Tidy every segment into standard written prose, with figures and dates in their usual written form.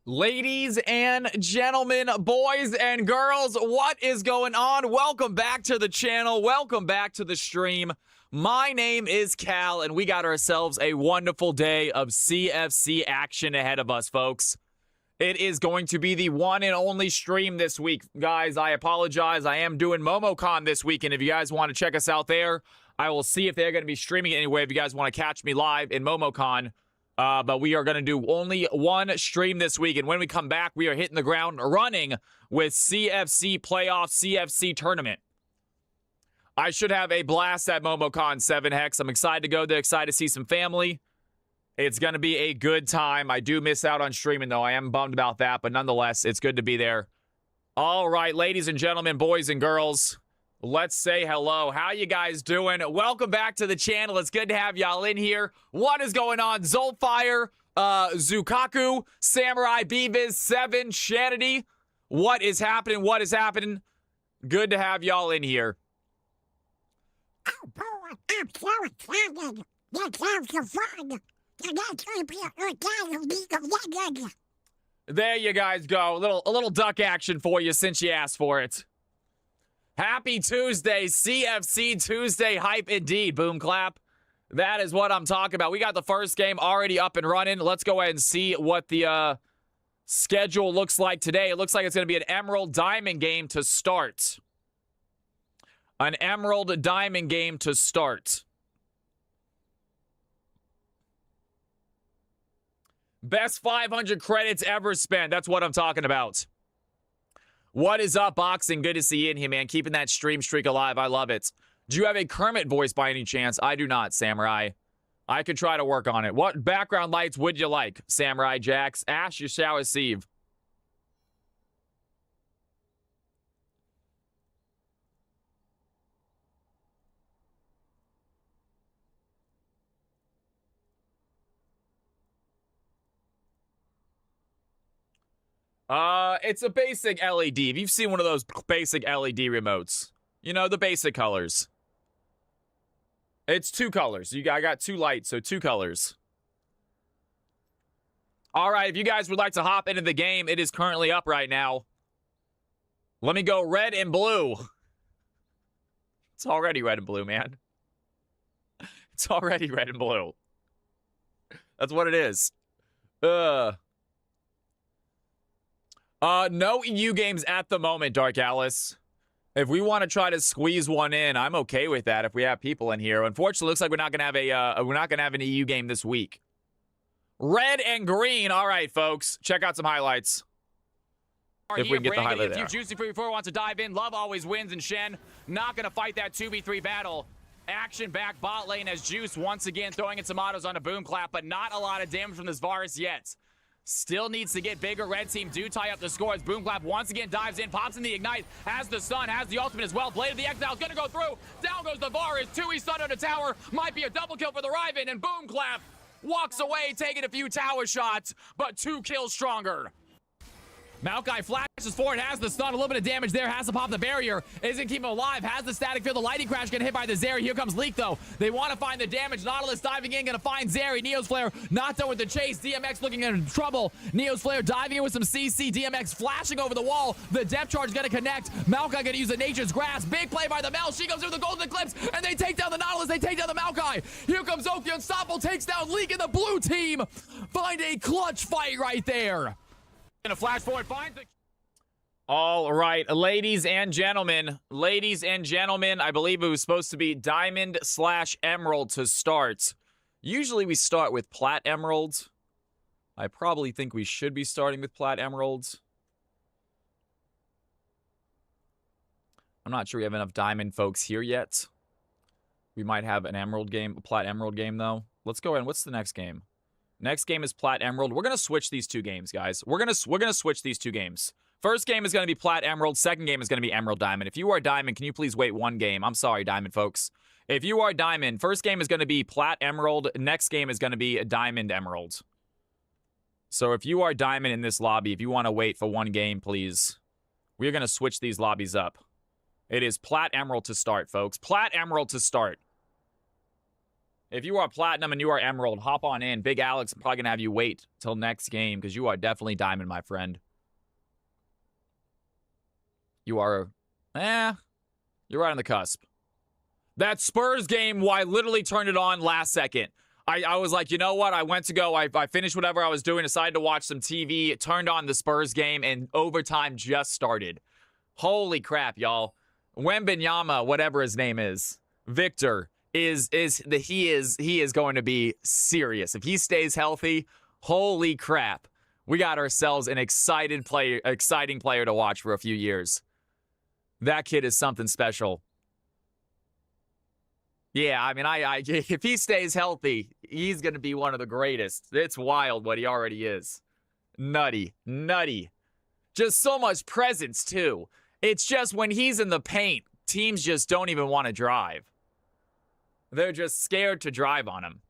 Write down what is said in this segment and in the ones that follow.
Ladies and gentlemen, boys and girls, what is going on? Welcome back to the channel. Welcome back to the stream. My name is Cal, and we got ourselves a wonderful day of CFC action ahead of us, folks. It is going to be the one and only stream this week. Guys, I apologize. I am doing MomoCon this week, and if you guys want to check us out there, I will see if they're going to be streaming it anyway if you guys want to catch me live in MomoCon. But we are going to do only one stream this week, and when we come back, we are hitting the ground running with CFC Playoff CFC Tournament. I should have a blast at MomoCon 7 Hex. I'm excited to go there, excited to see some family. It's going to be a good time. I do miss out on streaming, though. I am bummed about that, but nonetheless, it's good to be there. All right, ladies and gentlemen, boys and girls, let's say hello. How you guys doing? Welcome back to the channel. It's good to have y'all in here. What is going on? Zolfire, Zukaku, Samurai, Beavis, 7, Shanity. What is happening? What is happening? Good to have y'all in here. Oh boy, I'm so excited. That sounds so fun. And that's going to be a good time of League of Legends. There you guys go. A little duck action for you since you asked for it. Happy Tuesday, CFC Tuesday hype indeed, boom clap. That is what I'm talking about. We got the first game already up and running. Let's go ahead and see what the schedule looks like today. It looks like it's going to be an Emerald Diamond game to start. An Emerald Diamond game to start. Best 500 credits ever spent. That's what I'm talking about. What is up, Boxing? Good to see you in here, man. Keeping that stream streak alive. I love it. Do you have a Kermit voice by any chance? I do not, Samurai. I could try to work on it. What background lights would you like, Samurai Jax? Ash, you shall receive. It's a basic LED. If you've seen one of those basic LED remotes, you know, the basic colors. It's 2 colors. I got 2 lights, so 2 colors. All right, if you guys would like to hop into the game, it is currently up right now. Let me go red and blue. It's already red and blue, man. It's already red and blue. That's what it is. No EU games at the moment, Dark Alice. If we want to try to squeeze one in, I'm okay with that if we have people in here. Unfortunately, it looks like we're not gonna have an EU game this week. Red and green. All right, folks. Check out some highlights. If we can get the highlight there. Juicy before wants to dive in. Love always wins, and Shen not gonna fight that 2v3 battle. Action back bot lane as Juice once again throwing in some autos on a boom clap, but not a lot of damage from this Varus yet. Still needs to get bigger. Red team do tie up the score as Boom Clap once again dives in, pops in the Ignite, has the stun, has the ultimate as well. Blade of the Exile gonna go through. Down goes the Varus. Tues stun on the tower. Might be a double kill for the Riven, and Boom Clap walks away, taking a few tower shots, but 2 kills stronger. Maokai flashes forward, has the stun, a little bit of damage there, has to pop the barrier, isn't keeping him alive, has the static field, the lightning crash getting hit by the Zeri. Here comes Leak though. They want to find the damage. Nautilus diving in, gonna find Zeri. Neo's Flare not done with the chase. DMX looking in trouble. Neo's Flare diving in with some CC. DMX flashing over the wall. The depth charge is gonna connect. Maokai gonna use the Nature's Grasp. Big play by the Mel. She goes through the Golden Eclipse, and they take down the Nautilus. They take down the Maokai. Here comes Oak the Unstoppable, takes down Leak, and the blue team find a clutch fight right there. Gonna flash forward, finds the... All right, ladies and gentlemen, I believe it was supposed to be Diamond/Emerald to start. Usually we start with Plat Emerald. I probably think we should be starting with Plat Emerald. I'm not sure we have enough Diamond folks here yet. We might have an Emerald game, a Plat Emerald game though. Let's go ahead. What's the next game? Next game is Plat Emerald. We're gonna switch these 2 games, guys. We're gonna switch these 2 games. First game is going to be Plat Emerald. Second game is going to be Emerald Diamond. If you are Diamond, can you please wait 1 game? I'm sorry, Diamond folks. If you are Diamond, first game is going to be Plat Emerald. Next game is going to be Diamond Emerald. So if you are Diamond in this lobby, if you want to wait for 1 game, please. We're going to switch these lobbies up. It is Plat Emerald to start, folks. Plat Emerald to start. If you are Platinum and you are Emerald, hop on in. Big Alex, I'm probably going to have you wait till next game because you are definitely Diamond, my friend. You are, you're right on the cusp. That Spurs game, well, I literally turned it on last second. I was like, you know what? I went to go. I finished whatever I was doing, decided to watch some TV, turned on the Spurs game, and overtime just started. Holy crap, y'all. Wembenyama, whatever his name is, Victor, he is going to be serious. If he stays healthy, holy crap. We got ourselves an exciting player to watch for a few years. That kid is something special. Yeah, I mean, if he stays healthy, he's going to be one of the greatest. It's wild what he already is. Nutty. Just so much presence, too. It's just when he's in the paint, teams just don't even want to drive. They're just scared to drive on him.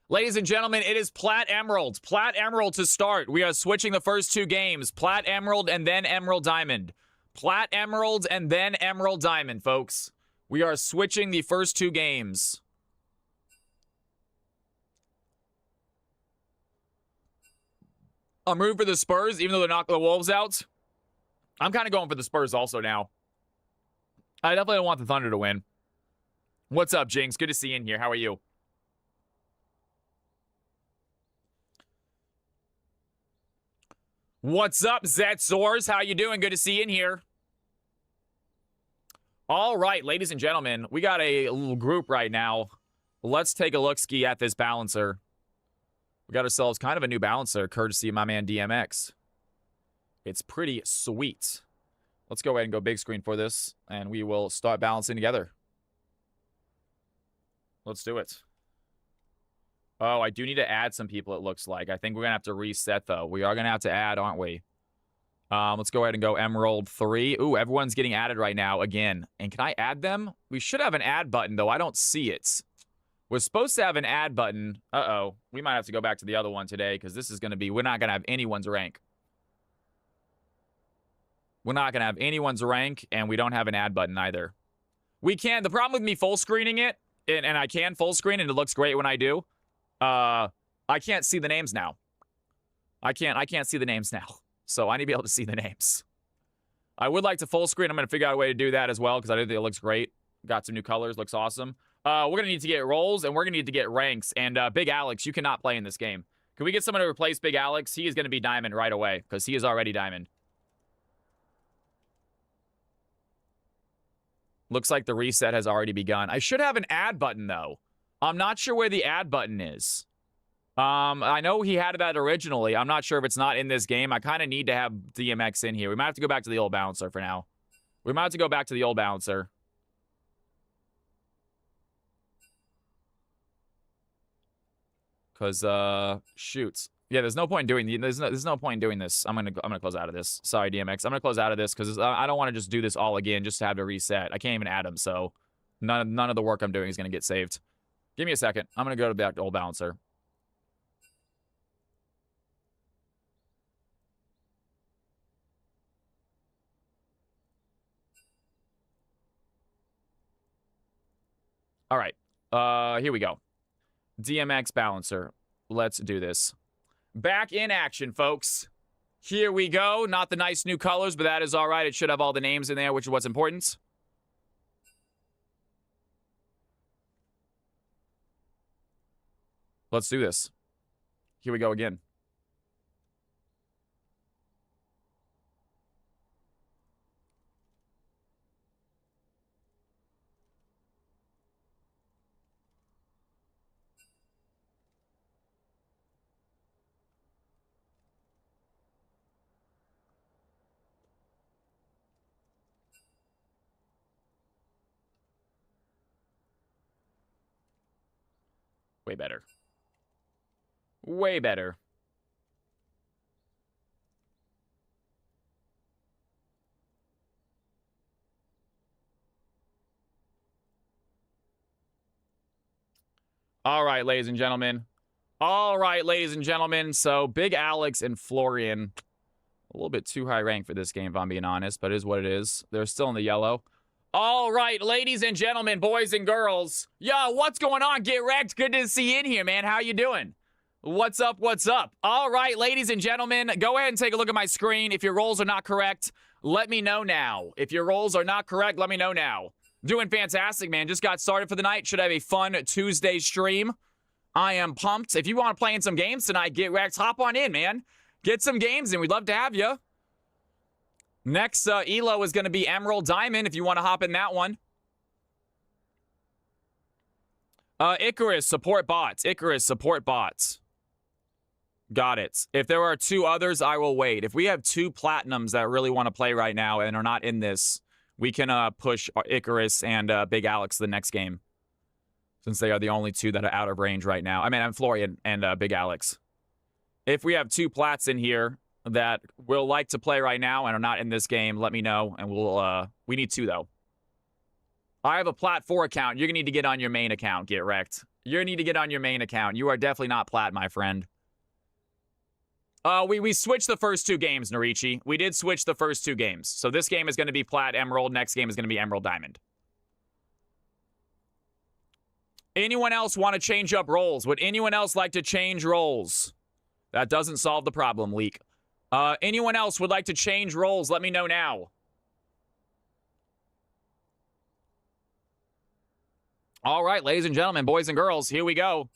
Ladies and gentlemen, it is Plat Emerald. Plat Emerald to start. We are switching the first two games. Plat Emerald and then Emerald Diamond. Plat Emerald and then Emerald Diamond, folks. We are switching the first two games. I'm rooting for the Spurs, even though they're knocking the Wolves out. I'm kind of going for the Spurs also now. I definitely don't want the Thunder to win. What's up, Jinx? Good to see you in here. How are you? What's up, Zetzors? How you doing? Good to see you in here. All right, ladies and gentlemen, we got a little group right now. Let's take a look-ski at this balancer. We got ourselves kind of a new balancer, courtesy of my man DMX. It's pretty sweet. Let's go ahead and go big screen for this, and we will start balancing together. Let's do it. Oh, I do need to add some people, it looks like. I think we're going to have to reset, though. We are going to have to add, aren't we? Let's go ahead and go Emerald 3. Ooh, everyone's getting added right now again. And can I add them? We should have an add button, though. I don't see it. We're supposed to have an add button. Uh-oh. We might have to go back to the other one today because this is going to be... We're not going to have anyone's rank. We're not going to have anyone's rank, and we don't have an add button either. We can... The problem with me full screening it, and I can full screen, and it looks great when I do, I can't see the names now. I can't see the names now. So I need to be able to see the names. I would like to full screen. I'm going to figure out a way to do that as well because I think it looks great. Got some new colors. Looks awesome. We're going to need to get roles and we're going to need to get ranks. And Big Alex, you cannot play in this game. Can we get someone to replace Big Alex? He is going to be Diamond right away because he is already Diamond. Looks like the reset has already begun. I should have an add button, though. I'm not sure where the add button is. I know he had that originally. I'm not sure if it's not in this game. I kind of need to have DMX in here. We might have to go back to the old balancer for now. We might have to go back to the old balancer. Because, shoot. Yeah, there's no point doing there's no point in doing this. I'm gonna close out of this. Sorry, DMX. I'm gonna close out of this because I don't want to just do this all again just to have to reset. I can't even add him, so none of the work I'm doing is gonna get saved. Give me a second. I'm gonna go back to old balancer. All right. Here we go. DMX balancer. Let's do this. Back in action, folks. Here we go. Not the nice new colors, but that is all right. It should have all the names in there, which is what's important. Let's do this. Here we go again. Way better. Way better. All right, ladies and gentlemen. All right, ladies and gentlemen. So, Big Alex and Florian. A little bit too high rank for this game, if I'm being honest, but it is what it is. They're still in the yellow. All right, ladies and gentlemen, boys and girls. Yo, what's going on? Get wrecked. Good to see you in here, man. How you doing? What's up? What's up? All right, ladies and gentlemen, go ahead and take a look at my screen. If your rolls are not correct, let me know now. If your rolls are not correct, let me know now. Doing fantastic, man. Just got started for the night. Should have a fun Tuesday stream. I am pumped. If you want to play in some games tonight, get wrecked. Hop on in, man. Get some games in. We'd love to have you. Next, Elo is going to be Emerald Diamond, if you want to hop in that one. Icarus, support bots. Icarus, support bots. Got it. If there are 2 others, I will wait. If we have 2 Platinums that really want to play right now and are not in this, we can push Icarus and Big Alex the next game. Since they are the only 2 that are out of range right now. I mean, I'm Florian and Big Alex. If we have 2 Plats in here that will like to play right now and are not in this game, let me know, and we'll, we need 2, though. I have a Plat 4 account. You're gonna need to get on your main account, get wrecked. You're gonna need to get on your main account. You are definitely not Plat, my friend. We switched the first 2 games, Narichi. We did switch the first 2 games. So this game is gonna be Plat Emerald, next game is gonna be Emerald Diamond. Anyone else want to change up roles? Would anyone else like to change roles? That doesn't solve the problem, Leak. Anyone else would like to change roles? Let me know now. All right, ladies and gentlemen, boys and girls, here we go.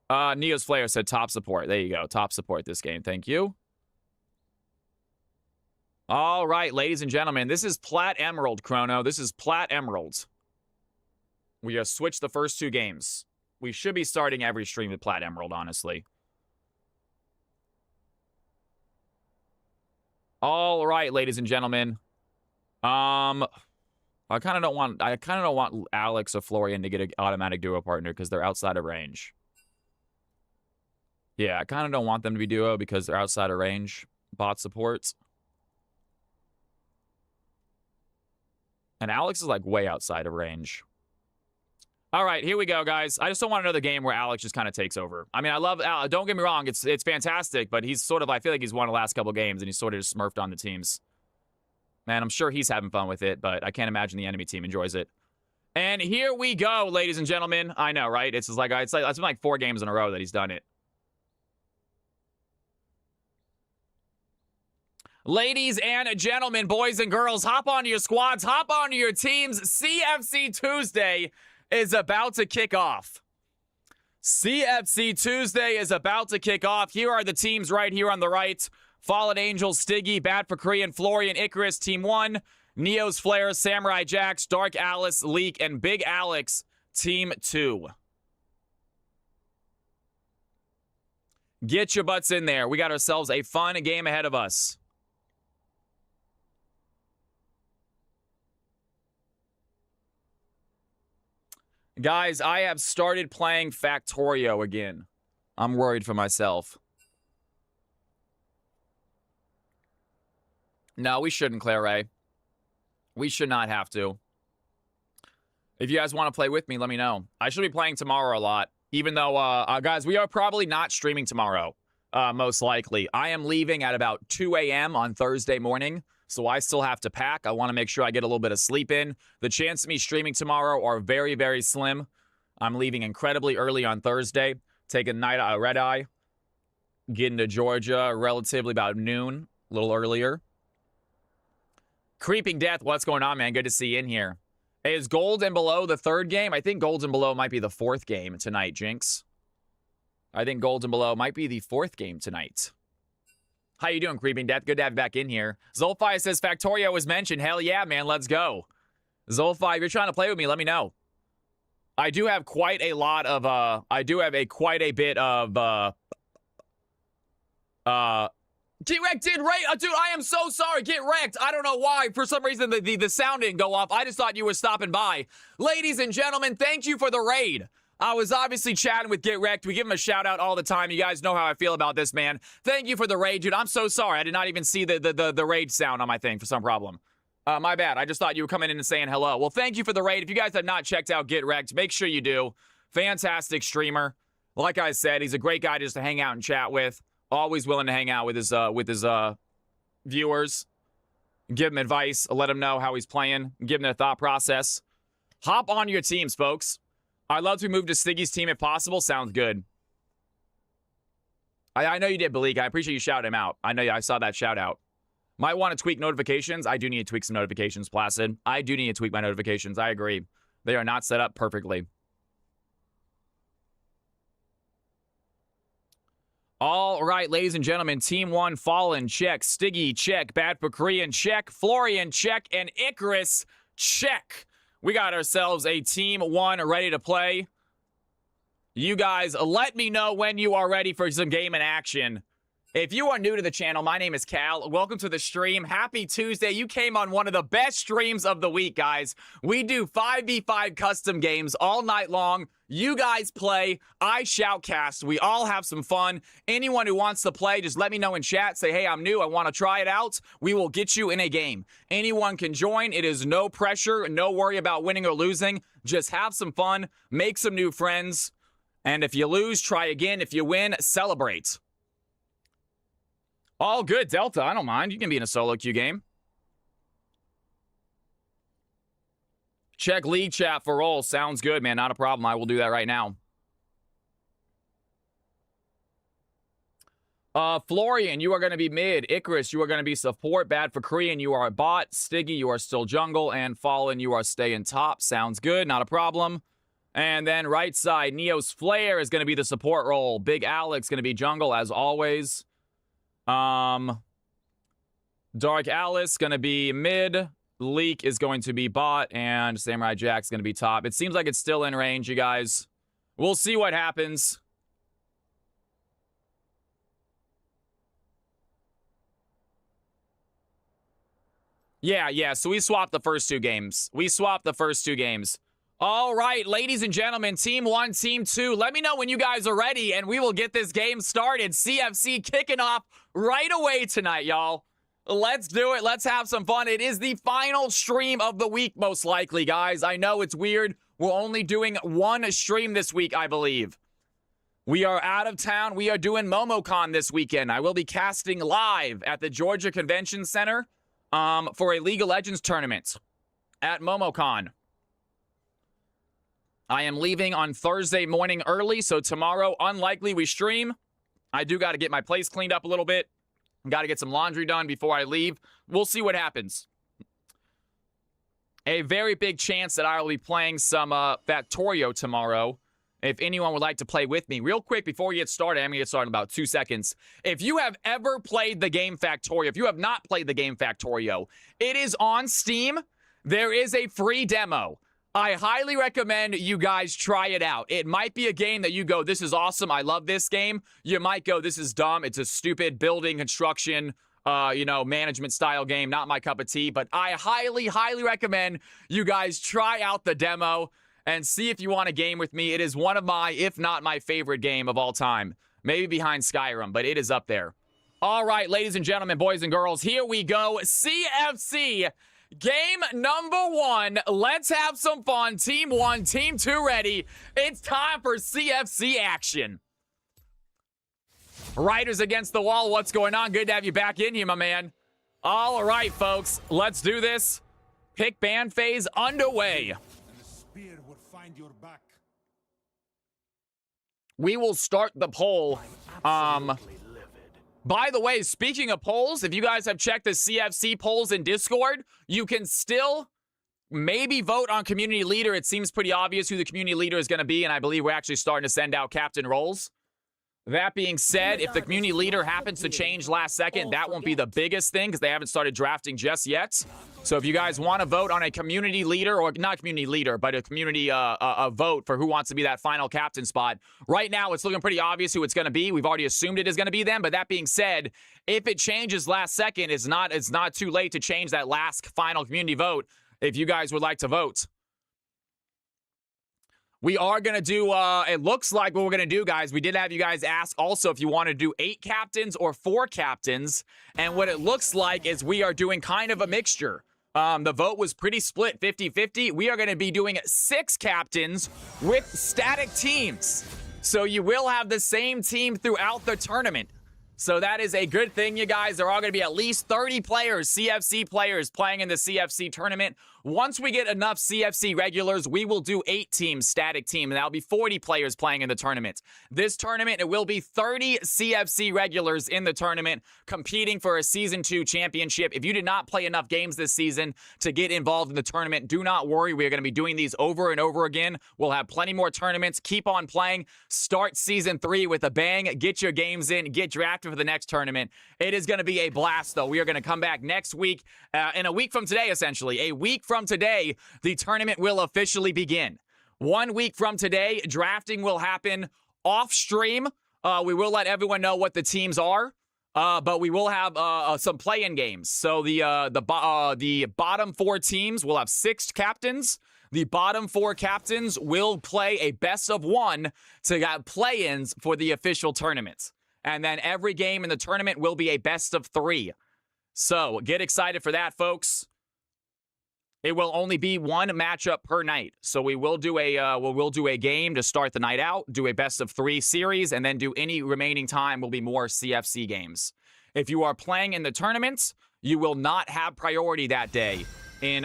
Neo's Flair said top support. There you go. Top support this game. Thank you. All right, ladies and gentlemen, this is Plat Emerald, Chrono. This is Plat Emerald. We just switched the first 2 games. We should be starting every stream with Plat Emerald, honestly. All right, ladies and gentlemen. I kind of don't want Alex or Florian to get an automatic duo partner because they're outside of range. Yeah, I kind of don't want them to be duo because they're outside of range. Bot supports. And Alex is like way outside of range. All right, here we go, guys. I just don't want another game where Alex just kind of takes over. I mean, I love Alex. Don't get me wrong. It's fantastic, but he's sort of, I feel like he's won the last couple games, and he's sort of just smurfed on the teams. Man, I'm sure he's having fun with it, but I can't imagine the enemy team enjoys it. And here we go, ladies and gentlemen. I know, right? It's been like 4 games in a row that he's done it. Ladies and gentlemen, boys and girls, hop onto your squads, hop onto your teams. CFC Tuesday is about to kick off. CFC Tuesday is about to kick off. Here are the teams right here on the right. Fallen Angels, Stiggy, Bad for Korean, Florian, Icarus, Team 1. Neo's Flare, Samurai Jax, Dark Alice, Leak, and Big Alex, Team 2. Get your butts in there. We got ourselves a fun game ahead of us. Guys, I have started playing Factorio again. I'm worried for myself. No, we shouldn't, Claire. We should not have to. If you guys want to play with me, let me know. I should be playing tomorrow a lot. Even though, guys, we are probably not streaming tomorrow. Most likely. I am leaving at about 2 a.m. on Thursday morning. So I still have to pack. I want to make sure I get a little bit of sleep in. The chance of me streaming tomorrow are very, very slim. I'm leaving incredibly early on Thursday. Taking a red eye. Getting to Georgia relatively about noon. A little earlier. Creeping Death, what's going on, man? Good to see you in here. Is Gold and Below the 3rd game? I think Gold and Below might be the 4th game tonight, Jinx. I think Gold and Below might be the 4th game tonight. How you doing, Creeping Death? Good to have you back in here. Zolfi says Factorio was mentioned. Hell yeah, man. Let's go. Zolfi, if you're trying to play with me, let me know. I do have quite a lot of, quite a bit of, Get wrecked, dude, I am so sorry. Get wrecked. I don't know why. For some reason, the sound didn't go off. I just thought you were stopping by. Ladies and gentlemen, thank you for the raid. I was obviously chatting with Get Wrecked. We give him a shout out all the time. You guys know how I feel about this, man. Thank you for the raid, dude. I'm so sorry. I did not even see the raid sound on my thing for some problem. My bad. I just thought you were coming in and saying hello. Well, thank you for the raid. If you guys have not checked out Get Wrecked, make sure you do. Fantastic streamer. Like I said, he's a great guy just to hang out and chat with. Always willing to hang out with his viewers, give him advice, let him know how he's playing, give him their thought process. Hop on your teams, folks. I'd love to move to Stiggy's team if possible. Sounds good. I know you did, Balik. I appreciate you shouting him out. I know I saw that shout out. Might want to tweak notifications. I do need to tweak some notifications, Placid. I do need to tweak my notifications. I agree. They are not set up perfectly. All right, ladies and gentlemen. Team 1, Fallen, check. Stiggy, check. Bad for Korean, check. Florian, check. And Icarus, check. We got ourselves a Team 1 ready to play. You guys, let me know when you are ready for some game in action. If you are new to the channel, my name is Cal. Welcome to the stream. Happy Tuesday. You came on one of the best streams of the week, guys. We do 5v5 custom games all night long. You guys play. I shoutcast. We all have some fun. Anyone who wants to play, just let me know in chat. Say, hey, I'm new. I want to try it out. We will get you in a game. Anyone can join. It is no pressure. No worry about winning or losing. Just have some fun. Make some new friends. And if you lose, try again. If you win, celebrate. All good, Delta. I don't mind. You can be in a solo queue game. Check league chat for roles. Sounds good, man. Not a problem. I will do that right now. Florian, you are going to be mid. Icarus, you are going to be support. Bad for Korean, you are a bot. Stiggy, you are still jungle. And Fallen, you are staying top. Sounds good. Not a problem. And then right side, Neo's Flare is going to be the support role. Big Alex going to be jungle as always. Dark Alice going to be mid. Leak is going to be bot. And Samurai Jack's going to be top. It seems like it's still in range, you guys. We'll see what happens. Yeah. So we swapped the first two games. All right, ladies and gentlemen, Team 1, Team 2, let me know when you guys are ready, and we will get this game started. CFC kicking off right away tonight, y'all. Let's do it. Let's have some fun. It is the final stream of the week, most likely, guys. I know it's weird. We're only doing one stream this week, I believe. We are out of town. We are doing MomoCon this weekend. I will be casting live at the Georgia Convention Center for a League of Legends tournament at MomoCon. I am leaving on Thursday morning early, so tomorrow, unlikely we stream. I do got to get my place cleaned up a little bit. Got to get some laundry done before I leave. We'll see what happens. A very big chance that I will be playing some Factorio tomorrow. If anyone would like to play with me. Real quick, before we get started, I'm going to get started in about 2 seconds. If you have ever played the game Factorio, if you have not played the game Factorio, it is on Steam. There is a free demo. I highly recommend you guys try it out. It might be a game that you go, this is awesome, I love this game. You might go, this is dumb, it's a stupid building, construction, management style game, not my cup of tea. But I highly recommend you guys try out the demo and see if you want a game with me. It is one of my, if not my favorite game of all time. Maybe behind Skyrim, but it is up there. All right, ladies and gentlemen, boys and girls, here we go. CFC. Game number 1. Let's have some fun. Team 1, Team 2 ready. It's time for CFC action. Riders against the wall. What's going on? Good to have you back in here, my man. All right, folks. Let's do this. Pick ban phase underway. And the spear will find your back. We will start the poll. By the way, speaking of polls, if you guys have checked the CFC polls in Discord, you can still maybe vote on community leader. It seems pretty obvious who the community leader is going to be, and I believe we're actually starting to send out captain roles. That being said, if the community leader happens to change last second, that won't be the biggest thing because they haven't started drafting just yet. So if you guys want to vote on a community leader, or not community leader, but a community a vote for who wants to be that final captain spot, right now it's looking pretty obvious who it's going to be. We've already assumed it is going to be them. But that being said, if it changes last second, it's not too late to change that last final community vote if you guys would like to vote. We are going to do, it looks like what we're going to do, guys. We did have you guys ask also if you want to do 8 captains or 4 captains. And what it looks like is we are doing kind of a mixture. The vote was pretty split, 50-50. We are going to be doing 6 captains with static teams. So you will have the same team throughout the tournament. So that is a good thing, you guys. There are going to be at least 30 players, CFC players, playing in the CFC tournament. Once we get enough CFC regulars, we will do 8 teams, static team, and that'll be 40 players playing in the tournament. This tournament, it will be 30 CFC regulars in the tournament competing for a Season 2 championship. If you did not play enough games this season to get involved in the tournament, do not worry. We are going to be doing these over and over again. We'll have plenty more tournaments. Keep on playing. Start Season 3 with a bang. Get your games in. Get drafted for the next tournament. It is going to be a blast, though. We are going to come back next week, in a week from today, essentially. A week from today, the tournament will officially begin. 1 week from today, drafting will happen off stream. We will let everyone know what the teams are, but we will have some play-in games. So the bottom 4 teams will have 6 captains. The bottom 4 captains will play a best of 1 to get play-ins for the official tournament. And then every game in the tournament will be a best of 3. So get excited for that, folks. It will only be 1 matchup per night. So we will do a game to start the night out, do a best of 3 series, and then do any remaining time will be more CFC games. If you are playing in the tournaments, you will not have priority that day in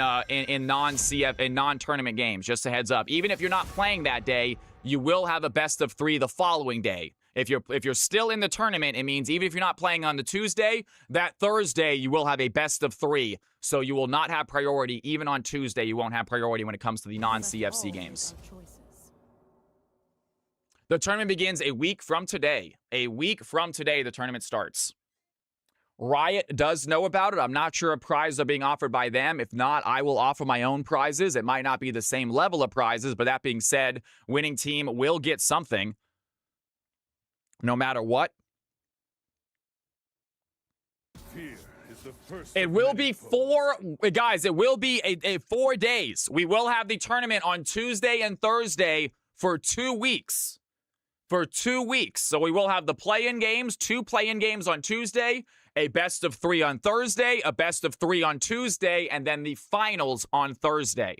non-tournament games. Just a heads up. Even if you're not playing that day, you will have a best of 3 the following day. If you're still in the tournament, it means even if you're not playing on the Tuesday, that Thursday you will have a best of 3. So you will not have priority. Even on Tuesday, you won't have priority when it comes to the non-CFC games. The tournament begins a week from today. A week from today, the tournament starts. Riot does know about it. I'm not sure if prizes are being offered by them. If not, I will offer my own prizes. It might not be the same level of prizes, but that being said, winning team will get something. No matter what. It will be 4, guys, it will be a 4 days. We will have the tournament on Tuesday and Thursday for 2 weeks. For 2 weeks. So we will have the play-in games, 2 play-in games on Tuesday, a best of 3 on Thursday, a best of 3 on Tuesday, and then the finals on Thursday.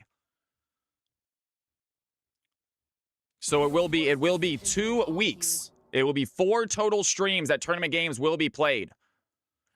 So it will be 2 weeks. It will be 4 total streams that tournament games will be played.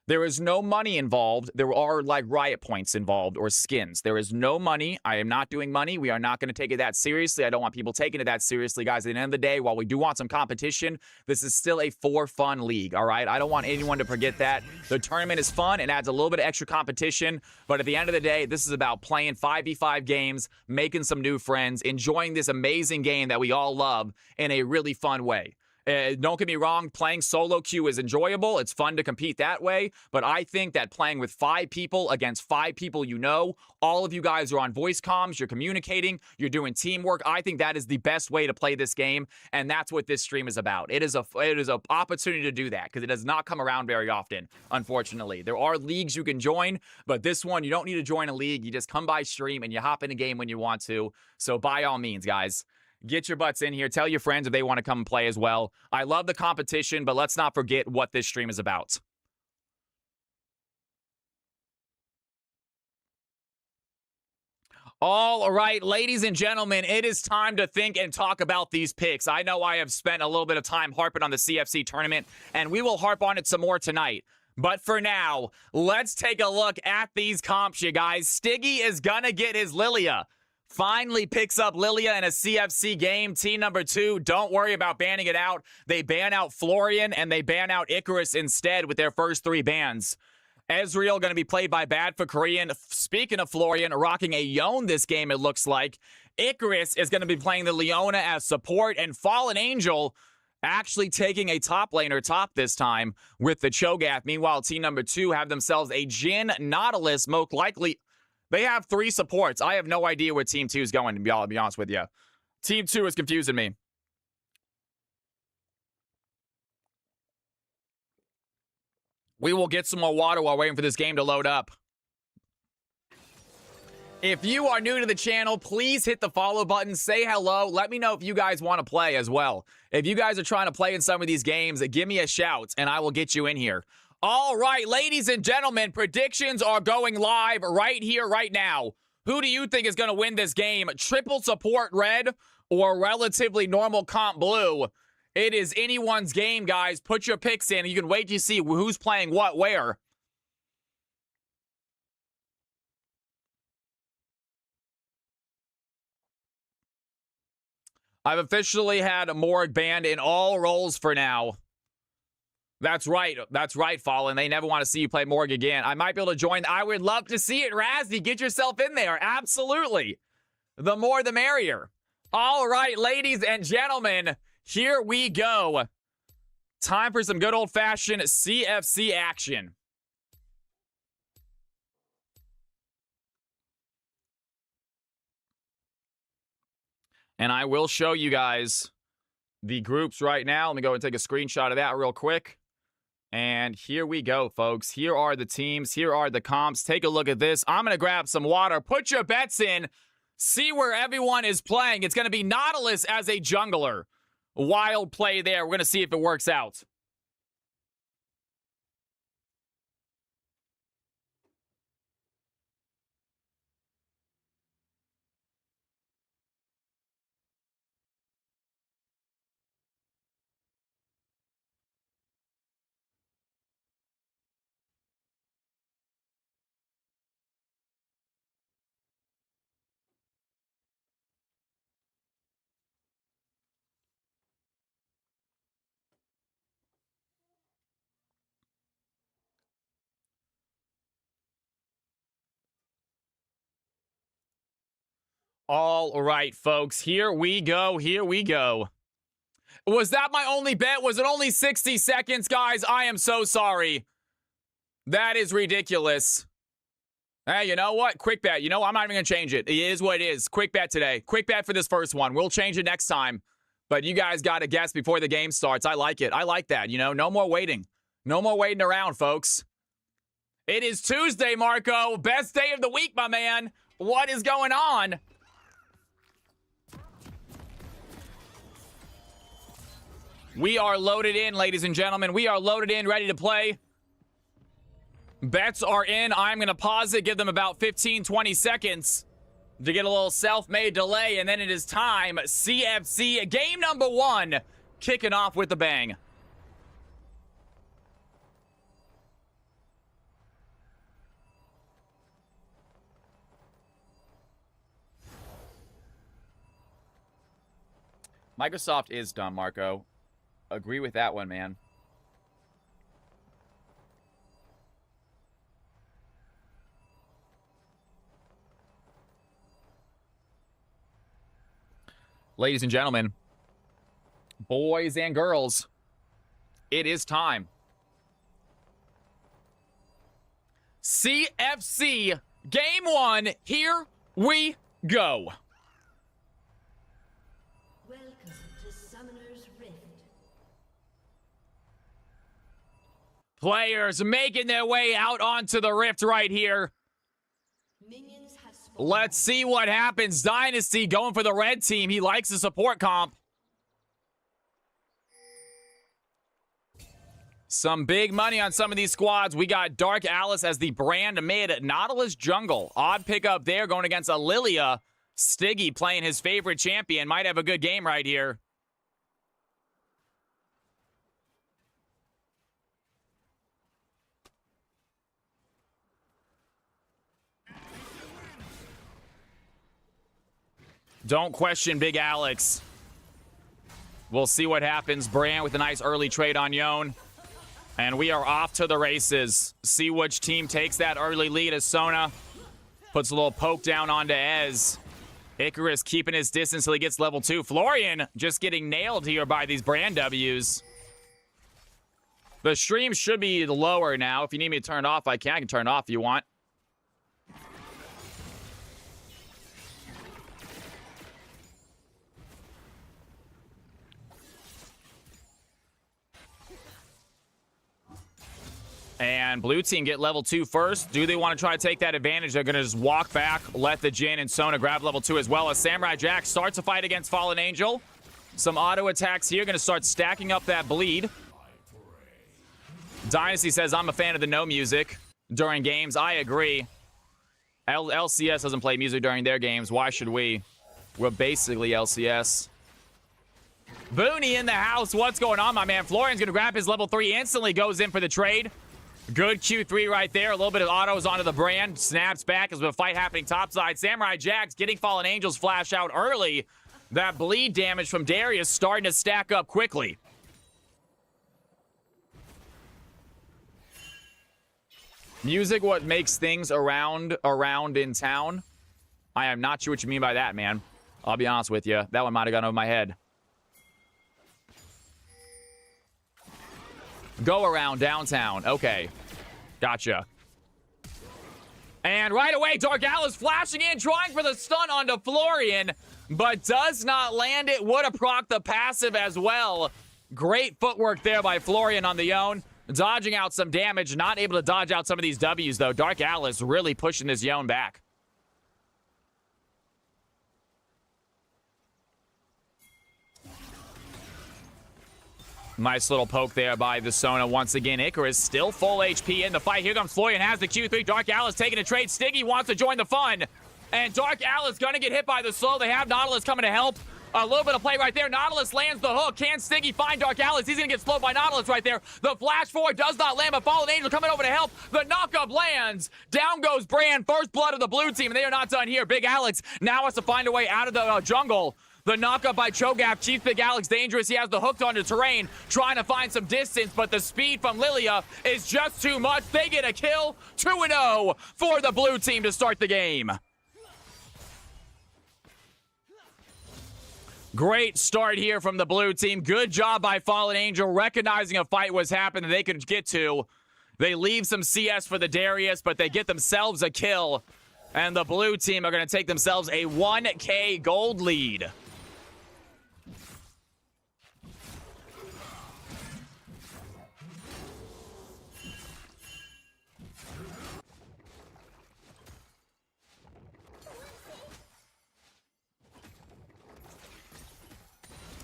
There is no money involved. There are like riot points involved or skins. There is no money. I am not doing money. We are not going to take it that seriously. I don't want people taking it that seriously, guys. At the end of the day, while we do want some competition, this is still a for fun league, all right? I don't want anyone to forget that. The tournament is fun. It adds a little bit of extra competition. But at the end of the day, this is about playing 5v5 games, making some new friends, enjoying this amazing game that we all love in a really fun way. Don't get me wrong, playing solo queue is enjoyable. It's fun to compete that way. But I think that playing with 5 people against 5 people you know, all of you guys are on voice comms, you're communicating, you're doing teamwork. I think that is the best way to play this game, and that's what this stream is about. It is a opportunity to do that because it does not come around very often, unfortunately. There are leagues you can join, but this one, you don't need to join a league. You just come by stream and you hop in a game when you want to. So by all means, guys, get your butts in here. Tell your friends if they want to come and play as well. I love the competition, but let's not forget what this stream is about. All right, ladies and gentlemen, it is time to think and talk about these picks. I know I have spent a little bit of time harping on the CFC tournament, and we will harp on it some more tonight. But for now, let's take a look at these comps, you guys. Stiggy is gonna get his Lilia. Finally picks up Lilia in a CFC game. Team number 2, don't worry about banning it out. They ban out Florian and they ban out Icarus instead with their first 3 bans. Ezreal going to be played by Bad for Korean. Speaking of Florian, rocking a Yone this game, it looks like. Icarus is going to be playing the Leona as support, and Fallen Angel actually taking a top laner top this time with the Cho'Gath. Meanwhile, team number 2 have themselves a Jhin Nautilus, most likely. They have 3 supports. I have no idea where Team 2 is going, to be honest with you. Team 2 is confusing me. We will get some more water while waiting for this game to load up. If you are new to the channel, please hit the follow button. Say hello. Let me know if you guys want to play as well. If you guys are trying to play in some of these games, give me a shout, and I will get you in here. All right, ladies and gentlemen, predictions are going live right here, right now. Who do you think is going to win this game? Triple support red or relatively normal comp blue? It is anyone's game, guys. Put your picks in. You can wait to see who's playing what, where. I've officially had Morg banned in all roles for now. That's right. That's right, Fallen. They never want to see you play Morg again. I might be able to join. I would love to see it, Razzie. Get yourself in there. Absolutely. The more, the merrier. All right, ladies and gentlemen, here we go. Time for some good old-fashioned CFC action. And I will show you guys the groups right now. Let me go and take a screenshot of that real quick. And here we go, folks. Here are the teams. Here are the comps. Take a look at this. I'm going to grab some water. Put your bets in. See where everyone is playing. It's going to be Nautilus as a jungler. Wild play there. We're going to see if it works out. All right, folks. Here we go. Here we go. Was that my only bet? Was it only 60 seconds, guys? I am so sorry. That is ridiculous. Hey, you know what? Quick bet. You know, I'm not even going to change it. It is what it is. Quick bet today. Quick bet for this first one. We'll change it next time. But you guys got to guess before the game starts. I like it. I like that. You know, no more waiting. No more waiting around, folks. It is Tuesday, Marco. Best day of the week, my man. What is going on? We are loaded in, ladies and gentlemen. We are loaded in, ready to play. Bets are in. I'm going to pause it, give them about 15, 20 seconds to get a little self-made delay, and then it is time. CFC, game number 1, kicking off with a bang. Microsoft is dumb, Marco. Agree with that one, man. Ladies and gentlemen, boys and girls, it is time. CFC Game 1, here we go. Players making their way out onto the rift right here. Let's see what happens. Dynasty going for the red team. He likes the support comp. Some big money on some of these squads. We got Dark Alice as the brand mid. Nautilus jungle. Odd pickup there going against a Lilia. Stiggy playing his favorite champion. Might have a good game right here. Don't question Big Alex. We'll see what happens. Bran with a nice early trade on Yone. And we are off to the races. See which team takes that early lead as Sona puts a little poke down onto Ez. Icarus keeping his distance till he gets level 2. Florian just getting nailed here by these Bran Ws. The stream should be lower now. If you need me to turn it off, I can turn it off if you want. And blue team get level 2 first. Do they want to try to take that advantage? They're going to just walk back, let the Jhin and Sona grab level 2 as well as Samurai Jack starts a fight against Fallen Angel. Some auto attacks here. Going to start stacking up that bleed. Dynasty says, I'm a fan of the no music during games. I agree. LCS doesn't play music during their games. Why should we? We're basically LCS. Booney in the house. What's going on, my man? Florian's going to grab his level 3. Instantly goes in for the trade. Good Q3 right there. A little bit of autos onto the brand. Snaps back as the fight happening topside. Samurai Jax getting Fallen Angels flash out early. That bleed damage from Darius starting to stack up quickly. Music, what makes things around in town? I am not sure what you mean by that, man. I'll be honest with you. That one might have gone over my head. Go around downtown. Okay. Gotcha. And right away, Dargalla's flashing in, trying for the stun onto Florian, but does not land it. Would have procced the passive as well. Great footwork there by Florian on the Yone. Dodging out some damage. Not able to dodge out some of these W's, though. Dargalla's really pushing this Yone back. Nice little poke there by the Sona once again. Icarus still full HP in the fight. Here comes Florian, has the Q3. Dargalla's taking a trade. Stiggy wants to join the fun. And Dargalla's going to get hit by the slow. They have Nautilus coming to help. A little bit of play right there. Nautilus lands the hook. Can Stiggy find Dargalla's? He's going to get slowed by Nautilus right there. The flash forward does not land, but Fallen Angel coming over to help. The knockup lands. Down goes Brand. First blood of the blue team, and they are not done here. Big Alex now has to find a way out of the jungle. The knockup by Cho'Gath keeps Big Alex dangerous. He has the hooked onto terrain, trying to find some distance, but the speed from Lilia is just too much. They get a kill. 2-0 for the blue team to start the game. Great start here from the blue team. Good job by Fallen Angel, recognizing a fight was happening that they could get to. They leave some CS for the Darius, but they get themselves a kill. And the blue team are going to take themselves a 1K gold lead.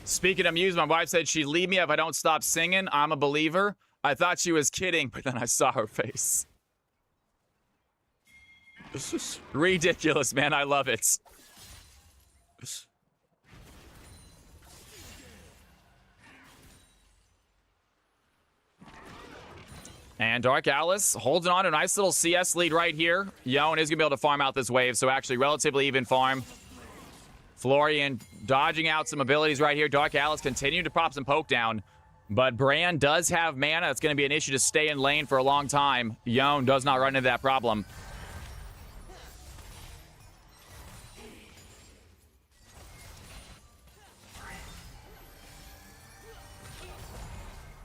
Speaking of music, my wife said she'd leave me if I don't stop singing. I'm a believer. I thought she was kidding, but then I saw her face. Ridiculous, man. I love it. And Dargalla's holding on to a nice little CS lead right here. Yone is going to be able to farm out this wave, so actually relatively even farm. Florian dodging out some abilities right here. Dargalla's continuing to prop some poke down. But Brand does have mana. It's going to be an issue to stay in lane for a long time. Yone does not run into that problem.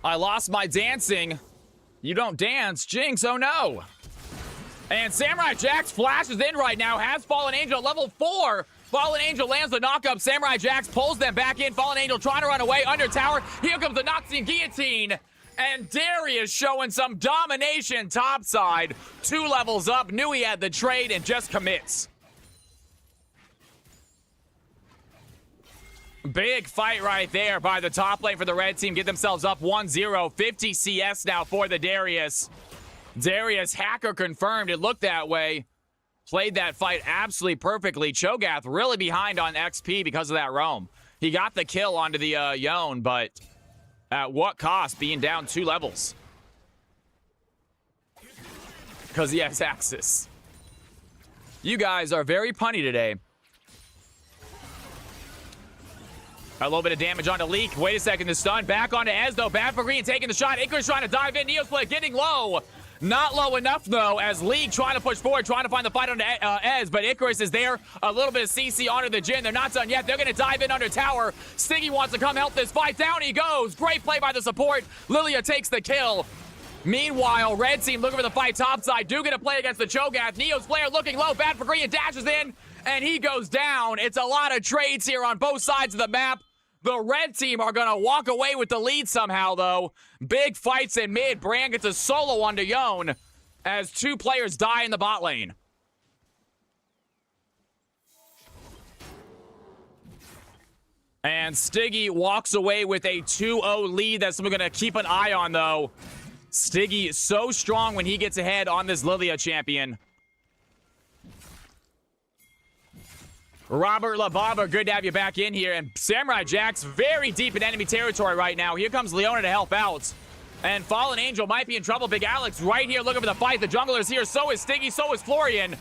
I lost my dancing. You don't dance. Jinx, oh no. And Samurai Jax flashes in right now. Has Fallen Angel at level 4. Fallen Angel lands the knockup. Samurai Jax pulls them back in. Fallen Angel trying to run away under tower. Here comes the Noxian Guillotine. And Darius showing some domination topside. 2 levels up. Knew he had the trade and just commits. Big fight right there by the top lane for the red team. Get themselves up 1-0. 50 CS now for the Darius. Darius hacker confirmed. It looked that way. Played that fight absolutely perfectly. Cho'Gath really behind on XP because of that roam. He got the kill onto the Yone, but at what cost? Being down 2 levels. Because he has Axis. You guys are very punny today. A little bit of damage onto Leak. Wait a second, the stun. Back onto Ez, though. Bad for Green taking the shot. Icarus trying to dive in. Neosplit getting low. Not low enough, though, as League trying to push forward, trying to find the fight onto Ez, but Icarus is there. A little bit of CC onto the Jhin. They're not done yet. They're going to dive in under tower. Stiggy wants to come help this fight. Down he goes. Great play by the support. Lilia takes the kill. Meanwhile, red team looking for the fight topside. Do get a play against the Cho'Gath. Neo's player looking low. Bad for Green. Dashes in, and he goes down. It's a lot of trades here on both sides of the map. The red team are going to walk away with the lead somehow, though. Big fights in mid. Brand gets a solo onto Yone as 2 players die in the bot lane. And Stiggy walks away with a 2-0 lead. That's something we're going to keep an eye on, though. Stiggy is so strong when he gets ahead on this Lilia champion. Robert LaBaba, good to have you back in here. And Samurai Jack's very deep in enemy territory right now. Here comes Leona to help out. And Fallen Angel might be in trouble. Big Alex right here looking for the fight. The jungler is here. So is Stiggy. So is Florian.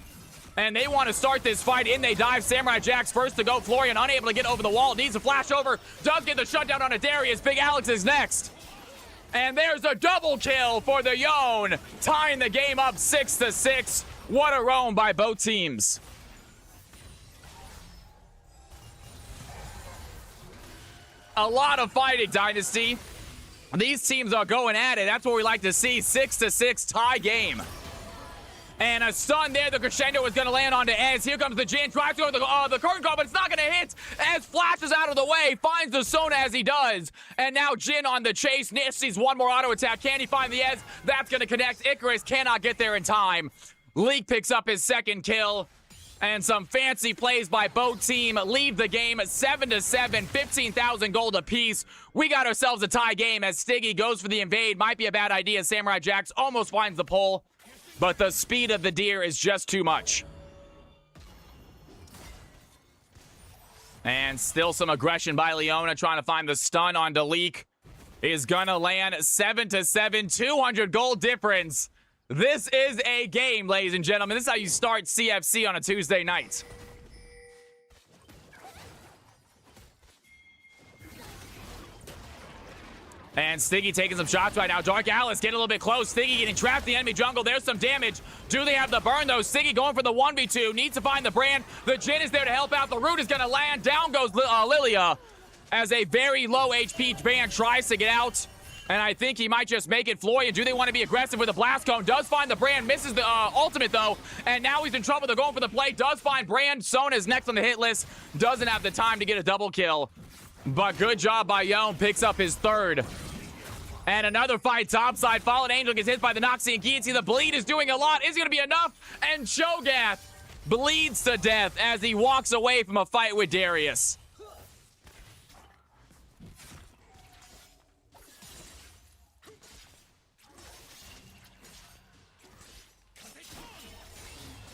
And they want to start this fight. In they dive. Samurai Jack's first to go. Florian unable to get over the wall. Needs a flash over. Does get the shutdown on a Darius. Big Alex is next. And there's a double kill for the Yone. Tying the game up 6-6. What a roam by both teams. A lot of fighting, Dynasty. These teams are going at it. That's what we like to see. 6-6 tie game. And a stun there. The crescendo is going to land onto Ez. Here comes the Jin. Tries to go the curtain call, but it's not going to hit. Ez flashes out of the way. Finds the Sona as he does. And now Jin on the chase. Sees one more auto attack. Can he find the Ez? That's going to connect. Icarus cannot get there in time. Leak picks up his second kill. And some fancy plays by both team leave the game 7-7, 15,000 gold apiece. We got ourselves a tie game as Stiggy goes for the invade. Might be a bad idea. Samurai Jax almost finds the pull, but the speed of the deer is just too much. And still some aggression by Leona trying to find the stun on Dalik. Is gonna land 7-7, 200 gold difference. This is a game, ladies and gentlemen. This is how you start CFC on a Tuesday night. And Stiggy taking some shots right now. Dark Alice getting a little bit close. Stiggy getting trapped in the enemy jungle. There's some damage. Do they have the burn, though? Stiggy going for the 1v2. Needs to find the brand. The Jin is there to help out. The root is going to land. Down goes Lilia as a very low HP brand tries to get out. And I think he might just make it. Florian, do they want to be aggressive with the blast cone? Does find the brand, misses the ultimate though, and now he's in trouble. They're going for the play. Does find brand. Sona's next on the hit list. Doesn't have the time to get a double kill, but good job by Yone. Picks up his third. And another fight topside. Fallen Angel gets hit by the Noxie and Guillotine. The bleed is doing a lot. Is it going to be enough? And Cho'Gath bleeds to death as he walks away from a fight with Darius.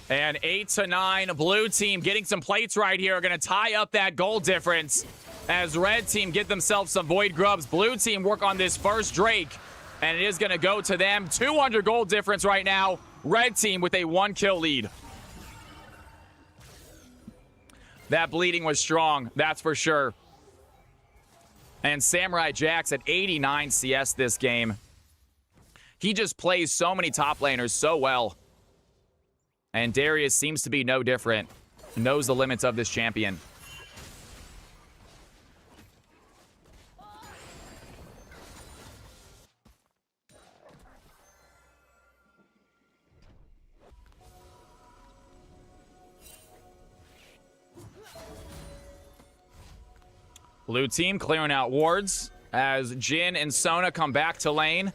And 8-9, blue team getting some plates right here are going to tie up that goal difference as red team get themselves some void grubs. Blue team work on this first Drake, and it is going to go to them. 200 gold difference right now. Red team with a 1-kill lead. That bleeding was strong, that's for sure. And Samurai Jax at 89 CS this game. He just plays so many top laners so well. And Darius seems to be no different. Knows the limits of this champion. Blue team clearing out wards as Jin and Sona come back to lane.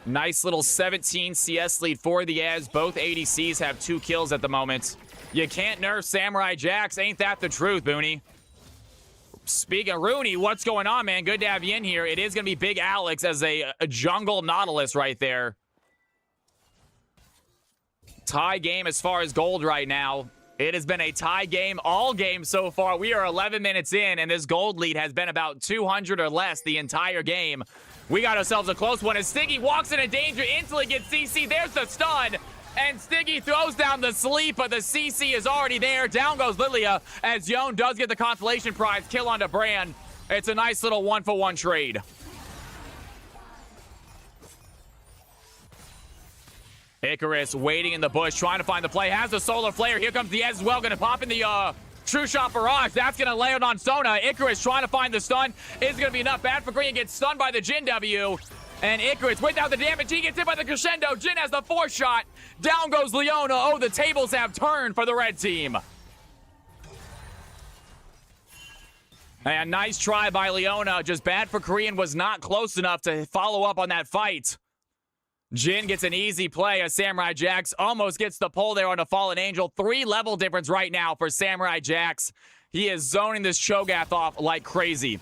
Nice little 17 CS lead for the Ez. Both ADCs have 2 kills at the moment. You can't nerf Samurai Jax. Ain't that the truth, Booney? Speaking of Rooney, what's going on, man? Good to have you in here. It is going to be Big Alex as a jungle Nautilus right there. Tie game as far as gold right now. It has been a tie game all game so far. We are 11 minutes in, and this gold lead has been about 200 or less the entire game. We got ourselves a close one as Stiggy walks into danger, instantly gets CC. There's the stun, and Stiggy throws down the sleep, but the CC is already there. Down goes Lilia as Yone does get the consolation prize kill onto Brand. It's a nice little 1-for-1 trade. Icarus waiting in the bush, trying to find the play. Has the solar flare. Here comes the Ez as well. Going to pop in the True Shot Barrage. That's going to land on Sona. Icarus trying to find the stun. Is going to be enough. Bad for Green. Gets stunned by the Jin W. And Icarus without the damage. He gets hit by the crescendo. Jin has the 4th shot. Down goes Leona. Oh, the tables have turned for the red team. And nice try by Leona. Just bad for Korean. Was not close enough to follow up on that fight. Jin gets an easy play as Samurai Jax almost gets the pull there on a Fallen Angel. 3 level difference right now for Samurai Jax. He is zoning this Cho'Gath off like crazy.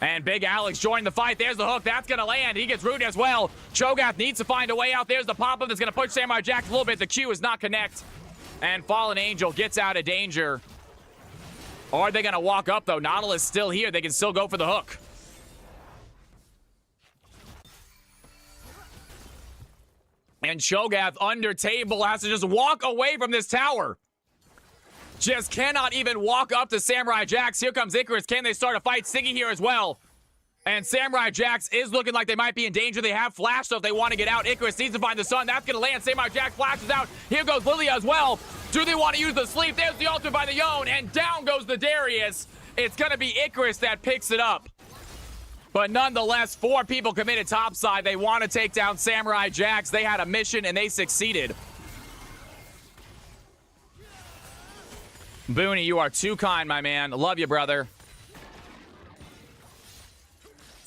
And Big Alex joined the fight. There's the hook. That's going to land. He gets rooted as well. Cho'Gath needs to find a way out. There's the pop-up that's going to push Samurai Jax a little bit. The Q is not connect. And Fallen Angel gets out of danger. Are they going to walk up, though? Nautilus still here. They can still go for the hook. And Cho'Gath under table has to just walk away from this tower. Just cannot even walk up to Samurai Jax. Here comes Icarus. Can they start a fight? Siggy here as well. And Samurai Jax is looking like they might be in danger. They have flash, so if they want to get out, Icarus needs to find the sun. That's going to land. Samurai Jax flashes out. Here goes Lilia as well. Do they want to use the sleep? There's the ultimate by the Yone, and down goes the Darius. It's going to be Icarus that picks it up. But nonetheless, 4 people committed topside. They want to take down Samurai Jax. They had a mission, and they succeeded. Booney, you are too kind, my man. Love you, brother.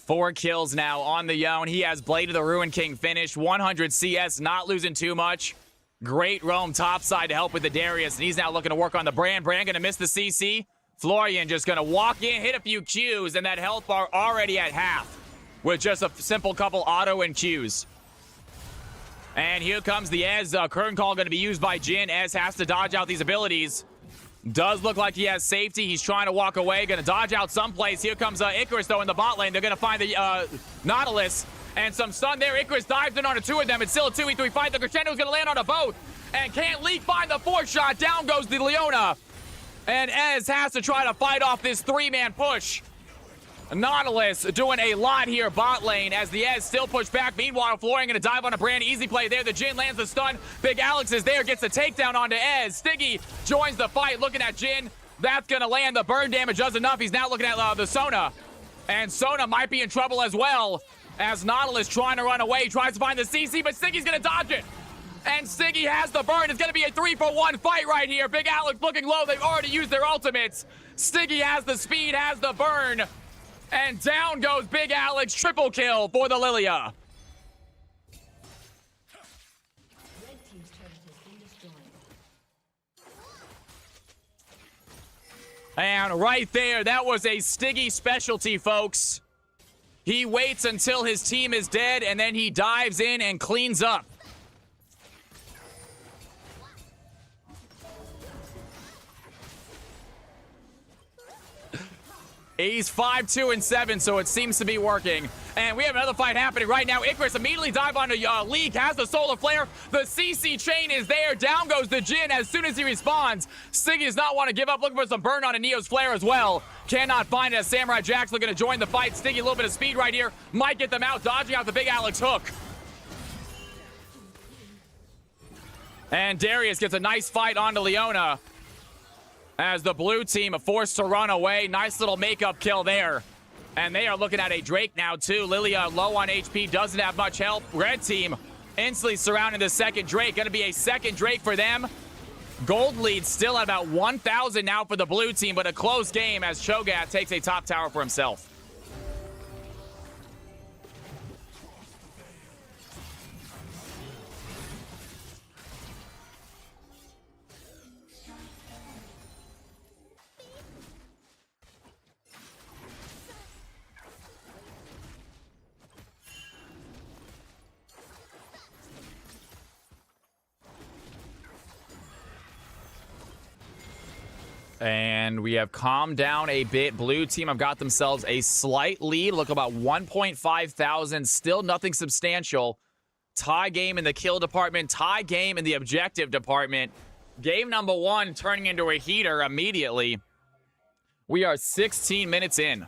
4 kills now on the Yone. He has Blade of the Ruin King finished. 100 CS, not losing too much. Great roam topside to help with the Darius, and he's now looking to work on the Brand. Brand going to miss the CC. Florian just going to walk in, hit a few Qs, and that health bar already at half with just a simple couple auto and Qs. And here comes the Ez. Curtain Call going to be used by Jhin. Ez has to dodge out these abilities. Does look like he has safety. He's trying to walk away. Going to dodge out someplace. Here comes Icarus, though, in the bot lane. They're going to find the Nautilus. And some stun there. Icarus dives in onto 2 of them. It's still a 2v3 fight. The Crescendo's going to land on a both. And can't Leak find the 4th shot. Down goes the Leona. And Ez has to try to fight off this 3-man push. Nautilus doing a lot here bot lane as the Ez still push back. Meanwhile, Florian going to dive on a Brand. Easy play there. The Jhin lands the stun. Big Alex is there. Gets the takedown onto Ez. Stiggy joins the fight looking at Jhin. That's going to land. The burn damage does enough. He's now looking at the Sona. And Sona might be in trouble as well as Nautilus trying to run away. Tries to find the CC, but Stiggy's going to dodge it. And Stiggy has the burn. It's going to be a 3-for-1 fight right here. Big Alex looking low. They've already used their ultimates. Stiggy has the speed, has the burn. And down goes Big Alex. Triple kill for the Lilia. And right there, that was a Stiggy specialty, folks. He waits until his team is dead, and then he dives in and cleans up. He's 5-2-7, so it seems to be working. And we have another fight happening right now. Icarus immediately dive onto Leak, has the Solar Flare. The CC chain is there. Down goes the Jhin as soon as he responds. Stiggy does not want to give up. Looking for some burn on a Neo's Flare as well. Cannot find it as Samurai Jax looking to join the fight. Stiggy, a little bit of speed right here. Might get them out, dodging out the Big Alex hook. And Darius gets a nice fight onto Leona as the blue team are forced to run away. Nice little makeup kill there. And they are looking at a Drake now, too. Lilia low on HP, doesn't have much help. Red team instantly surrounding the second Drake. Going to be a second Drake for them. Gold lead still at about 1,000 now for the blue team, but a close game as Cho'Gath takes a top tower for himself. And we have calmed down a bit. Blue team have got themselves a slight lead. Look, about 1.5 thousand. Still nothing substantial. Tie game in the kill department. Tie game in the objective department. Game number 1 turning into a heater immediately. We are 16 minutes in.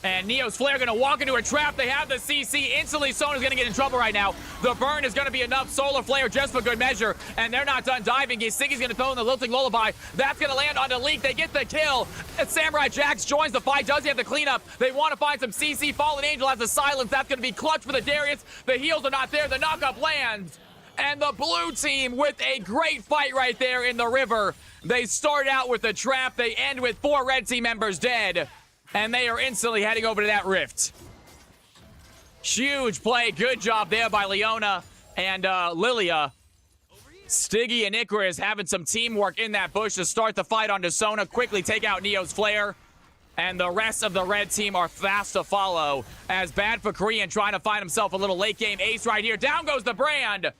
And Neo's Flare going to walk into a trap. They have the CC. Instantly, Sona's going to get in trouble right now. The burn is going to be enough. Solar Flare just for good measure. And they're not done diving. Siggy's going to throw in the Lilting Lullaby. That's going to land onto Leak. They get the kill. And Samurai Jax joins the fight. Does he have the cleanup? They want to find some CC. Fallen Angel has the silence. That's going to be clutch for the Darius. The heals are not there. The knockup lands. And the blue team with a great fight right there in the river. They start out with the trap. They end with 4 red team members dead. And they are instantly heading over to that rift. Huge play. Good job there by Leona and Lilia. Stiggy and Icarus having some teamwork in that bush to start the fight onto Sona. Quickly take out Neo's Flare. And the rest of the red team are fast to follow as Bad for Korean trying to find himself a little late game ace right here. Down goes the brand.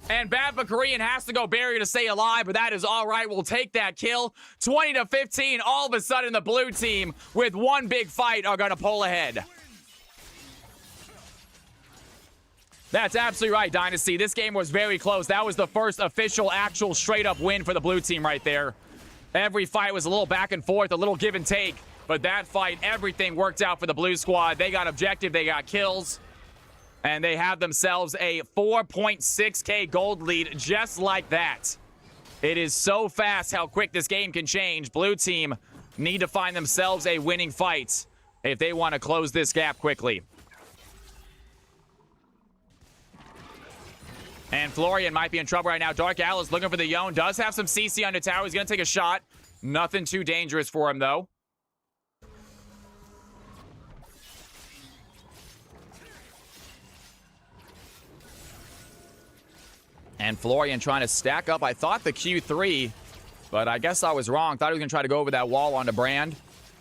And Bad for Korean has to go barrier to stay alive, but that is all right. We'll take that kill. 20-15. All of a sudden, the blue team with one big fight are going to pull ahead. That's absolutely right, Dynasty. This game was very close. That was the first official, actual, straight-up win for the blue team right there. Every fight was a little back and forth, a little give and take. But that fight, everything worked out for the blue squad. They got objective, they got kills. And they have themselves a 4.6K gold lead just like that. It is so fast how quick this game can change. Blue team need to find themselves a winning fight if they want to close this gap quickly. And Florian might be in trouble right now. Dark Owl is looking for the Yone. Does have some CC under tower. He's going to take a shot. Nothing too dangerous for him, though. And Florian trying to stack up. I thought the Q3, but I guess I was wrong. Thought he was going to try to go over that wall onto Brand.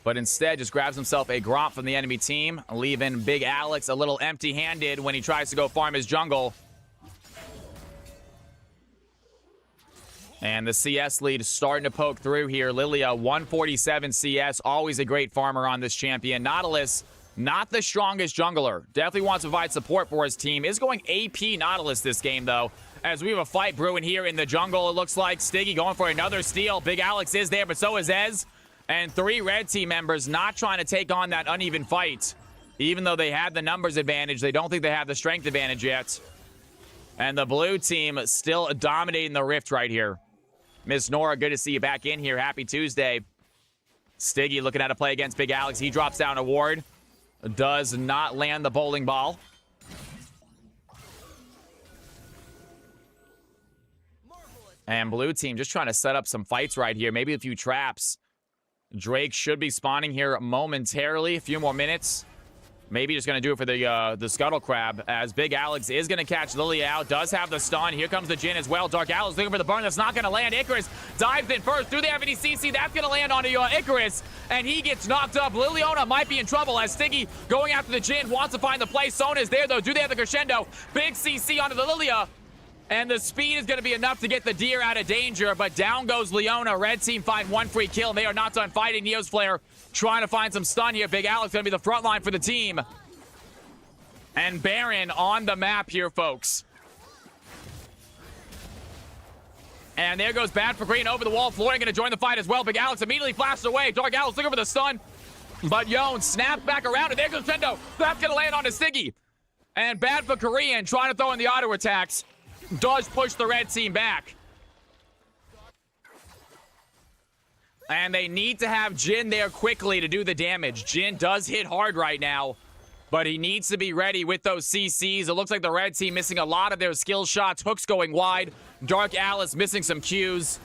But instead just grabs himself a Gromp from the enemy team, leaving Big Alex a little empty-handed when he tries to go farm his jungle. And the CS lead is starting to poke through here. Lilia, 147 CS, always a great farmer on this champion. Nautilus, not the strongest jungler. Definitely wants to provide support for his team. Is going AP Nautilus this game, though, as we have a fight brewing here in the jungle. It looks like Stiggy going for another steal. Big Alex is there, but so is Ez. And 3 red team members not trying to take on that uneven fight. Even though they had the numbers advantage, they don't think they have the strength advantage yet. And the blue team still dominating the rift right here. Miss Nora, good to see you back in here. Happy Tuesday. Stiggy looking at a play against Big Alex. He drops down a ward. Does not land the bowling ball. And blue team just trying to set up some fights right here. Maybe a few traps. Drake should be spawning here momentarily. A few more minutes. Maybe just going to do it for the Scuttle Crab, as Big Alex is going to catch Lilia out. Does have the stun. Here comes the Jhin as well. Dark Alex looking for the burn. That's not going to land. Icarus dives in first. Do they have any CC? That's going to land onto Icarus, and he gets knocked up. Liliana might be in trouble as Stiggy going after the Jhin. Wants to find the play. Sona is there, though. Do they have the crescendo? Big CC onto the Lilia. And the speed is going to be enough to get the deer out of danger, but down goes Leona. Red team find one free kill. They are not done fighting. Neo's Flare trying to find some stun here. Big Alex going to be the front line for the team. And Baron on the map here, folks. And there goes Bad for Green over the wall. Florian going to join the fight as well. Big Alex immediately flashed away. Dark Alex looking for the stun. But Yone snaps back around, and there goes Tendo. That's going to land on the Stiggy. And Bad for Korean trying to throw in the auto attacks. Does push the red team back. And they need to have Jhin there quickly to do the damage. Jhin does hit hard right now, but he needs to be ready with those CCs. It looks like the red team missing a lot of their skill shots. Hooks going wide. Dark Alice missing some Qs.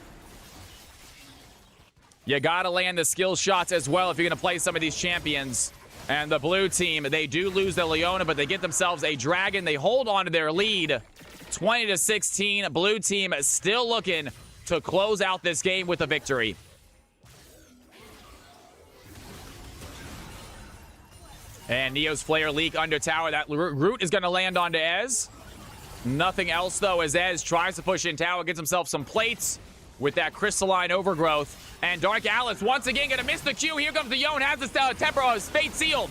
You gotta land the skill shots as well if you're gonna play some of these champions. And the blue team, they do lose the Leona, but they get themselves a dragon. They hold on to their lead. 20-16. Blue team still looking to close out this game with a victory. And Neo's Flare leak under tower. That root is going to land onto Ez. Nothing else, though, as Ez tries to push in tower. Gets himself some plates with that crystalline overgrowth. And Dark Alice once again going to miss the Q. Here comes the Yone. Has the tempo. His fate sealed.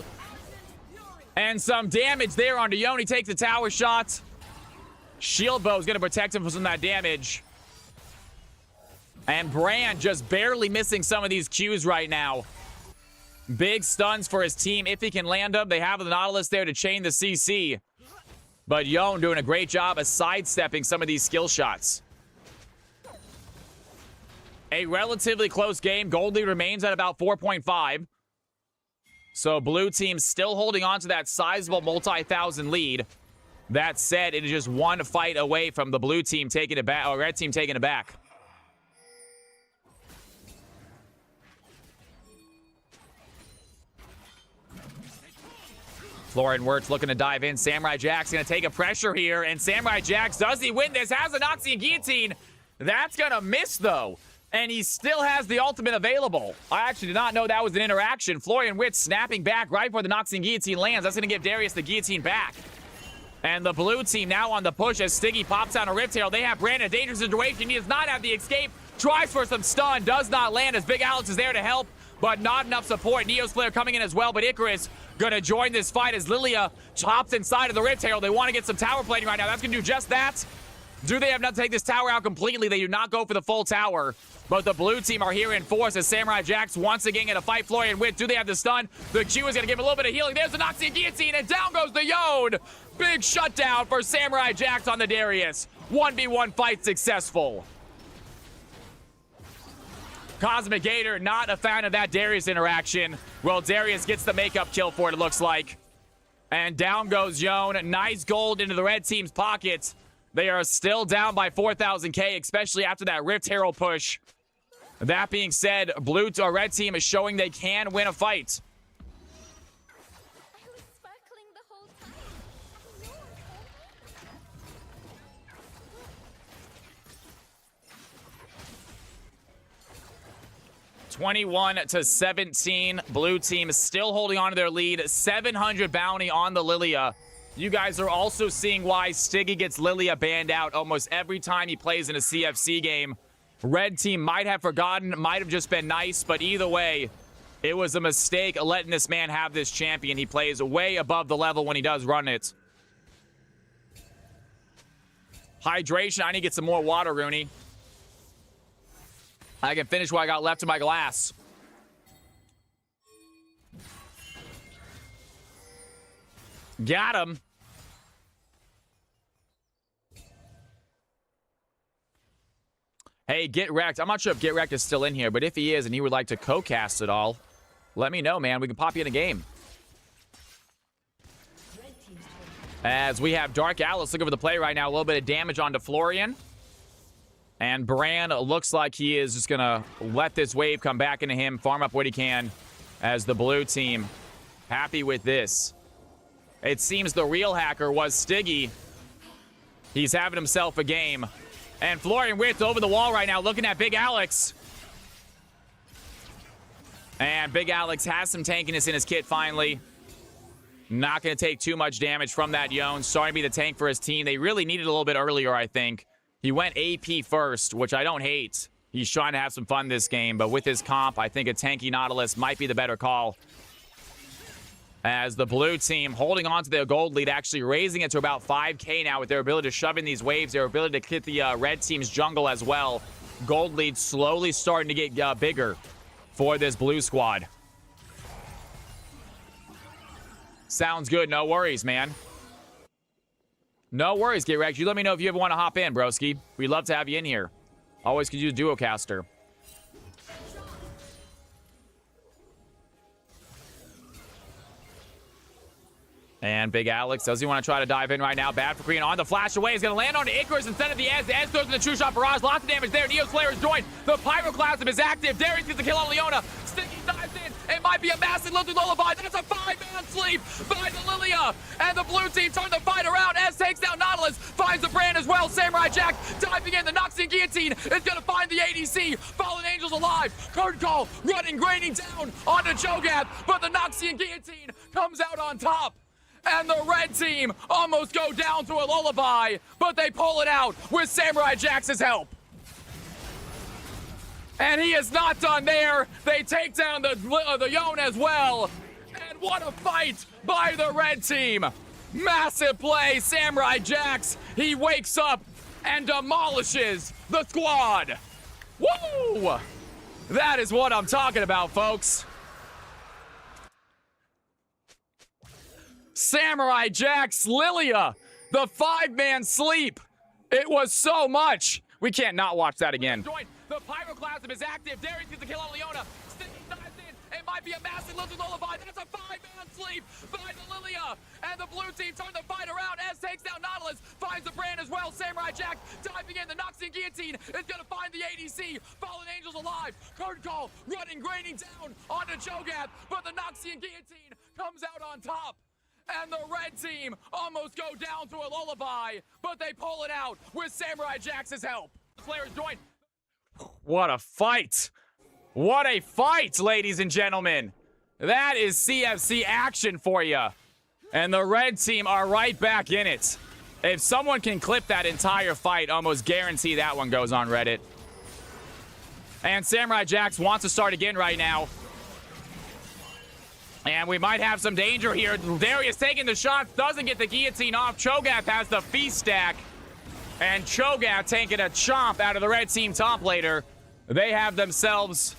And some damage there onto Yone. He takes the tower shot. Shield Bow is going to protect him from some of that damage. And Brand just barely missing some of these Qs right now. Big stuns for his team if he can land them. They have the Nautilus there to chain the CC. But Yone doing a great job of sidestepping some of these skill shots. A relatively close game. Gold lead remains at about 4.5. So blue team still holding on to that sizable multi-thousand lead. That said, it is just one fight away from the blue team taking it back, or red team taking it back. Florian Wirtz looking to dive in. Samurai Jack's going to take a pressure here, and Samurai Jax, does he win this? Has a Nazi and Guillotine. That's going to miss, though. And he still has the ultimate available. I actually did not know that was an interaction. Florian Witt snapping back right before the Noxian Guillotine lands. That's going to give Darius the guillotine back. And the blue team now on the push as Stiggy pops out a Rift Herald. They have Brandon, a dangerous situation. He does not have the escape. Tries for some stun. Does not land as Big Alex is there to help, but not enough support. Neo's player coming in as well, but Icarus going to join this fight as Lilia chops inside of the Rift Herald. They want to get some tower plating right now. That's going to do just that. Do they have enough to take this tower out completely? They do not go for the full tower. But the blue team are here in force as Samurai Jax once again going to fight Florian Witt. Do they have the stun? The Q is going to give a little bit of healing. There's the Noxian Guillotine, and down goes the Yone. Big shutdown for Samurai Jax on the Darius. 1v1 fight successful. Cosmic Gator not a fan of that Darius interaction. Well, Darius gets the makeup kill for it looks like. And down goes Yone. Nice gold into the red team's pockets. They are still down by 4,000k, especially after that Rift Herald push. That being said, red team is showing they can win a fight. I was sparkling the whole time. 21-17. Blue team is still holding on to their lead. 700 bounty on the Lilia. You guys are also seeing why Stiggy gets Lilia banned out almost every time he plays in a CFC game. Red team might have forgotten, might have just been nice, but either way, it was a mistake letting this man have this champion. He plays way above the level when he does run it. Hydration, I need to get some more water, Rooney. I can finish what I got left in my glass. Got him. Hey, Get Wrecked. I'm not sure if Get Wrecked is still in here, but if he is and he would like to co-cast it all, let me know, man. We can pop you in a game. As we have Dark Alice looking for the play right now. A little bit of damage onto Florian. And Bran looks like he is just going to let this wave come back into him, farm up what he can as the blue team. Happy with this. It seems the real hacker was Stiggy. He's having himself a game. And Florian Witt over the wall right now looking at Big Alex. And Big Alex has some tankiness in his kit finally. Not going to take too much damage from that Yone. Starting to be the tank for his team. They really needed a little bit earlier, I think. He went AP first, which I don't hate. He's trying to have some fun this game, but with his comp, I think a tanky Nautilus might be the better call. As the blue team holding on to their gold lead, actually raising it to about 5k now with their ability to shove in these waves, their ability to hit the red team's jungle as well. Gold lead slowly starting to get bigger for this blue squad. Sounds good. No worries, man. No worries, Get Rex. You let me know if you ever want to hop in, broski. We'd love to have you in here. Always could use Duocaster. And Big Alex, does he want to try to dive in right now? Bad for Korean on the flash away. He's going to land on Icarus instead of the Ez. The Ez throws in the true shot barrage. Lots of damage there. Neo's Slayer is joined. The Pyroclasm is active. Darius gets the kill on Leona. Sticky dives in. It might be a massive look to Lullaby. That's a 5-man sleep by the Lilia. And the blue team turn the fight around. Ez takes down Nautilus. Finds the brand as well. Samurai Jack diving in. The Noxian Guillotine is going to find the ADC. Fallen Angels alive. Curtain Call running, graining down onto Cho'Gath. But the Noxian Guillotine comes out on top. And the red team almost go down to a lullaby, but they pull it out with Samurai Jax's help. And he is not done there. They take down the Yone as well. And what a fight by the red team. Massive play, Samurai Jax. He wakes up and demolishes the squad. Woo! That is what I'm talking about, folks. Samurai Jax, Lilia, the 5-man sleep. It was so much. We can't not watch that again. The Pyroclasm is active. Darius gets the kill on Leona. Sticky dives in. It might be a massive look to Lullaby. That's a 5-man sleep by the Lilia. And the blue team turn the fight around. Ez takes down Nautilus. Finds the brand as well. Samurai Jack diving in. The Noxian Guillotine is going to find the ADC. Fallen Angels alive. Curtain Call running, graining down onto Cho'Gath. But the Noxian Guillotine comes out on top. And the red team almost go down to a lullaby, but they pull it out with Samurai Jax's help. The players join. What a fight. What a fight, ladies and gentlemen. That is CFC action for you. And the red team are right back in it. If someone can clip that entire fight, almost guarantee that one goes on Reddit. And Samurai Jax wants to start again right now. And we might have some danger here. Darius taking the shot, doesn't get the guillotine off. Cho'Gath has the feast stack. And Cho'Gath taking a chomp out of the red team top later. They have themselves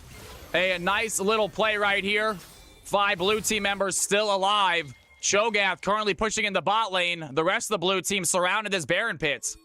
a nice little play right here. 5 blue team members still alive. Cho'Gath currently pushing in the bot lane. The rest of the blue team surrounded this Baron pit.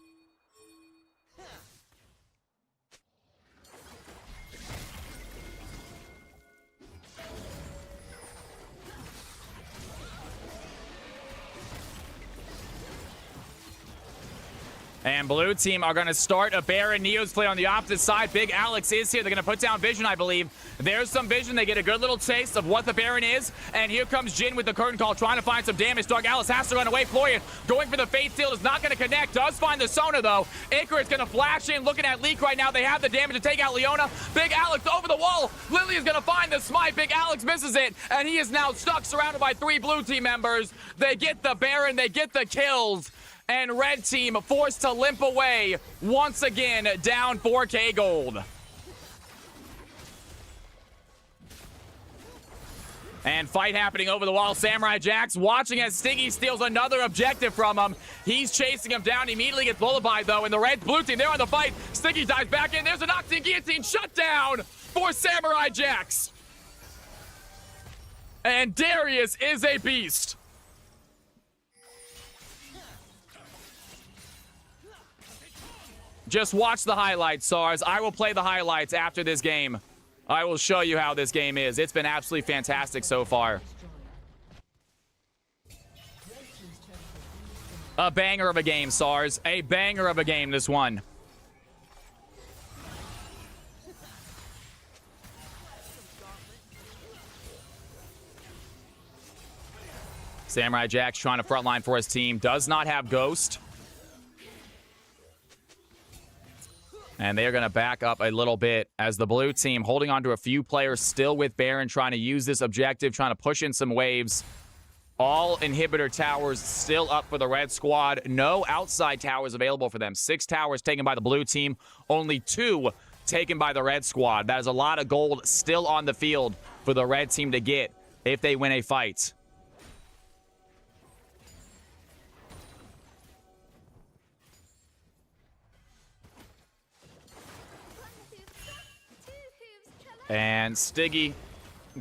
And blue team are going to start a Baron Neos play on the opposite side. Big Alex is here. They're going to put down Vision, I believe. There's some Vision. They get a good little taste of what the Baron is. And here comes Jin with the curtain call, trying to find some damage. Dark Alice has to run away. Florian going for the Fate Seal is not going to connect. Does find the Sona, though. Icarus going to flash in, looking at Leak right now. They have the damage to take out Leona. Big Alex over the wall. Lily is going to find the smite. Big Alex misses it. And he is now stuck, surrounded by 3 blue team members. They get the Baron. They get the kills. And red team forced to limp away once again, down 4K gold. And fight happening over the wall. Samurai Jax watching as Stiggy steals another objective from him. He's chasing him down. Immediately gets lullabied though. And the red blue team, they're on the fight. Stiggy dives back in. There's an Octane Guillotine shutdown for Samurai Jax. And Darius is a beast. Just watch the highlights, SARS. I will play the highlights after this game. I will show you how this game is. It's been absolutely fantastic so far. A banger of a game, SARS. A banger of a game, this one. Samurai Jax trying to frontline for his team. Does not have Ghost. And they're going to back up a little bit as the blue team holding on to a few players still with Baron, trying to use this objective, trying to push in some waves. All inhibitor towers still up for the red squad. No outside towers available for them. 6 towers taken by the blue team. Only 2 taken by the red squad. That is a lot of gold still on the field for the red team to get if they win a fight. And Stiggy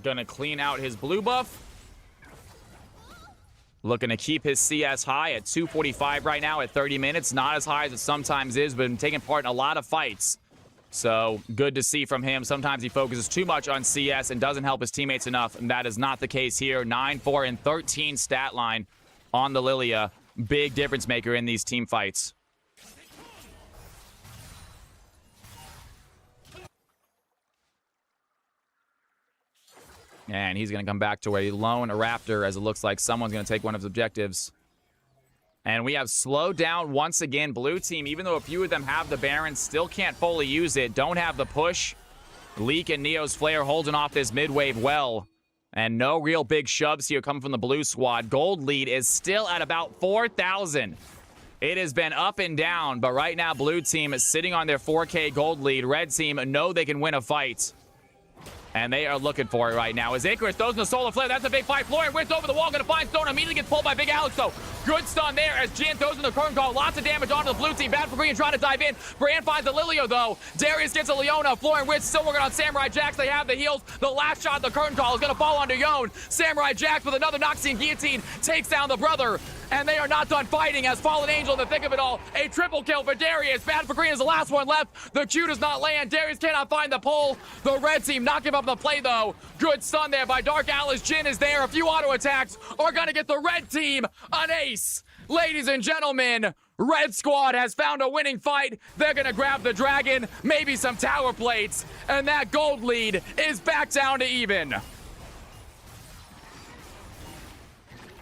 gonna clean out his blue buff. Looking to keep his CS high at 245 right now at 30 minutes. Not as high as it sometimes is, but taking part in a lot of fights. So good to see from him. Sometimes he focuses too much on CS and doesn't help his teammates enough. And that is not the case here. 9, 4, and 13 stat line on the Lilia. Big difference maker in these team fights. And he's going to come back to a lone Raptor as it looks like someone's going to take one of his objectives. And we have slowed down once again. Blue team, even though a few of them have the Baron, still can't fully use it. Don't have the push. Leak and Neo's Flare holding off this mid-wave well. And no real big shoves here coming from the blue squad. Gold lead is still at about 4,000. It has been up and down, but right now blue team is sitting on their 4K gold lead. Red team know they can win a fight. And they are looking for it right now. As Icarus throws in the Solar Flare, that's a big fight. Florian whips over the wall, gonna find Stone. Immediately gets pulled by Big Alex, though. Good stun there as Jin throws in the curtain call. Lots of damage onto the blue team. Bad for Green trying to dive in. Brand finds the Lilio, though. Darius gets a Leona. Florian Witz still working on Samurai Jax. They have the heals. The last shot of the curtain call is gonna fall onto Yon. Samurai Jax with another Noxian Guillotine takes down the brother. And they are not done fighting as Fallen Angel in the thick of it all. A triple kill for Darius. Bad for Green is the last one left. The Q does not land. Darius cannot find the pull. The red team not give up the play, though. Good stun there by Dark Alice. Jin is there. A few auto attacks are going to get the red team an ace. Ladies and gentlemen, red squad has found a winning fight. They're going to grab the dragon, maybe some tower plates, and that gold lead is back down to even.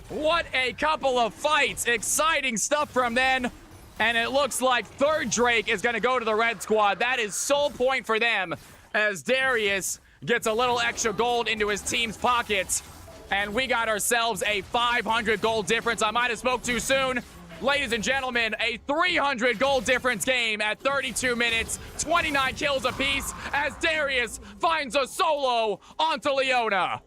What a couple of fights. Exciting stuff from then. And it looks like third Drake is going to go to the red squad. That is soul point for them as Darius gets a little extra gold into his team's pockets. And we got ourselves a 500 gold difference. I might have spoke too soon. Ladies and gentlemen, a 300 gold difference game at 32 minutes, 29 kills apiece as Darius finds a solo onto Leona.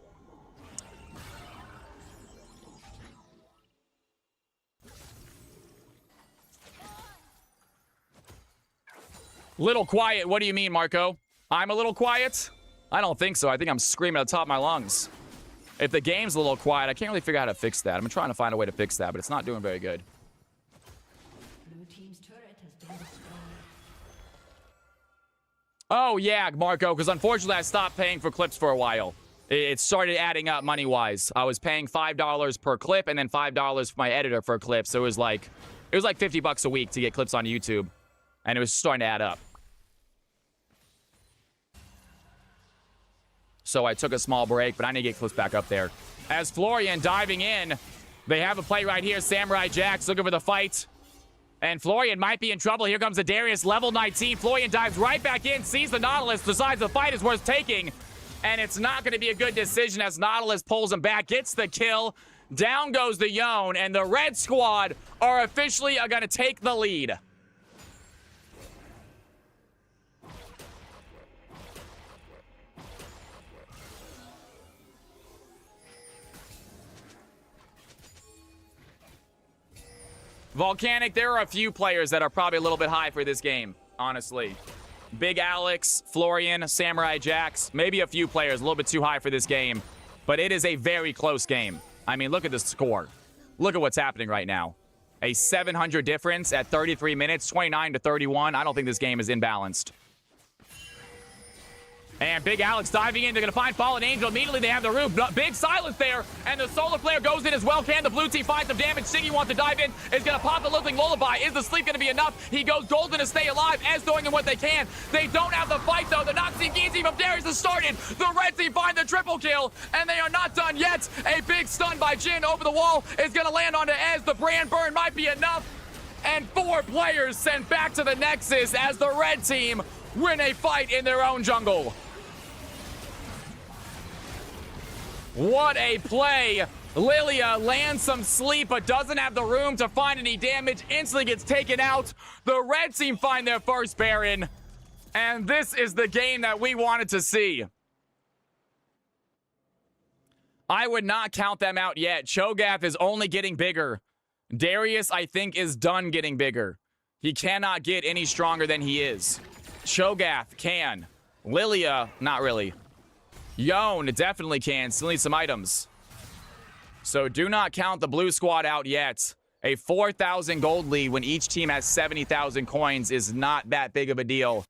Little quiet, what do you mean, Marco? I'm a little quiet? I don't think so. I think I'm screaming at the top of my lungs. If the game's a little quiet, I can't really figure out how to fix that. I'm trying to find a way to fix that, but it's not doing very good. Blue team's turret has been destroyed. Oh, yeah, Marco, because unfortunately I stopped paying for clips for a while. It started adding up money-wise. I was paying $5 per clip and then $5 for my editor for a clip, so it was like $50 a week to get clips on YouTube, and it was starting to add up. So I took a small break, but I need to get clips back up there. As Florian diving in, they have a play right here. Samurai Jack's looking for the fight. And Florian might be in trouble. Here comes the Darius, level 19. Florian dives right back in, sees the Nautilus, decides the fight is worth taking. And it's not going to be a good decision as Nautilus pulls him back, gets the kill. Down goes the Yone, and the red squad are officially going to take the lead. Volcanic, there are a few players that are probably a little bit high for this game, honestly. Big Alex, Florian, Samurai Jax, maybe a few players a little bit too high for this game. But it is a very close game. I mean, look at the score. Look at what's happening right now. A 700 difference at 33 minutes, 29 to 31. I don't think this game is imbalanced. And Big Alex diving in. They're going to find Fallen Angel. Immediately, they have the roof. Big silence there. And the solo player goes in as well. Can the blue team find some damage? Siggy wants to dive in. Is going to pop the Lilting Lullaby. Is the sleep going to be enough? He goes golden to stay alive. Ez doing what they can. They don't have the fight, though. The Noxian Geezy from Darius has started. The red team find the triple kill. And they are not done yet. A big stun by Jin over the wall is going to land onto Ez. The brand burn might be enough. And 4 players sent back to the Nexus as the red team win a fight in their own jungle. What a play. Lilia lands some sleep, but doesn't have the room to find any damage. Instantly gets taken out. The red team find their first Baron. And this is the game that we wanted to see. I would not count them out yet. Cho'Gath is only getting bigger. Darius, I think, is done getting bigger. He cannot get any stronger than he is. Cho'Gath can. Lilia, not really. Yone definitely can. Still need some items. So do not count the blue squad out yet. A 4,000 gold lead when each team has 70,000 coins is not that big of a deal.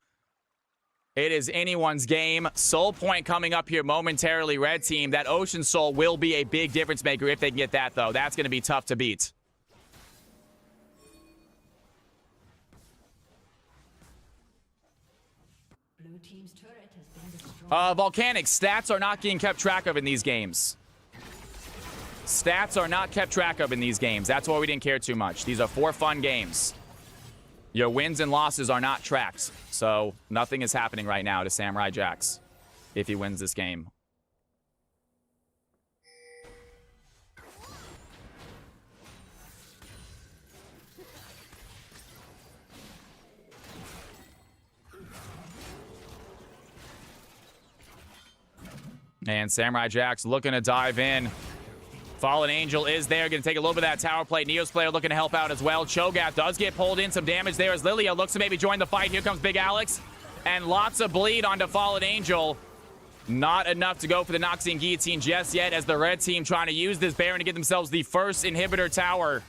It is anyone's game. Soul point coming up here momentarily, red team. That Ocean Soul will be a big difference maker if they can get that, though. That's going to be tough to beat. Blue team's turret has been destroyed. Volcanic, stats are not getting kept track of in these games. Stats are not kept track of in these games. That's why we didn't care too much. These are 4 fun games. Your wins and losses are not tracked. So nothing is happening right now to Samurai Jax if he wins this game. And Samurai Jax looking to dive in. Fallen Angel is there, going to take a little bit of that tower plate. Neo's player looking to help out as well. Cho'Gath does get pulled in, some damage there as Lilia looks to maybe join the fight. Here comes Big Alex. And lots of bleed onto Fallen Angel. Not enough to go for the Noxian Guillotine just yet as the red team trying to use this Baron to get themselves the first inhibitor tower.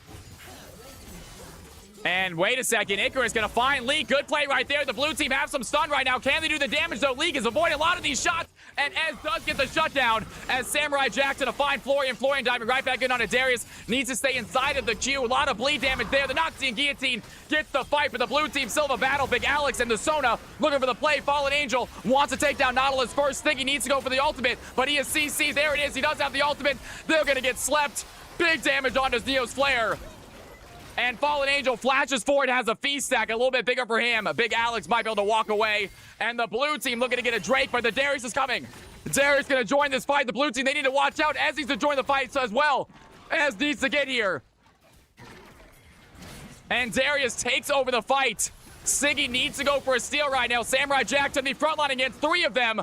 And wait a second, Icarus going to find Leek. Good play right there. The blue team have some stun right now. Can they do the damage, though? Leek is avoiding a lot of these shots. And Ez does get the shutdown as Samurai Jax to find Florian. Florian diving right back in onto Darius. Needs to stay inside of the queue. A lot of bleed damage there. The Noxian Guillotine gets the fight, but the blue team still have a battle. Big Alex and the Sona looking for the play. Fallen Angel wants to take down Nautilus first. Think he needs to go for the ultimate, but he is CC. There it is. He does have the ultimate. They're going to get slept. Big damage onto Neo's Flare. And Fallen Angel flashes forward, has a feast stack, a little bit bigger for him. Big Alex might be able to walk away. And the blue team looking to get a Drake, but the Darius is coming. Darius going to join this fight. The blue team, they need to watch out. Ez needs to join the fight as well. Ez needs to get here. And Darius takes over the fight. Siggy needs to go for a steal right now. Samurai Jack to the front line against 3 of them.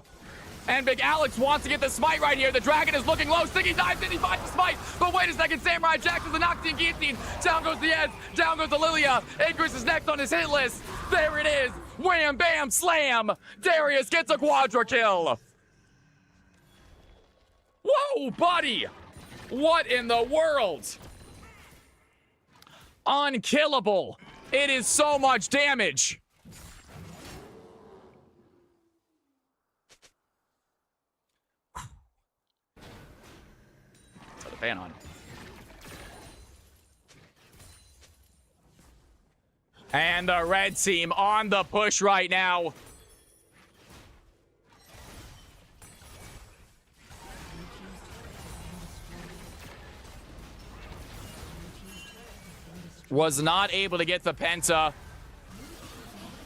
And Big Alex wants to get the smite right here. The dragon is looking low. Siggy dives in, he finds the smite. But wait a second, Samurai Jack does the knockdown guillotine. Down goes the Ez, down goes the Lilia. Igris is next on his hit list. There it is. Wham, bam, slam. Darius gets a quadra kill. Whoa, buddy. What in the world? Unkillable. It is so much damage. Put the fan on. And the red team on the push right now. Was not able to get the penta.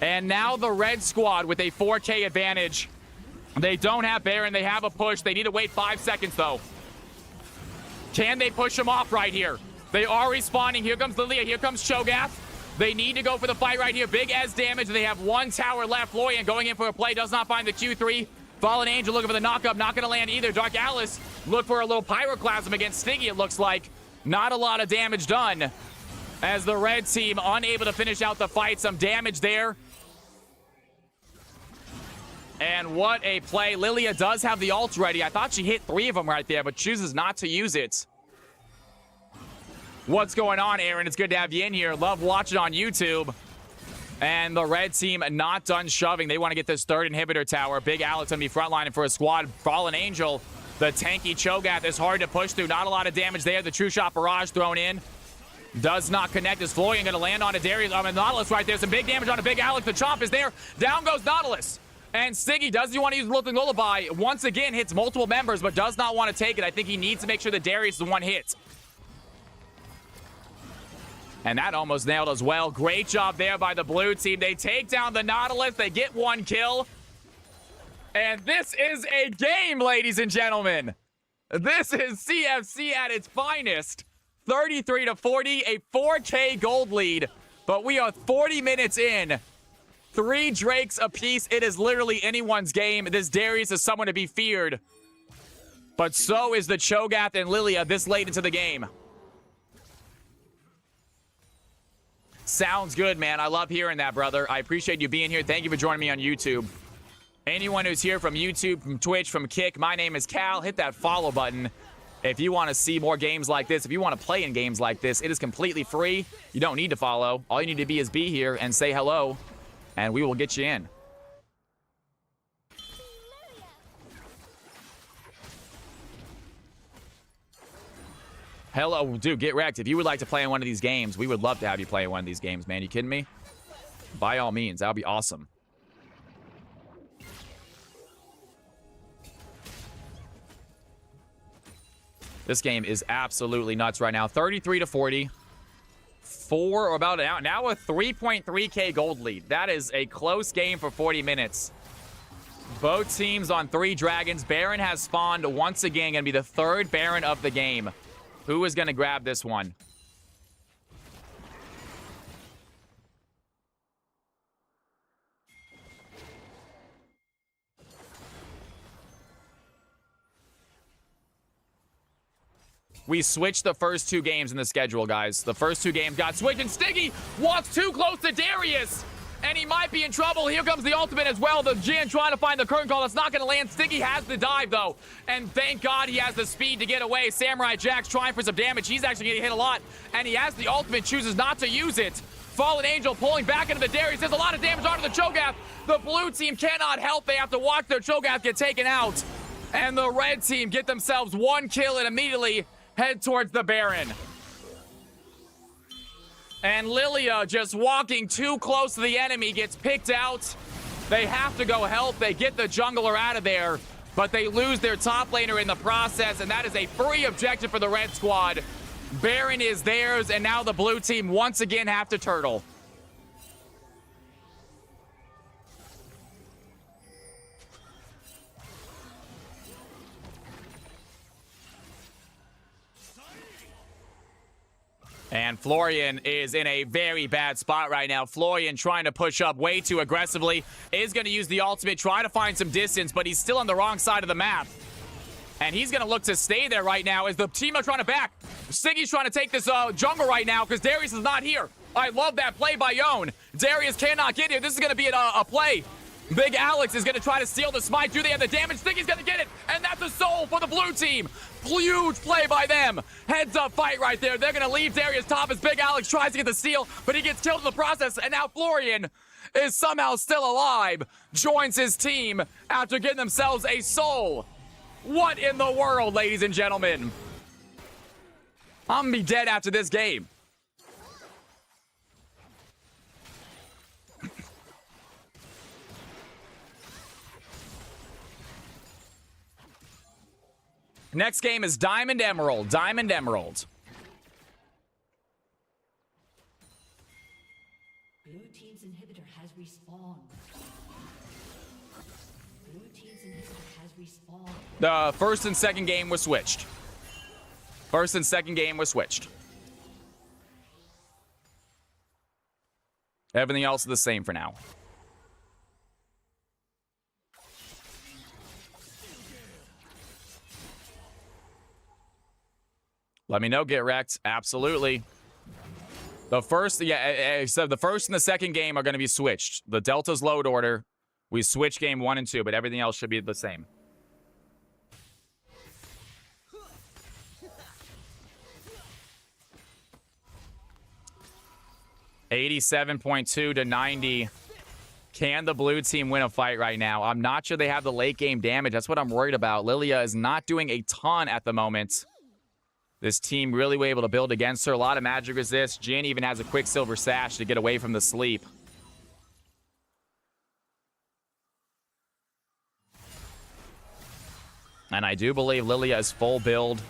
And now the red squad with a 4K advantage. They don't have Baron. They have a push. They need to wait 5 seconds, though. Can they push him off right here? They are respawning. Here comes Lilia. Here comes Cho'Gath. They need to go for the fight right here. Big Ez damage. They have 1 tower left. Lorian going in for a play. Does not find the Q3. Fallen Angel looking for the knockup. Not going to land either. Dark Alice look for a little pyroclasm against Stiggy, it looks like. Not a lot of damage done. As the red team unable to finish out the fight. Some damage there. And what a play. Lilia does have the ult ready. I thought she hit 3 of them right there, but chooses not to use it. What's going on, Aaron? It's good to have you in here. Love watching on YouTube. And the red team not done shoving. They want to get this 3rd inhibitor tower. Big Alex going to be frontlining for a squad. Fallen Angel, the tanky Cho'Gath is hard to push through. Not a lot of damage there. The True Shot Barrage thrown in. Does not connect. Is Florian going to land on a Darius? Nautilus right there. Some big damage on a Big Alex. The chomp is there. Down goes Nautilus. And Stiggy, does he want to use Lilting Lullaby? Once again, hits multiple members, but does not want to take it. I think he needs to make sure that Darius is the one hit. And that almost nailed as well. Great job there by the blue team. They take down the Nautilus. They get 1 kill. And this is a game, ladies and gentlemen. This is CFC at its finest. 33-40, a 4K gold lead. But we are 40 minutes in. 3 Drakes apiece. It is literally anyone's game. This Darius is someone to be feared. But so is the Cho'Gath and Lilia this late into the game. Sounds good, man. I love hearing that, brother. I appreciate you being here. Thank you for joining me on YouTube. Anyone who's here from YouTube, from Twitch, from Kick, my name is Cal. Hit that follow button. If you want to see more games like this, if you want to play in games like this, it is completely free. You don't need to follow. All you need to be is be here and say hello, and we will get you in. Hello, dude, get wrecked. If you would like to play in one of these games, we would love to have you play in one of these games, man. You kidding me? By all means, that would be awesome. This game is absolutely nuts right now. 33-40. About now a 3.3K gold lead. That is a close game for 40 minutes. Both teams on 3 dragons. Baron has spawned once again. Going to be the 3rd Baron of the game. Who is going to grab this one? We switched the first 2 games in the schedule, guys. The first 2 games got switched, and Stiggy walks too close to Darius, and he might be in trouble. Here comes the ultimate as well. The Jin trying to find the curtain call. That's not going to land. Stiggy has the dive, though, and thank God he has the speed to get away. Samurai Jack's trying for some damage. He's actually getting hit a lot, and he has the ultimate, chooses not to use it. Fallen Angel pulling back into the Darius. There's a lot of damage onto the Cho'Gath. The blue team cannot help. They have to watch their Cho'Gath get taken out, and the red team get themselves 1 kill and immediately head towards the Baron. And Lilia just walking too close to the enemy gets picked out. They have to go help. They get the jungler out of there, but they lose their top laner in the process, and that is a free objective for the red squad. Baron is theirs, and now the blue team once again have to turtle. And Florian is in a very bad spot right now. Florian trying to push up way too aggressively. Is going to use the ultimate, try to find some distance, but he's still on the wrong side of the map. And he's going to look to stay there right now as the team are trying to back. Siggy's trying to take this jungle right now because Darius is not here. I love that play by Yone. Darius cannot get here. This is going to be a play. Big Alex is going to try to steal the smite. Do they have the damage? Siggy's going to get it. And that's a soul for the blue team. Huge play by them. Heads up fight right there. They're going to leave Darius top as Big Alex tries to get the steal, but he gets killed in the process. And now Florian is somehow still alive. Joins his team after getting themselves a soul. What in the world, ladies and gentlemen? I'm going to be dead after this game. Next game is Diamond Emerald. Diamond Emerald. Blue team's inhibitor has respawned. Blue team's inhibitor has respawned. The first and second game was switched. First and second game was switched. Everything else is the same for now. Let me know, get wrecked. Absolutely. The first, so the first and the second game are going to be switched. The Delta's load order, we switch game 1 and 2, but everything else should be the same. $87.2 to 90. Can the blue team win a fight right now? I'm not sure they have the late game damage. That's what I'm worried about. Lilia is not doing a ton at the moment. This team really was able to build against her. A lot of magic resist. Jin even has a Quicksilver Sash to get away from the sleep. And I do believe Lilia is full build.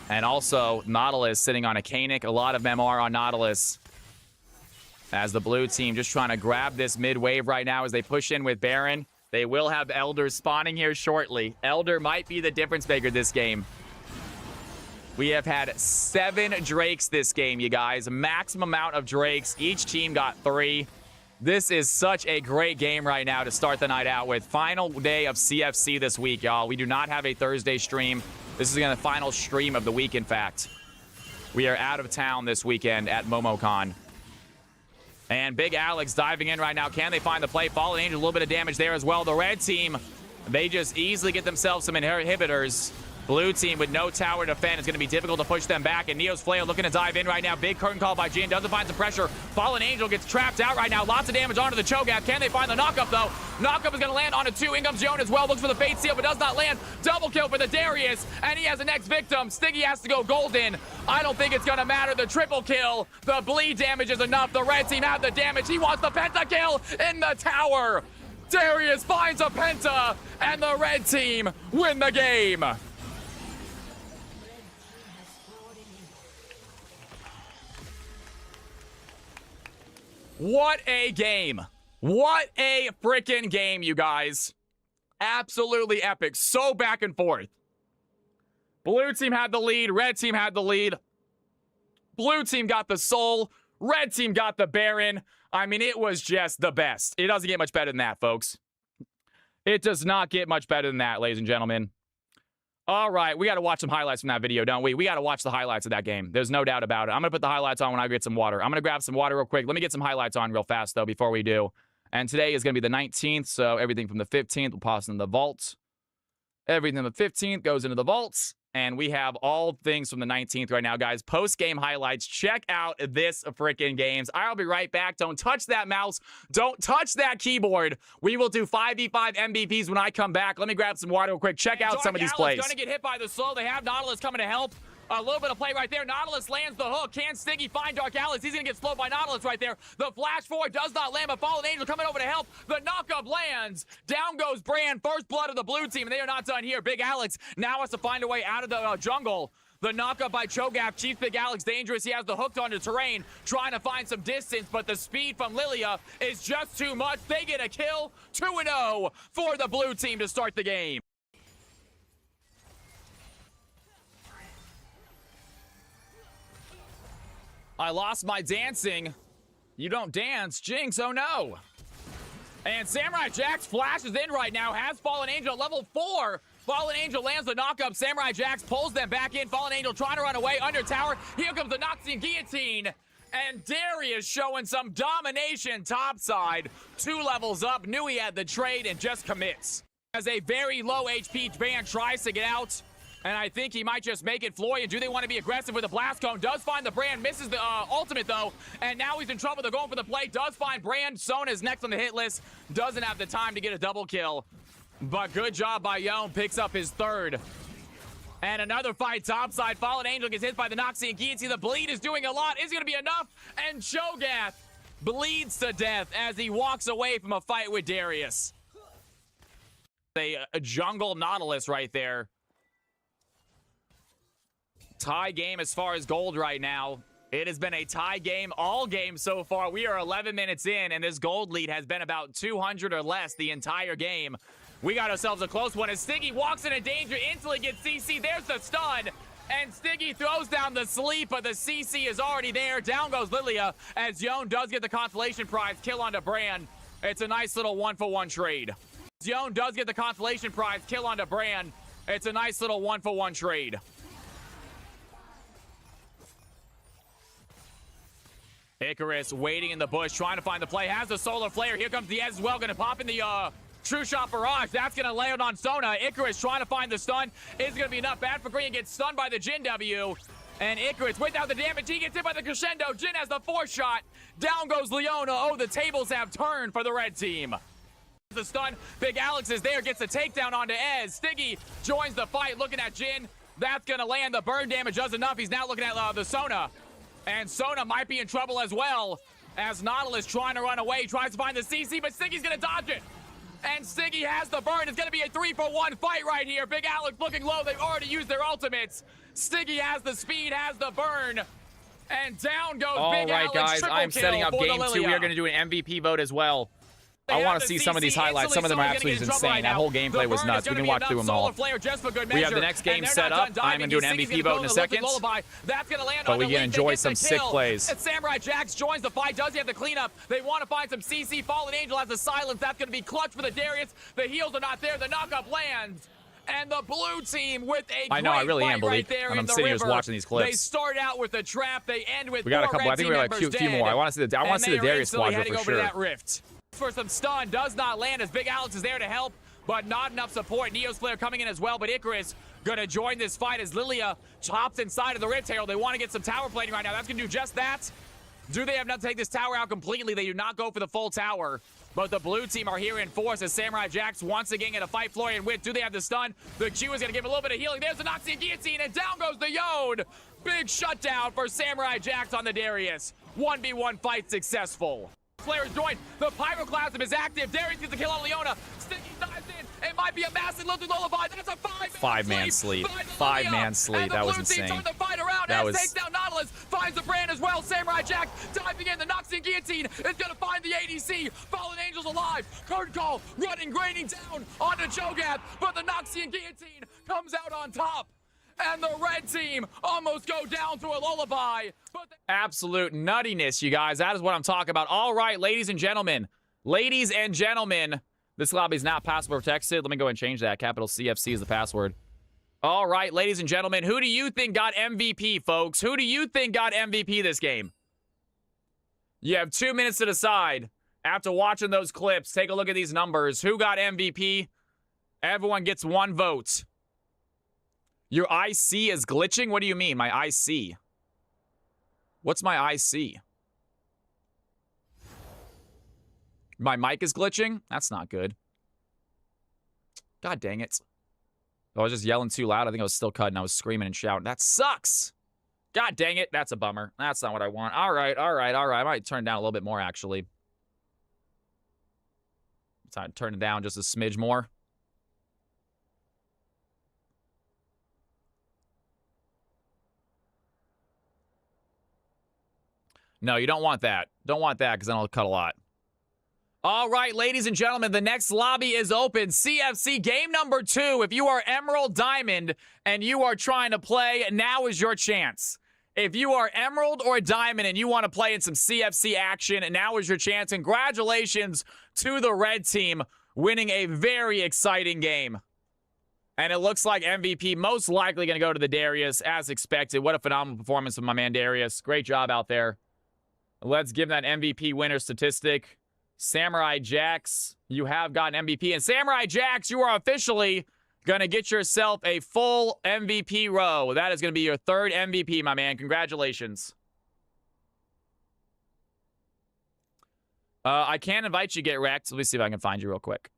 And also, Nautilus sitting on a Kanik. A lot of MR on Nautilus. As the blue team just trying to grab this mid wave right now as they push in with Baron. They will have Elders spawning here shortly. Elder might be the difference maker this game. We have had 7 Drakes this game, you guys. Maximum amount of Drakes. Each team got 3. This is such a great game right now to start the night out with. Final day of CFC this week, y'all. We do not have a Thursday stream. This is the final stream of the week, in fact. We are out of town this weekend at MomoCon. And Big Alex diving in right now. Can they find the play? Fallen Angel, a little bit of damage there as well. The red team, they just easily get themselves some inhibitors. Blue team with no tower to defend. It's going to be difficult to push them back. And Neo's Flail looking to dive in right now. Big curtain call by Jin. Doesn't find some pressure. Fallen Angel gets trapped out right now. Lots of damage onto the Cho'Gath. Can they find the knockup, though? Knockup is going to land onto 2. In comes Yone as well. Looks for the Fate Seal, but does not land. Double kill for the Darius. And he has the next victim. Stiggy has to go golden. I don't think it's going to matter. The triple kill. The bleed damage is enough. The red team have the damage. He wants the pentakill in the tower. Darius finds a penta. And the red team win the game. What a game. What a freaking game, you guys. Absolutely epic. So back and forth. Blue team had the lead. Red team had the lead. Blue team got the soul. Red team got the Baron. I mean, it was just the best. It doesn't get much better than that, folks. It does not get much better than that, ladies and gentlemen. All right, we got to watch some highlights from that video, don't we? We got to watch the highlights of that game. There's no doubt about it. I'm going to put the highlights on when I get some water. I'm going to grab some water real quick. Let me get some highlights on real fast, though, before we do. And today is going to be the 19th, so everything from the 15th will pass into the vault. Everything from the 15th goes into the vaults. And we have all things from the 19th right now, guys. Post-game highlights. Check out this freaking games. I'll be right back. Don't touch that mouse. Don't touch that keyboard. We will do 5v5 MVPs when I come back. Let me grab some water real quick. Check out some of these plays. Going to get hit by the slow. They have Nautilus coming to help. A little bit of play right there. Nautilus lands the hook. Can Stiggy find Dark Alex? He's going to get slowed by Nautilus right there. The flash forward does not land, but Fallen Angel coming over to help. The knockup lands. Down goes Brand. First blood of the blue team, and they are not done here. Big Alex now has to find a way out of the jungle. The knockup by Cho'Gath keeps Big Alex dangerous. He has the hooked onto terrain, trying to find some distance, but the speed from Lilia is just too much. They get a kill, 2-0 for the blue team to start the game. I lost my dancing. You don't dance, Jinx, oh no. And Samurai Jax flashes in right now, has Fallen Angel at level 4. Fallen Angel lands the knockup. Samurai Jax pulls them back in. Fallen Angel trying to run away under tower. Here comes the Noxian Guillotine. And Darius showing some domination topside. 2 levels up. Knew he had the trade and just commits. As a very low HP Brand tries to get out. And I think he might just make it Florian. Do they want to be aggressive with the blast cone? Does find the Brand, misses the ultimate though. And now he's in trouble. They're going for the play. Does find Brand. Sona's next on the hit list. Doesn't have the time to get a double kill. But good job by Yon. Picks up his 3rd. And another fight topside. Fallen Angel gets hit by the Noxian Guillotine. The bleed is doing a lot. Is it going to be enough? And Cho'Gath bleeds to death as he walks away from a fight with Darius. A jungle Nautilus right there. Tie game as far as gold right now. It has been a tie game all game so far. We are 11 minutes in, and this gold lead has been about 200 or less the entire game. We got ourselves a close one as Stiggy walks into danger, instantly gets CC. There's the stun, and Stiggy throws down the sleep, but the CC is already there. Down goes Lilia as Yon does get the consolation prize kill onto Brand. It's a nice little 1-for-1 trade. Yon does get the consolation prize kill onto Brand. It's a nice little 1-for-1 trade. Icarus waiting in the bush, trying to find the play. Has the solar flare. Here comes Diaz as well. Going to pop in the True Shot Barrage. That's going to land on Sona. Icarus trying to find the stun. Is going to be enough. Bad for Green. Gets stunned by the Jin W. And Icarus, without the damage, he gets hit by the crescendo. Jin has the 4th shot. Down goes Leona. Oh, the tables have turned for the red team. The stun. Big Alex is there. Gets the takedown onto Ez. Stiggy joins the fight. Looking at Jin. That's going to land. The burn damage does enough. He's now looking at the Sona. And Sona might be in trouble as well as Nautilus trying to run away, tries to find the CC, but Stiggy's going to dodge it. And Stiggy has the burn. It's going to be a 3-for-1 fight right here. Big Alex looking low. They've already used their ultimates. Stiggy has the speed, has the burn. And down goes Big Alex. All right, guys, I'm setting up game 2. We are going to do an MVP vote as well. I want to see some of these highlights. Some of them are absolutely insane. That whole gameplay was nuts. We can walk through them all. We have the next game set up. I'm going to do an MVP vote in a second. But we can enjoy some sick plays. Samurai Jax joins the fight. Does he have the cleanup? They want to find some CC. Fallen Angel has the silence. That's going to be clutch for the Darius. The heals are not there. The knockup lands. And the blue team with a great I really am, right there in the sitting river. Just watching these clips. They start out with a trap. They end with we got a couple. I think we got a few more. I want to see the Darius squadron for sure. That rift. For some stun, does not land as Big Alex is there to help, but not enough support. Neo's player coming in as well, but Icarus gonna join this fight as Lilia chops inside of the Rift Herald. They want to get some tower plating right now. That's gonna do just that. Do they have enough to take this tower out completely? They do not go for the full tower, but the blue team are here in force as Samurai Jax once again gonna fight Florian with. Do they have the stun? The Q is gonna give a little bit of healing. There's the Noxian Guillotine, and down goes the Yone. Big shutdown for Samurai Jax on the Darius. 1v1 fight successful. Flare is joined. The Pyroclasm is active. Darius gets the kill on Leona. Sticky dives in. It might be a massive loaded lullaby. That's a 5-man sleep. 5-man sleep. That was insane. The fight around. That was... takes down Nautilus. Finds the Brand as well. Samurai Jack diving in. The Noxian Guillotine is going to find the ADC. Fallen Angels alive. Curtain call running, graining down onto Cho'Gath. But the Noxian Guillotine comes out on top. And the red team almost go down to a lullaby. But absolute nuttiness, you guys. That is what I'm talking about. All right, ladies and gentlemen. Ladies and gentlemen. This lobby is not password protected. Let me go and change that. Capital CFC is the password. All right, ladies and gentlemen. Who do you think got MVP, folks? Who do you think got MVP this game? You have 2 minutes to decide. After watching those clips, take a look at these numbers. Who got MVP? Everyone gets 1 vote. Your IC is glitching? What do you mean, my IC? What's my IC? My mic is glitching? That's not good. God dang it. I was just yelling too loud. I think I was still cutting. I was screaming and shouting. That sucks! God dang it. That's a bummer. That's not what I want. All right. I might turn down a little bit more, actually. Time to turn it down just a smidge more. No, you don't want that. Don't want that because then I'll cut a lot. All right, ladies and gentlemen, the next lobby is open. CFC game number 2. If you are Emerald Diamond and you are trying to play, now is your chance. If you are Emerald or Diamond and you want to play in some CFC action, now is your chance. Congratulations to the red team winning a very exciting game. And it looks like MVP most likely going to go to the Darius as expected. What a phenomenal performance from my man Darius. Great job out there. Let's give that MVP winner statistic. Samurai Jax, you have gotten MVP. And Samurai Jax, you are officially going to get yourself a full MVP row. That is going to be your 3rd MVP, my man. Congratulations. I can invite you to get wrecked. Let me see if I can find you real quick.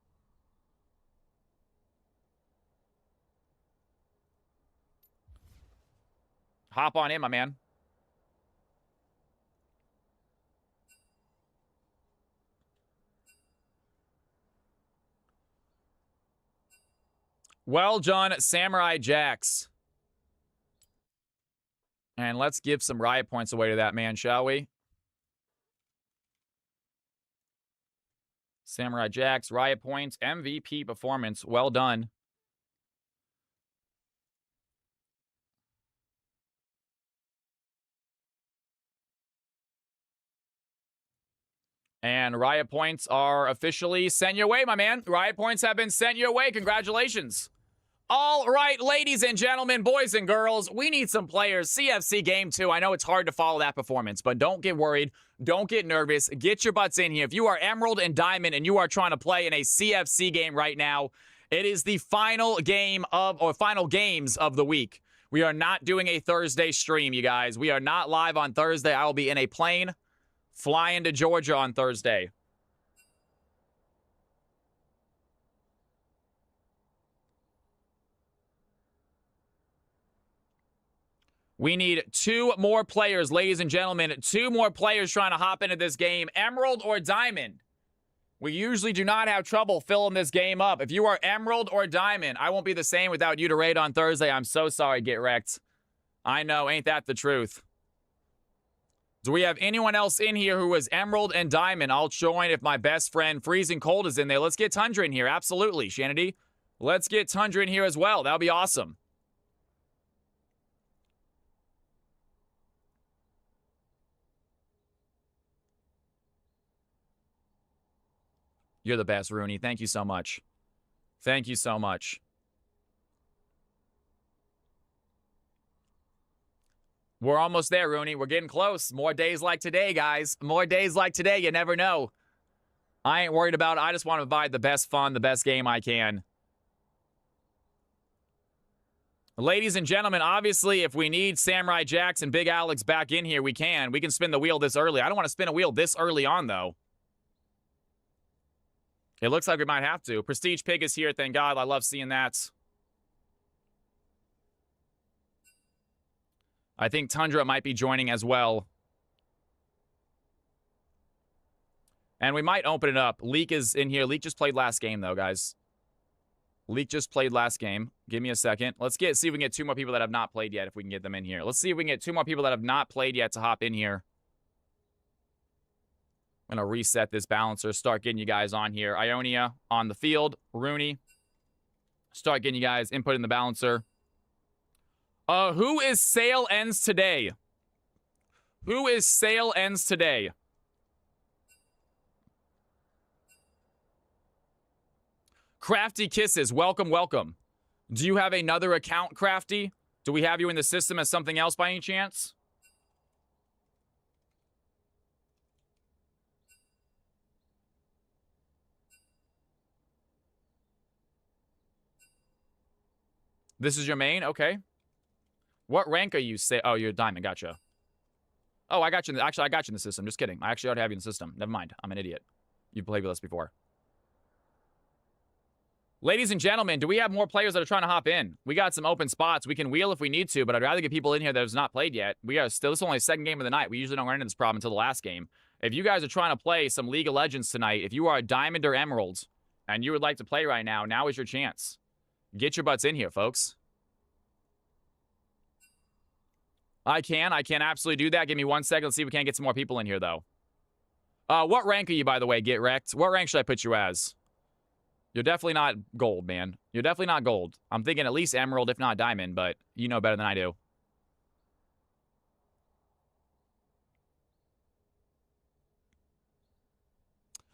Hop on in, my man. Well done, Samurai Jax. And let's give some riot points away to that man, shall we? Samurai Jax, riot points, MVP performance. Well done. And riot points are officially sent your way, my man. Riot points have been sent your way. Congratulations. All right, ladies and gentlemen, boys and girls, we need some players. CFC Game 2, I know it's hard to follow that performance, but don't get worried. Don't get nervous. Get your butts in here. If you are Emerald and Diamond and you are trying to play in a CFC game right now, it is the final game of, or final games of the week. We are not doing a Thursday stream, you guys. We are not live on Thursday. I will be in a plane flying to Georgia on Thursday. We need 2 more players, ladies and gentlemen. 2 more players trying to hop into this game. Emerald or Diamond. We usually do not have trouble filling this game up. If you are Emerald or Diamond, I won't be the same without you to raid on Thursday. I'm so sorry, Get Wrecked. I know, ain't that the truth? Do we have anyone else in here who is Emerald and Diamond? I'll join if my best friend Freezing Cold is in there. Let's get Tundra in here. Absolutely, Shanity. Let's get Tundra in here as well. That would be awesome. You're the best, Rooney. Thank you so much. Thank you so much. We're almost there, Rooney. We're getting close. More days like today, guys. More days like today. You never know. I ain't worried about it. I just want to provide the best fun, the best game I can. Ladies and gentlemen, obviously, if we need Samurai Jax and Big Alex back in here, we can. We can spin the wheel this early. I don't want to spin a wheel this early on, though. It looks like we might have to. Prestige Pig is here. Thank God. I love seeing that. I think Tundra might be joining as well. And we might open it up. Leak is in here. Leak just played last game, though, guys. Leak just played last game. Give me a second. Let's see if we can get 2 more people that have not played yet, if we can get them in here. Let's see if we can get 2 more people that have not played yet to hop in here. I'm going to reset this balancer, start getting you guys on here. Ionia on the field. Rooney. Start getting you guys input in the balancer. Who is sale ends today? Who is sale ends today? Crafty Kisses, welcome, welcome. Do you have another account, Crafty? Do we have you in the system as something else by any chance? This is your main? Okay. What rank are you? Oh, you're a diamond. Gotcha. Oh, I got you. Actually, I got you in the system. Just kidding. I actually already have you in the system. Never mind. I'm an idiot. You've played with us before. Ladies and gentlemen, do we have more players that are trying to hop in? We got some open spots. We can wheel if we need to, but I'd rather get people in here that has not played yet. We are still, this is only the 2nd game of the night. We usually don't run into this problem until the last game. If you guys are trying to play some League of Legends tonight, if you are a diamond or emerald and you would like to play right now, now is your chance. Get your butts in here, folks. I can absolutely do that. Give me 1 second. Let's see if we can't get some more people in here, though. What rank are you, by the way, Get Wrecked? What rank should I put you as? You're definitely not gold, man. You're definitely not gold. I'm thinking at least emerald, if not diamond, but you know better than I do.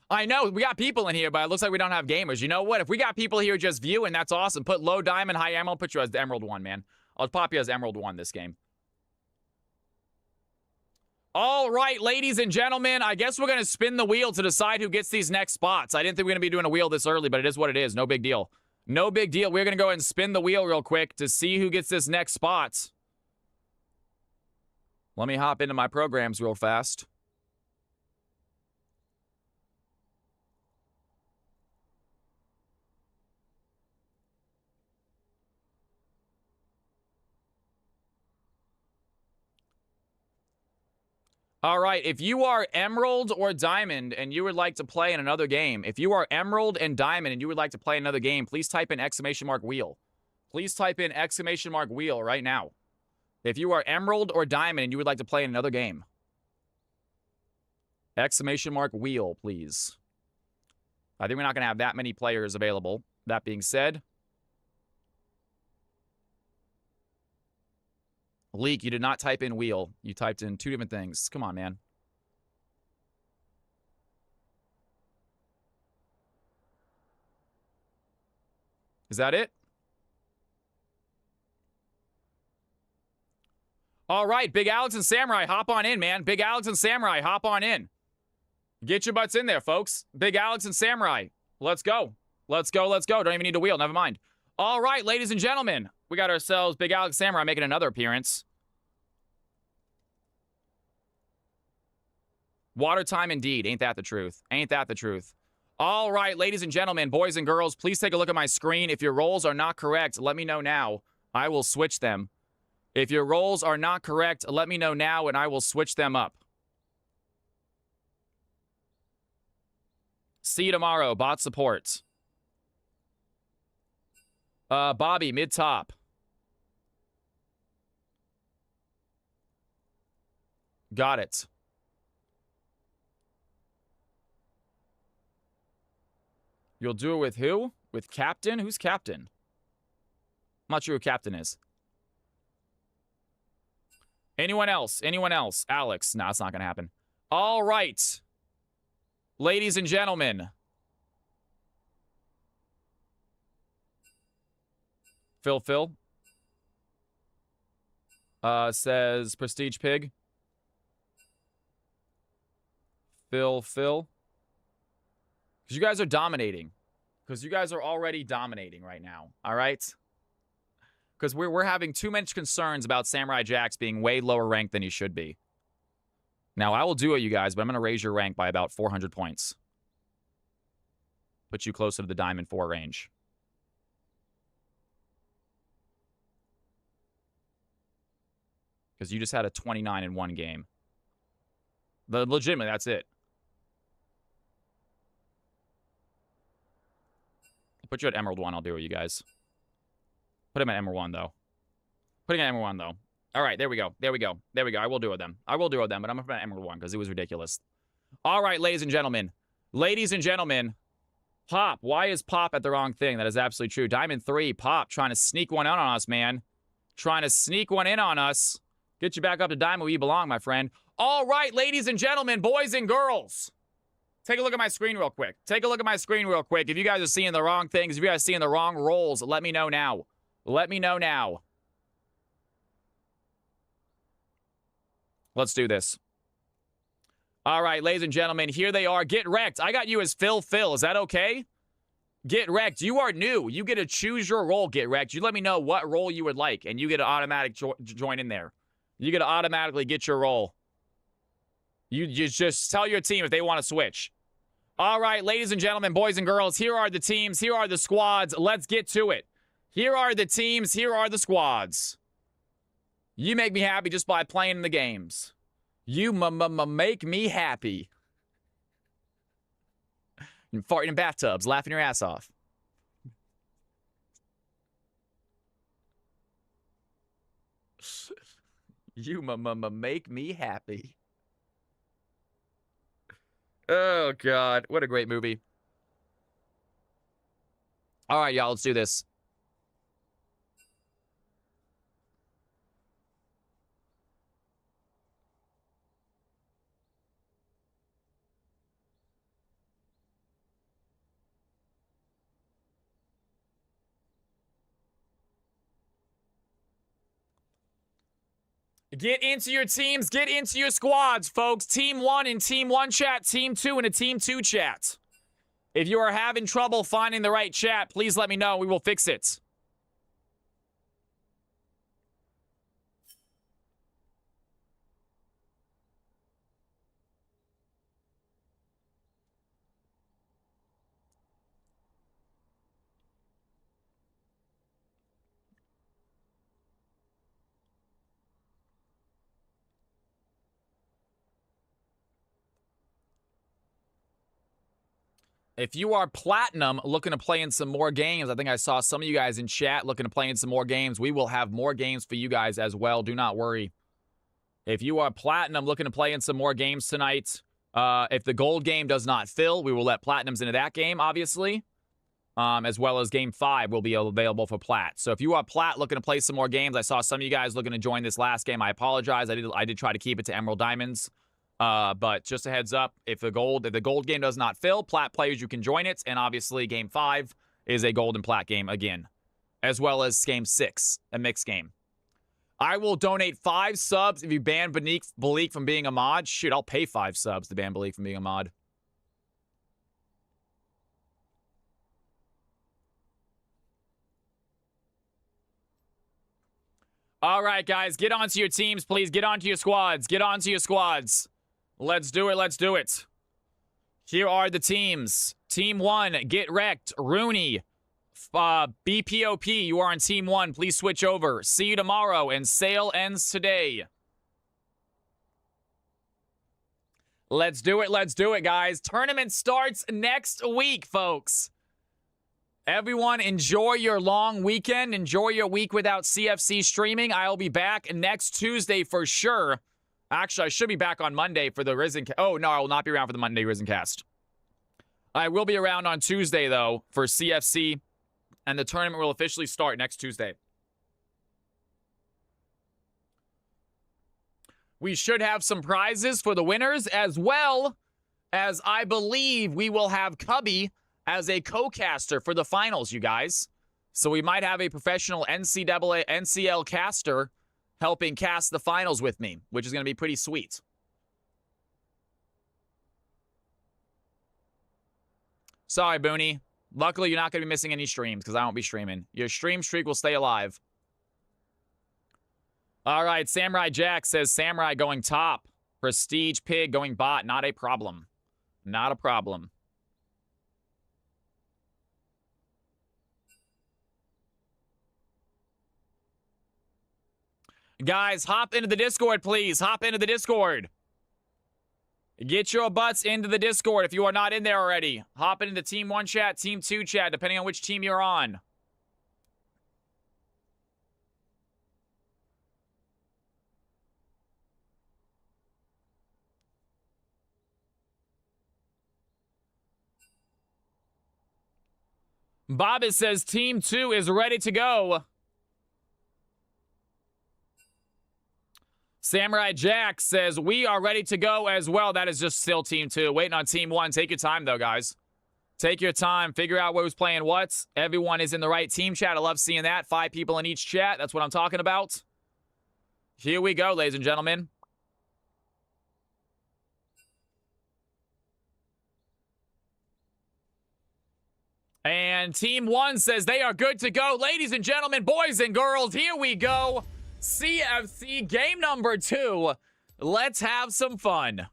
I know, we got people in here, but it looks like we don't have gamers. You know what? If we got people here just viewing, that's awesome. Put low diamond, high emerald, put you as the emerald 1, man. I'll pop you as emerald 1 this game. All right, ladies and gentlemen, I guess we're going to spin the wheel to decide who gets these next spots. I didn't think we were going to be doing a wheel this early, but it is what it is. No big deal. No big deal. We're going to go ahead and spin the wheel real quick to see who gets this next spot. Let me hop into my programs real fast. All right, if you are Emerald or Diamond and you would like to play in another game, if you are Emerald and Diamond and you would like to play another game, please type in !wheel. Please type in !wheel right now. If you are Emerald or Diamond and you would like to play in another game. !wheel, please. I think we're not going to have that many players available. That being said, Leak, you did not type in wheel. You typed in 2 different things. Come on, man. Is that it? All right, Big Alex and Samurai, hop on in, man. Big Alex and Samurai, hop on in. Get your butts in there, folks. Big Alex and Samurai, let's go. Let's go, let's go. Don't even need a wheel, never mind. All right, ladies and gentlemen, we got ourselves Big Alex Samurai making another appearance. Water time indeed. Ain't that the truth? Ain't that the truth? All right, ladies and gentlemen, boys and girls, please take a look at my screen. If your roles are not correct, let me know now. I will switch them. If your roles are not correct, let me know now and I will switch them up. See you tomorrow. Bot support. Bobby, mid-top. Got it. You'll do it with who? With Captain? Who's Captain? I'm not sure who Captain is. Anyone else? Anyone else? Alex. No, it's not going to happen. All right. Ladies and gentlemen. Phil. Says Prestige Pig. Phil. Because you guys are dominating. Because you guys are already dominating right now. All right? Because we're having too much concerns about Samurai Jax being way lower ranked than he should be. Now, I will do it, you guys, but I'm going to raise your rank by about 400 points. Put you closer to the Diamond 4 range. Because you just had a 29 in one game. Legitimately, that's it. I'll put you at Emerald 1. I'll do it, you guys. Put him at Emerald 1, though. Putting at Emerald 1, though. All right, there we go. There we go. There we go. I will do it then. I will do it then, but I'm going to put Emerald 1 because it was ridiculous. All right, ladies and gentlemen. Ladies and gentlemen. Pop. Why is Pop at the wrong thing? That is absolutely true. Diamond 3. Pop trying to sneak one in on us, man. Trying to sneak one in on us. Get you back up to Diamond where you belong, my friend. All right, ladies and gentlemen, boys and girls. Take a look at my screen real quick. Take a look at my screen real quick. If you guys are seeing the wrong things, if you guys are seeing the wrong roles, let me know now. Let me know now. Let's do this. All right, ladies and gentlemen, here they are. Get wrecked. I got you as Phil. Is that okay? Get wrecked. You are new. You get to choose your role, Get wrecked. You let me know what role you would like, and you get an automatic join in there. You get to automatically get your role. You just tell your team if they want to switch. All right, ladies and gentlemen, boys and girls, here are the teams. Here are the squads. Let's get to it. Here are the teams. Here are the squads. You make me happy just by playing the games. You make me happy. You're farting in bathtubs, laughing your ass off. You make me happy. Oh, God. What a great movie. All right, y'all. Let's do this. Get into your teams. Get into your squads, folks. Team 1 in Team 1 chat. Team 2 in a Team 2 chat. If you are having trouble finding the right chat, please let me know. We will fix it. If you are platinum looking to play in some more games, I think I saw some of you guys in chat looking to play in some more games. We will have more games for you guys as well. Do not worry. If you are platinum looking to play in some more games tonight, if the gold game does not fill, we will let platinums into that game, obviously. As well as game 5 will be available for plat. So if you are plat looking to play some more games, I saw some of you guys looking to join this last game. I apologize. I did try to keep it to Emerald Diamonds. But just a heads up, if the gold game does not fill, plat players, you can join it. And obviously game 5 is a gold and plat game again, as well as game 6, a mixed game. I will donate 5 subs if you ban Balik from being a mod. Shoot, I'll pay 5 subs to ban Balik from being a mod. All right, guys, get onto your teams, please. Get onto your squads. Get onto your squads. Let's do it. Let's do it. Here are the teams. Team 1, Get Wrecked, Rooney, BPOP, you are on Team 1. Please switch over. See you tomorrow, and sale ends today. Let's do it. Let's do it, guys. Tournament starts next week, folks. Everyone, enjoy your long weekend. Enjoy your week without CFC streaming. I'll be back next Tuesday for sure. Actually, I should be back on Monday for the Risen... Oh, no, I will not be around for the Monday Risen cast. I will be around on Tuesday, though, for CFC, and the tournament will officially start next Tuesday. We should have some prizes for the winners, as well as I believe we will have Cubby as a co-caster for the finals, you guys. So we might have a professional NCL caster helping cast the finals with me, which is going to be pretty sweet. Sorry, Booney. Luckily, you're not going to be missing any streams because I won't be streaming. Your stream streak will stay alive. All right, Samurai Jack says Samurai going top. Prestige Pig going bot. Not a problem. Not a problem. Guys, hop into the Discord, please. Hop into the Discord. Get your butts into the Discord if you are not in there already. Hop into the Team 1 chat, Team 2 chat, depending on which team you're on. Bobbit says Team 2 is ready to go. Samurai Jack says, we are ready to go as well. That is just still Team 2. Waiting on Team 1. Take your time, though, guys. Take your time. Figure out who's playing what. Everyone is in the right team chat. I love seeing that. 5 people in each chat. That's what I'm talking about. Here we go, ladies and gentlemen. And Team 1 says they are good to go. Ladies and gentlemen, boys and girls, here we go. CFC game number 2. Let's have some fun.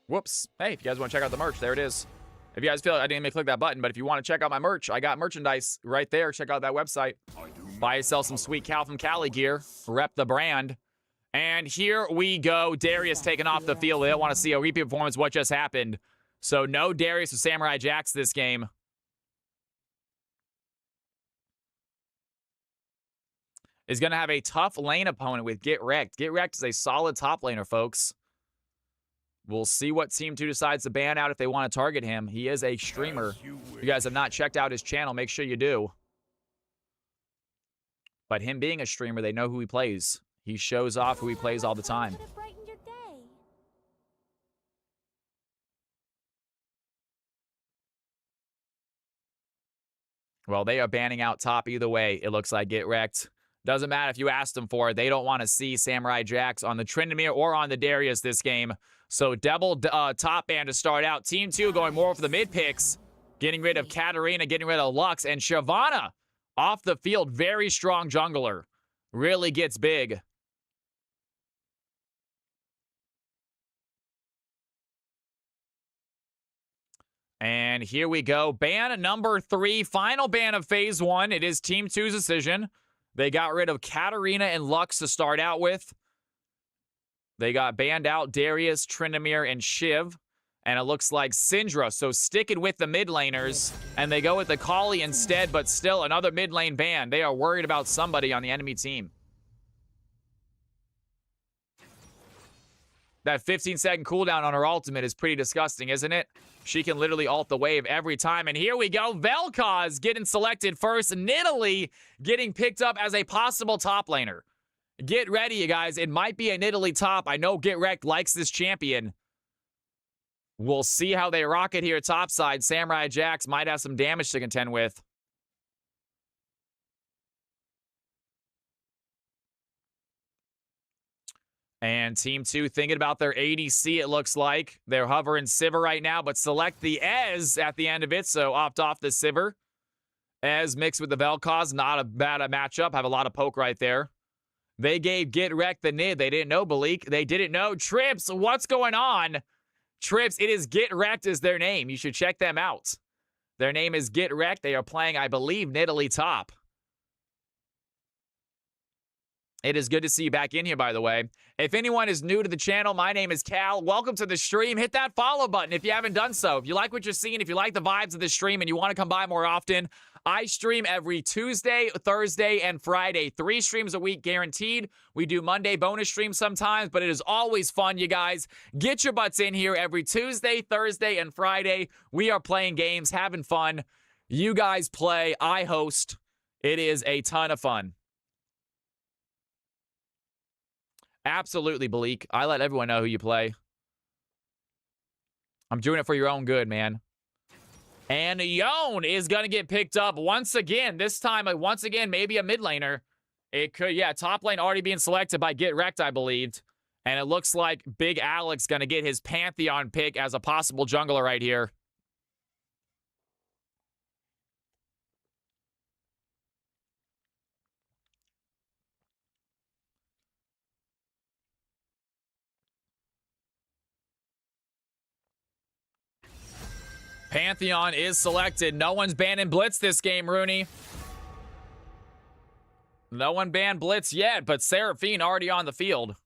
Whoops. Hey, if you guys want to check out the merch, there it is. If you guys feel I didn't even click that button, but if you want to check out my merch, I got merchandise right there. Check out that website. Buy yourself some sweet Cal from Cali gear. Rep the brand. And here we go. Darius taking off the field. They don't want to see a repeat performance of what just happened. So no Darius or Samurai Jacks this game. is going to have a tough lane opponent with Get Wrecked. Get Wrecked is a solid top laner, folks. We'll see what Team 2 decides to ban out if they want to target him. He is a streamer. If you guys have not checked out his channel, make sure you do. But him being a streamer, they know who he plays. He shows off who he plays all the time. Could have brightened your day. Well, they are banning out top either way. It looks like Get Wrecked. Doesn't matter if you asked them for it. They don't want to see Samurai Jax on the Tryndamere or on the Darius this game. So double top ban to start out. Team 2 going more for the mid picks. Getting rid of Katarina, getting rid of Lux. And Shyvana off the field. Very strong jungler. Really gets big. And here we go. Ban number 3. Final ban of Phase 1. It is Team 2's decision. They got rid of Katarina and Lux to start out with. They got banned out Darius, Tryndamere, and Shiv. And it looks like Syndra. So sticking with the mid laners. And they go with the Kali instead, but still another mid lane ban. They are worried about somebody on the enemy team. That 15-second cooldown on her ultimate is pretty disgusting, isn't it? She can literally ult the wave every time. And here we go. Vel'Koz getting selected first. Nidalee getting picked up as a possible top laner. Get ready, you guys. It might be a Nidalee top. I know Get Wrecked likes this champion. We'll see how they rock it here topside. Samurai Jax might have some damage to contend with. And Team 2 thinking about their ADC, it looks like. They're hovering Sivir right now, but select the Ez at the end of it, so opt off the Sivir. Ez mixed with the Vel'Koz, not a bad matchup. Have a lot of poke right there. They gave Get Wrecked the Nid. They didn't know Balik. They didn't know Trips. What's going on? Trips, it is Get Wrecked is their name. You should check them out. Their name is Get Wrecked. They are playing, I believe, Nidalee top. It is good to see you back in here, by the way. If anyone is new to the channel, my name is Cal. Welcome to the stream. Hit that follow button if you haven't done so. If you like what you're seeing, if you like the vibes of the stream and you want to come by more often, I stream every Tuesday, Thursday, and Friday. 3 streams a week guaranteed. We do Monday bonus streams sometimes, but it is always fun, you guys. Get your butts in here every Tuesday, Thursday, and Friday. We are playing games, having fun. You guys play. I host. It is a ton of fun. Absolutely, Bleak. I let everyone know who you play. I'm doing it for your own good, man. And Yone is going to get picked up once again. This time, once again, maybe a mid laner. It could, yeah, top lane already being selected by Get Wrecked, I believed. And it looks like Big Alex going to get his Pantheon pick as a possible jungler right here. Pantheon is selected. No one's banning Blitz this game, Rooney. No one banned Blitz yet, but Seraphine already on the field.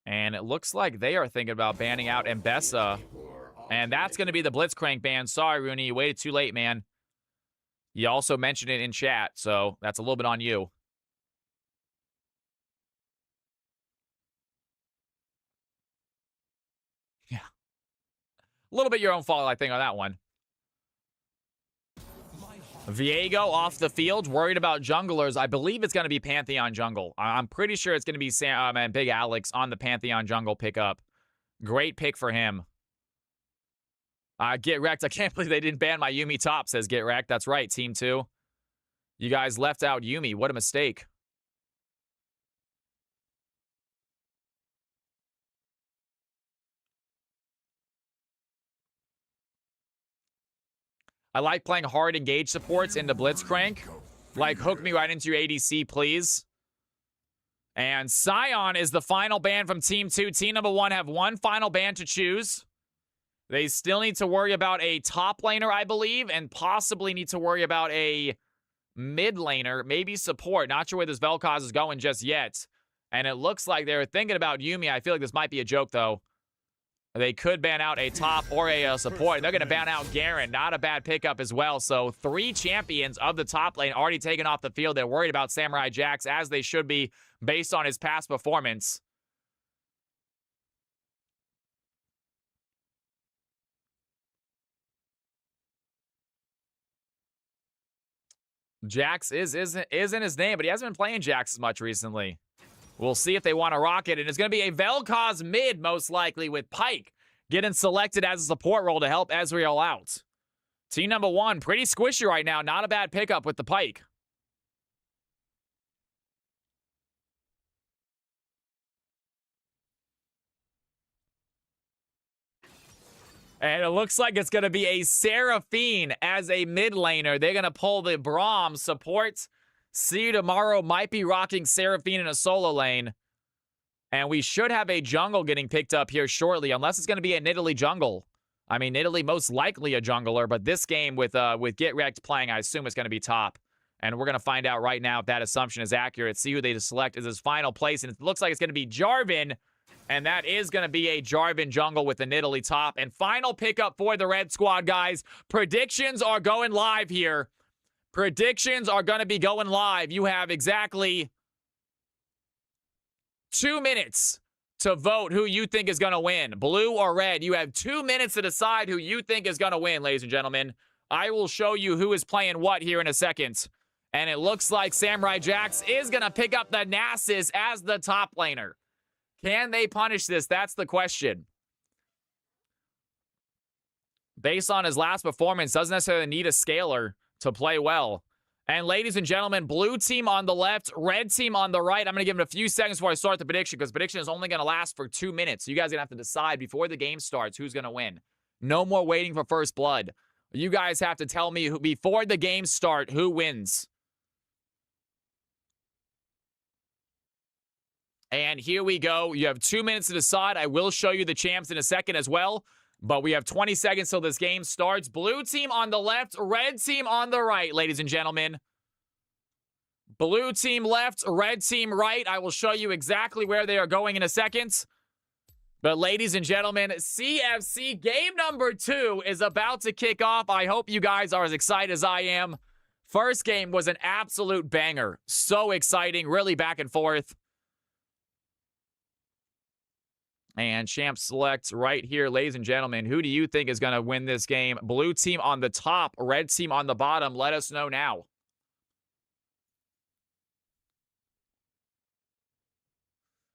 And it looks like they are thinking about banning out Mbessa. And that's going to be the Blitzcrank ban. Sorry, Rooney. You waited too late, man. You also mentioned it in chat, so that's a little bit on you. Yeah. A little bit your own fault, I think, on that one. Viego off the field, worried about junglers. I believe it's going to be Pantheon jungle. I'm pretty sure it's going to be Sam and Big Alex on the Pantheon jungle pickup. Great pick for him. Get Wrecked. I can't believe they didn't ban my Yuumi top, says Get Wrecked. That's right, Team 2. You guys left out Yuumi. What a mistake. I like playing hard engage supports into Blitzcrank. Like, hook me right into your ADC, please. And Sion is the final ban from Team 2. Team number 1 have one final ban to choose. They still need to worry about a top laner, I believe, and possibly need to worry about a mid laner, maybe support. Not sure where this Vel'Koz is going just yet. And it looks like they're thinking about Yuumi. I feel like this might be a joke, though. They could ban out a top or a support. They're going to ban out Garen. Not a bad pickup as well. So 3 champions of the top lane already taken off the field. They're worried about Samurai Jax, as they should be based on his past performance. Jax isn't his name, but he hasn't been playing Jax as much recently. We'll see if they want to rock it. And it's going to be a Vel'Koz mid, most likely, with Pyke getting selected as a support role to help Ezreal out. Team number 1, pretty squishy right now. Not a bad pickup with the Pyke. And it looks like it's going to be a Seraphine as a mid laner. They're going to pull the Braum support. See you tomorrow. Might be rocking Seraphine in a solo lane. And we should have a jungle getting picked up here shortly, unless it's going to be a Nidalee jungle. I mean, Nidalee most likely a jungler, but this game with Get Wrecked playing, I assume it's going to be top. And we're going to find out right now if that assumption is accurate. See who they select as his final place. And it looks like it's going to be Jarvan. And that is going to be a Jarvan jungle with the Nidalee top. And final pickup for the Red Squad, guys. Predictions are going live here. Predictions are going to be going live. You have exactly 2 minutes to vote who you think is going to win. Blue or red. You have 2 minutes to decide who you think is going to win, ladies and gentlemen. I will show you who is playing what here in a second. And it looks like Samurai Jax is going to pick up the Nasus as the top laner. Can they punish this? That's the question. Based on his last performance, doesn't necessarily need a scaler to play well. And ladies and gentlemen, blue team on the left, red team on the right. I'm going to give it a few seconds before I start the prediction, because prediction is only going to last for 2 minutes. So you guys are going to have to decide before the game starts who's going to win. No more waiting for first blood. You guys have to tell me who, before the game start, who wins. And here we go. You have 2 minutes to decide. I will show you the champs in a second as well. But we have 20 seconds till this game starts. Blue team on the left, red team on the right, ladies and gentlemen. Blue team left, red team right. I will show you exactly where they are going in a second. But ladies and gentlemen, CFC game number 2 is about to kick off. I hope you guys are as excited as I am. First game was an absolute banger. So exciting, really back and forth. And champ selects right here, ladies and gentlemen. Who do you think is going to win this game? Blue team on the top, red team on the bottom. Let us know now.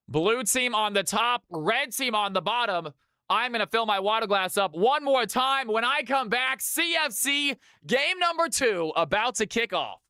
Blue team on the top, red team on the bottom. I'm going to fill my water glass up one more time. When I come back, CFC game number 2 about to kick off.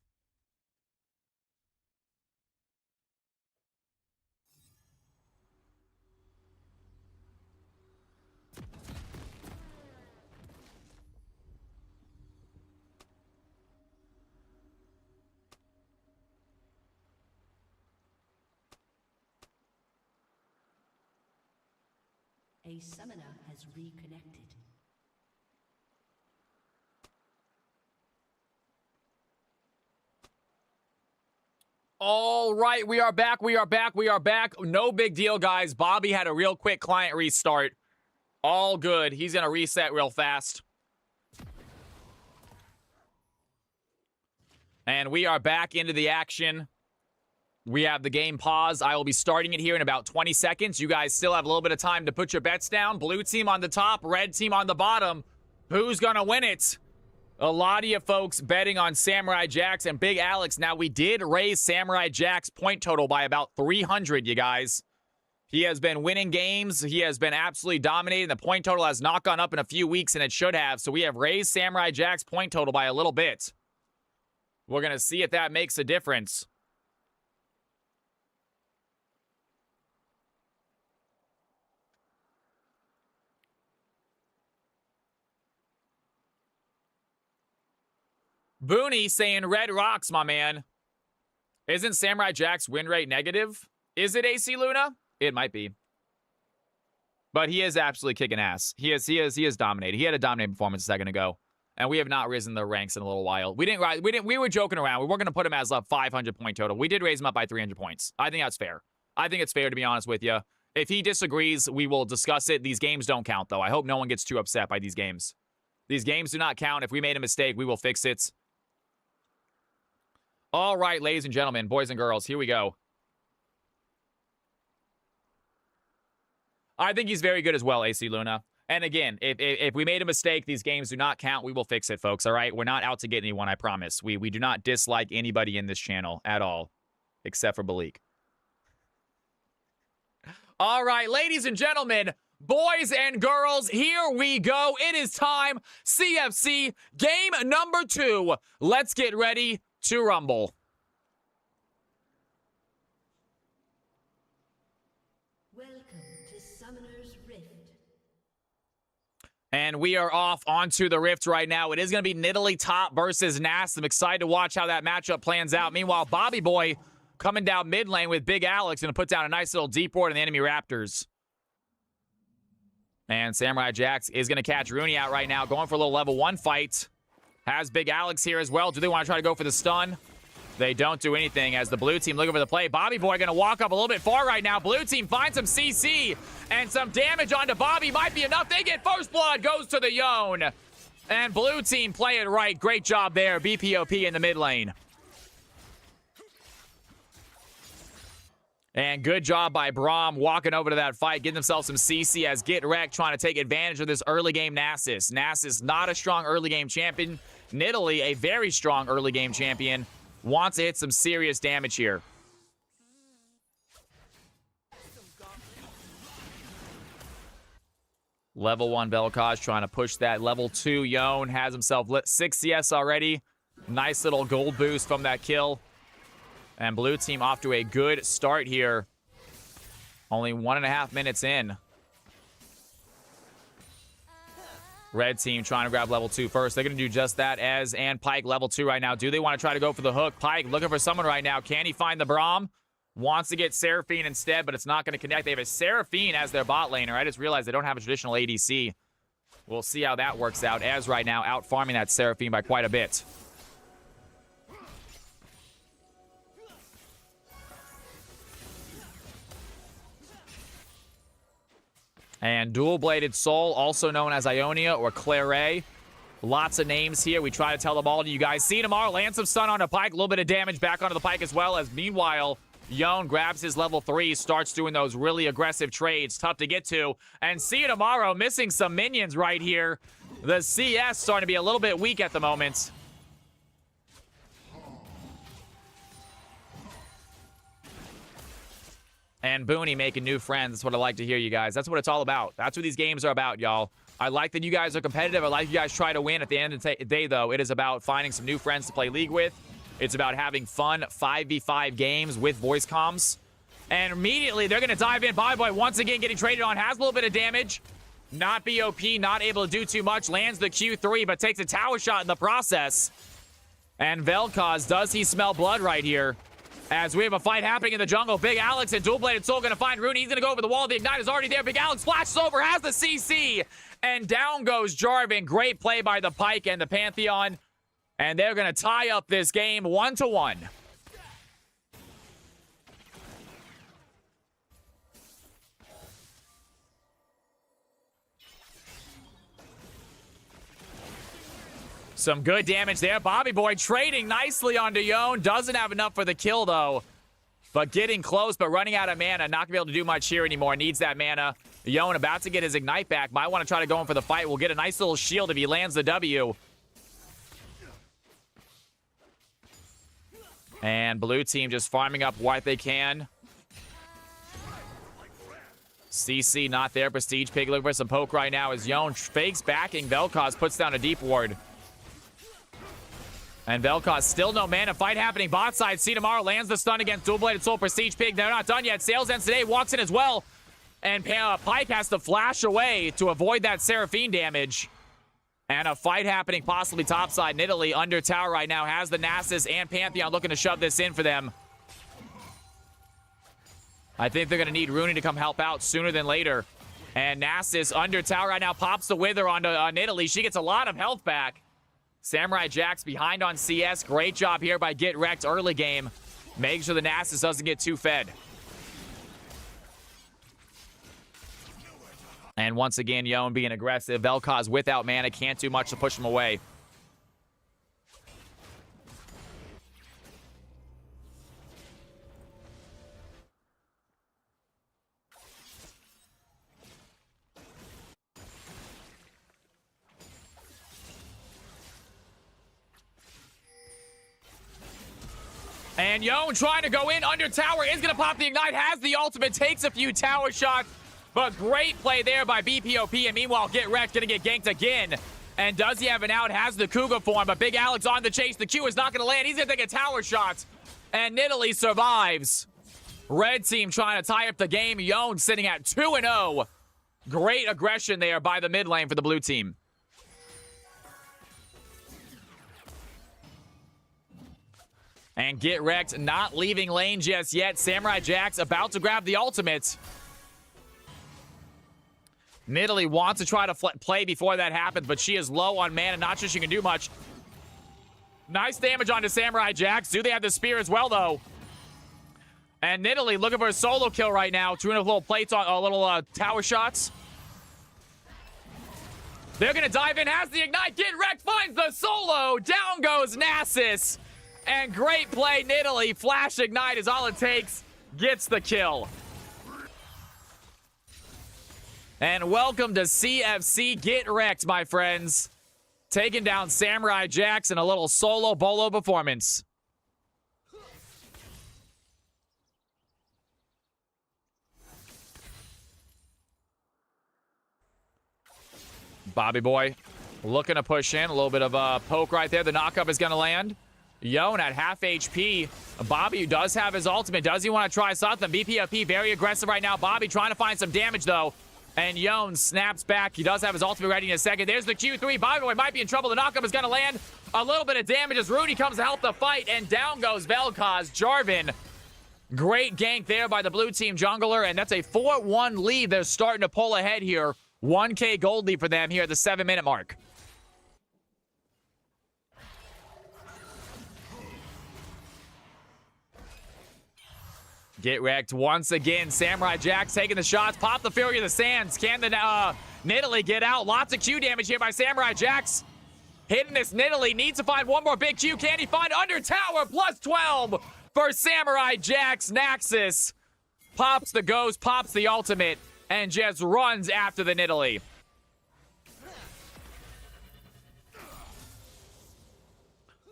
A summoner has reconnected. All right, we are back. We are back. We are back. No big deal, guys. Bobby had a real quick client restart. All good. He's going to reset real fast. And we are back into the action. We have the game paused. I will be starting it here in about 20 seconds. You guys still have a little bit of time to put your bets down. Blue team on the top, red team on the bottom. Who's going to win it? A lot of you folks betting on Samurai Jax and Big Alex. Now, we did raise Samurai Jax point total by about 300, you guys. He has been winning games. He has been absolutely dominating. The point total has not gone up in a few weeks, and it should have. So we have raised Samurai Jax point total by a little bit. We're going to see if that makes a difference. Booney saying red rocks, my man. Isn't Samurai Jack's win rate negative? Is it AC Luna? It might be. But he is absolutely kicking ass. He is dominated. He had a dominating performance a second ago. And we have not risen the ranks in a little while. We were joking around. We weren't going to put him as a 500 point total. We did raise him up by 300 points. I think that's fair. I think it's fair, to be honest with you. If he disagrees, we will discuss it. These games don't count, though. I hope no one gets too upset by these games. These games do not count. If we made a mistake, we will fix it. All right, ladies and gentlemen, boys and girls, here we go. I think he's very good as well, AC Luna. And again, if we made a mistake, these games do not count. We will fix it, folks, all right? We're not out to get anyone, I promise. We do not dislike anybody in this channel at all, except for Balik. All right, ladies and gentlemen, boys and girls, here we go. It is time. CFC game number 2. Let's get ready to rumble. Welcome to Summoner's Rift. And we are off onto the Rift right now. It is going to be Nidalee top versus Nas. I'm excited to watch how that matchup plans out. Meanwhile, Bobby Boy coming down mid lane with Big Alex and put down a nice little deep ward on the enemy Raptors. And Samurai Jax is going to catch Rooney out right now, going for a little level 1 fight. Has Big Alex here as well. Do they want to try to go for the stun? They don't do anything as the blue team looking for the play. Bobby Boy going to walk up a little bit far right now. Blue team finds some CC and some damage onto Bobby. Might be enough. They get first blood. Goes to the Yone. And blue team play it right. Great job there. BPOP in the mid lane. And good job by Braum walking over to that fight, getting themselves some CC as Get Wrecked trying to take advantage of this early game Nasus. Nasus not a strong early game champion. Nidalee, a very strong early game champion, wants to hit some serious damage here. Level 1 Vel'Koz trying to push that. Level 2 Yone has himself lit 6 CS already. Nice little gold boost from that kill. And blue team off to a good start here. Only 1.5 minutes in. Red team trying to grab level 2 first. They're going to do just that as and Pyke level 2 right now. Do they want to try to go for the hook? Pyke looking for someone right now. Can he find the Braum? Wants to get Seraphine instead, but it's not going to connect. They have a Seraphine as their bot laner. I just realized they don't have a traditional ADC. We'll see how that works out, as right now out farming that Seraphine by quite a bit. And Dual-Bladed Soul, also known as Ionia or Claret. Lots of names here. We try to tell them all to you guys. See you tomorrow. Land some stun on the Pyke. A little bit of damage back onto the Pyke as well. As meanwhile, Yone grabs his level 3. Starts doing those really aggressive trades. Tough to get to. And see you tomorrow. Missing some minions right here. The CS starting to be a little bit weak at the moment. And Booney making new friends. That's what I like to hear, you guys. That's what it's all about. That's what these games are about, y'all. I like that you guys are competitive. I like you guys try to win. At the end of the day, though, it is about finding some new friends to play League with. It's about having fun 5v5 games with voice comms. And immediately, they're going to dive in. Bobby Boy once again getting traded on. Has a little bit of damage. Not BOP, not able to do too much. Lands the Q3, but takes a tower shot in the process. And Vel'Koz, does he smell blood right here? As we have a fight happening in the jungle. Big Alex and Dual-Bladed Soul going to find Rooney. He's going to go over the wall. The Ignite is already there. Big Alex flashes over, has the CC. And down goes Jarvan. Great play by the Pyke and the Pantheon. And they're going to tie up this game 1-1. Some good damage there. Bobby Boy trading nicely onto Yone. Doesn't have enough for the kill, though. But getting close, but running out of mana. Not going to be able to do much here anymore. Needs that mana. Yone about to get his Ignite back. Might want to try to go in for the fight. We'll get a nice little shield if he lands the W. And blue team just farming up what they can. CC not there. Prestige Pig looking for some poke right now as Yone fakes backing. Vel'Koz puts down a deep ward. And Vel'Koz still no mana. Fight happening bot side. See tomorrow lands the stun against Dual-Bladed Soul. Prestige Pig. They're not done yet. Sales ends today. Walks in as well. And Pyke has to flash away to avoid that Seraphine damage. And a fight happening possibly topside. Nidalee under tower right now. Has the Nasus and Pantheon looking to shove this in for them. I think they're going to need Rooney to come help out sooner than later. And Nasus under tower right now. Pops the Wither onto Nidalee. She gets a lot of health back. Samurai Jax behind on CS. Great job here by Get Wrecked early game. Making sure the Nasus doesn't get too fed. And once again, Yone being aggressive. Vel'Koz without mana, can't do much to push him away. And Yone trying to go in under tower, is going to pop the ignite, has the ultimate, takes a few tower shots, but great play there by BPOP, and meanwhile, Get Wrecked going to get ganked again. And does he have an out? Has the Cougar form, but Big Alex on the chase. The Q is not going to land. He's going to take a tower shot, and Nidalee survives. Red team trying to tie up the game. Yone sitting at 2-0. Great aggression there by the mid lane for the blue team. And Get Wrecked not leaving lane just yet. Samurai Jack's about to grab the ultimate. Nidalee wants to try to play before that happens, but she is low on mana. Not sure she can do much. Nice damage onto Samurai Jacks. Do they have the spear as well, though? And Nidalee looking for a solo kill right now. Doing a little plates on little tower shots. They're going to dive in. Has the ignite. Get Wrecked finds the solo. Down goes Nasus. And great play, Nidalee. Flash ignite is all it takes. Gets the kill. And welcome to CFC. Get Wrecked, my friends. Taking down Samurai Jacks in a little solo bolo performance. Bobby Boy looking to push in. A little bit of a poke right there. The knockup is going to land. Yone at half HP. Bobby does have his ultimate. Does he want to try something? BPFP very aggressive right now. Bobby trying to find some damage, though. And Yone snaps back. He does have his ultimate ready in a second. There's the Q3. Bobby Boy might be in trouble. The knockup is going to land. A little bit of damage as Rudy comes to help the fight. And down goes Vel'Koz. Jarvan. Great gank there by the blue team jungler. And that's a 4-1 lead. They're starting to pull ahead here. 1K gold lead for them here at the 7-minute mark. Get Wrecked once again. Samurai Jack's taking the shots. Pop the Fury of the Sands. Can the Nidalee get out? Lots of Q damage here by Samurai Jack's. Hitting this Nidalee. Needs to find one more big Q. Can he find under tower? Plus 12 for Samurai Jack's. Naxxus pops the ghost, pops the ultimate, and just runs after the Nidalee.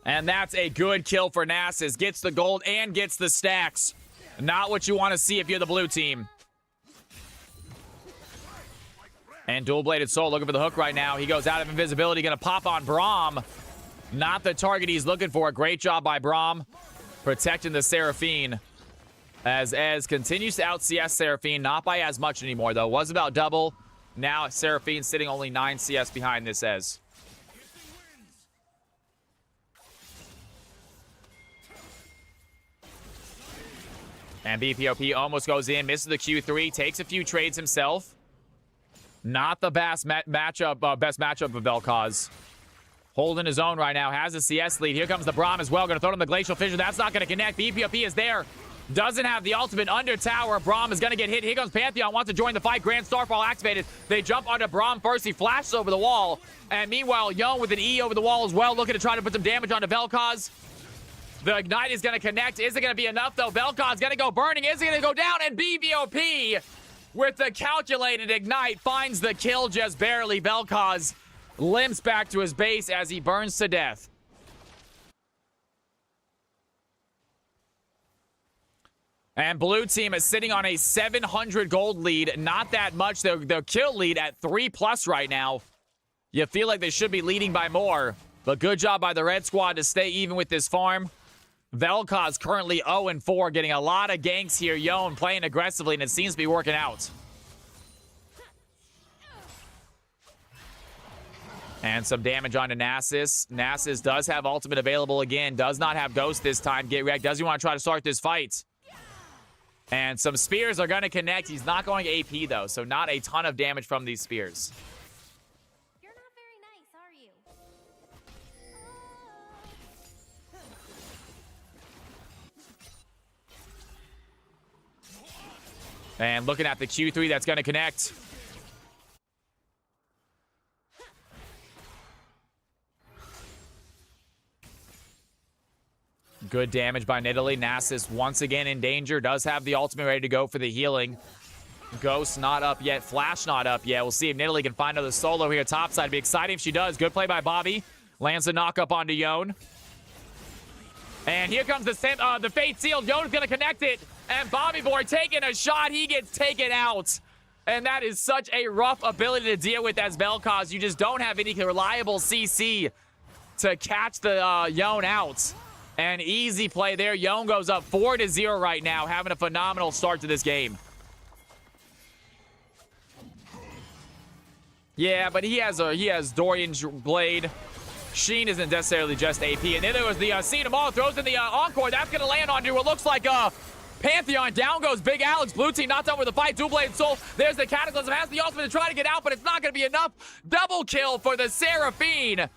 And that's a good kill for Naxxus. Gets the gold and gets the stacks. Not what you want to see if you're the blue team. And dual-bladed soul looking for the hook right now. He goes out of invisibility, going to pop on Braum. Not the target he's looking for. Great job by Braum protecting the Seraphine. As Ez continues to out-CS Seraphine. Not by as much anymore, though. Was about double. Now Seraphine sitting only 9 CS behind this Ez. And BPOP almost goes in, misses the Q3, takes a few trades himself. Not the best matchup of Vel'Koz. Holding his own right now, has a CS lead. Here comes the Braum as well, gonna throw it on the Glacial Fissure. That's not gonna connect. BPOP is there. Doesn't have the ultimate under tower. Braum is gonna get hit. Here comes Pantheon, wants to join the fight. Grand Starfall activated. They jump onto Braum first. He flashes over the wall. And meanwhile, Yone with an E over the wall as well, looking to try to put some damage onto Vel'Koz. The ignite is going to connect. Is it going to be enough, though? Vel'Koz going to go burning. Is it going to go down? And BVOP, with the calculated ignite, finds the kill just barely. Vel'Koz limps back to his base as he burns to death. And blue team is sitting on a 700 gold lead. Not that much. Their kill lead at 3+ right now. You feel like they should be leading by more. But good job by the red squad to stay even with this farm. Vel'Koz currently 0-4, getting a lot of ganks here. Yone playing aggressively, and it seems to be working out. And some damage onto Naxxus. Naxxus does have ultimate available again. Does not have ghost this time. Get Wrecked. Does he want to try to start this fight? And some spears are going to connect. He's not going AP, though, so not a ton of damage from these spears. You're not very nice, are you? And looking at the Q3, that's going to connect. Good damage by Nidalee. Nasus once again in danger. Does have the ultimate ready to go for the healing. Ghost not up yet. Flash not up yet. We'll see if Nidalee can find another solo here topside. It'd be exciting if she does. Good play by Bobby. Lands the knock up onto Yone. And here comes the Fate Seal. Yone's going to connect it. And Bobby Boy taking a shot. He gets taken out. And that is such a rough ability to deal with as Vel'Koz. You just don't have any reliable CC to catch the Yone out. An easy play there. Yone goes up 4-0 right now, having a phenomenal start to this game. Yeah, but he has Dorian's Blade. Sheen isn't necessarily just AP. And then there was the see them all, throws in the Encore. That's going to land onto what looks like Pantheon. Down goes Big Alex. Blue team not done with the fight. Two-Blade Soul. There's the Cataclysm. Has the ultimate to try to get out, but it's not going to be enough. Double kill for the Seraphine.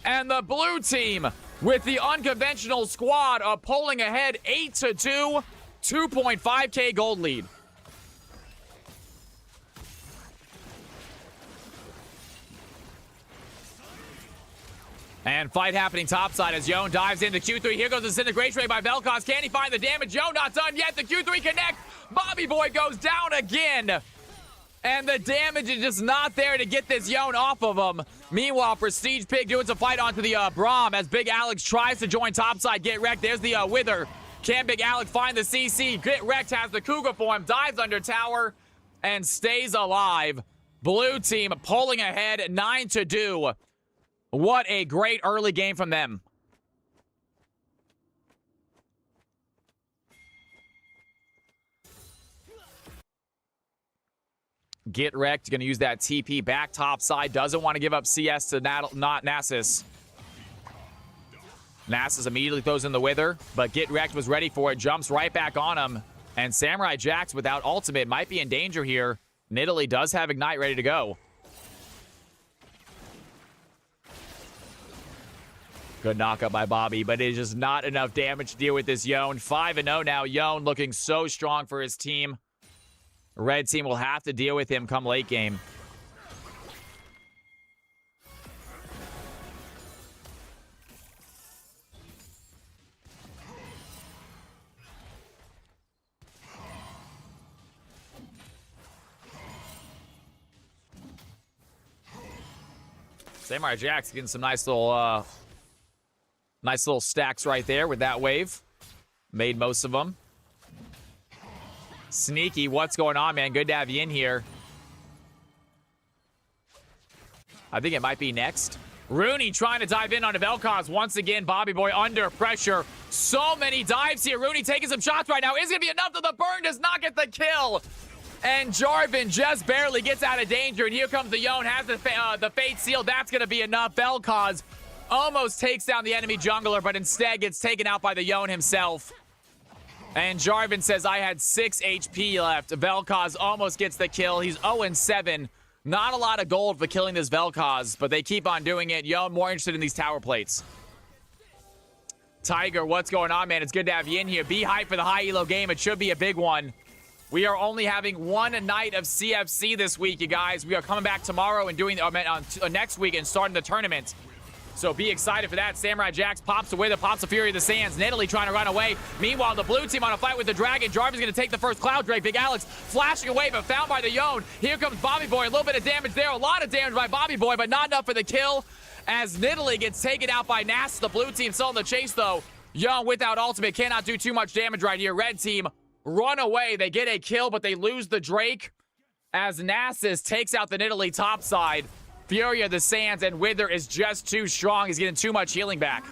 And the blue team with the unconventional squad pulling ahead 8-2. 2.5K gold lead. And fight happening topside as Yone dives into Q3. Here goes the Disintegration Ray by Vel'Koz. Can he find the damage? Yone not done yet. The Q3 connect. Bobby Boy goes down again. And the damage is just not there to get this Yone off of him. Meanwhile, Prestige Pig doing some fight onto the Braum as Big Alex tries to join topside. Get wrecked. There's the Wither. Can Big Alex find the CC? Get wrecked, has the Cougar for him. Dives under tower and stays alive. Blue team pulling ahead 9-2. What a great early game from them. Get wrecked. Going to use that TP back top side. Doesn't want to give up CS to not Nasus. Nasus immediately throws in the Wither, but Get wrecked was ready for it. Jumps right back on him. And Samurai Jax without ultimate might be in danger here. Nidalee does have Ignite ready to go. Good knockup by Bobby, but it is just not enough damage to deal with this Yone. 5-0 now. Yone looking so strong for his team. Red team will have to deal with him come late game. Samurai Jax getting some nice little stacks right there with that wave. Made most of them. Sneaky, what's going on, man? Good to have you in here. I think it might be next. Rooney trying to dive in onto Vel'Koz. Once again, Bobby Boy under pressure. So many dives here. Rooney taking some shots right now. Is going to be enough that the burn does not get the kill. And Jarvan just barely gets out of danger. And here comes the Yone. Has the Fate Seal. That's going to be enough. Vel'Koz almost takes down the enemy jungler, but instead gets taken out by the Yone himself. And Jarvan says, I had 6 HP left. Vel'Koz almost gets the kill. He's 0-7. Not a lot of gold for killing this Vel'Koz, but they keep on doing it. Yone more interested in these tower plates. Tiger, what's going on, man? It's good to have you in here. Be hyped for the high elo game. It should be a big one. We are only having one night of CFC this week, you guys. We are coming back tomorrow and doing next week and starting the tournament. So be excited for that. Samurai Jax pops away, pops the Fury of the Sands. Nidalee trying to run away. Meanwhile, the blue team on a fight with the Dragon. Jarvan's going to take the first Cloud Drake. Big Alex flashing away, but found by the Yone. Here comes Bobby Boy. A little bit of damage there. A lot of damage by Bobby Boy, but not enough for the kill. As Nidalee gets taken out by Nasus. The blue team still in the chase, though. Yone without ultimate cannot do too much damage right here. Red team run away. They get a kill, but they lose the Drake. As Nasus takes out the Nidalee top side. Fury of the Sands and Wither is just too strong. He's getting too much healing back.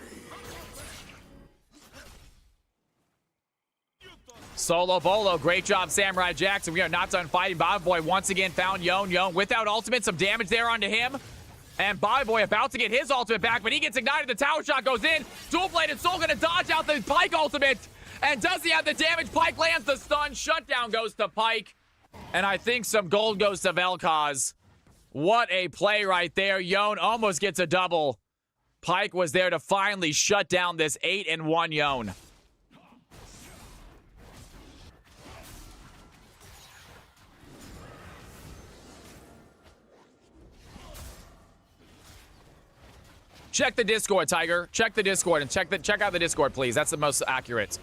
Solo Bolo, great job, Samurai Jackson. We are not done fighting. Bobby Boy once again found Yone. Yone without ultimate, some damage there onto him. And Bobby Boy about to get his ultimate back, but he gets ignited. The tower shot goes in. Dual-bladed Soul gonna dodge out the Pyke ultimate. And does he have the damage? Pyke lands the stun. Shutdown goes to Pyke. And I think some gold goes to Vel'Koz. What a play right there. Yone almost gets a double. Pyke was there to finally shut down this 8-1 Yone. Check the Discord, Tiger. Check the Discord and check out the Discord, please. That's the most accurate.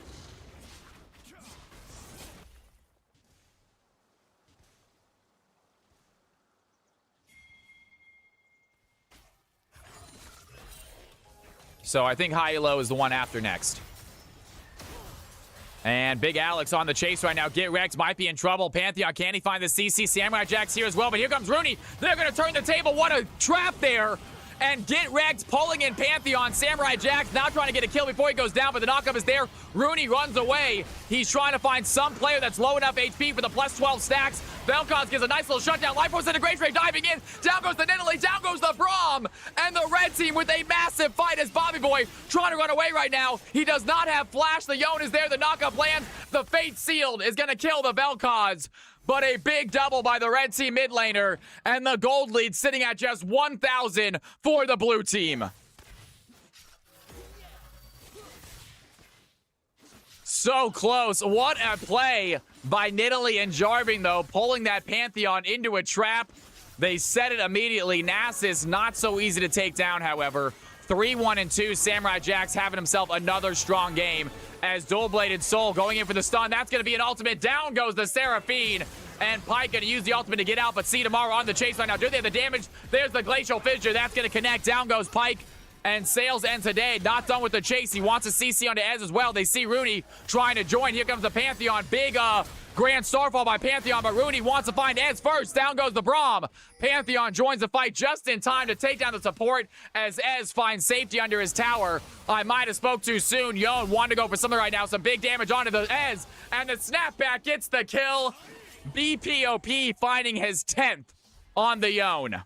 So I think Hilo is the one after next. And Big Alex on the chase right now. Get Wrecked might be in trouble. Pantheon, can he find the CC? Samurai Jack's here as well, but here comes Rooney. They're going to turn the table. What a trap there. And Get Wrecked pulling in Pantheon. Samurai Jack's now trying to get a kill before he goes down, but the knockup is there. Rooney runs away. He's trying to find some player that's low enough HP for the plus 12 stacks. Vel'Koz gives a nice little shutdown. Life Force into Great Ray diving in. Down goes the Nidalee. Down goes the Braum. And the red team with a massive fight as Bobby Boy trying to run away right now. He does not have flash. The Yone is there. The knockup lands. The Fate Sealed is going to kill the Vel'Koz. But a big double by the red team mid laner. And the gold lead sitting at just 1,000 for the blue team. So close. What a play by Nidalee and Jarvan, though, pulling that Pantheon into a trap. They set it immediately. Nasus, not so easy to take down, however. 3-1-2. Samurai Jack's having himself another strong game as Dual-Bladed Soul going in for the stun. That's going to be an ultimate. Down goes the Seraphine. And Pyke going to use the ultimate to get out, but see tomorrow on the chase right now. Do they have the damage? There's the Glacial Fissure. That's going to connect. Down goes Pyke. And Sales ends today. Not done with the chase. He wants a CC onto Ez as well. They see Rooney trying to join. Here comes the Pantheon. Big Grand Starfall by Pantheon, but Rooney wants to find Ez first. Down goes the Braum. Pantheon joins the fight just in time to take down the support as Ez finds safety under his tower. I might have spoke too soon. Yone wanted to go for something right now. Some big damage onto the Ez, and the snapback gets the kill. BPOP finding his 10th on the Yone.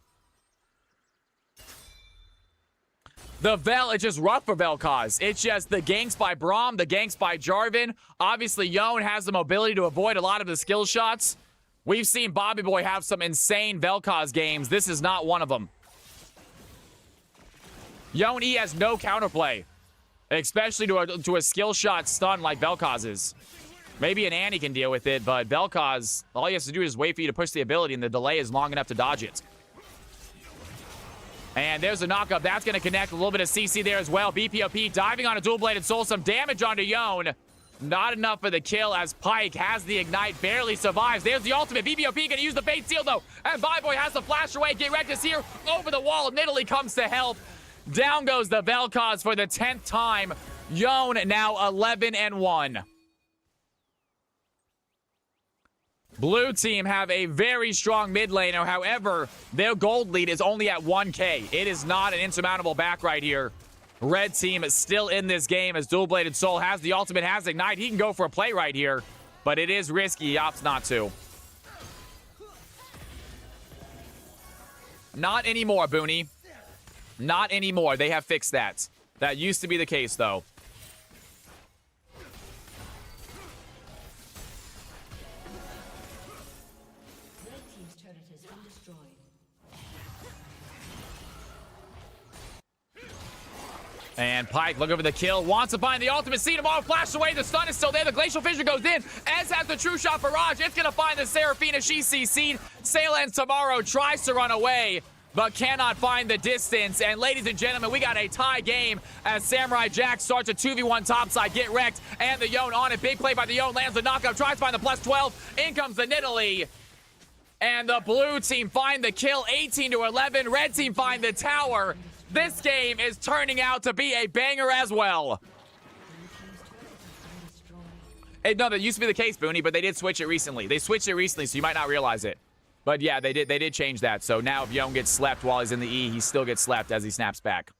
The Vel, it's just rough for Vel'Koz. It's just the ganks by Braum, the ganks by Jarvan. Obviously, Yone has the mobility to avoid a lot of the skill shots. We've seen Bobby Boy have some insane Vel'Koz games. This is not one of them. Yone E has no counterplay, especially to a skill shot stun like Vel'Koz's. Maybe an Annie can deal with it, but Vel'Koz, all he has to do is wait for you to push the ability, and the delay is long enough to dodge it. And there's a knockup. That's going to connect. A little bit of CC there as well. BPOP diving on a Dual-Bladed Soul. Some damage onto Yone. Not enough for the kill as Pyke has the Ignite. Barely survives. There's the ultimate. BPOP going to use the Fate Seal, though. And Boy has to flash away. Get Wrecked is here. Over the wall. Nidalee comes to help. Down goes the Vel'Koz for the 10th time. Yone now 11-1. Blue team have a very strong mid laner. However, their gold lead is only at 1K. It is not an insurmountable back right here. Red team is still in this game as Dual-Bladed Soul has the ultimate, has Ignite. He can go for a play right here, but it is risky. He opts not to. Not anymore, Booney. Not anymore. They have fixed that. That used to be the case, though. And Pyke looking for the kill. Wants to find the ultimate. See tomorrow. Flash away. The stun is still there. The Glacial Fissure goes in. Ez has the True Shot Barrage. It's going to find the Seraphina. She CC'd. Sail tomorrow tries to run away, but cannot find the distance. And ladies and gentlemen, we got a tie game as Samurai Jack starts a 2v1 topside. Get Wrecked. And the Yone on it. Big play by the Yone. Lands the knockout. Tries to find the plus 12. In comes the Nidalee. And the blue team find the kill. 18-11. Red team find the tower. This game is turning out to be a banger as well. No, that used to be the case, Booney, but they did switch it recently. They switched it recently, so you might not realize it. But yeah, they did change that. So now if Yone gets slept while he's in the E, he still gets slept as he snaps back.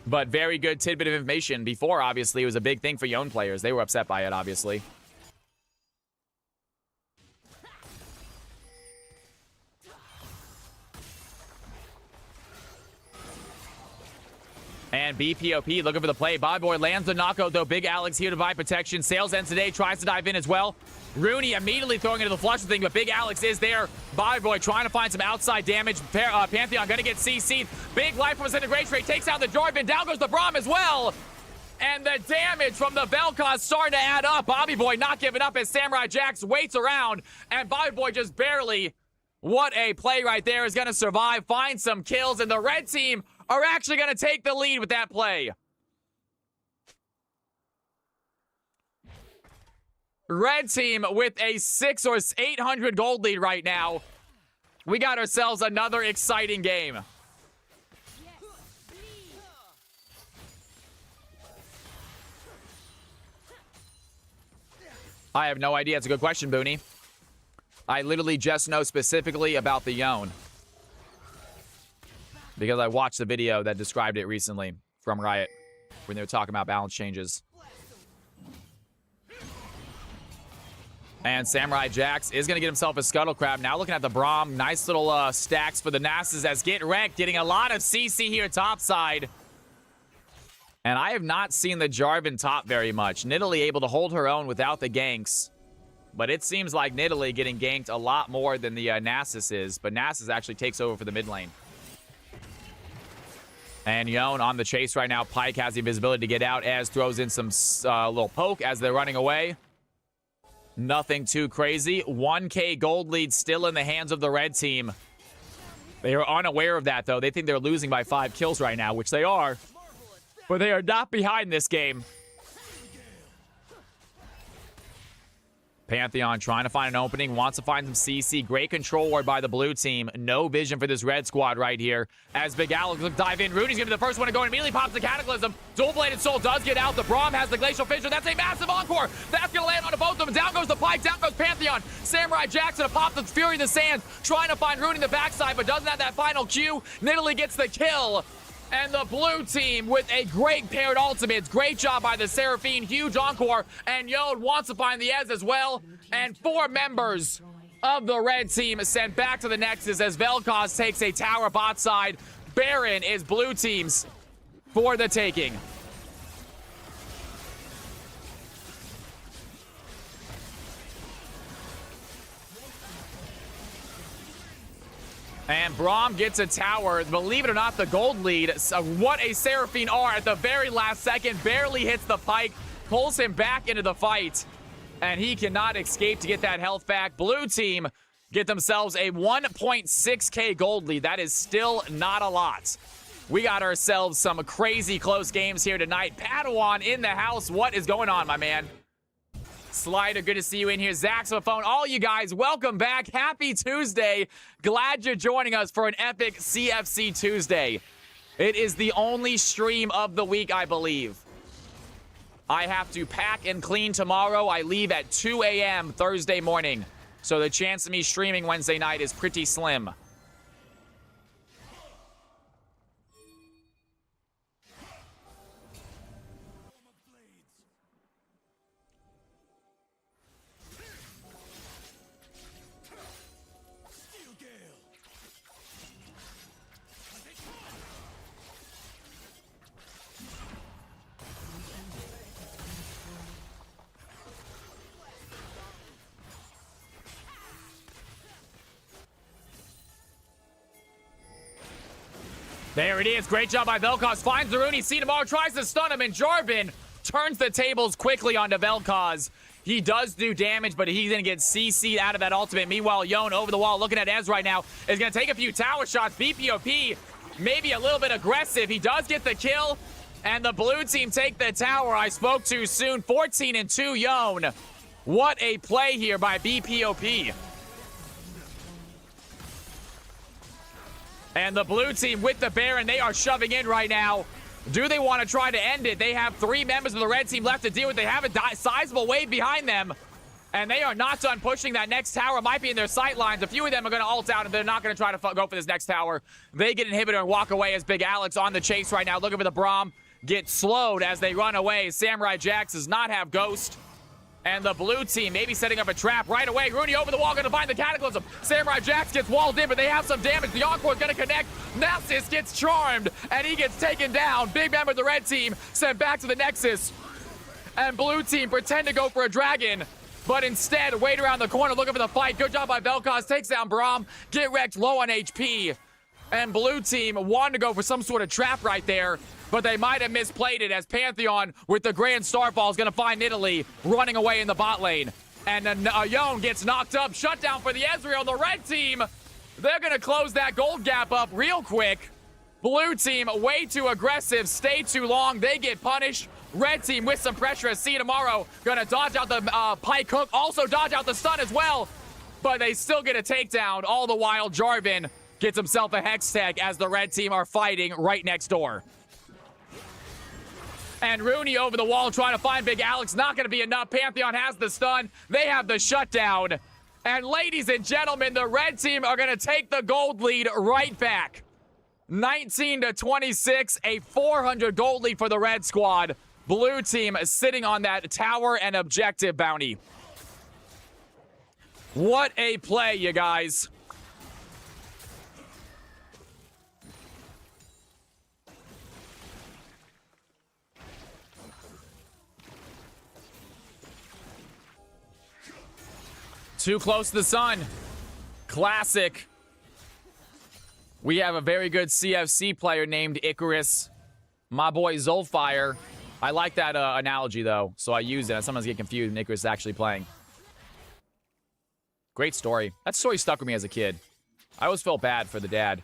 But very good tidbit of information. Before, obviously, it was a big thing for Yone players. They were upset by it, obviously. And BPOP looking for the play. Bobby Boy lands the knockout, though. Big Alex here to provide protection. Sales ends today, tries to dive in as well. Rooney immediately throwing into the flush thing, but Big Alex is there. Bobby Boy trying to find some outside damage. Pantheon going to get CC'd. Big life from his integration rate. Takes out the Jarvan. Down goes the Braum as well. And the damage from the Vel'Koz starting to add up. Bobby Boy not giving up as Samurai Jax waits around. And Bobby Boy just barely What a play right there is going to survive, find some kills, and the red team are actually going to take the lead with that play. Red team with a 600 or 800 gold lead right now. We got ourselves another exciting game. I have no idea. It's a good question, Booney. I literally just know specifically about the Yone, because I watched the video that described it recently from Riot when they were talking about balance changes. And Samurai Jax is going to get himself a Scuttle Crab. Now looking at the Braum. Nice little stacks for the Nasus as Get Wrecked, getting a lot of CC here topside. And I have not seen the Jarvan top very much. Nidalee able to hold her own without the ganks. But it seems like Nidalee getting ganked a lot more than the Nasus is. But Nasus actually takes over for the mid lane. And Yone on the chase right now. Pyke has the invisibility to get out as throws in some little poke as they're running away. Nothing too crazy. 1K gold lead still in the hands of the red team. They are unaware of that, though. They think they're losing by 5 kills right now, which they are. But they are not behind this game. Pantheon trying to find an opening, wants to find some CC. Great control ward by the blue team. No vision for this red squad right here. As Big Alex looks to dive in. Rudy's going to be the first one to go and immediately pops the Cataclysm. Dual-bladed soul does get out. The Braum has the Glacial Fissure. That's a massive encore. That's going to land on both of them. Down goes the Pyke. Down goes Pantheon. Samurai Jackson to pop the Fury in the Sands. Trying to find Rudy in the backside, but doesn't have that final Q. Nidalee gets the kill. And the blue team with a great paired ultimates. Great job by the Seraphine. Huge encore. And Yone wants to find the Ez as well. And 4 members of the red team sent back to the Nexus as Vel'Koz takes a tower bot side. Baron is blue team's for the taking. And Braum gets a tower. Believe it or not, the gold lead. What a Seraphine are at the very last second. Barely hits the Pyke. Pulls him back into the fight. And he cannot escape to get that health back. Blue team get themselves a 1.6k gold lead. That is still not a lot. We got ourselves some crazy close games here tonight. Padawan in the house. What is going on, my man? Slider, good to see you in here. Zaxophone, all you guys, welcome back. Happy Tuesday. Glad you're joining us for an epic CFC Tuesday. It is the only stream of the week, I believe. I have to pack and clean tomorrow. I leave at 2 a.m. Thursday morning. So the chance of me streaming Wednesday night is pretty slim. There it is. Great job by Vel'Koz. Finds the Rooney. See tomorrow. Tries to stun him. And Jarvan turns the tables quickly onto Vel'Koz. He does do damage, but he's going to get CC'd out of that ultimate. Meanwhile, Yone over the wall looking at Ez right now is going to take a few tower shots. BPOP maybe a little bit aggressive. He does get the kill. And the blue team take the tower. I spoke too soon. 14-2 Yone. What a play here by BPOP. And the blue team with the Baron, they are shoving in right now. Do they want to try to end it? They have 3 members of the red team left to deal with. They have a sizable wave behind them. And they are not done pushing. That next tower might be in their sight lines. A few of them are going to ult out, and they're not going to try to go for this next tower. They get inhibitor and walk away as Big Alex on the chase right now, looking for the Braum. Get slowed as they run away. Samurai Jax does not have Ghost. And the blue team maybe setting up a trap right away. Rooney over the wall, going to find the Cataclysm. Samurai Jax gets walled in, but they have some damage. The Encore is going to connect. Nasus gets charmed, and he gets taken down. Big member of the red team sent back to the Nexus. And blue team pretend to go for a dragon, but instead wait around the corner looking for the fight. Good job by Vel'Koz. Takes down Braum. Get wrecked low on HP. And blue team wanted to go for some sort of trap right there, but they might have misplayed it as Pantheon with the Grand Starfall is going to find Nidalee running away in the bot lane. And then Yone gets knocked up. Shutdown for the Ezreal. The red team They're going to close that gold gap up real quick. Blue team, way too aggressive, stay too long. They get punished. Red team with some pressure. See you tomorrow. Going to dodge out the pike hook. Also dodge out the stun as well. But they still get a takedown. All the while, Jarvan gets himself a hex tag as the red team are fighting right next door. And Rooney over the wall trying to find Big Alex. Not going to be enough. Pantheon has the stun. They have the shutdown. And ladies and gentlemen, the red team are going to take the gold lead right back. 19-26, a 400 gold lead for the red squad. Blue team sitting on that tower and objective bounty. What a play, you guys. Too close to the sun. Classic. We have a very good CFC player named Icarus. My boy Zolfire. I like that analogy, though, so I use it. I sometimes get confused when Icarus is actually playing. Great story. That story stuck with me as a kid. I always felt bad for the dad.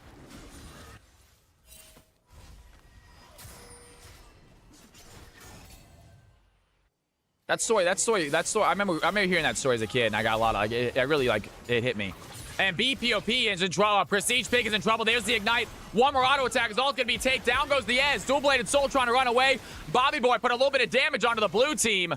That story, I remember hearing that story as a kid, and I got a lot of, it really, like, it hit me. And BPOP is in trouble. Prestige Pig is in trouble. There's the Ignite. One more auto attack is all going to be take down. Goes the Ez. Dual-bladed Soul trying to run away. Bobby Boy put a little bit of damage onto the blue team.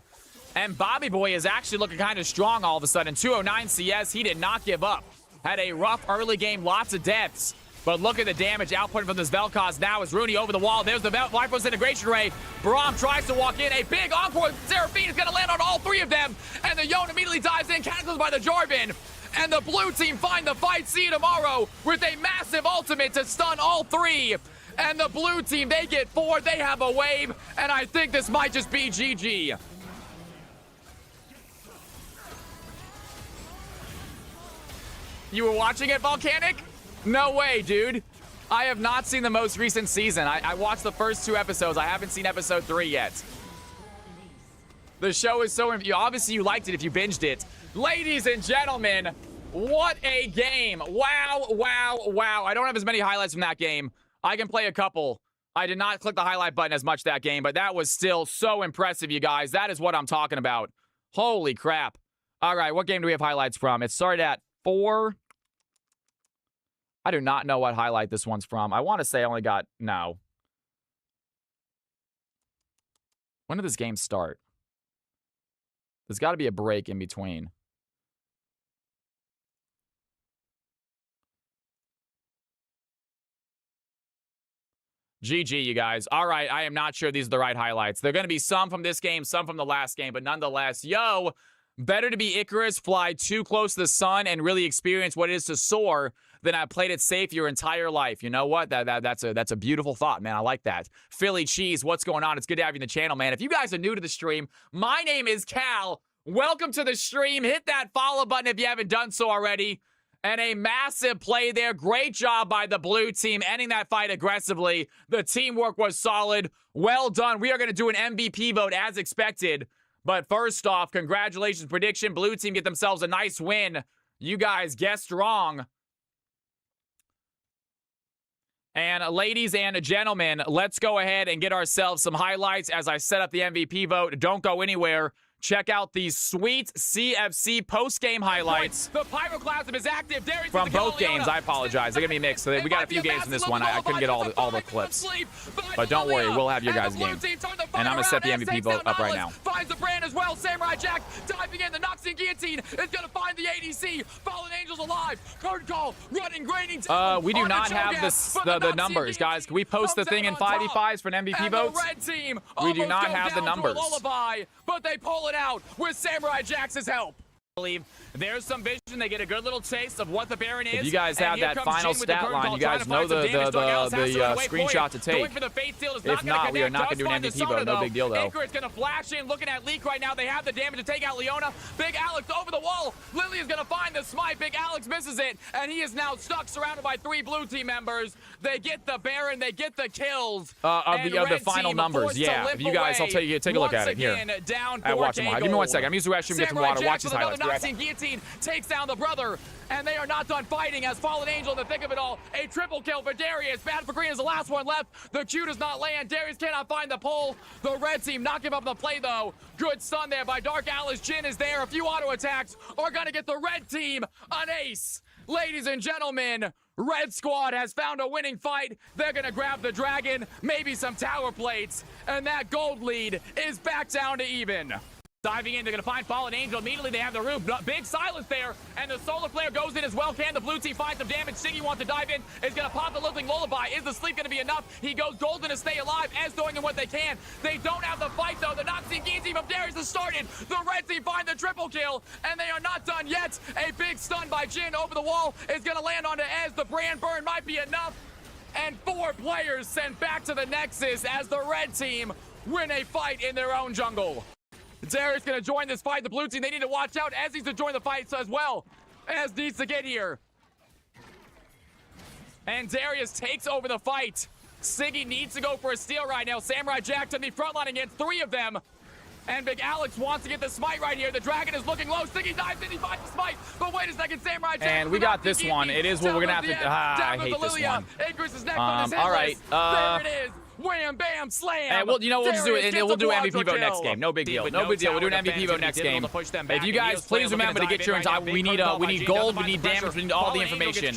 And Bobby Boy is actually looking kind of strong all of a sudden. 209 CS. He did not give up. Had a rough early game. Lots of deaths. But look at the damage output from this Vel'Koz now as Rooney over the wall. There's the Viper's integration ray. Braum tries to walk in. A big encore. Seraphine is going to land on all three of them. And the Yone immediately dives in. Cataclysmed by the Jarvan. And the blue team find the fight. See you tomorrow with a massive ultimate to stun all three. And the blue team, they get 4. They have a wave. And I think this might just be GG. You were watching it, Volcanic? No way, dude. I have not seen the most recent season. I watched the first 2 episodes. I haven't seen episode 3 yet. The show is so... Obviously, you liked it if you binged it. Ladies and gentlemen, what a game. Wow, wow, wow. I don't have as many highlights from that game. I can play a couple. I did not click the highlight button as much that game, but that was still so impressive, you guys. That is what I'm talking about. Holy crap. All right, what game do we have highlights from? It started at 4. I do not know what highlight this one's from. I want to say I only got... No. When did this game start? There's got to be a break in between. GG, you guys. All right, I am not sure these are the right highlights. There are going to be some from this game, some from the last game, but nonetheless, yo, better to be Icarus, fly too close to the sun, and really experience what it is to soar than I played it safe your entire life. You know what? That's a beautiful thought, man. I like that. Philly Cheese, what's going on? It's good to have you in the channel, man. If you guys are new to the stream, my name is Cal. Welcome to the stream. Hit that follow button if you haven't done so already. And a massive play there. Great job by the blue team, ending that fight aggressively. The teamwork was solid. Well done. We are going to do an MVP vote as expected. But first off, congratulations, prediction. Blue team get themselves a nice win. You guys guessed wrong. And ladies and gentlemen, let's go ahead and get ourselves some highlights as I set up the MVP vote. Don't go anywhere. Check out these sweet CFC post-game highlights. The pyroclasm is active. From both games. I apologize. They're going to be mixed. So we got a few games in this one. I couldn't get all the clips. But don't worry. We'll have your guys' game. And I'm going to set the MVP vote up right now. Finds the brand as well. Samurai Jack diving in. The Noxian Guillotine is going to find the ADC. Fallen Angels alive. Curtain call. Running, graining. We do not have the numbers, guys. Can we post the thing in 5v5s for an MVP vote? We do not have the numbers. But they pull it out with Samurai Jack's help. There's some vision. They get a good little taste of what the Baron is. If you guys have that final stat line, you guys know the screenshot to take. If not, we are not going to do an MVP vote. No big deal, though. Icarus going to flash in, looking at Leak right now. They have the damage to take out Leona. Big Alex over the wall. Lily is going to find the smite. Big Alex misses it, and he is now stuck, surrounded by 3 blue team members. They get the Baron. They get the kills. Of the final numbers, yeah. If you guys, I'll take a look at it here. Watch them all. Give me 1 second. I'm using the restroom, get some water. Watch these highlights. Nazi and Guillotine takes down the brother, and they are not done fighting as Fallen Angel in the thick of it all. A triple kill for Darius. Bad for Green is the last one left. The Q does not land. Darius cannot find the pole. The red team not give up the play, though. Good stun there by Dark Alice. Jin is there. A few auto attacks are going to get the red team an ace. Ladies and gentlemen, Red Squad has found a winning fight. They're going to grab the dragon, maybe some tower plates, and that gold lead is back down to even. Diving in, they're going to find Fallen Angel. Immediately, they have the roof. Big silence there, and the solar flare goes in as well. Can the blue team find some damage? Siggy wants to dive in. Is going to pop the Littling Lullaby. Is the sleep going to be enough? He goes golden to stay alive. Ez doing what they can. They don't have the fight, though. The Nazi team of Darius has started. The red team find the triple kill, and they are not done yet. A big stun by Jin over the wall is going to land onto Ez. The brand burn might be enough. And 4 players sent back to the Nexus as the red team win a fight in their own jungle. Darius gonna join this fight. The blue team, they need to watch out. Ez needs to join the fight as well. Ez needs to get here. And Darius takes over the fight. Siggy needs to go for a steal right now. Samurai Jack to the front line against 3 of them. And Big Alex wants to get the smite right here. The dragon is looking low. Siggy dives in, he finds the smite. But wait a second, Samurai Jack. And we got this one. It is what we're gonna have to. I hate this one. Igris is next on his all right. There it is. Wham, bam, slam. And we'll, we'll just do it. And we'll do MVP vote next game. No big deal. No big deal. We'll do an MVP vote next game. If you guys please remember to get your entire. We need gold. We need damage. We need all the information.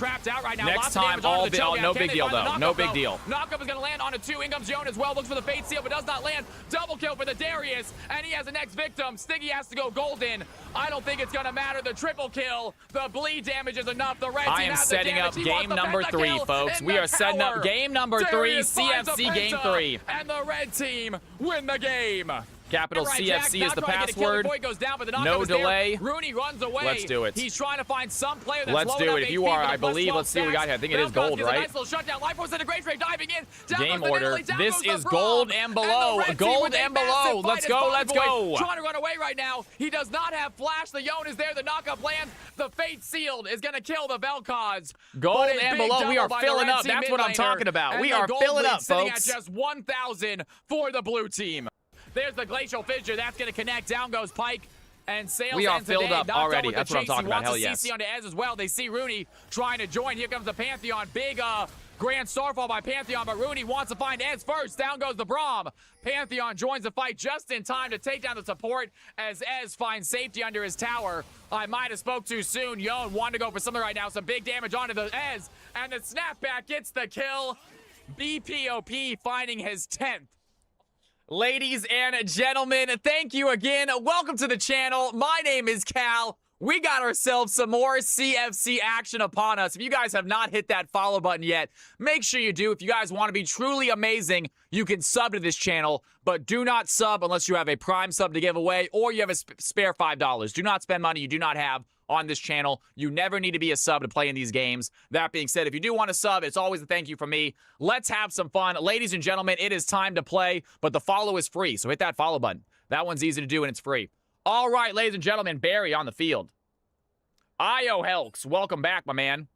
Next time, all no big deal though. No big deal. Knockup is going to land on a 2. In comes Joan as well. Looks for the fate seal, but does not land. Double kill for the Darius, and he has the next victim. Stiggy has to go golden. I don't think it's going to matter. The triple kill, the bleed damage is enough. The red team I am setting up game number 3, folks. We are setting up game number 3, CFC game 3. And the red team win the game. Capital CFC is the password. No delay. Rooney runs away. Let's do it. He's trying to find some player that's Let's do it. If you are, I believe, let's see what we got here. I think it is gold, right? Nice little shutdown. Life was in a great trade diving in. Game order. This is gold and below. Gold and below. Let's go. Let's go. Trying to run away right now. He does not have flash. The Yon is there. The knockup lands. The fate sealed is going to kill the Vel'Koz. Gold and below. We are filling up. That's what I'm talking about. We are filling up, folks. At just 1,000 for the blue team. There's the Glacial Fissure. That's going to connect. Down goes Pike. And Sales we are filled up already. That's what I'm talking about. Hell yes. CC onto Ez as well. They see Rooney trying to join. Here comes the Pantheon. Big grand starfall by Pantheon, but Rooney wants to find Ez first. Down goes the Braum. Pantheon joins the fight just in time to take down the support as Ez finds safety under his tower. I might have spoke too soon. Yon wanted to go for something right now. Some big damage onto the Ez. And the snapback gets the kill. BPOP finding his 10th. Ladies and gentlemen, thank you again. Welcome to the channel. My name is Cal. We got ourselves some more CFC action upon us. If you guys have not hit that follow button yet, make sure you do. If you guys want to be truly amazing, you can sub to this channel, but do not sub unless you have a Prime sub to give away or you have a spare $5. Do not spend money you do not have on this channel. You never need to be a sub to play in these games. That being said, if you do want to sub, it's always a thank you from me. Let's have some fun. Ladies and gentlemen, it is time to play, but the follow is free, so hit that follow button. That one's easy to do and it's free. All right, ladies and gentlemen, Barry on the field. Io Helks, welcome back, my man.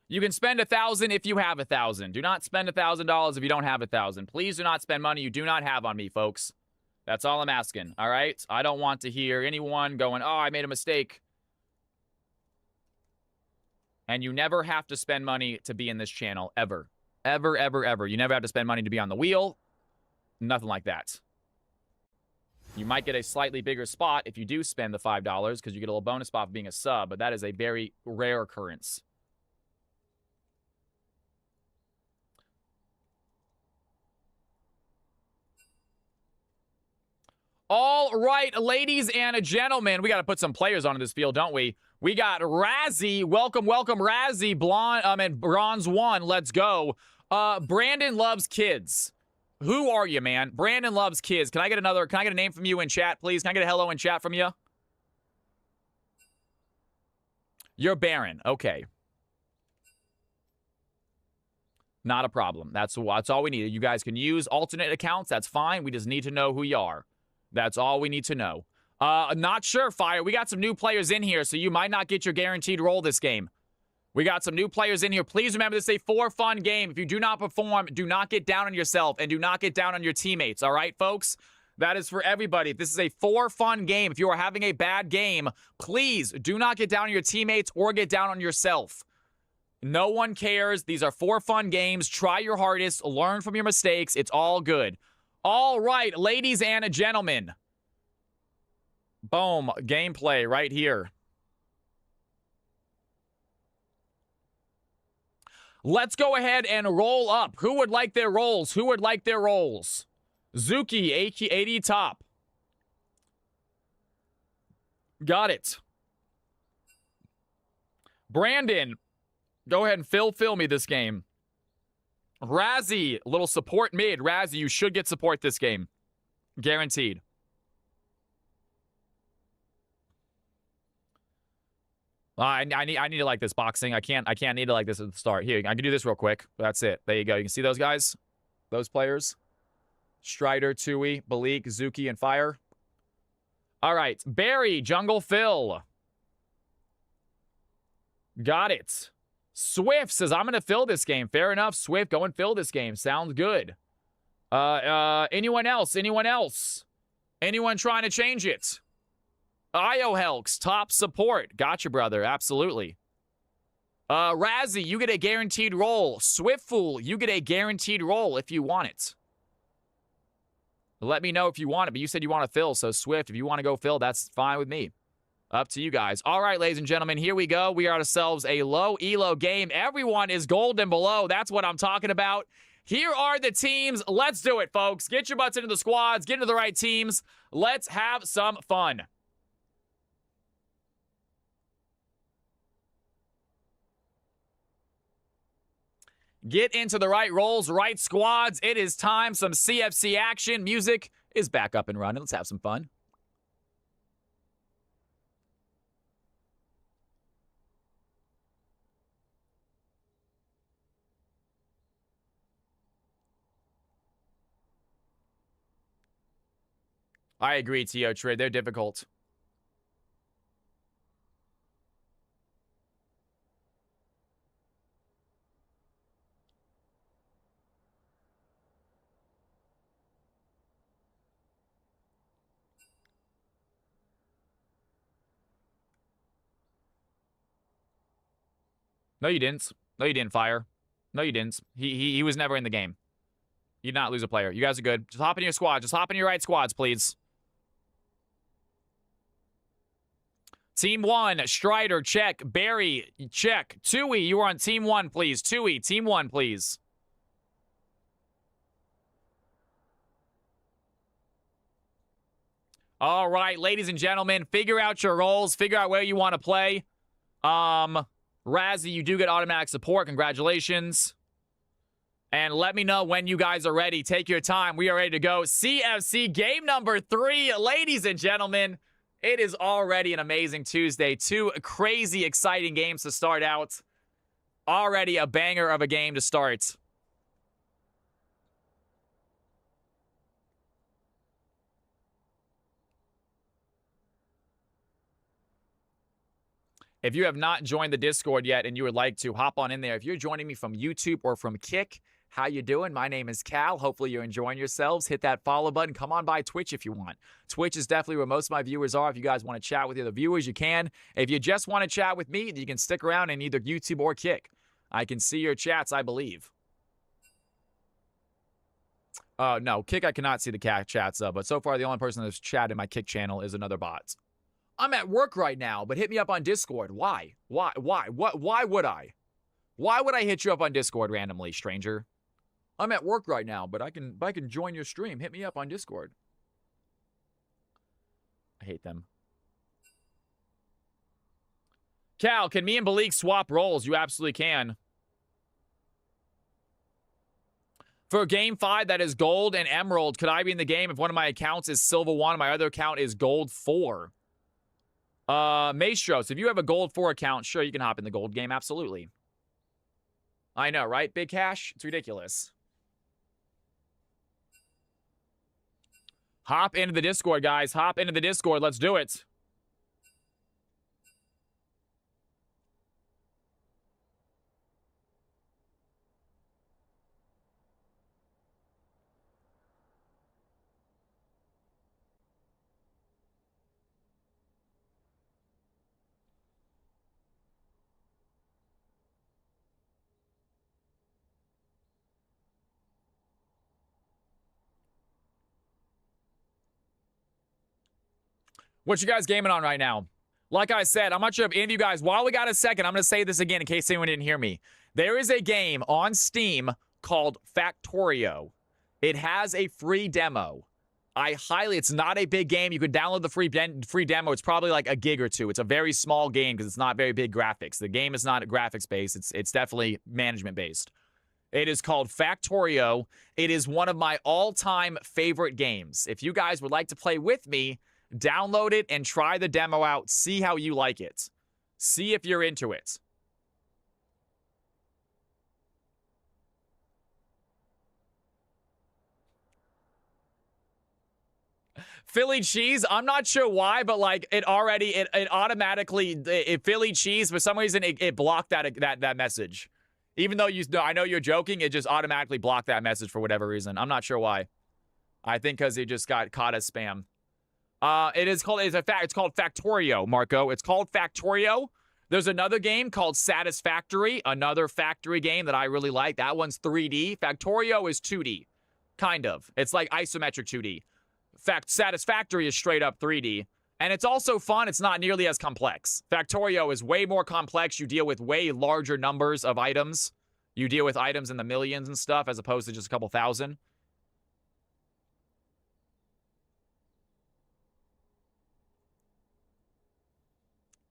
You can spend 1,000 if you have 1,000. Do not spend $1,000 if you don't have 1,000. Please do not spend money you do not have on me, folks. That's all I'm asking, all right? I don't want to hear anyone going, oh, I made a mistake. And you never have to spend money to be in this channel, ever. Ever, ever, ever. You never have to spend money to be on the wheel. Nothing like that. You might get a slightly bigger spot if you do spend the $5 because you get a little bonus spot for being a sub, but that is a very rare occurrence. All right, ladies and gentlemen, we got to put some players onto this field, don't we? We got Razzie. Welcome, welcome, Razzie. Blonde, and Bronze 1. Let's go. Brandon loves kids. Who are you, man? Brandon loves kids. Can I get a name from you in chat, please? Can I get a hello in chat from you? You're Baron. Okay. Not a problem. That's all we need. You guys can use alternate accounts. That's fine. We just need to know who you are. That's all we need to know. Not sure, Fire. We got some new players in here, so you might not get your guaranteed role this game. We got some new players in here. Please remember this is a for-fun game. If you do not perform, do not get down on yourself and do not get down on your teammates, all right, folks? That is for everybody. This is a for fun game. If you are having a bad game, please do not get down on your teammates or get down on yourself. No one cares. These are for fun games. Try your hardest. Learn from your mistakes. It's all good. All right, ladies and gentlemen. Boom. Gameplay right here. Let's go ahead and roll up. Who would like their rolls? Who would like their rolls? Zuki, 80 top. Got it. Brandon, go ahead and fill me this game. Razzie, little support mid. Razzie, you should get support this game. Guaranteed. I need to like this boxing. I can't need to like this at the start. Here, I can do this real quick. That's it. There you go. You can see those guys? Those players? Strider, Tui, Balik, Zuki, and Fire. All right. Barry, Jungle Phil. Got it. Swift says, I'm going to fill this game. Fair enough. Swift, go and fill this game. Sounds good. Anyone else? Anyone else? Anyone trying to change it? Io Helks, top support. Gotcha, brother. Absolutely. Razzie, you get a guaranteed roll. Swiftfool, you get a guaranteed roll if you want it. Let me know if you want it, but you said you want to fill, so Swift, if you want to go fill, that's fine with me. Up to you guys. All right, ladies and gentlemen, here we go. We are ourselves a low elo game. Everyone is gold and below. That's what I'm talking about. Here are the teams. Let's do it, folks. Get your butts into the squads. Get into the right teams. Let's have some fun. Get into the right roles, right squads. It is time. Some CFC action. Music is back up and running. Let's have some fun. I agree, Tio Trade. They're difficult. No, you didn't. No, you didn't, Fire. No, you didn't. He was never in the game. You did not lose a player. You guys are good. Just hop in your squad. Just hop in your right squads, please. Team 1, Strider, check. Barry, check. Tui, you are on Team 1, please. Tui, Team 1, please. All right, ladies and gentlemen, figure out your roles. Figure out where you want to play. Razzie, you do get automatic support. Congratulations. And let me know when you guys are ready. Take your time. We are ready to go. CFC game number 3, ladies and gentlemen. It is already an amazing Tuesday. 2 crazy, exciting games to start out. Already a banger of a game to start. If you have not joined the Discord yet and you would like to, hop on in there. If you're joining me from YouTube or from Kick, how you doing? My name is Cal. Hopefully you're enjoying yourselves. Hit that follow button. Come on by Twitch if you want. Twitch is definitely where most of my viewers are. If you guys want to chat with the other viewers, you can. If you just want to chat with me, you can stick around in either YouTube or Kick. I can see your chats, I believe. No, Kick I cannot see the chats of, but so far the only person that's chatted in my Kick channel is another bot. I'm at work right now, but hit me up on Discord. Why? Why would I? Why would I hit you up on Discord randomly, stranger? I'm at work right now, but I can join your stream. Hit me up on Discord. I hate them. Cal, can me and Balik swap roles? You absolutely can. For Game 5, that is Gold and Emerald. Could I be in the game if one of my accounts is Silver 1 and my other account is Gold 4? Maestros, if you have a Gold 4 account, sure, you can hop in the Gold game. Absolutely. I know, right? Big Cash? It's ridiculous. Hop into the Discord, guys. Hop into the Discord. Let's do it. What you guys gaming on right now? Like I said, I'm not sure if any of you guys, while we got a second, I'm going to say this again in case anyone didn't hear me. There is a game on Steam called Factorio. It has a free demo. It's not a big game. You could download the free demo. It's probably like a gig or two. It's a very small game because it's not very big graphics. The game is not graphics based. It's definitely management based. It is called Factorio. It is one of my all-time favorite games. If you guys would like to play with me, download it and try the demo out. See how you like it. See if you're into it. Philly cheese, I'm not sure why, but like it automatically Philly cheese, for some reason it blocked that message. Even though I know you're joking, it just automatically blocked that message for whatever reason. I'm not sure why. I think because it just got caught as spam. It's called Factorio, Marco. It's called Factorio. There's another game called Satisfactory, another factory game that I really like. That one's 3D. Factorio is 2D, kind of. It's like isometric 2D. Satisfactory is straight up 3D. And it's also fun. It's not nearly as complex. Factorio is way more complex. You deal with way larger numbers of items. You deal with items in the millions and stuff as opposed to just a couple thousand.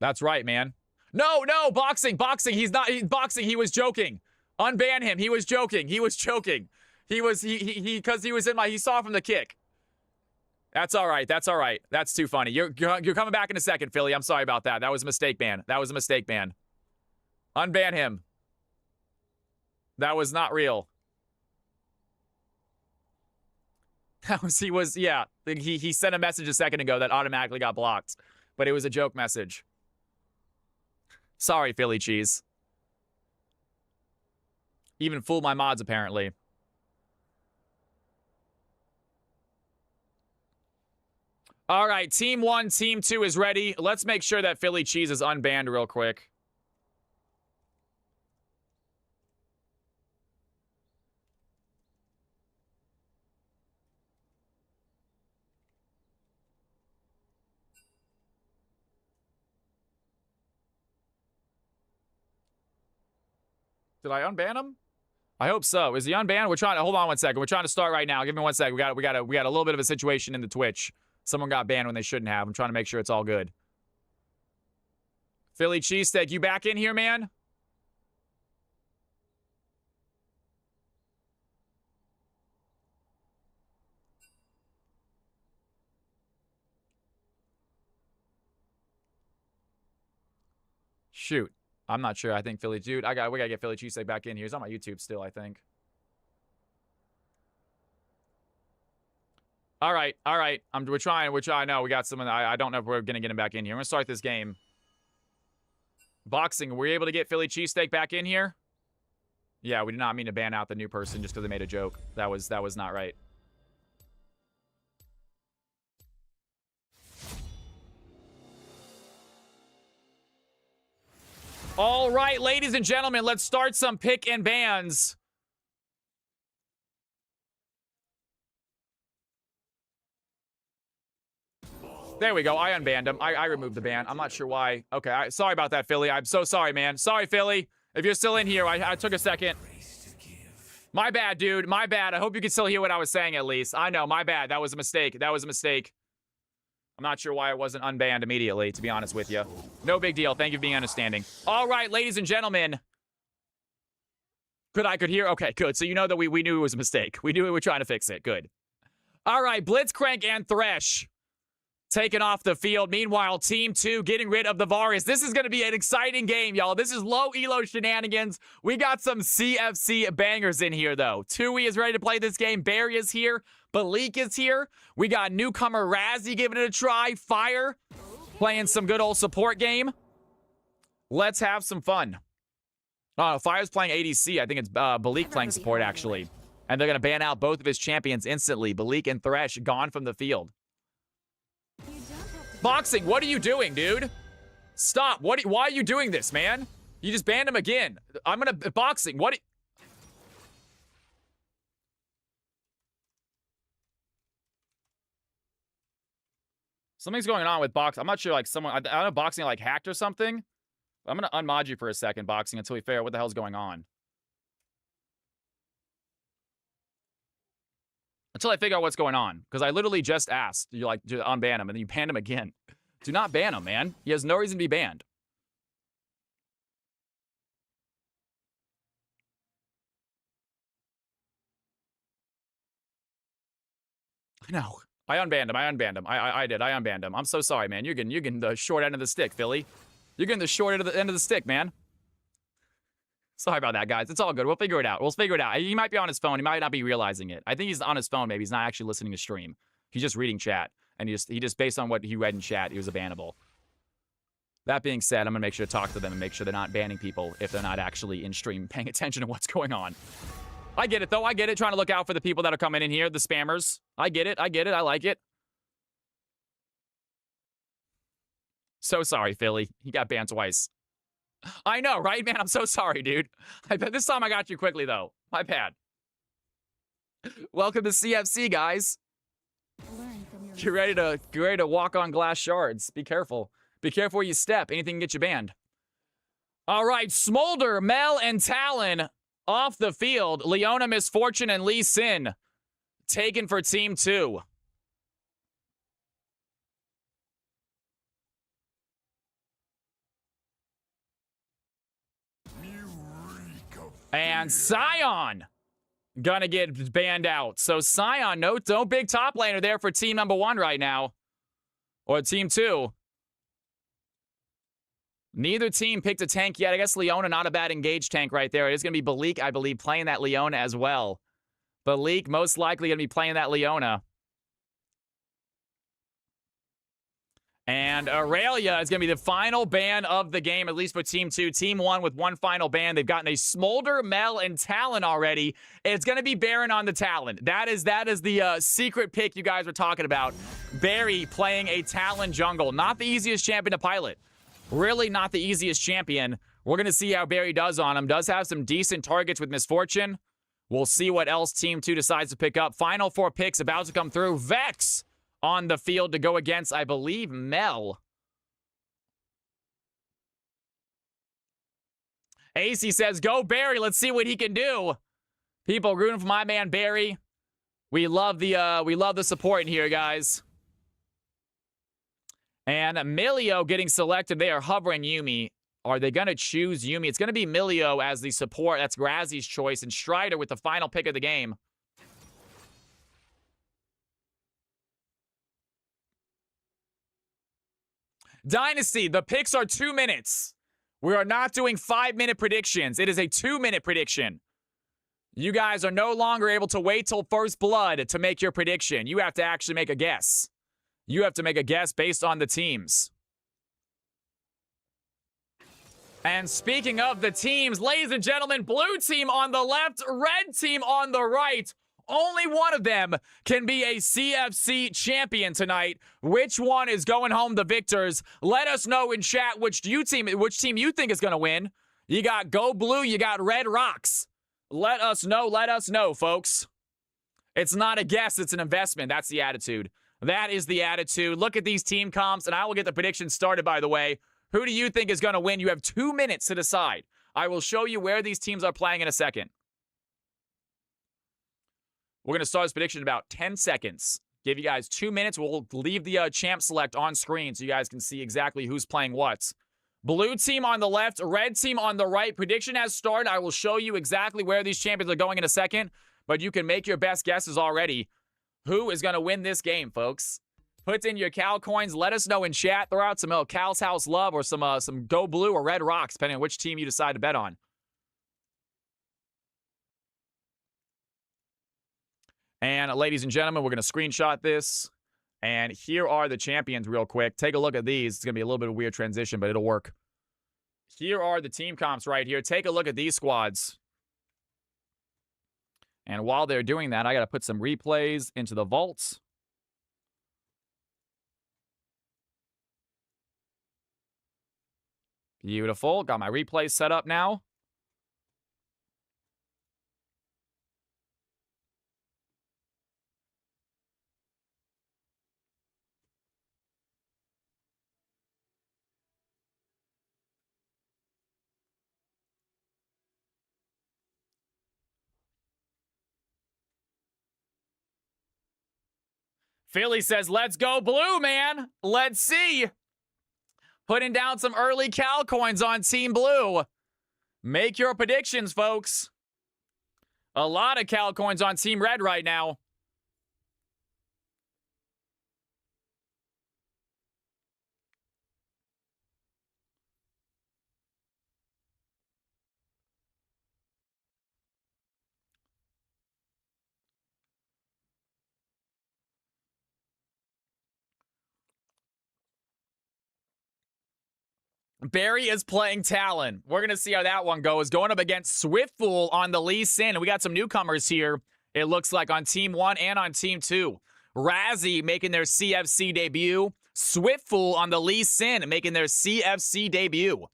That's right, man. No, boxing. He's boxing. He was joking. Unban him. He was joking. He because he was in he saw from the kick. That's all right. That's too funny. You're coming back in a second, Philly. I'm sorry about that. That was a mistake ban. Unban him. That was not real. Yeah. He sent a message a second ago that automatically got blocked. But it was a joke message. Sorry, Philly cheese. Even fooled my mods, apparently. All right, Team 1, Team 2 is ready. Let's make sure that Philly cheese is unbanned real quick. Did I unban him? I hope so. Is he unbanned? Hold on one second. We're trying to start right now. Give me 1 second. We got a little bit of a situation in the Twitch. Someone got banned when they shouldn't have. I'm trying to make sure it's all good. Philly cheesesteak, you back in here, man? Shoot. I'm not sure. I think we gotta get Philly cheesesteak back in here. He's on my YouTube still, I think. All right. We're trying. No, we got someone. I don't know if we're gonna get him back in here. I'm gonna start this game. Boxing. Were you able to get Philly cheesesteak back in here? Yeah, we did not mean to ban out the new person just because they made a joke. That was not right. All right, ladies and gentlemen, let's start some pick and bans. There we go. I unbanned him. I removed the ban. I'm not sure why. Okay, sorry about that, Philly. I'm so sorry, man. Sorry, Philly. If you're still in here, I took a second. My bad, dude. My bad. I hope you can still hear what I was saying at least. I know. My bad. That was a mistake. I'm not sure why I wasn't unbanned immediately, to be honest with you. No big deal. Thank you for being understanding. All right, ladies and gentlemen. I could hear? Okay, good. So you know that we knew it was a mistake. We knew we were trying to fix it. Good. All right, Blitzcrank and Thresh taken off the field. Meanwhile, Team 2 getting rid of the Varus. This is going to be an exciting game, y'all. This is low elo shenanigans. We got some CFC bangers in here, though. Tues is ready to play this game. Barry is here. Balik is here. We got newcomer Razzie giving it a try. Fire playing some good old support game. Let's have some fun. Oh, Fire's playing ADC. I think it's Balik playing support, actually. And they're going to ban out both of his champions instantly. Balik and Thresh gone from the field. Boxing, what are you doing, dude? Stop. Why are you doing this, man? You just banned him again. Boxing, what? Something's going on with box. I'm not sure, like, someone... I don't know, boxing, like, hacked or something. I'm going to unmod you for a second, boxing, until we figure out what the hell's going on. Until I figure out what's going on. Because I literally just asked, you like, to unban him, and then you banned him again. Do not ban him, man. He has no reason to be banned. I know. I unbanned him. I did. I unbanned him. I'm so sorry, man. You're getting the short end of the stick, Philly. You're getting the short end of the stick, man. Sorry about that, guys. It's all good. We'll figure it out. He might be on his phone. He might not be realizing it. I think he's on his phone, maybe. He's not actually listening to stream. He's just reading chat. And he just based on what he read in chat, he was a bannable. That being said, I'm going to make sure to talk to them and make sure they're not banning people if they're not actually in stream paying attention to what's going on. I get it, though. I get it. Trying to look out for the people that are coming in here, the spammers. I get it. I like it. So sorry, Philly. He got banned twice. I know, right, man? I'm so sorry, dude. I bet this time I got you quickly, though. My bad. Welcome to CFC, guys. Get ready to walk on glass shards. Be careful. Be careful where you step. Anything can get you banned. All right, Smolder, Mel, and Talon off the field. Leona, Misfortune, and Lee Sin taken for Team 2. And Scion gonna get banned out. So Scion, no big top laner there for team number 1 right now. Or team 2. Neither team picked a tank yet. I guess Leona, not a bad engaged tank right there. It is going to be Balik, I believe, playing that Leona as well. Balik most likely going to be playing that Leona. And Aurelia is going to be the final ban of the game, at least for Team 2. Team 1 with one final ban. They've gotten a Smolder, Mel, and Talon already. It's going to be Baron on the Talon. That is the secret pick you guys were talking about. Barry playing a Talon jungle. Not the easiest champion to pilot. Really not the easiest champion. We're going to see how Barry does on him. Does have some decent targets with Misfortune. We'll see what else Team 2 decides to pick up. Final 4 picks about to come through. Vex on the field to go against, I believe, Mel. AC says, go Barry. Let's see what he can do. People rooting for my man Barry. We love the support in here, guys. And Milio getting selected. They are hovering Yuumi. Are they going to choose Yuumi? It's going to be Milio as the support. That's Grazzy's choice. And Strider with the final pick of the game. Dynasty, the picks are 2 minutes. We are not doing 5-minute predictions. It is a 2-minute prediction. You guys are no longer able to wait till first blood to make your prediction. You have to actually make a guess. You have to make a guess based on the teams. And speaking of the teams, ladies and gentlemen, blue team on the left, red team on the right. Only one of them can be a CFC champion tonight. Which one is going home the victors? Let us know in chat which team you think is going to win. You got Go Blue, you got Red Rocks. Let us know, folks. It's not a guess, it's an investment. That's the attitude. That is the attitude. Look at these team comps, and I will get the predictions started, by the way. Who do you think is going to win? You have 2 minutes to decide. I will show you where these teams are playing in a second. We're going to start this prediction in about 10 seconds. Give you guys 2 minutes. We'll leave the champ select on screen so you guys can see exactly who's playing what. Blue team on the left, red team on the right. Prediction has started. I will show you exactly where these champions are going in a second, but you can make your best guesses already. Who is going to win this game, folks? Put in your Cal coins. Let us know in chat. Throw out some Cal's House love or some Go Blue or Red Rocks, depending on which team you decide to bet on. And ladies and gentlemen, we're going to screenshot this. And here are the champions real quick. Take a look at these. It's going to be a little bit of a weird transition, but it'll work. Here are the team comps right here. Take a look at these squads. And while they're doing that, I got to put some replays into the vaults. Beautiful. Got my replays set up now. Philly says, let's go blue, man. Let's see. Putting down some early Cal coins on Team Blue. Make your predictions, folks. A lot of Cal coins on Team Red right now. Barry is playing Talon. We're going to see how that one goes. Going up against Swiftfool on the Lee Sin. We got some newcomers here, it looks like, on Team 1 and on Team 2. Razzie making their CFC debut. Swiftfool on the Lee Sin making their CFC debut.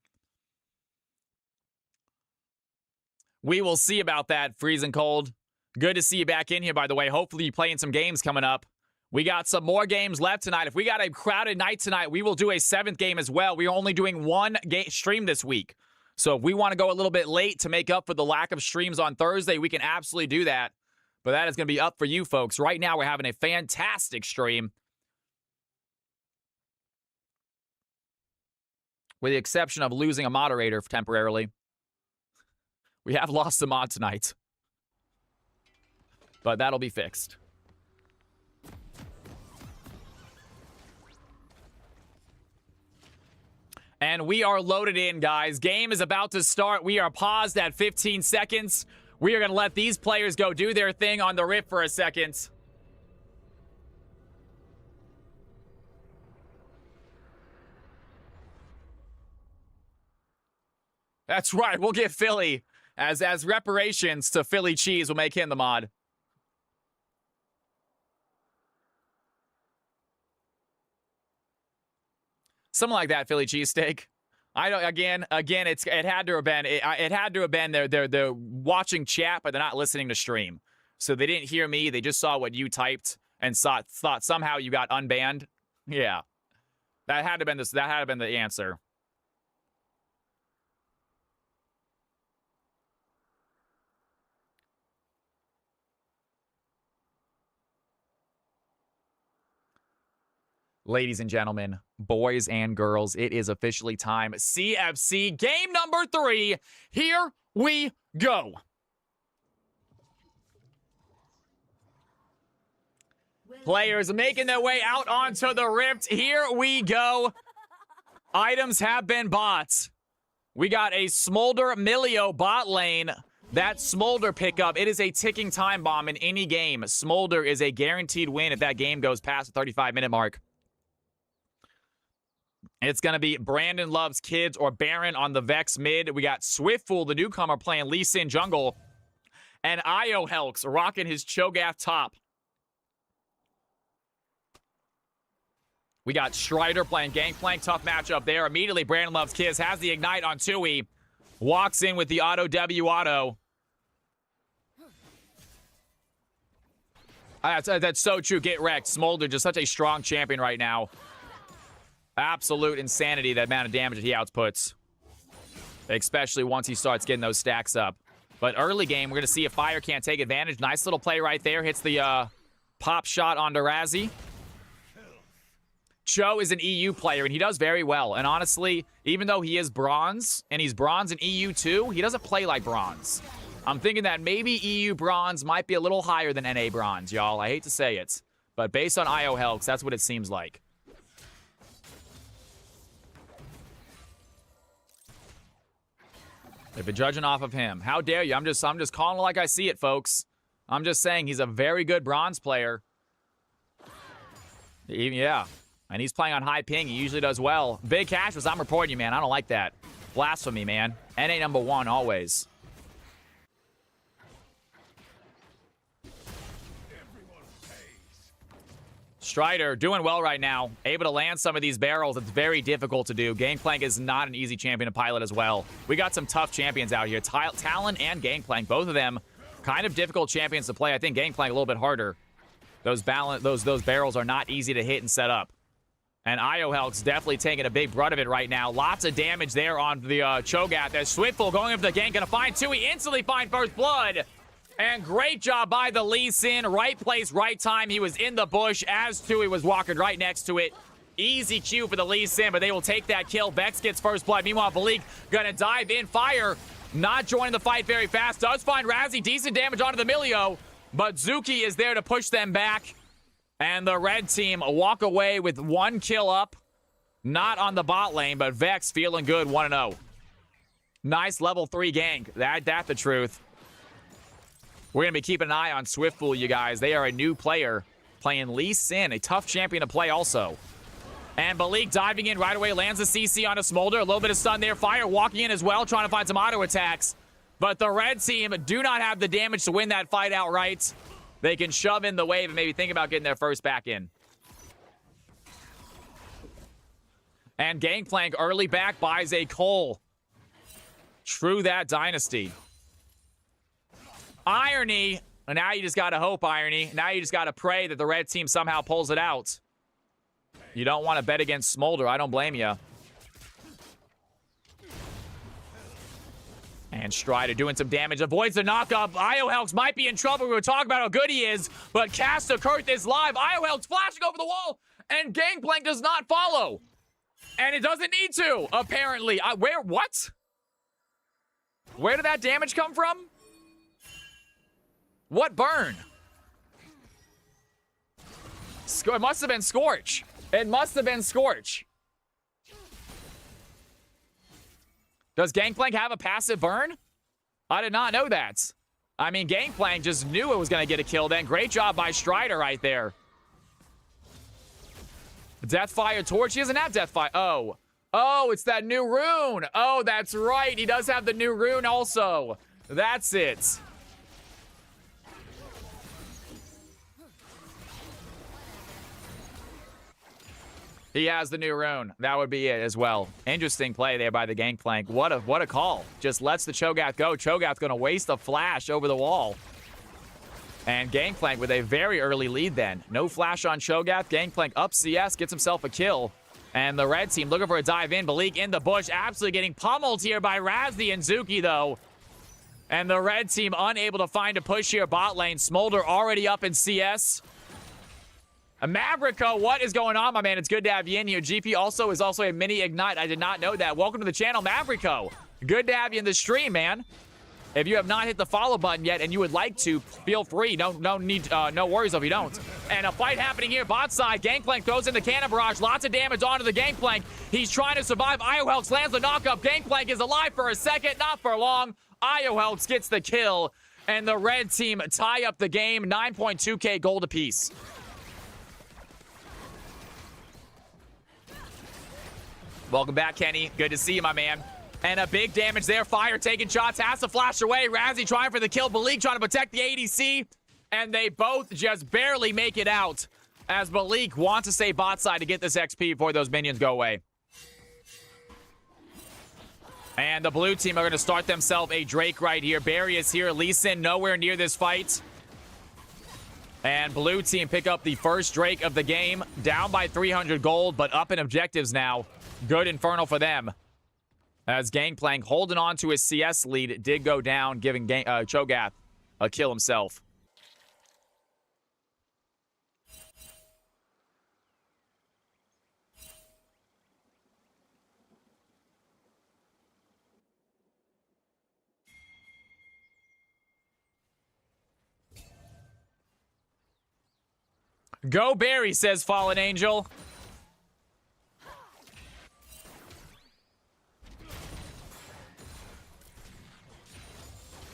We will see about that, Freezing Cold. Good to see you back in here, by the way. Hopefully you're playing some games coming up. We got some more games left tonight. If we got a crowded night tonight, we will do a 7th game as well. We're only doing one stream this week. So if we want to go a little bit late to make up for the lack of streams on Thursday, we can absolutely do that. But that is going to be up for you folks. Right now, we're having a fantastic stream. With the exception of losing a moderator temporarily. We have lost a mod tonight. But that'll be fixed. And we are loaded in, guys. Game is about to start. We are paused at 15 seconds. We are going to let these players go do their thing on the rip for a second. That's right. We'll give Philly, as reparations to Philly Cheese, we'll make him the mod. Something like that, Philly cheesesteak. I don't. Again, it had to have been. It had to have been. They're watching chat, but they're not listening to stream. So they didn't hear me. They just saw what you typed and thought somehow you got unbanned. Yeah, that had to have been this. That had to have been the answer. Ladies and gentlemen, boys and girls, it is officially time. CFC game number 3. Here we go. Players making their way out onto the rift. Here we go. Items have been bought. We got a Smolder Milio bot lane. That Smolder pickup, it is a ticking time bomb in any game. Smolder is a guaranteed win if that game goes past the 35-minute mark. It's going to be Brandon Loves Kids or Baron on the Vex mid. We got Swiftfool, the newcomer, playing Lee Sin jungle. And Io Helks rocking his Cho'Gath top. We got Strider playing Gangplank. Tough matchup there. Immediately, Brandon Loves Kids has the Ignite on Tui. Walks in with the auto W auto. That's so true. Get wrecked. Smolder, just such a strong champion right now. Absolute insanity, that amount of damage that he outputs. Especially once he starts getting those stacks up. But early game, we're going to see if Fire can't take advantage. Nice little play right there. Hits the pop shot onto Razzie. Cho is an EU player, and he does very well. And honestly, even though he is bronze, and he's bronze in EU too, he doesn't play like bronze. I'm thinking that maybe EU bronze might be a little higher than NA bronze, y'all. I hate to say it. But based on IO Helks, that's what it seems like. If you're judging off of him, how dare you? I'm just calling it like I see it, folks. I'm just saying he's a very good bronze player. Yeah. And he's playing on high ping. He usually does well. Big Cash was, I'm reporting you, man. I don't like that. Blasphemy, man. NA number 1, always. Strider doing well right now. Able to land some of these barrels. It's very difficult to do. Gangplank is not an easy champion to pilot as well. We got some tough champions out here. Talon and Gangplank, both of them kind of difficult champions to play. I think Gangplank a little bit harder. Those barrels are not easy to hit and set up. And IO Helks definitely taking a big brunt of it right now. Lots of damage there on the Cho'Gath. There's Swiftfool going up the gank. Gonna find Tui. Instantly find first blood. And great job by the Lee Sin. Right place, right time. He was in the bush as Tues was walking right next to it. Easy Q for the Lee Sin, but they will take that kill. Vex gets first blood. Meanwhile, Balik gonna dive in. Fire not joining the fight very fast. Does find Razzie. Decent damage onto the Milio, but Zuki is there to push them back. And the red team walk away with 1 kill up. Not on the bot lane, but Vex feeling good, 1-0. Nice level 3 gank. That's the truth. We're going to be keeping an eye on Swiftfool, you guys. They are a new player playing Lee Sin, a tough champion to play also. And Balik diving in right away, lands a CC on a Smolder. A little bit of stun there. Fire walking in as well, trying to find some auto attacks. But the red team do not have the damage to win that fight outright. They can shove in the wave and maybe think about getting their first back in. And Gangplank early back buys a Cole. True that, Dynasty. Irony. And now you just gotta hope, Irony. Now you just gotta pray that the red team somehow pulls it out. You don't want to bet against Smolder. I don't blame you. And Strider doing some damage. Avoids the knockup. IoHelks might be in trouble. We were talking about how good he is. But Casta Kurth is live. IoHelks flashing over the wall. And Gangplank does not follow. And it doesn't need to, apparently. What? Where did that damage come from? What burn? It must have been Scorch. It must have been Scorch. Does Gangplank have a passive burn? I did not know that. I mean, Gangplank just knew it was going to get a kill then. Great job by Strider right there. Deathfire Torch. He doesn't have Deathfire. Oh, it's that new rune. Oh, that's right. He does have the new rune also. That's it. He has the new rune. That would be it as well. Interesting play there by the Gangplank. What a call. Just lets the Cho'Gath go. Cho'Gath's going to waste a flash over the wall. And Gangplank with a very early lead then. No flash on Cho'Gath. Gangplank up CS, gets himself a kill. And the red team looking for a dive in. Balik in the bush. Absolutely getting pummeled here by Razzie and Zuki though. And the red team unable to find a push here bot lane. Smolder already up in CS. Maverico, what is going on, my man? It's good to have you in here. GP is also a mini Ignite. I did not know that. Welcome to the channel, Maverico. Good to have you in the stream, man. If you have not hit the follow button yet and you would like to, feel free. No worries if you don't. And a fight happening here, bot side. Gangplank throws in the cannon barrage. Lots of damage onto the Gangplank. He's trying to survive. IoHelks lands the knockup. Gangplank is alive for a second, not for long. IoHelks gets the kill. And the red team tie up the game. 9.2k gold apiece. Welcome back, Kenny. Good to see you, my man. And a big damage there. Fire taking shots. Has to flash away. Razzie trying for the kill. Balik trying to protect the ADC. And they both just barely make it out as Balik wants to stay bot side to get this XP before those minions go away. And the blue team are going to start themselves a Drake right here. Barry is here. Lee Sin nowhere near this fight. And blue team pick up the first Drake of the game. Down by 300 gold, but up in objectives now. Good Infernal for them. As Gangplank holding on to his CS lead did go down, giving Cho'Gath a kill himself. Go Barry, says Fallen Angel.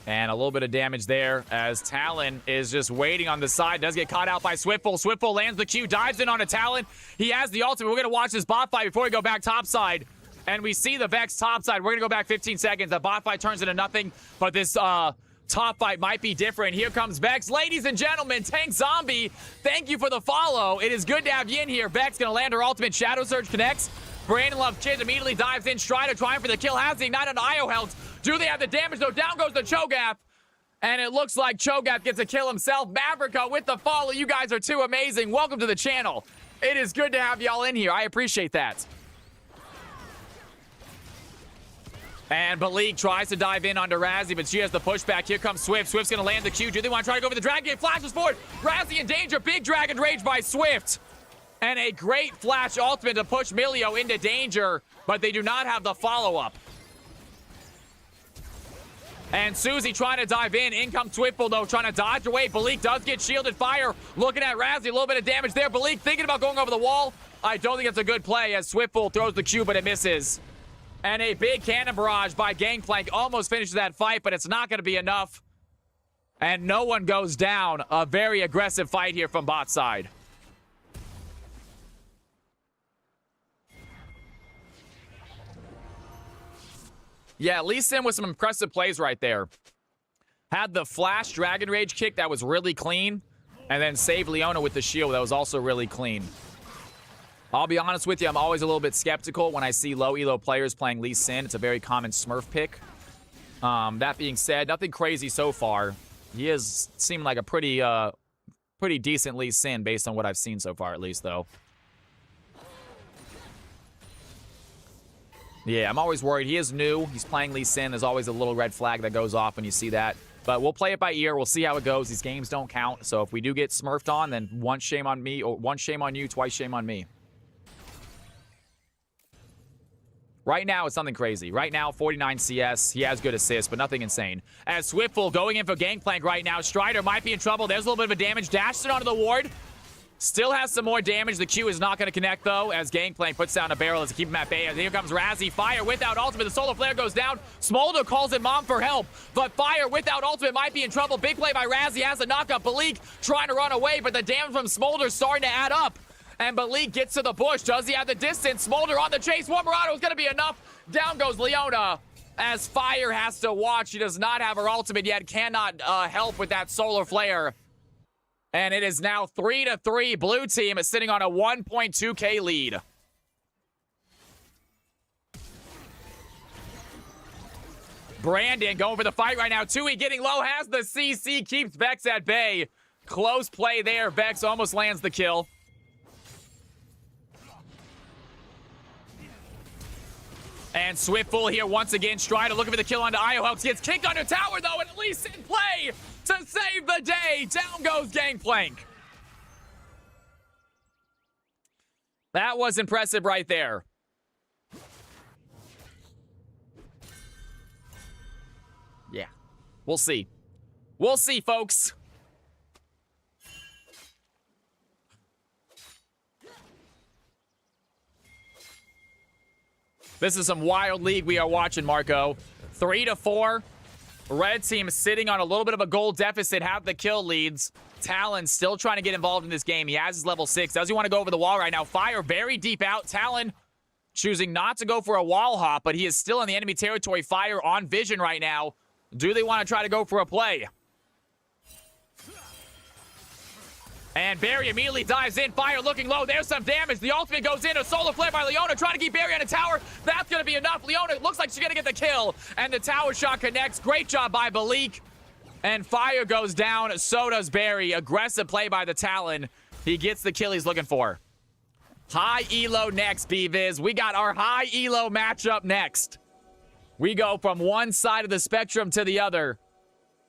And a little bit of damage there as Talon is just waiting on the side. Does get caught out by Swiftful. Swiftful lands the Q, dives in on a Talon. He has the ultimate. We're going to watch this bot fight before we go back topside. And we see the Vex topside. We're going to go back 15 seconds. The bot fight turns into nothing, but this top fight might be different. Here comes Vex. Ladies and gentlemen, Tank Zombie, thank you for the follow. It is good to have you in here. Vex going to land her ultimate. Shadow Surge connects. Brandon Love Kids immediately dives in. Strider trying for the kill. Has the Ignite on IoHelks. Do they have the damage, though? Down goes the Cho'Gath. And it looks like Cho'Gath gets a kill himself. Maverico with the follow. You guys are too amazing. Welcome to the channel. It is good to have y'all in here. I appreciate that. And Balik tries to dive in onto Razzie, but she has the pushback. Here comes Swift. Swift's going to land the Q. Do they want to try to go for the Dragon Gate? Flashes forward. Razzie in danger. Big Dragon Rage by Swift. And a great flash ultimate to push Milio into danger, but they do not have the follow-up. And Susie trying to dive in. In comes Swiftful, though, trying to dodge away. Balik does get shielded. Fire looking at Razzie. A little bit of damage there. Balik thinking about going over the wall. I don't think it's a good play as Swiftful throws the Q, but it misses. And a big cannon barrage by Gangplank almost finishes that fight, but it's not going to be enough. And no one goes down. A very aggressive fight here from bot side. Yeah, Lee Sin with some impressive plays right there. Had the flash Dragon Rage kick that was really clean, and then saved Leona with the shield that was also really clean. I'll be honest with you, I'm always a little bit skeptical when I see low elo players playing Lee Sin. It's a very common Smurf pick. That being said, nothing crazy so far. He has seemed like a pretty decent Lee Sin based on what I've seen so far, at least, though. Yeah, I'm always worried. He is new. He's playing Lee Sin. There's always a little red flag that goes off when you see that. But we'll play it by ear. We'll see how it goes. These games don't count. So if we do get smurfed on, then one shame on me, or one shame on you, twice shame on me. Right now, it's something crazy. Right now, 49 CS. He has good assists, but nothing insane. As Swiftful going in for Gangplank right now. Strider might be in trouble. There's a little bit of a damage. Dashed it onto the ward. Still has some more damage. The Q is not going to connect, though, as Gangplank puts down a barrel to keep him at bay. Here comes Razzie. Fire without ultimate. The Solar Flare goes down. Smolder calls in Mom for help, but Fire without ultimate might be in trouble. Big play by Razzie. Has a knockup. Balik trying to run away, but the damage from Smolder starting to add up. And Balik gets to the bush. Does he have the distance? Smolder on the chase. One Murado is going to be enough. Down goes Leona as Fire has to watch. She does not have her ultimate yet. Cannot help with that Solar Flare. And it is now 3-3. Blue team is sitting on a 1.2K lead. Brandon going for the fight right now. Tues getting low. Has the CC. Keeps Vex at bay. Close play there. Vex almost lands the kill. And Swiftful here once again. Strider looking for the kill onto Io. Helps. Gets kicked under tower, though, and at least in play to save the day. Down goes Gangplank. That was impressive right there. Yeah. We'll see. We'll see, folks. This is some wild league we are watching, Marco. 3-4. Red team sitting on a little bit of a goal deficit, have the kill leads. Talon still trying to get involved in this game. He has his level 6. Does he want to go over the wall right now? Fire very deep out. Talon choosing not to go for a wall hop, but he is still in the enemy territory. Fire on vision right now. Do they want to try to go for a play? And Barry immediately dives in. Fire looking low. There's some damage. The ultimate goes in. A solar flare by Leona trying to keep Barry on a tower. That's going to be enough. Leona looks like she's going to get the kill. And the tower shot connects. Great job by Balik. And Fire goes down. So does Barry. Aggressive play by the Talon. He gets the kill he's looking for. High elo next, B-Viz. We got our high elo matchup next. We go from one side of the spectrum to the other.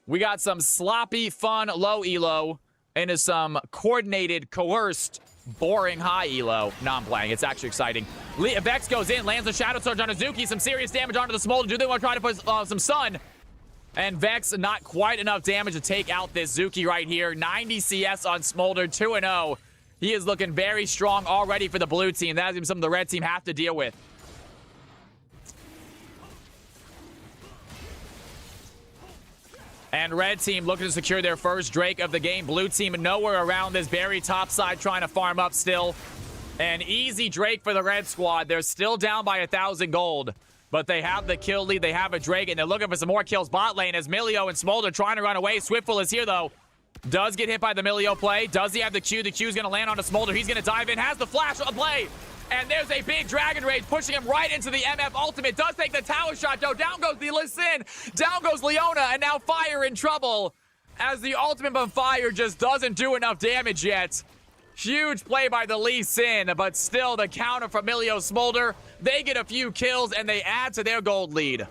We got some sloppy, fun, low elo into some coordinated, coerced, boring high elo. No, I'm playing. It's actually exciting. Vex goes in, lands a Shadow Surge on Azuki. Some serious damage onto the Smolder. Do they want to try to put some Sun? And Vex, not quite enough damage to take out this Zuki right here. 90 CS on Smolder, 2-0. He is looking very strong already for the blue team. That is something the red team have to deal with. And red team looking to secure their first Drake of the game. Blue team nowhere around this. Barry topside trying to farm up still. An easy Drake for the red squad. They're still down by 1,000 gold. But they have the kill lead. They have a Drake, and they're looking for some more kills bot lane as Milio and Smolder trying to run away. Swiftful is here, though. Does get hit by the Milio play. Does he have the Q? The Q's going to land on a Smolder. He's going to dive in. Has the flash on play. And there's a big Dragon Rage pushing him right into the MF ultimate. Does take the tower shot, though. Down goes the Sin. Down goes Leona, and now Fire in trouble as the ultimate from Fire just doesn't do enough damage yet. Huge play by the Lee Sin, but still the counter from Milio Smolder. They get a few kills and they add to their gold lead.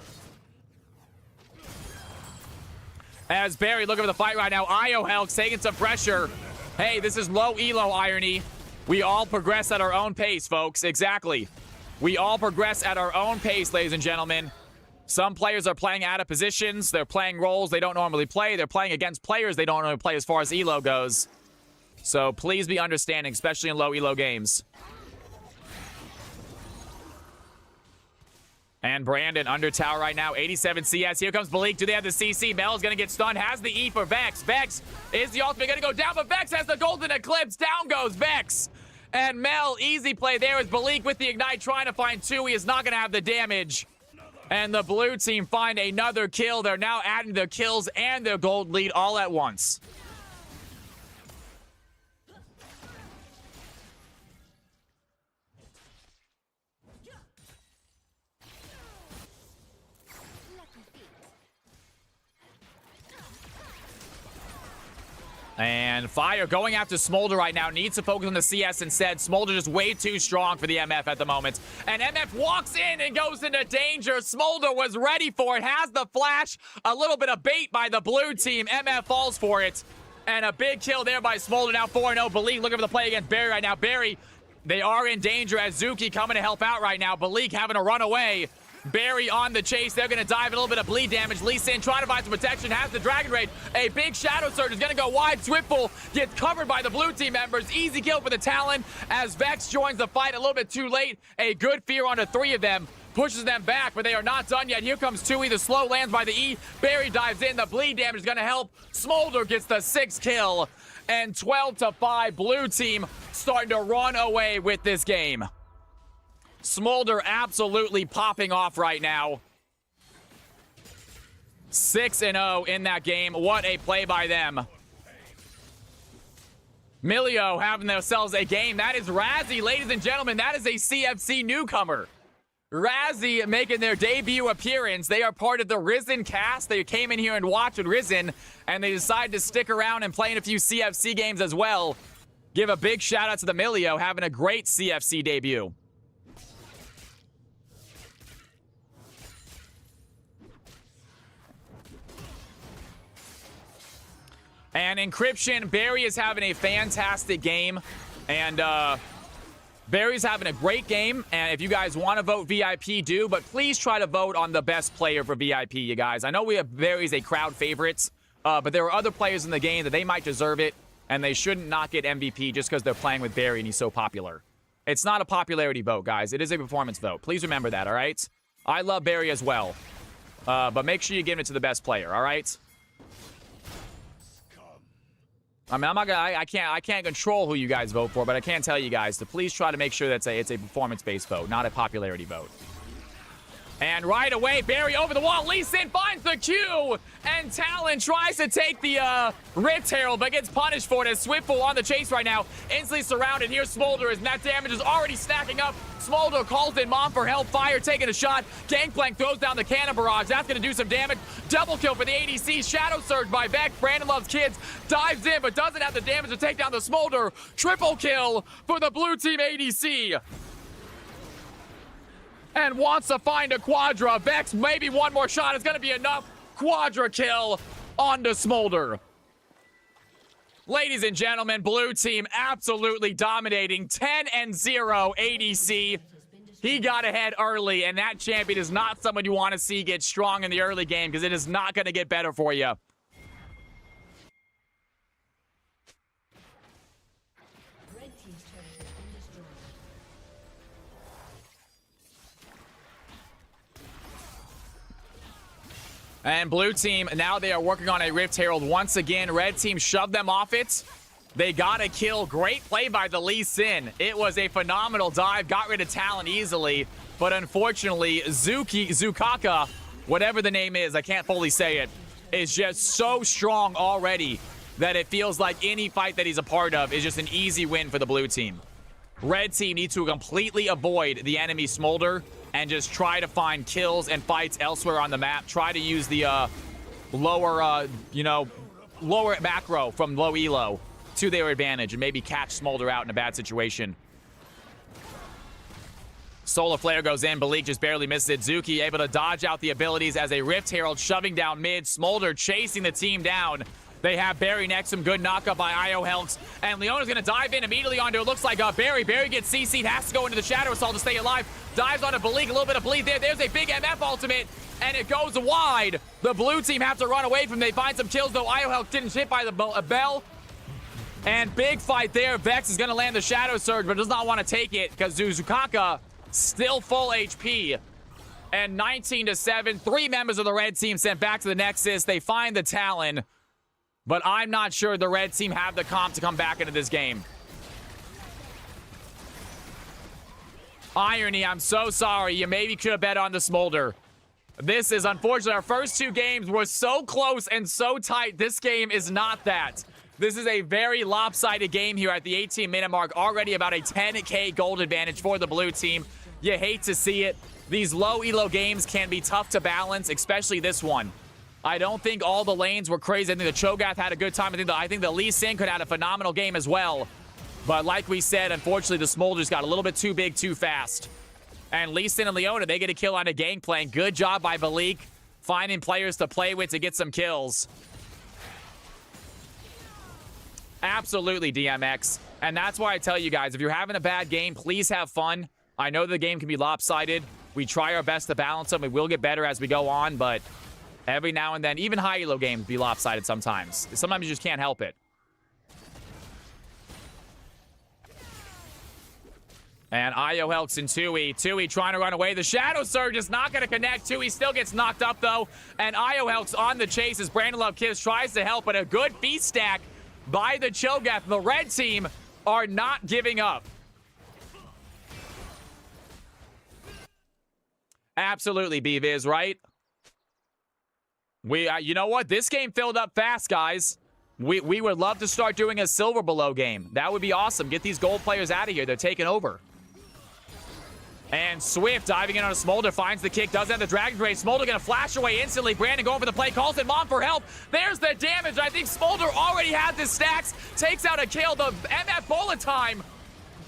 As Barry looking for the fight right now, Io Helks taking some pressure. Hey, this is low elo irony. We all progress at our own pace, folks. Exactly. We all progress at our own pace, ladies and gentlemen. Some players are playing out of positions. They're playing roles they don't normally play. They're playing against players they don't normally play as far as elo goes. So please be understanding, especially in low elo games. And Brandon under tower right now, 87 CS. Here comes Malik. Do they have the CC? Mel is going to get stunned. Has the E for Vex. Vex is the ultimate going to go down, but Vex has the golden eclipse. Down goes Vex. And Mel, easy play there is Malik with the ignite trying to find two. He is not going to have the damage. And the blue team find another kill. They're now adding their kills and their gold lead all at once. And Fire going after Smolder right now. Needs to focus on the CS instead. Smolder just way too strong for the MF at the moment. And MF walks in and goes into danger. Smolder was ready for it. Has the flash. A little bit of bait by the blue team. MF falls for it. And a big kill there by Smolder. Now 4-0. Balik looking for the play against Barry right now. Barry, they are in danger as Zuki coming to help out right now. Balik having to run away. Barry on the chase. They're going to dive a little bit of bleed damage. Lee Sin trying to find some protection. Has the Dragon Raid. A big Shadow Surge is going to go wide. Swiftful gets covered by the blue team members. Easy kill for the Talon as Vex joins the fight a little bit too late. A good fear onto three of them. Pushes them back, but they are not done yet. Here comes Tui. The slow lands by the E. Barry dives in. The bleed damage is going to help. Smolder gets the 6th kill. And 12-5. Blue team starting to run away with this game. Smolder absolutely popping off right now. 6-0 in that game. What a play by them. Milio having themselves a game. That is Razzie, ladies and gentlemen. That is a CFC newcomer. Razzie making their debut appearance. They are part of the Risen cast. They came in here and watched with Risen, and they decided to stick around and play in a few CFC games as well. Give a big shout out to the Milio having a great CFC debut. And Encryption, Barry is having a fantastic game. And Barry's having a great game. And if you guys want to vote VIP, do. But please try to vote on the best player for VIP, you guys. I know we have Barry's a crowd favorite. But there are other players in the game that they might deserve it. And they shouldn't not get MVP just because they're playing with Barry and he's so popular. It's not a popularity vote, guys. It is a performance vote. Please remember that, all right? I love Barry as well. But make sure you give it to the best player, all right? I mean, I'm not gonna. I can't control who you guys vote for, but I can tell you guys to please try to make sure that it's a performance-based vote, not a popularity vote. And right away, Barry over the wall. Lee Sin finds the Q, and Talon tries to take the Rift Herald, but gets punished for it as Swiftful on the chase right now. Instantly surrounded. Here's Smolder as that damage is already stacking up. Smolder calls in Mom for help. Fire taking a shot. Gangplank throws down the cannon barrage. That's going to do some damage. Double kill for the ADC. Shadow Surge by Vex. Brandon loves kids. Dives in, but doesn't have the damage to take down the Smolder. Triple kill for the blue team ADC. And wants to find a Quadra. Vex, maybe one more shot is going to be enough. Quadra kill onto Smolder. Ladies and gentlemen, blue team absolutely dominating. 10-0 ADC. He got ahead early, and that champion is not someone you want to see get strong in the early game because it is not going to get better for you. And blue team, now they are working on a Rift Herald once again. Red team shoved them off it. They got a kill. Great play by the Lee Sin. It was a phenomenal dive. Got rid of Talon easily. But unfortunately, Zukaka, whatever the name is, I can't fully say it, is just so strong already that it feels like any fight that he's a part of is just an easy win for the blue team. Red team needs to completely avoid the enemy Smolder and just try to find kills and fights elsewhere on the map. Try to use the lower macro from low elo to their advantage and maybe catch Smolder out in a bad situation. Solar Flare goes in. Balik just barely misses it. Zuki able to dodge out the abilities as a Rift Herald shoving down mid. Smolder chasing the team down. They have Barry next. Some good knockup by IO Helks. And Leona's going to dive in immediately onto it. Looks like Barry. Barry gets CC'd. Has to go into the Shadow Assault to stay alive. Dives onto Balik. A little bit of bleed there. There's a big MF ultimate. And it goes wide. The blue team have to run away from him. They find some kills, though. IO Helks didn't hit by the bell. And big fight there. Vex is going to land the Shadow Surge, but does not want to take it because Zuzukaka still full HP. And 19-7. 3 members of the red team sent back to the Nexus. They find the Talon. But I'm not sure the red team have the comp to come back into this game. Irony, I'm so sorry. You maybe could have bet on the Smolder. This is, unfortunately, our first 2 games were so close and so tight. This game is not that. This is a very lopsided game here at the 18-minute mark. Already about a 10K gold advantage for the blue team. You hate to see it. These low elo games can be tough to balance, especially this one. I don't think all the lanes were crazy. I think the Cho'Gath had a good time. I think the Lee Sin could have had a phenomenal game as well. But like we said, unfortunately, the Smolders got a little bit too big too fast. And Lee Sin and Leona, they get a kill on a Gangplank. Good job by Balik, finding players to play with to get some kills. Absolutely, DMX. And that's why I tell you guys, if you're having a bad game, please have fun. I know the game can be lopsided. We try our best to balance them. We will get better as we go on, but every now and then, even high elo games be lopsided sometimes. Sometimes you just can't help it. And IO Helks and Tui. Tui trying to run away. The Shadow Surge is not going to connect. Tui still gets knocked up, though. And IO Helks on the chase as Brandon Love Kiss tries to help, but a good feast stack by the Cho'Gath. The red team are not giving up. Absolutely, B-Viz, right? You know what? This game filled up fast, guys. We would love to start doing a silver below game. That would be awesome. Get these gold players out of here. They're taking over. And Swift diving in on a Smolder, finds the kick, doesn't have the Dragon Ray. Smolder gonna flash away instantly. Brandon going for the play, calls it Mom for help. There's the damage. I think Smolder already has his stacks, takes out a kill. The MF bullet time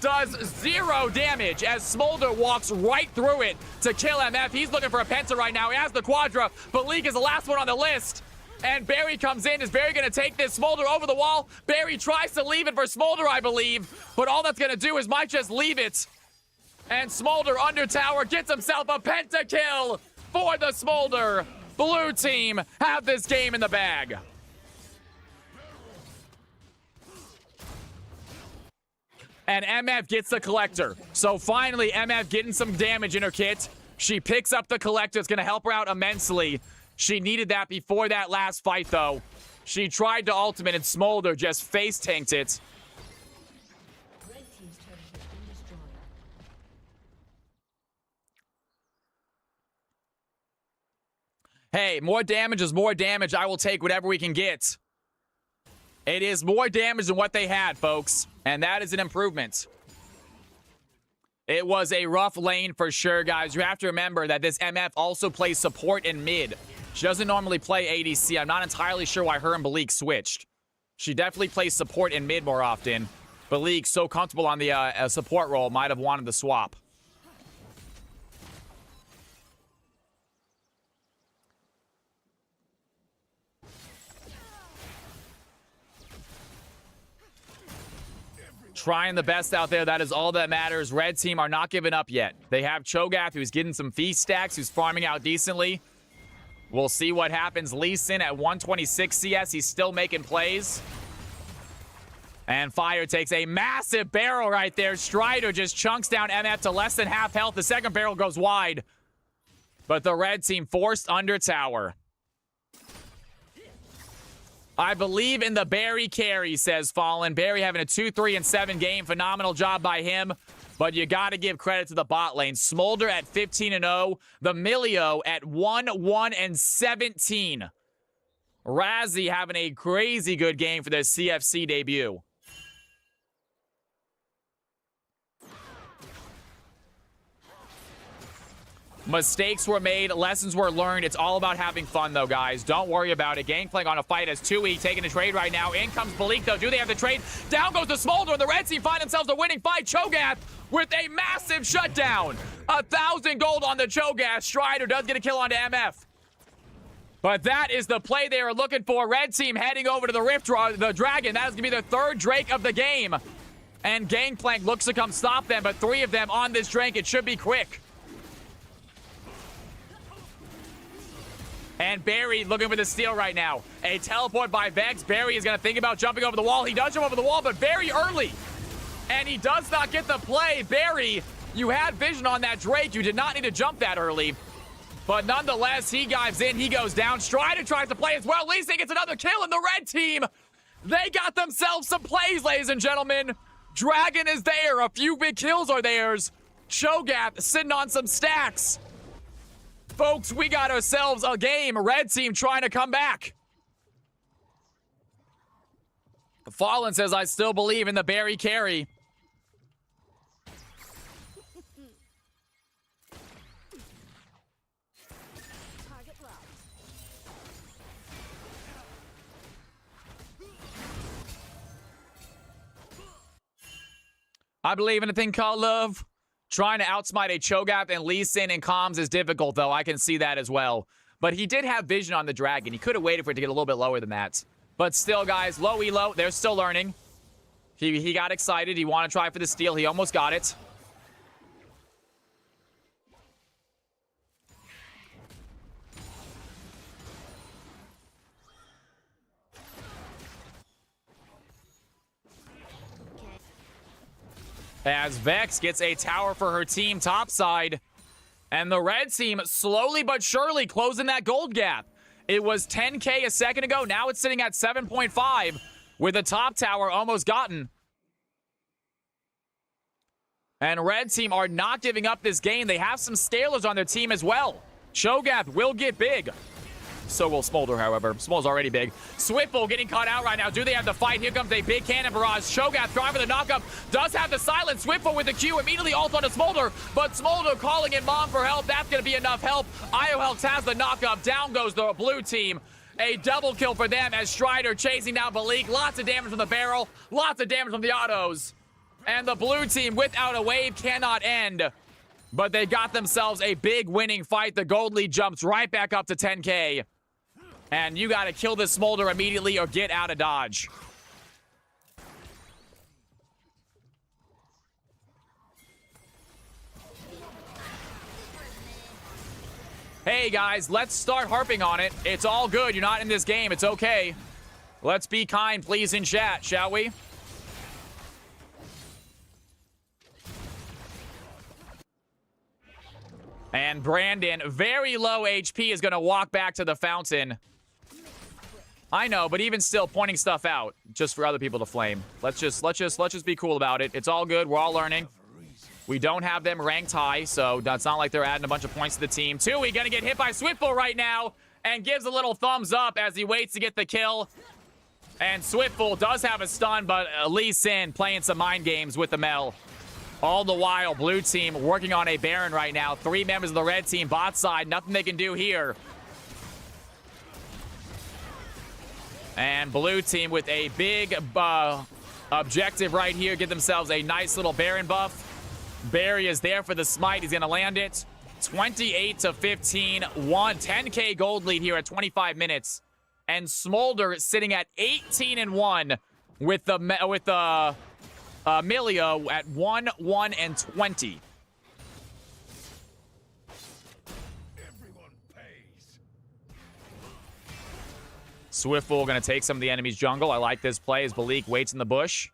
does 0 damage as Smolder walks right through it to kill MF. He's looking for a Penta right now. He has the Quadra. Balik is the last one on the list. And Barry comes in. Is Barry going to take this Smolder over the wall? Barry tries to leave it for Smolder, I believe. But all that's going to do is might just leave it. And Smolder under tower gets himself a pentakill for the Smolder. Blue team have this game in the bag. And MF gets the Collector. So finally, MF getting some damage in her kit. She picks up the Collector. It's going to help her out immensely. She needed that before that last fight, though. She tried to ultimate, and Smolder just face-tanked it. Red team's turret has been destroyed. Hey, more damage is more damage. I will take whatever we can get. It is more damage than what they had, folks. And that is an improvement. It was a rough lane for sure, guys. You have to remember that this MF also plays support in mid. She doesn't normally play ADC. I'm not entirely sure why her and Balik switched. She definitely plays support in mid more often. Balik, so comfortable on the support role, might have wanted the swap. Trying the best out there. That is all that matters. Red team are not giving up yet. They have Cho'Gath, who's getting some feast stacks, who's farming out decently. We'll see what happens. Lee Sin at 126 CS. He's still making plays. And Fire takes a massive barrel right there. Strider just chunks down MF to less than half health. The second barrel goes wide. But the red team forced under tower. I believe in the Barry carry, says Fallen. Barry having a 2-3-7 game. Phenomenal job by him. But you got to give credit to the bot lane. Smolder at 15-0. The Milio at 1-1-17. Razzie having a crazy good game for their CFC debut. Mistakes were made. Lessons were learned. It's all about having fun, though, guys. Don't worry about it. Gangplank on a fight as Tues taking a trade right now. In comes Balik, though. Do they have the trade? Down goes the Smolder, and the Red Team find themselves a winning fight. Cho'Gath with a massive shutdown. 1,000 gold on the Cho'Gath. Strider does get a kill onto MF. But that is the play they are looking for. Red Team heading over to the Dragon. That is going to be their third Drake of the game. And Gangplank looks to come stop them, but 3 of them on this Drake. It should be quick. And Barry looking for the steal right now. A teleport by Vex. Barry is going to think about jumping over the wall. He does jump over the wall, but very early. And he does not get the play. Barry, you had vision on that Drake. You did not need to jump that early. But nonetheless, he dives in. He goes down. Strider tries to play as well. Lee Sin gets another kill in the Red Team. They got themselves some plays, ladies and gentlemen. Dragon is there. A few big kills are theirs. Cho'Gath sitting on some stacks. Folks, we got ourselves a game. Red Team trying to come back. Fallen says, I still believe in the Barry carry. I believe in a thing called love. Trying to outsmite a Cho'Gath and Lee Sin and comms is difficult, though. I can see that as well. But he did have vision on the Dragon. He could have waited for it to get a little bit lower than that. But still, guys, low elo. They're still learning. He got excited. He wanted to try for the steal. He almost got it. As Vex gets a tower for her team topside. And the Red Team slowly but surely closing that gold gap. It was 10K a second ago. Now it's sitting at 7.5 with the top tower almost gotten. And Red Team are not giving up this game. They have some scalers on their team as well. Cho'Gath will get big. So will Smolder, however. Smolder's already big. Swiftful getting caught out right now. Do they have the fight? Here comes a big cannon barrage. Cho'Gath trying for the knockup. Does have the silence. Swiftful with the Q. Immediately ult onto Smolder. But Smolder calling in Mom for help. That's going to be enough help. IOHealth has the knockup. Down goes the blue team. A double kill for them as Strider chasing down Balik. Lots of damage from the barrel. Lots of damage from the autos. And the blue team without a wave cannot end. But they got themselves a big winning fight. The gold lead jumps right back up to 10K. And you got to kill this Smolder immediately or get out of dodge. Hey, guys, let's start harping on it. It's all good. You're not in this game. It's okay. Let's be kind, please, in chat, shall we? And Brandon, very low HP, is going to walk back to the fountain. I know, but even still, pointing stuff out just for other people to flame. Let's just be cool about it. It's all good. We're all learning. We don't have them ranked high, so it's not like they're adding a bunch of points to the team. Tues gonna get hit by Swiftful right now and gives a little thumbs up as he waits to get the kill. And Swiftful does have a stun, but Lee Sin playing some mind games with the Mel. All the while, blue team working on a Baron right now. 3 members of the red team, bot side. Nothing they can do here. And blue team with a big objective right here. Get themselves a nice little Baron buff. Barry is there for the smite. He's going to land it. 28 to 15. 10K gold lead here at 25 minutes. And Smolder sitting at 18-1 with the Milio at 1-1-20. Everyone pays. Swiftful going to take some of the enemy's jungle. I like this play as Balik waits in the bush.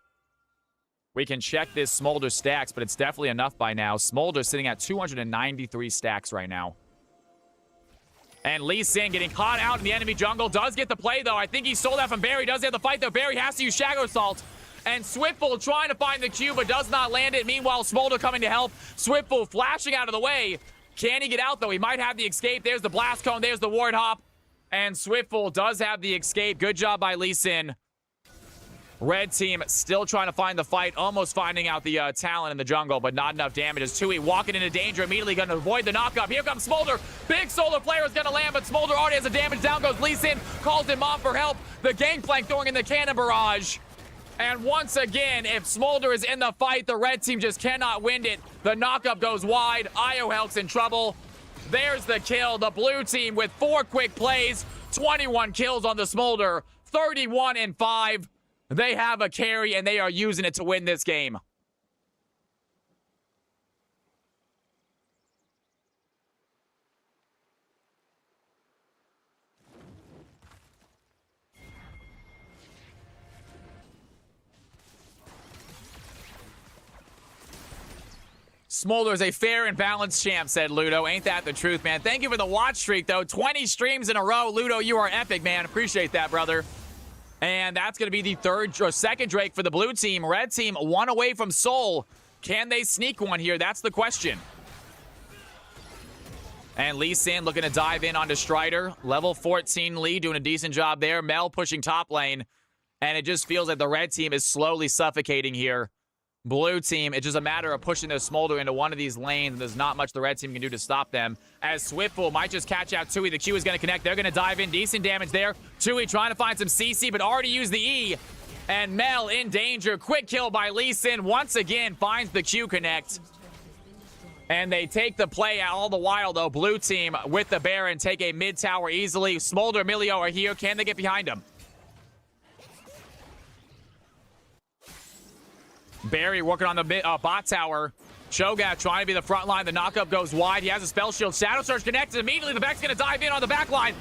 We can check this Smolder stacks, but it's definitely enough by now. Smolder sitting at 293 stacks right now. And Lee Sin getting caught out in the enemy jungle. Does get the play, though. I think he stole that from Barry. Does have the fight, though. Barry has to use Shadow Assault. And Swiftful trying to find the Q, but does not land it. Meanwhile, Smolder coming to help. Swiftful flashing out of the way. Can he get out, though? He might have the escape. There's the Blast Cone. There's the Ward Hop. And Swiftful does have the escape. Good job by Lee Sin. Red team still trying to find the fight, almost finding out the talent in the jungle, but not enough damage. As Tues walking into danger, immediately going to avoid the knockup. Here comes Smolder. Big solar flare is going to land, but Smolder already has the damage. Down goes Lee Sin, calls him off for help. The Gangplank throwing in the cannon barrage. And once again, if Smolder is in the fight, the red team just cannot win it. The knockup goes wide. IO in trouble. There's the kill. The blue team with 4 quick plays, 21 kills on the Smolder, 31-5. They have a carry, and they are using it to win this game. Smolder is a fair and balanced champ, said Ludo. Ain't that the truth, man? Thank you for the watch streak, though. 20 streams in a row. Ludo, you are epic, man. Appreciate that, brother. And that's going to be the second Drake for the blue team. Red team, 1 away from Soul. Can they sneak one here? That's the question. And Lee Sin looking to dive in onto Strider. Level 14 Lee doing a decent job there. Mel pushing top lane. And it just feels like the red team is slowly suffocating here. Blue team, it's just a matter of pushing their Smolder into one of these lanes, and there's not much the red team can do to stop them. As Swiftful might just catch out Tues. The Q is going to connect. They're going to dive in. Decent damage there. Tues trying to find some CC, but already used the E. And Mel in danger. Quick kill by Lee Sin. Once again, finds the Q connect. And they take the play out. All the while, though, blue team with the Baron take a mid tower easily. Smolder, Emilio are here. Can they get behind him? Barry working on the bot tower. Cho'Gath trying to be the front line. The knockup goes wide. He has a spell shield. Shadow Surge connected immediately. The back's going to dive in on the back line.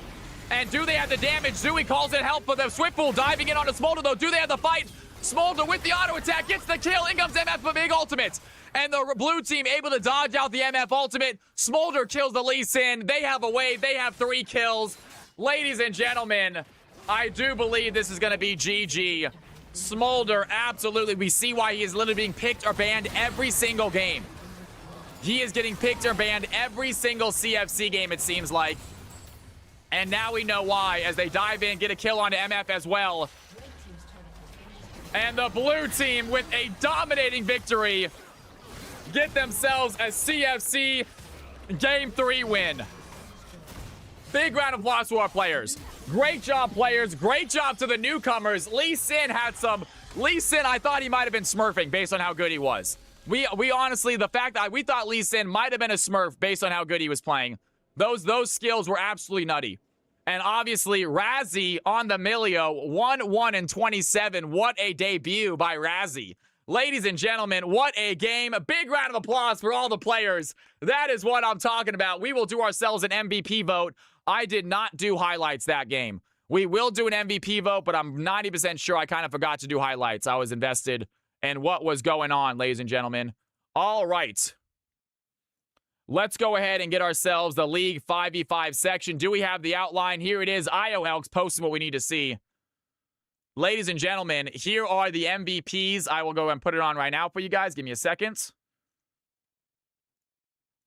And do they have the damage? Zooey calls it help, but the Swiftful diving in onto Smolder, though. Do they have the fight? Smolder with the auto attack gets the kill. In comes MF, a big ultimate. And the blue team able to dodge out the MF ultimate. Smolder kills the Lee Sin. They have a wave. They have 3 kills. Ladies and gentlemen, I do believe this is going to be GG. Smolder, absolutely. We see why he is literally being picked or banned every single game. He is getting picked or banned every single CFC game, it seems like. And now we know why, as they dive in, get a kill onto MF as well. And the blue team, with a dominating victory, get themselves a CFC Game 3 win. Big round of applause to our players. Great job, players. Great job to the newcomers. Lee Sin had some... Lee Sin, I thought he might have been smurfing based on how good he was. We honestly, the fact that we thought Lee Sin might have been a smurf based on how good he was playing. Those skills were absolutely nutty. And obviously, Razzie on the Milio, 1-1-27. What a debut by Razzie. Ladies and gentlemen, what a game. A big round of applause for all the players. That is what I'm talking about. We will do ourselves an MVP vote. I did not do highlights that game. We will do an MVP vote, but I'm 90% sure I kind of forgot to do highlights. I was invested in what was going on, ladies and gentlemen. All right. Let's go ahead and get ourselves the League 5v5 section. Do we have the outline? Here it is. IO Elks posting what we need to see. Ladies and gentlemen, here are the MVPs. I will go and put it on right now for you guys. Give me a second.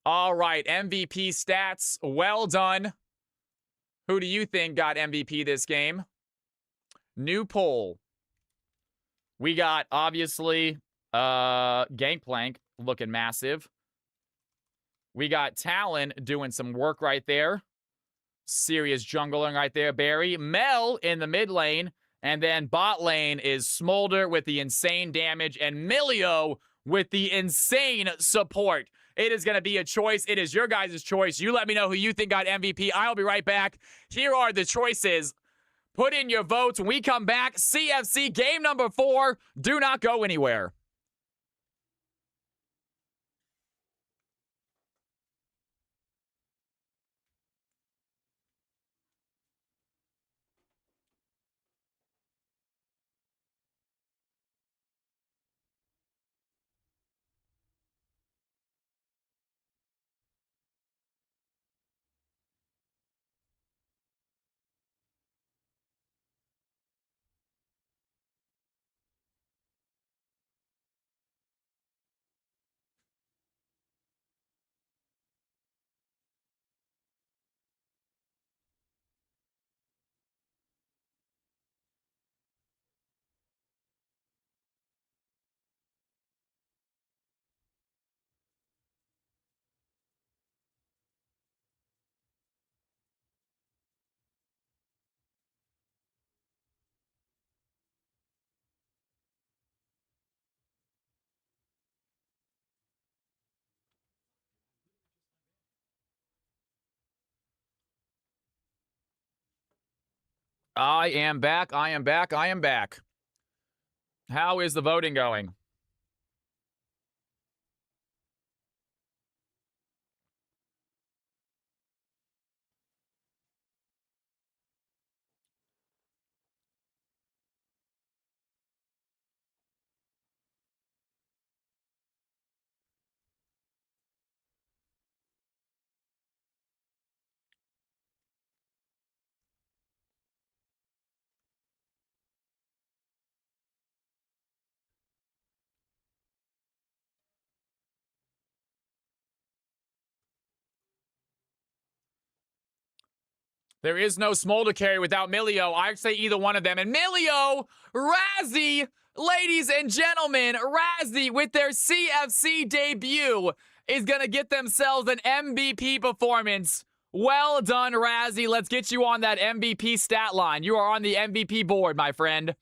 All right, MVP stats. Well done. Who do you think got MVP this game? New poll. We got, obviously, Gangplank looking massive. We got Talon doing some work right there. Serious jungling right there, Barry. Mel in the mid lane. And then bot lane is Smolder with the insane damage. And Milio with the insane support. It is going to be a choice. It is your guys' choice. You let me know who you think got MVP. I'll be right back. Here are the choices. Put in your votes. When we come back, CFC game number 4. Do not go anywhere. I am back. I am back. I am back. How is the voting going? There is no Smolder carry without Milio. I'd say either one of them. And Milio, Razzie, ladies and gentlemen, Razzie with their CFC debut is going to get themselves an MVP performance. Well done, Razzie. Let's get you on that MVP stat line. You are on the MVP board, my friend.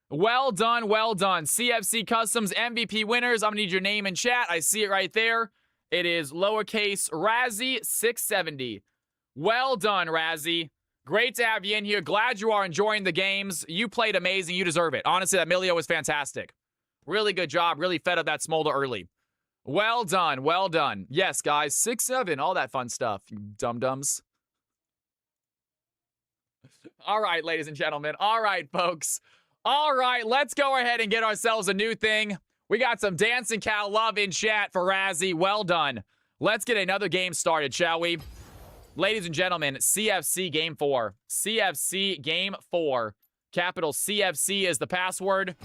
Well done, well done. CFC Customs MVP winners. I'm going to need your name in chat. I see it right there. It is lowercase Razzie 670. Well done, Razzie. Great to have you in here. Glad you are enjoying the games. You played amazing. You deserve it. Honestly, that Milio was fantastic. Really good job. Really fed up that Smolder early. Well done. Well done. Yes, guys. 6-7. All that fun stuff. You dum-dums. All right, ladies and gentlemen. All right, folks. All right, let's go ahead and get ourselves a new thing. We got some Dancing Cow love in chat for Razzie. Well done. Let's get another game started, shall we? Ladies and gentlemen, CFC Game 4. CFC Game 4. Capital CFC is the password.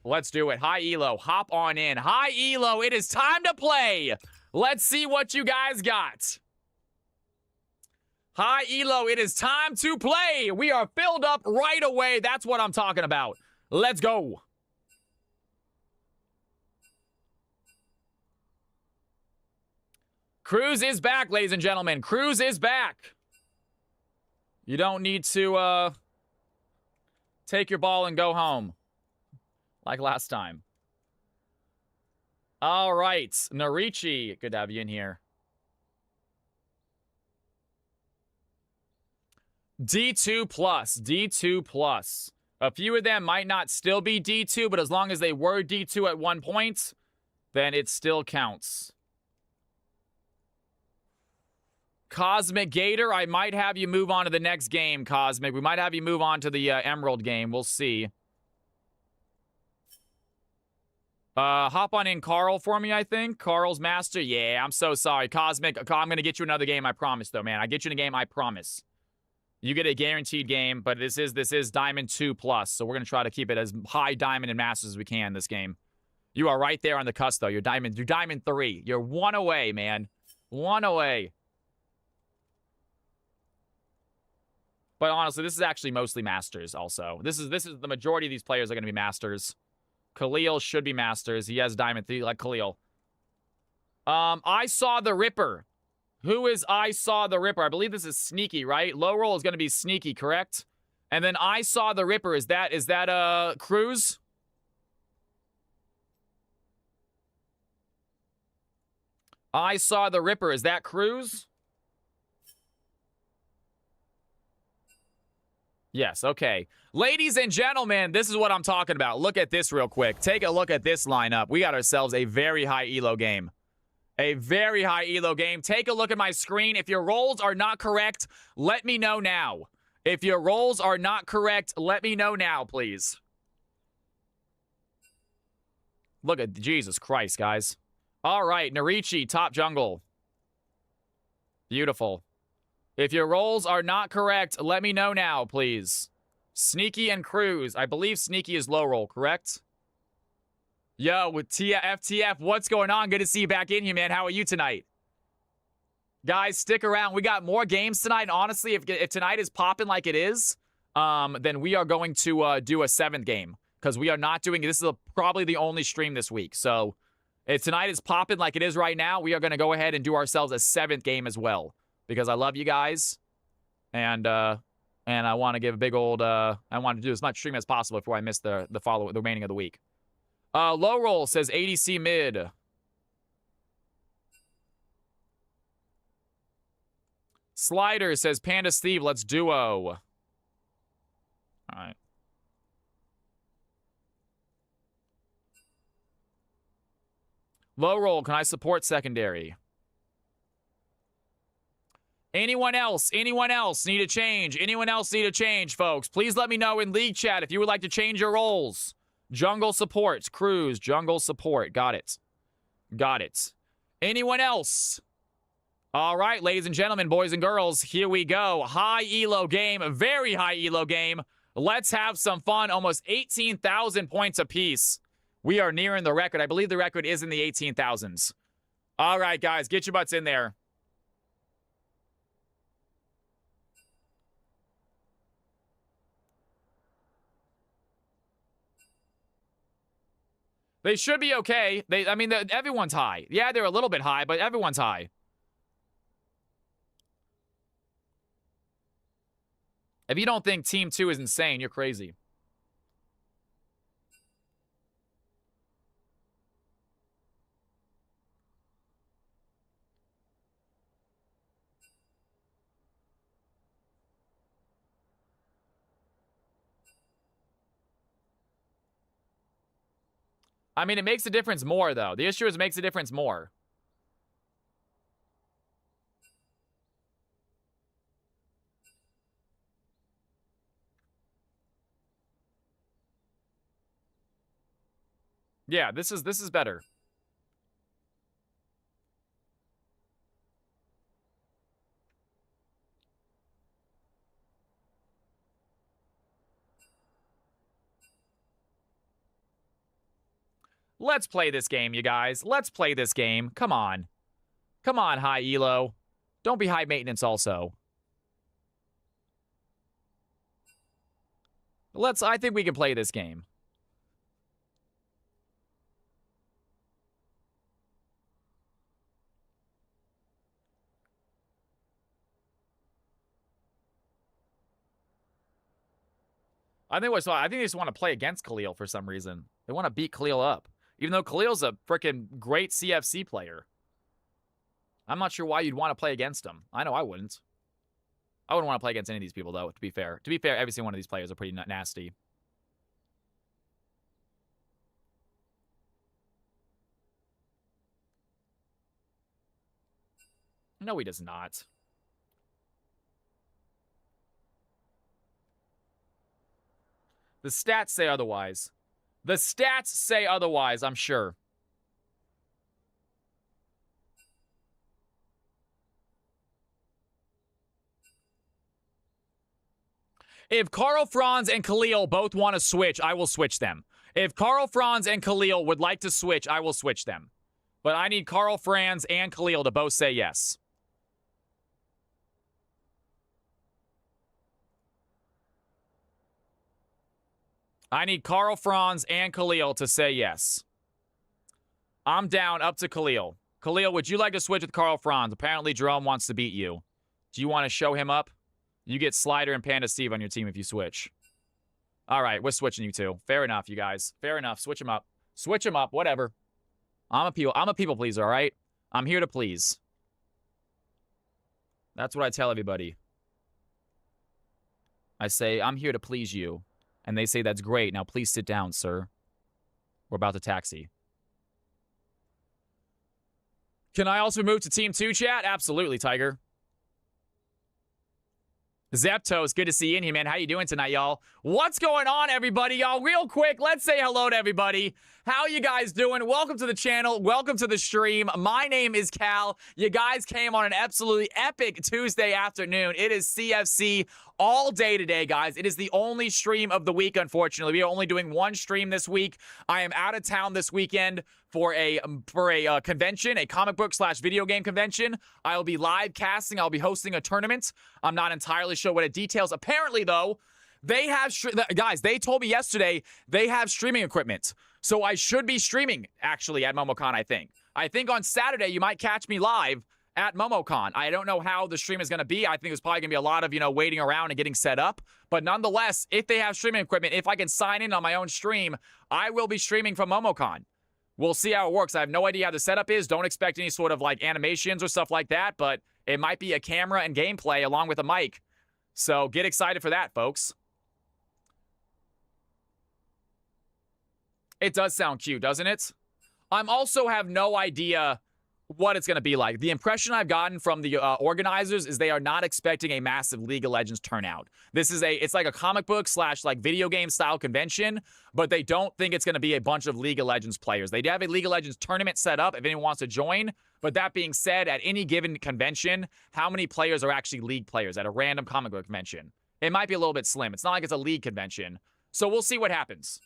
Let's do it. Hi, Elo. Hop on in. Hi, Elo. It is time to play. Let's see what you guys got. Hi, Elo. It is time to play. We are filled up right away. That's what I'm talking about. Let's go. Cruz is back, ladies and gentlemen. Cruz is back. You don't need to take your ball and go home like last time. All right. Narichi, good to have you in here. D2 plus. D2 plus. A few of them might not still be D2, but as long as they were D2 at one point, then it still counts. Cosmic Gator, I might have you move on to the next game, Cosmic. We might have you move on to the Emerald game. We'll see. Hop on in Carl for me, I think. Carl's master. Yeah, I'm so sorry. Cosmic, I'm going to get you another game, I promise, though, man. I get you in a game, I promise. You get a guaranteed game, but this is Diamond 2 plus, so we're going to try to keep it as high Diamond and Masters as we can this game. You are right there on the cusp, though. You're Diamond 3. You're one away, man. One away. But honestly, this is actually mostly Masters also. This is the majority of these players are going to be Masters. Khalil should be Masters. He has Diamond 3 like Khalil. I Saw the Ripper. Who is I Saw the Ripper? I believe this is Sneaky, right? Low roll is going to be Sneaky, correct? And then I Saw the Ripper. Is that Cruz? I Saw the Ripper. Is that Cruz? Yes, okay. Ladies and gentlemen, this is what I'm talking about. Look at this real quick. Take a look at this lineup. We got ourselves a very high elo game. A very high elo game. Take a look at my screen. If your rolls are not correct, let me know now. If your rolls are not correct, let me know now, please. Look at Jesus Christ, guys. All right, Narichi, top jungle. Beautiful. If your rolls are not correct, let me know now, please. Sneaky and Cruz. I believe Sneaky is low roll, correct? Yo, with FTF, what's going on? Good to see you back in here, man. How are you tonight? Guys, stick around. We got more games tonight. And honestly, if tonight is popping like it is, then we are going to do a 7th game. Because we are not doing... This is probably the only stream this week. So, if tonight is popping like it is right now, we are going to go ahead and do ourselves a 7th game as well. Because I love you guys, and I want to give a big old, I want to do as much stream as possible before I miss the remaining of the week. Low roll says ADC mid. Slider says Panda Steve, let's duo. All right. Low roll, can I support secondary? Anyone else? Anyone else need a change? Anyone else need a change, folks? Please let me know in league chat if you would like to change your roles. Jungle support, Cruz, jungle support. Got it. Got it. Anyone else? All right, ladies and gentlemen, boys and girls, here we go. High elo game, a very high elo game. Let's have some fun. Almost 18,000 points apiece. We are nearing the record. I believe the record is in the 18,000s. All right, guys, get your butts in there. They should be okay. I mean, everyone's high. Yeah, they're a little bit high, but everyone's high. If you don't think Team 2 is insane, you're crazy. I mean, it makes a difference more, though. The issue is it makes a difference more. Yeah, this is better. Let's play this game, you guys. Let's play this game. Come on. Come on, high elo. Don't be high maintenance also. I think we can play this game. I think they just want to play against Khalil for some reason. They want to beat Khalil up. Even though Khalil's a freaking great CFC player. I'm not sure why you'd want to play against him. I know I wouldn't. I wouldn't want to play against any of these people, though, to be fair. To be fair, every single one of these players are pretty nasty. No, he does not. The stats say otherwise. The stats say otherwise, I'm sure. If Carl Franz and Khalil both want to switch, I will switch them. If Carl Franz and Khalil would like to switch, I will switch them. But I need Carl Franz and Khalil to both say yes. I need Carl Franz and Khalil to say yes. I'm down up to Khalil. Khalil, would you like to switch with Carl Franz? Apparently, Jerome wants to beat you. Do you want to show him up? You get Slider and Panda Steve on your team if you switch. All right, we're switching you two. Fair enough, you guys. Fair enough. Switch him up. Switch him up. Whatever. I'm a people pleaser, all right? I'm here to please. That's what I tell everybody. I say, I'm here to please you. And they say, that's great. Now, please sit down, sir. We're about to taxi. Can I also move to Team 2 chat? Absolutely, Tiger. Zeptos, good to see you in here, man. How you doing tonight, y'all? What's going on, everybody? Y'all, real quick, let's say hello to everybody. How you guys doing? Welcome to the channel. Welcome to the stream. My name is Cal. You guys came on an absolutely epic Tuesday afternoon. It is CFC all day today, guys. It is the only stream of the week, unfortunately. We are only doing one stream this week. I am out of town this weekend for a convention, a comic book / video game convention. I'll be live casting. I'll be hosting a tournament. I'm not entirely sure what it details. Apparently, though, they have... Guys, they told me yesterday they have streaming equipment. So I should be streaming, actually, at MomoCon, I think. I think on Saturday, you might catch me live at MomoCon. I don't know how the stream is going to be. I think there's probably going to be a lot of, waiting around and getting set up. But nonetheless, if they have streaming equipment, if I can sign in on my own stream, I will be streaming from MomoCon. We'll see how it works. I have no idea how the setup is. Don't expect any sort of, animations or stuff like that. But it might be a camera and gameplay along with a mic. So get excited for that, folks. It does sound cute, doesn't it? I'm also have no idea what it's going to be like. The impression I've gotten from the organizers is they are not expecting a massive League of Legends turnout. It's like a comic book / like video game style convention, but they don't think it's going to be a bunch of League of Legends players. They have a League of Legends tournament set up if anyone wants to join, but that being said, at any given convention, how many players are actually League players at a random comic book convention? It might be a little bit slim. It's not like it's a League convention. So we'll see what happens.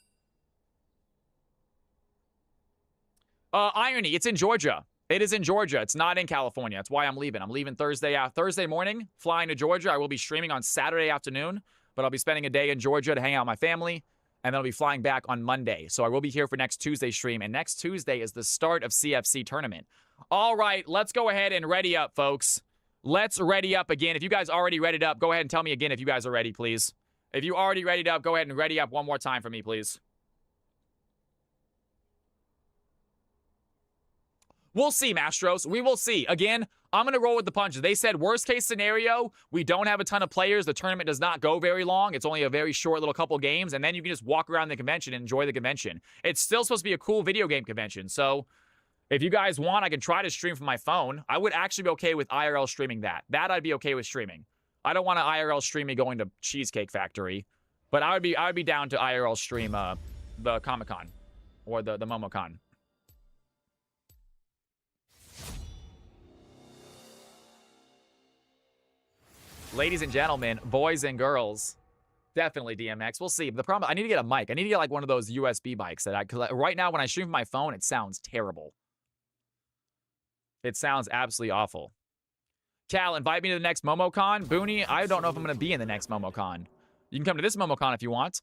Irony, it's in Georgia. It is in Georgia. It's not in California. That's why I'm leaving. I'm leaving Thursday morning, flying to Georgia. I will be streaming on Saturday afternoon, but I'll be spending a day in Georgia to hang out with my family, and then I'll be flying back on Monday. So I will be here for next Tuesday stream, and next Tuesday is the start of CFC tournament. All right, let's go ahead and ready up, folks. Let's ready up again. If you guys already readied up, go ahead and tell me again if you guys are ready, please. If you already readied up, go ahead and ready up one more time for me, please. We'll see, Mastros. We will see. Again, I'm going to roll with the punches. They said worst case scenario, we don't have a ton of players. The tournament does not go very long. It's only a very short little couple games, and then you can just walk around the convention and enjoy the convention. It's still supposed to be a cool video game convention, so if you guys want, I can try to stream from my phone. I would actually be okay with IRL streaming that. That I'd be okay with streaming. I don't want to IRL stream me going to Cheesecake Factory, but I would be down to IRL stream the Comic-Con or the MomoCon. Ladies and gentlemen, boys and girls, definitely DMX. We'll see. The problem, I need to get a mic. I need to get like one of those USB mics cause right now when I stream from my phone, it sounds terrible. It sounds absolutely awful. Cal, invite me to the next MomoCon. Booney, I don't know if I'm going to be in the next MomoCon. You can come to this MomoCon if you want.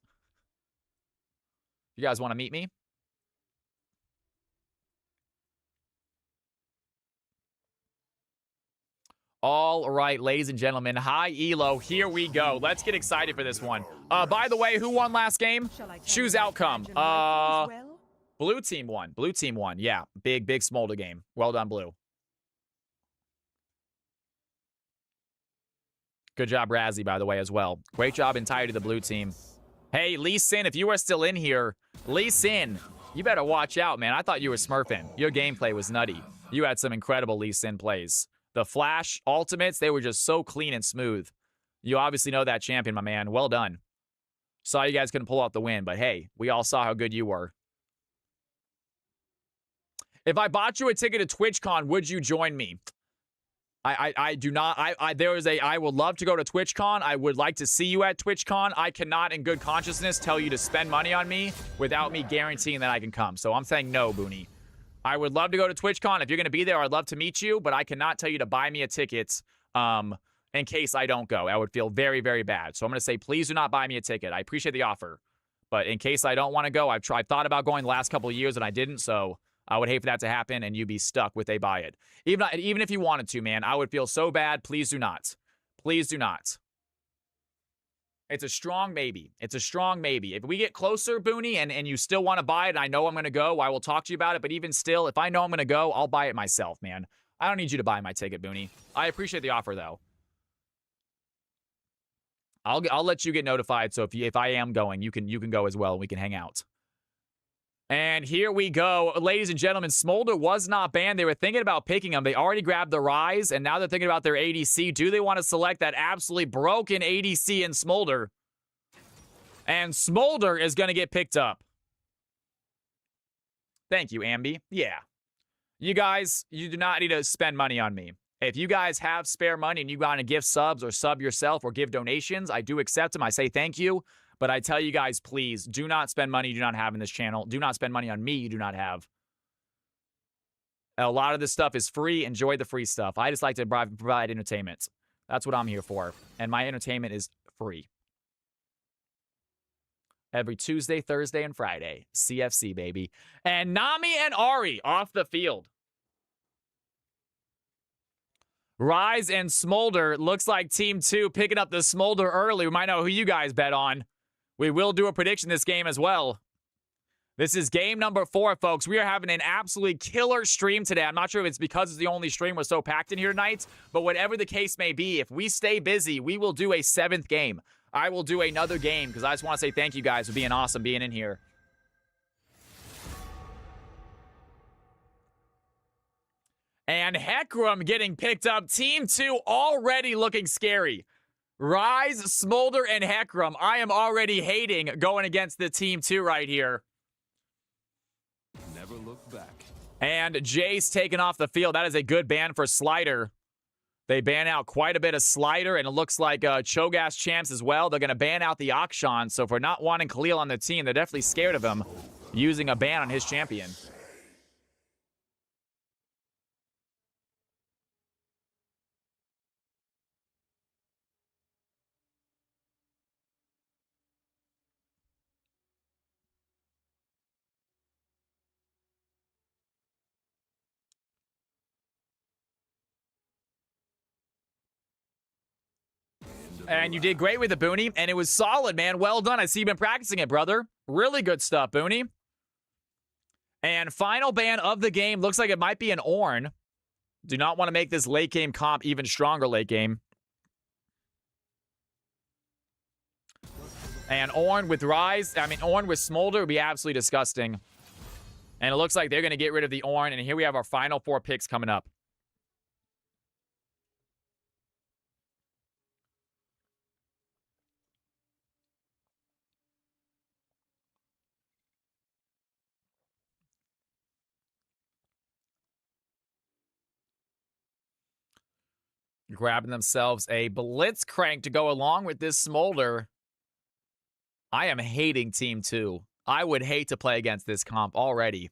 You guys want to meet me? All right, ladies and gentlemen. Hi, Elo. Here we go. Let's get excited for this one. By the way, who won last game? Choose outcome. Blue team won. Blue team won. Yeah, big Smolder game. Well done, Blue. Good job, Razzie, by the way, as well. Great job entirety of the blue team. Hey, Lee Sin, if you are still in here, Lee Sin, you better watch out, man. I thought you were smurfing. Your gameplay was nutty. You had some incredible Lee Sin plays. The Flash ultimates, they were just so clean and smooth. You obviously know that champion, my man. Well done. Saw you guys couldn't pull out the win, but hey, we all saw how good you were. If I bought you a ticket to TwitchCon, would you join me? I do not. I would love to go to TwitchCon. I would like to see you at TwitchCon. I cannot, in good consciousness, tell you to spend money on me without me guaranteeing that I can come. So I'm saying no, Booney. I would love to go to TwitchCon. If you're going to be there, I'd love to meet you, but I cannot tell you to buy me a ticket in case I don't go. I would feel very, very bad. So I'm going to say, please do not buy me a ticket. I appreciate the offer, but in case I don't want to go, I've thought about going the last couple of years and I didn't, so I would hate for that to happen and you be stuck with a buy it. Even if you wanted to, man, I would feel so bad. Please do not. Please do not. It's a strong maybe. It's a strong maybe. If we get closer, Booney, and you still want to buy it, and I know I'm going to go, I will talk to you about it. But even still, if I know I'm going to go, I'll buy it myself, man. I don't need you to buy my ticket, Booney. I appreciate the offer, though. I'll let you get notified. So if I am going, you can go as well, and we can hang out. And here we go. Ladies and gentlemen, Smolder was not banned. They were thinking about picking him. They already grabbed the Rise, and now they're thinking about their ADC. Do they want to select that absolutely broken ADC in Smolder? And Smolder is going to get picked up. Thank you, Ambi. Yeah. You guys, you do not need to spend money on me. If you guys have spare money and you want to give subs or sub yourself or give donations, I do accept them. I say thank you. But I tell you guys, please, do not spend money you do not have in this channel. Do not spend money on me you do not have. A lot of this stuff is free. Enjoy the free stuff. I just like to provide entertainment. That's what I'm here for. And my entertainment is free. Every Tuesday, Thursday, and Friday. CFC, baby. And Nami and Ari off the field. Rise and Smolder. Looks like Team 2 picking up the Smolder early. We might know who you guys bet on. We will do a prediction this game as well. This is game number 4, folks. We are having an absolutely killer stream today. I'm not sure if it's because it's the only stream we're so packed in here tonight, but whatever the case may be, if we stay busy, we will do a 7th game. I will do another game because I just want to say thank you guys for being awesome, being in here. And Heckram getting picked up. Team 2 already looking scary. Rise, Smolder, and Heckram. I am already hating going against the Team 2 right here. Never look back. And Jace taken off the field. That is a good ban for Slider. They ban out quite a bit of Slider, and it looks like Cho'Gath champs as well. They're going to ban out the Akshan, so for not wanting Khalil on the team, they're definitely scared of him using a ban on his champion. And you did great with the Booney, and it was solid, man. Well done. I see you've been practicing it, brother. Really good stuff, Booney. And final ban of the game. Looks like it might be an Ornn. Do not want to make this late game comp even stronger late game. And Ornn with Ornn with Smolder would be absolutely disgusting. And it looks like they're going to get rid of the Ornn. And here we have our final 4 picks coming up. Grabbing themselves a Blitzcrank to go along with this Smolder. I am hating Team 2. I would hate to play against this comp already.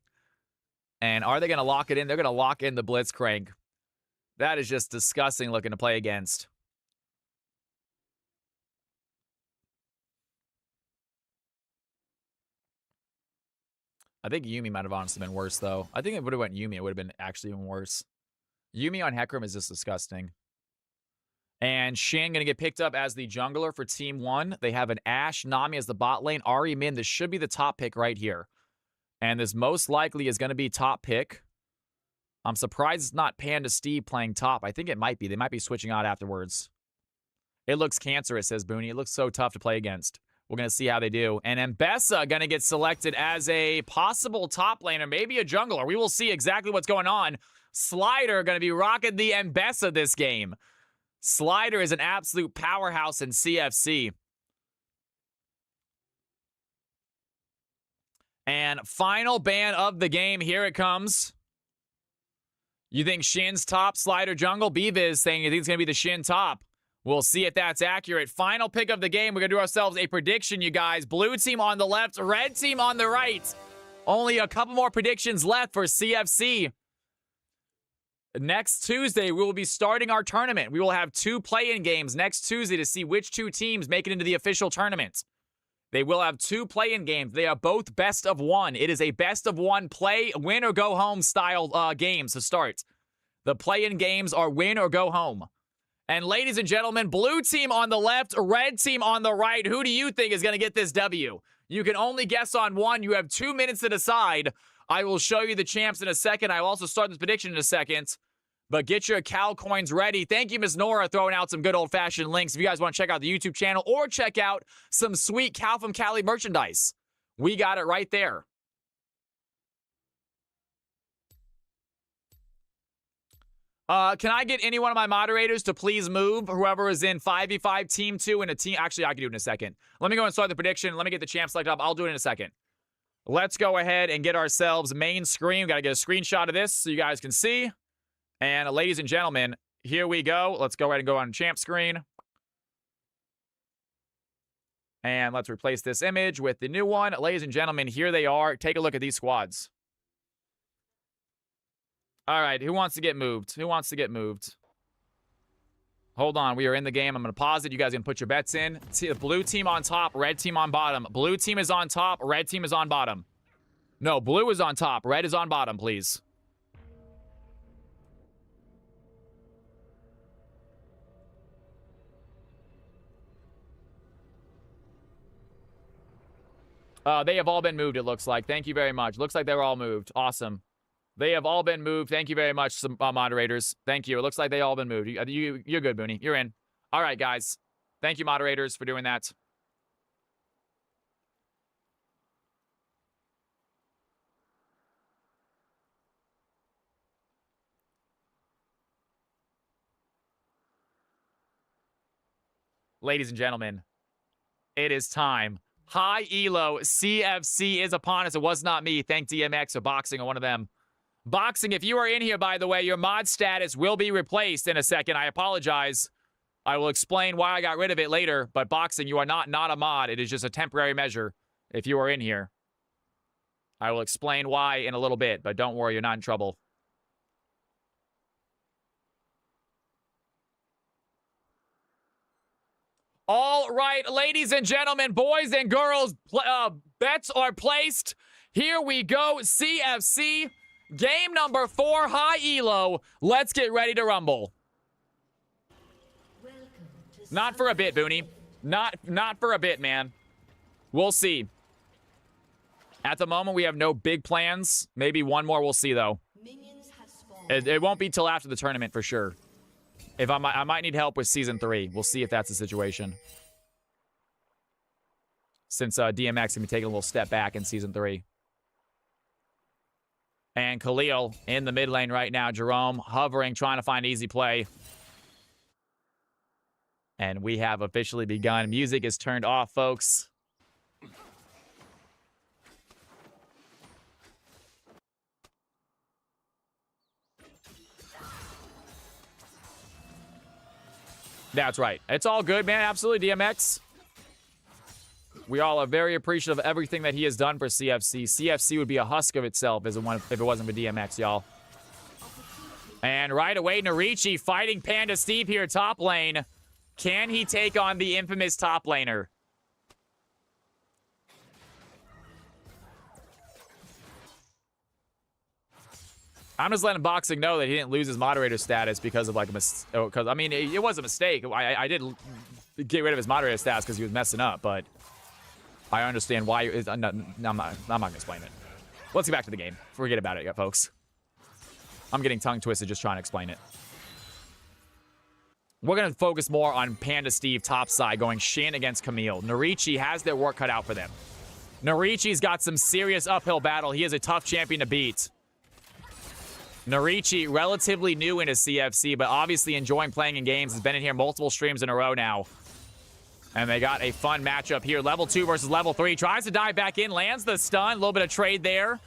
And are they going to lock it in? They're going to lock in the Blitzcrank. That is just disgusting looking to play against. I think Yuumi might have honestly been worse, though. I think it would have went Yuumi. It would have been actually even worse. Yuumi on Heckram is just disgusting. And Shin going to get picked up as the jungler for Team 1. They have an Ashe, Nami as the bot lane, Ahri Min. This should be the top pick right here. And this most likely is going to be top pick. I'm surprised it's not Panda Steve playing top. I think it might be. They might be switching out afterwards. It looks cancerous, says Booney. It looks so tough to play against. We're going to see how they do. And Mbessa going to get selected as a possible top laner, maybe a jungler. We will see exactly what's going on. Slider going to be rocking the Mbessa this game. Slider is an absolute powerhouse in CFC. And final ban of the game. Here it comes. You think Shin's top, Slider jungle? Beaviz saying you think it's going to be the Shin top. We'll see if that's accurate. Final pick of the game. We're going to do ourselves a prediction, you guys. Blue team on the left, red team on the right. Only a couple more predictions left for CFC. Next Tuesday, we will be starting our tournament. We will have 2 play-in games next Tuesday to see which 2 teams make it into the official tournament. They will have 2 play-in games. They are both best of 1. It is a best of 1 play, win or go home style games to start. The play-in games are win or go home. And ladies and gentlemen, blue team on the left, red team on the right. Who do you think is going to get this W? You can only guess on one. You have 2 minutes to decide. I will show you the champs in a second. I will also start this prediction in a second. But get your Cal coins ready. Thank you, Ms. Nora, throwing out some good old-fashioned links. If you guys want to check out the YouTube channel or check out some sweet Cal from Cali merchandise, we got it right there. Can I get any one of my moderators to please move? Whoever is in 5v5 Team 2 and a team... Actually, I can do it in a second. Let me go and start the prediction. Let me get the champ selected up. I'll do it in a second. Let's go ahead and get ourselves main screen. Got to get a screenshot of this so you guys can see. And ladies and gentlemen, here we go. Let's go ahead and go on champ screen. And let's replace this image with the new one. Ladies and gentlemen, here they are. Take a look at these squads. All right, who wants to get moved? Who wants to get moved? Hold on, we are in the game. I'm going to pause it. You guys can put your bets in. See, blue team on top, red team on bottom. Blue team is on top, red team is on bottom. No, blue is on top, red is on bottom, please. They have all been moved, it looks like. Thank you very much. Looks like they're all moved. Awesome. They have all been moved. Thank you very much, some moderators. Thank you. It looks like they all been moved. You're good, Booney. You're in. All right, guys. Thank you, moderators, for doing that. ladies and gentlemen, it is time. High Elo CFC is upon us. It was not me. Thank DMX or Boxing or one of them. Boxing, if you are in here, by the way, your mod status will be replaced in a second. I apologize. I will explain why I got rid of it later. But Boxing, you are not a mod. It is just a temporary measure if you are in here. I will explain why in a little bit, but don't worry, you're not in trouble. All right, ladies and gentlemen, boys and girls, bets are placed. Here we go, CFC, game number 4, High Elo. Let's get ready to rumble. Not for a bit, Booney. Not for a bit, man. We'll see. At the moment, we have no big plans. Maybe one more, we'll see, though. It won't be till after the tournament, for sure. If I might need help with Season 3. We'll see if that's the situation. Since DMX can be taking a little step back in Season 3. And Khalil in the mid lane right now. Jerome hovering, trying to find easy play. And we have officially begun. Music is turned off, folks. That's right. It's all good, man. Absolutely, DMX. We all are very appreciative of everything that he has done for CFC. CFC would be a husk of itself if it wasn't for DMX, y'all. And right away, Narichi fighting Panda Steve here top lane. Can he take on the infamous top laner? I'm just letting Boxing know that he didn't lose his moderator status because of like a because I mean it was a mistake. I did get rid of his moderator status because he was messing up, but I understand why. I'm not gonna explain it. Let's get back to the game. Forget about it, folks. I'm getting tongue twisted just trying to explain it. We're gonna focus more on Panda Steve top side going Shin against Camille. Narichi has their work cut out for them. Narichi's got some serious uphill battle. He is a tough champion to beat. Narichi, relatively new into CFC, but obviously enjoying playing in games. Has been in here multiple streams in a row now. And they got a fun matchup here. Level 2 versus level 3. Tries to dive back in, lands the stun. A little bit of trade there.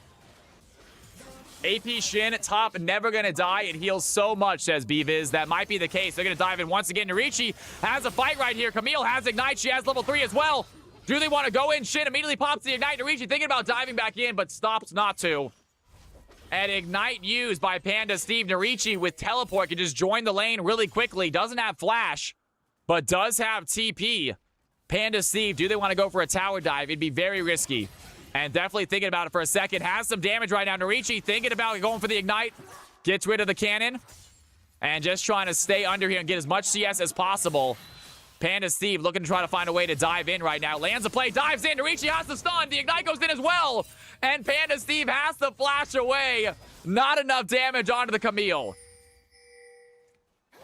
AP Shin, top, never gonna die. It heals so much, says BViz. That might be the case. They're gonna dive in once again. Narichi has a fight right here. Camille has Ignite. She has level 3 as well. Do they want to go in? Shin immediately pops the Ignite. Narichi thinking about diving back in, but stops not to. And Ignite used by Panda Steve. Narichi with teleport can just join the lane really quickly. Doesn't have flash, but does have TP. Panda Steve, do they want to go for a tower dive? It'd be very risky. And definitely thinking about it for a second. Has some damage right now. Narichi thinking about going for the Ignite. Gets rid of the cannon. And just trying to stay under here and get as much CS as possible. Panda Steve looking to try to find a way to dive in right now. Lands the play, dives in. Narichi has the stun. The Ignite goes in as well. And Panda Steve has to flash away. Not enough damage onto the Camille.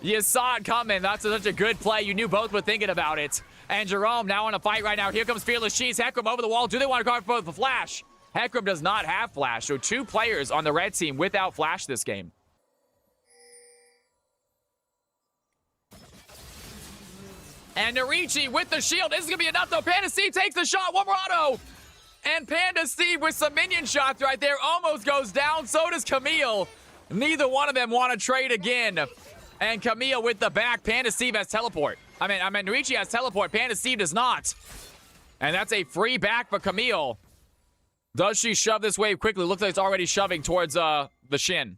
You saw it coming. That's such a good play. You knew both were thinking about it. And Jerome now in a fight right now. Here comes Fearless Cheese. Heckram over the wall. Do they want to go for the flash? Heckram does not have flash. So 2 players on the red team without flash this game. And Narichi with the shield. This is going to be enough, though. Panda Steve takes the shot. One more auto. And Panda Steve with some minion shots right there almost goes down. So does Camille. Neither one of them want to trade again. And Camille with the back. Panda Steve has teleport. I mean, Narichi has teleport. Panda Steve does not. And that's a free back for Camille. Does she shove this wave quickly? Looks like it's already shoving towards the Shin.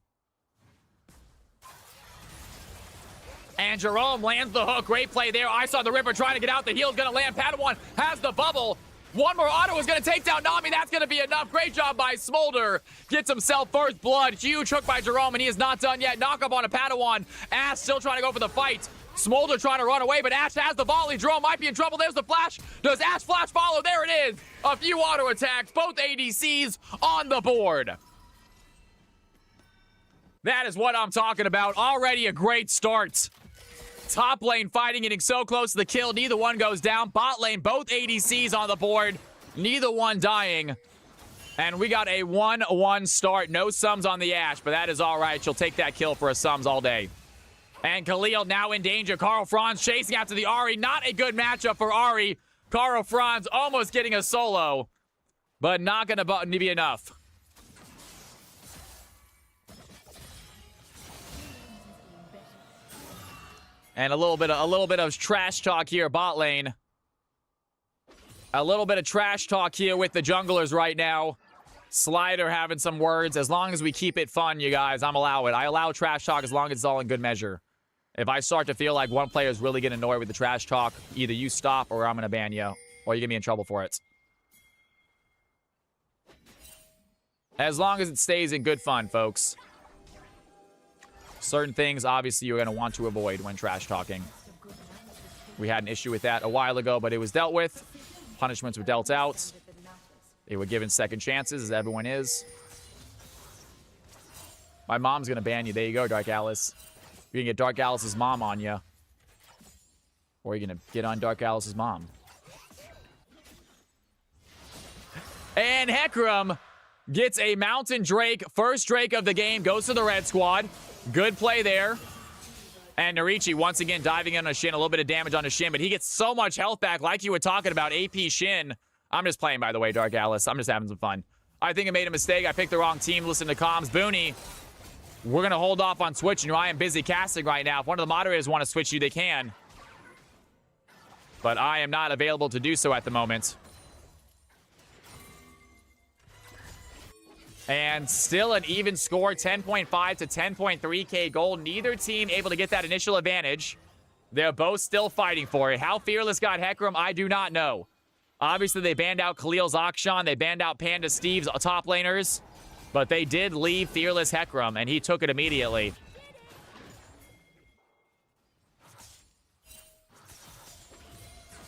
And Jerome lands the hook. Great play there. I saw the Ripper trying to get out. The heal's going to land. Padawan has the bubble. One more auto is going to take down Nami. That's going to be enough. Great job by Smolder. Gets himself first blood. Huge hook by Jerome, and he is not done yet. Knock up on a Padawan. Ash still trying to go for the fight. Smolder trying to run away, but Ash has the volley. Jerome might be in trouble. There's the flash. Does Ash flash follow? There it is. A few auto attacks. Both ADCs on the board. That is what I'm talking about. Already a great start. Top lane fighting, getting so close to the kill. Neither one goes down. Bot lane, both ADCs on the board. Neither one dying. And we got a 1-1 start. No sums on the Ashe, but that is all right. She'll take that kill for a sums all day. And Khalil now in danger. Carl Franz chasing after the Ahri. Not a good matchup for Ahri. Carl Franz almost getting a solo, but not going to be enough. And a little bit of trash talk here, bot lane. A little bit of trash talk here with the junglers right now. Slider having some words. As long as we keep it fun, you guys, I'm allow it. I allow trash talk as long as it's all in good measure. If I start to feel like one player is really getting annoyed with the trash talk, either you stop or I'm going to ban you, or you're going to be in trouble for it. As long as it stays in good fun, folks. Certain things, obviously, you're going to want to avoid when trash talking. We had an issue with that a while ago, but it was dealt with. Punishments were dealt out. They were given second chances, as everyone is. My mom's going to ban you. There you go, Dark Alice. You're going to get Dark Alice's mom on you. Or you're going to get on Dark Alice's mom. And Hecarim gets a Mountain Drake. First Drake of the game. Goes to the red squad. Good play there. And Narichi once again diving in on Shin. A little bit of damage on his Shin. But he gets so much health back. Like you were talking about, AP Shin. I'm just playing, by the way, Dark Alice. I'm just having some fun. I think I made a mistake. I picked the wrong team. Listen to comms. Booney. We're going to hold off on switching you. I am busy casting right now. If one of the moderators want to switch you, they can. But I am not available to do so at the moment. And still an even score, 10.5 to 10.3k gold. Neither team able to get that initial advantage. They're both still fighting for it. How Fearless got Hecarim, I do not know. Obviously, they banned out Khalil's Akshan. They banned out Panda Steve's top laners. But they did leave Fearless Hecarim, and he took it immediately.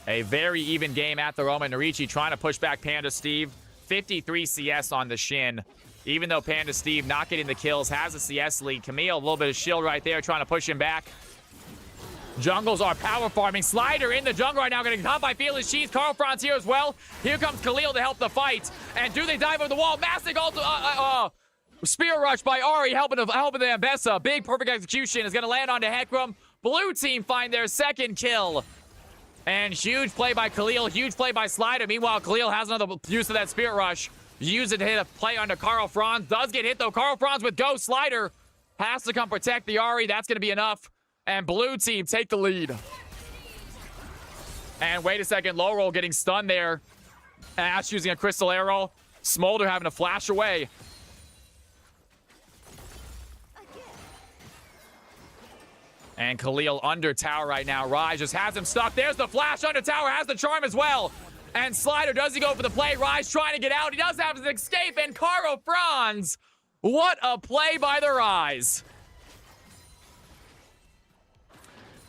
A very even game at the moment. Narichi trying to push back Panda Steve. 53 CS on the Shin. Even though Panda Steve not getting the kills, has a CS lead. Camille, a little bit of shield right there, trying to push him back. Jungles are power farming. Slider in the jungle right now, getting caught by Fearless Cheese. Carl Franz here as well. Here comes Khalil to help the fight. And do they dive over the wall? Massive spear rush by Ahri, helping the Ambessa. Big perfect execution is going to land onto Hecarim. Blue team find their second kill. And huge play by Khalil, huge play by Slider. Meanwhile, Khalil has another use of that spirit rush. Use it to hit a play under Carl Franz. Does get hit though. Carl Franz with Ghost. Slider has to come protect the Ahri. That's going to be enough. And blue team take the lead. And wait a second, low roll getting stunned there. Ash using a crystal arrow. Smolder having to flash away. And Khalil under tower right now. Rise just has him stuck. There's the flash under tower. Has the charm as well. And Slider, does he go for the play? Rise trying to get out. He does have his escape. And Carl Franz. What a play by the Rise.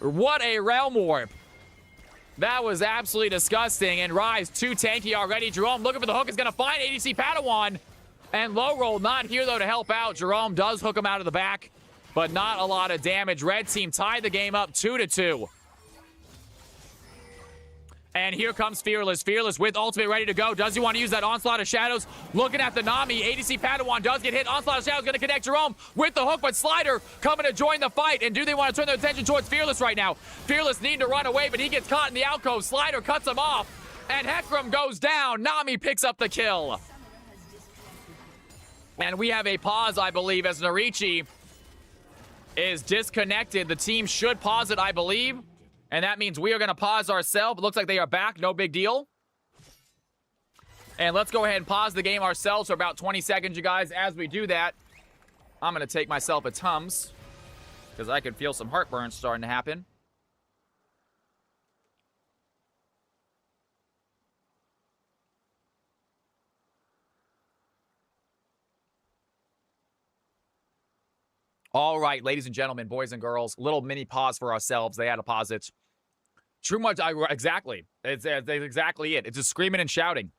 What a realm warp. That was absolutely disgusting. And Rise too tanky already. Jerome looking for the hook. Is going to find ADC Padawan. And low roll not here though to help out. Jerome does hook him out of the back. But not a lot of damage. Red team tied the game up 2-2. And here comes Fearless. Fearless with ultimate ready to go. Does he want to use that Onslaught of Shadows? Looking at the Nami. ADC Padawan does get hit. Onslaught of Shadows going to connect Jerome with the hook, but Slider coming to join the fight. And do they want to turn their attention towards Fearless right now? Fearless needing to run away, but he gets caught in the alcove. Slider cuts him off. And Hecarim goes down. Nami picks up the kill. And we have a pause, I believe, as Narichi is disconnected. The team should pause it, I believe. And that means we are going to pause ourselves. It looks like they are back. No big deal. And let's go ahead and pause the game ourselves for about 20 seconds, you guys. As we do that, I'm going to take myself a Tums because I can feel some heartburn starting to happen. All right, ladies and gentlemen, boys and girls, little mini pause for ourselves. They had to pause it. True much, exactly. It's exactly it. It's just screaming and shouting.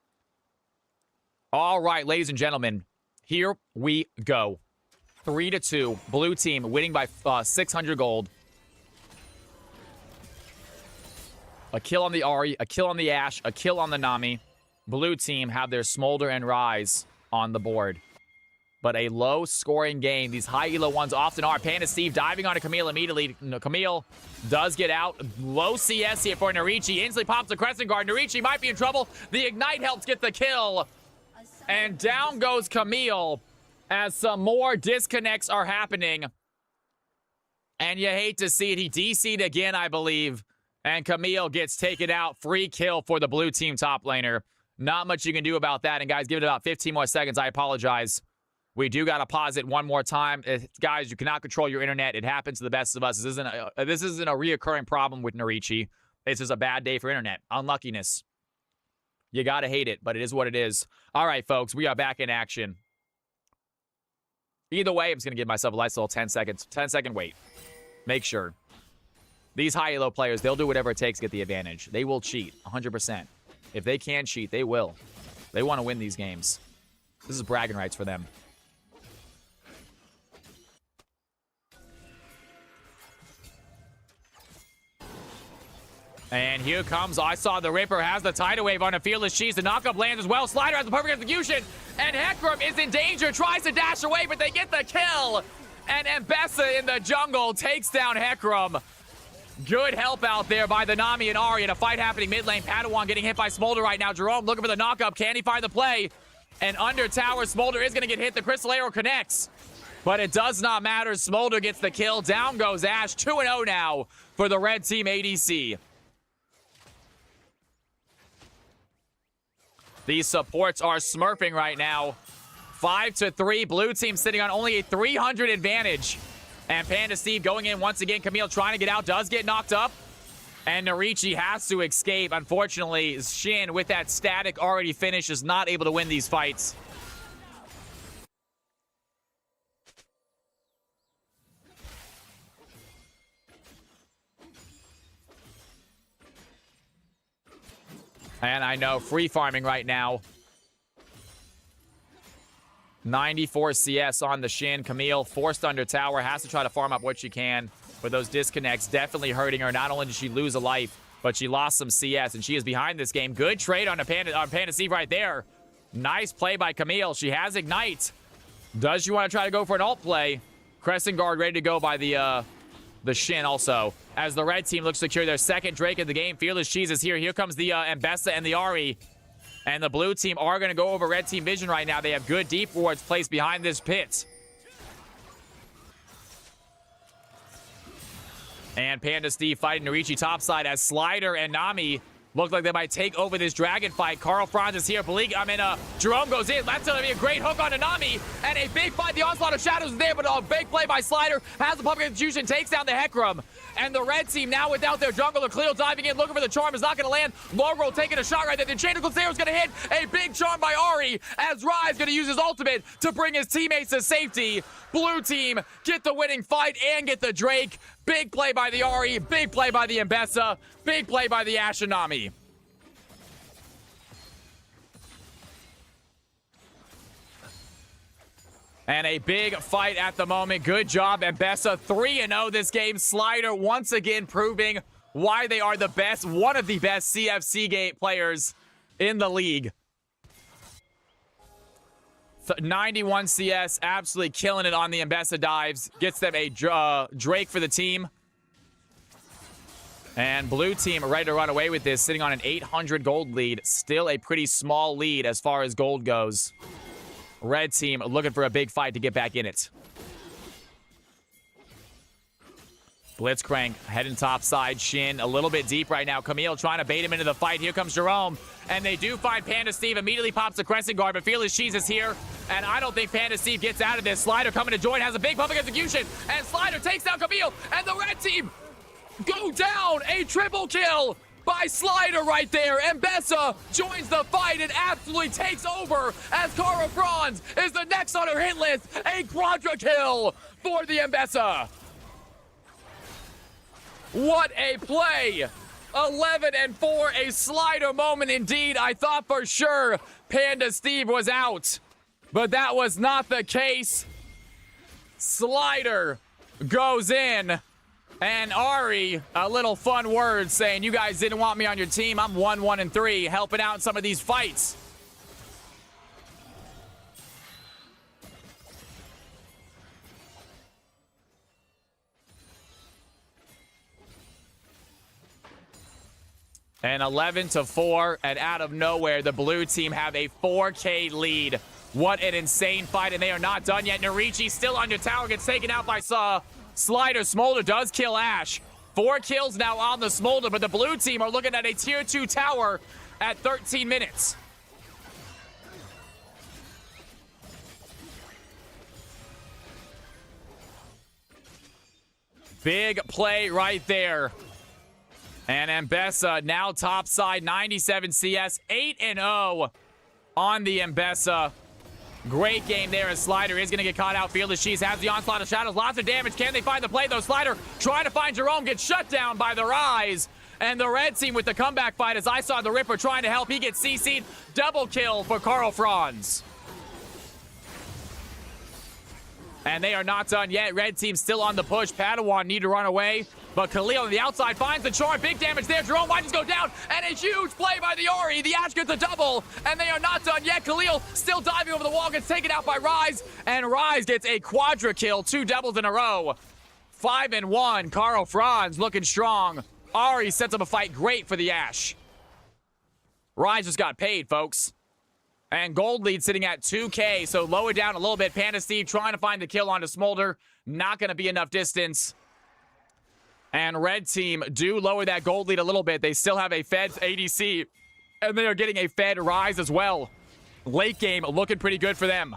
All right, ladies and gentlemen, here we go. 3-2, blue team winning by 600 gold. A kill on the Ahri, a kill on the Ashe, a kill on the Nami. Blue team have their Smolder and Rise on the board. but a low-scoring game. These high elo ones often are. Panda Steve diving onto Camille immediately. No, Camille does get out. Low CS here for Narichi. Instantly pops the Crescent Guard. Narichi might be in trouble. The Ignite helps get the kill. And down goes Camille as some more disconnects are happening. And you hate to see it. He DC'd again, I believe. And Camille gets taken out. Free kill for the blue team top laner. Not much you can do about that. And guys, give it about 15 more seconds. I apologize. We do got to pause it one more time. Guys, you cannot control your internet. It happens to the best of us. This isn't a reoccurring problem with Narichi. This is a bad day for internet. Unluckiness. You got to hate it, but it is what it is. All right, folks, we are back in action. Either way, I'm just going to give myself a nice little 10-second wait. Make sure. These high elo players, they'll do whatever it takes to get the advantage. They will cheat, 100%. If they can cheat, they will. They want to win these games. This is bragging rights for them. And here comes, I saw the Ripper, has the tidal wave on a Fearless Cheese. The knockup lands as well. Slider has the perfect execution. And Hecarim is in danger, tries to dash away, but they get the kill. And Mbessa in the jungle takes down Hecarim. Good help out there by the Nami and Ahri in a fight happening mid lane. Padawan getting hit by Smolder right now. Jerome looking for the knockup. Can he find the play? And under tower, Smolder is going to get hit. The Crystal Arrow connects. But it does not matter. Smolder gets the kill. Down goes Ashe. 2-0 now for the red team ADC. These supports are smurfing right now. 5-3. Blue team sitting on only a 300 advantage. And Panda Steve going in once again. Camille trying to get out. Does get knocked up. And Narichi has to escape. Unfortunately, Shin with that static already finished is not able to win these fights. And I know, free farming right now. 94 CS on the Shin. Camille forced under tower. Has to try to farm up what she can. But those disconnects definitely hurting her. Not only did she lose a life, but she lost some CS. And she is behind this game. Good trade on Panda Steve right there. Nice play by Camille. She has Ignite. Does she want to try to go for an ult play? Crescent Guard ready to go by the Shin also. As the red team looks to secure their second Drake of the game. Fearless Cheese is here. Here comes the Mbessa and the Ahri. And the blue team are going to go over red team vision right now. They have good deep wards placed behind this pit. And Panda Steve fighting Narichi topside as Slider and Nami look like they might take over this dragon fight. Carl Franz is here. Jerome goes in. That's going to be a great hook on Nami. And a big fight. The Onslaught of Shadows is there, but a big play by Slider. Has the public execution. Takes down the Hecarim. And the red team now without their jungler. Cleo diving in, looking for the charm. Is not going to land. Logro taking a shot right there. The Chain of Cleo is going to hit. A big charm by Ahri as Rai is going to use his ultimate to bring his teammates to safety. Blue team get the winning fight and get the Drake. Big play by the Ahri. Big play by the Mbessa. Big play by the Ashe and Nami. And a big fight at the moment. Good job, Mbessa. 3-0 this game. Slider once again proving why they are the best, one of the best CFC players in the league. 91 CS, absolutely killing it on the Mbessa dives. Gets them a Drake for the team. And blue team ready to run away with this, sitting on an 800 gold lead. Still a pretty small lead as far as gold goes. Red team looking for a big fight to get back in it. Blitzcrank heading top side. Shin a little bit deep right now. Camille trying to bait him into the fight. Here comes Jerome. And they do find Panda Steve. Immediately pops the Crescent Guard, but Fearless Cheese is here. And I don't think Panda Steve gets out of this. Slider coming to join. Has a big public execution. And Slider takes down Camille. And the red team go down. A triple kill by Slider right there. Mbessa joins the fight and absolutely takes over as Cara Franz is the next on her hit list. A quadra kill for the Mbessa. What a play. 11-4, a Slider moment indeed. I thought for sure Panda Steve was out, but that was not the case. Slider goes in. And Ahri, a little fun word saying, you guys didn't want me on your team. I'm 1-1-3, helping out in some of these fights. And 11-4, and out of nowhere, the blue team have a 4K lead. What an insane fight, and they are not done yet. Narichi still under tower, gets taken out by Slider. Smolder does kill Ash. 4 kills now on the Smolder, but the blue team are looking at a tier 2 tower at 13 minutes. Big play right there. And Mbessa now topside, 97 CS, 8-0 on the Mbessa. Great game there as Slider is going to get caught out. Fearless Cheese has the onslaught of shadows. Lots of damage. Can they find the play, though? Slider trying to find Jerome, gets shut down by the Rise. And the red team with the comeback fight, as I saw the Ripper trying to help. He gets CC'd. Double kill for Carl Franz. And they are not done yet. Red team still on the push. Padawan need to run away. But Khalil on the outside finds the charm. Big damage there. Jerome might just go down. And a huge play by the Ori. The Ash gets a double. And they are not done yet. Khalil still diving over the wall. Gets taken out by Rise. And Rise gets a quadra kill. 2 doubles in a row. 5-1. Carl Franz looking strong. Ari sets up a fight great for the Ash. Rise just got paid, folks. And gold lead sitting at 2K, so lower down a little bit. Panda Steve trying to find the kill onto Smolder. Not going to be enough distance. And red team do lower that gold lead a little bit. They still have a Fed ADC, and they are getting a Fed Rise as well. Late game looking pretty good for them.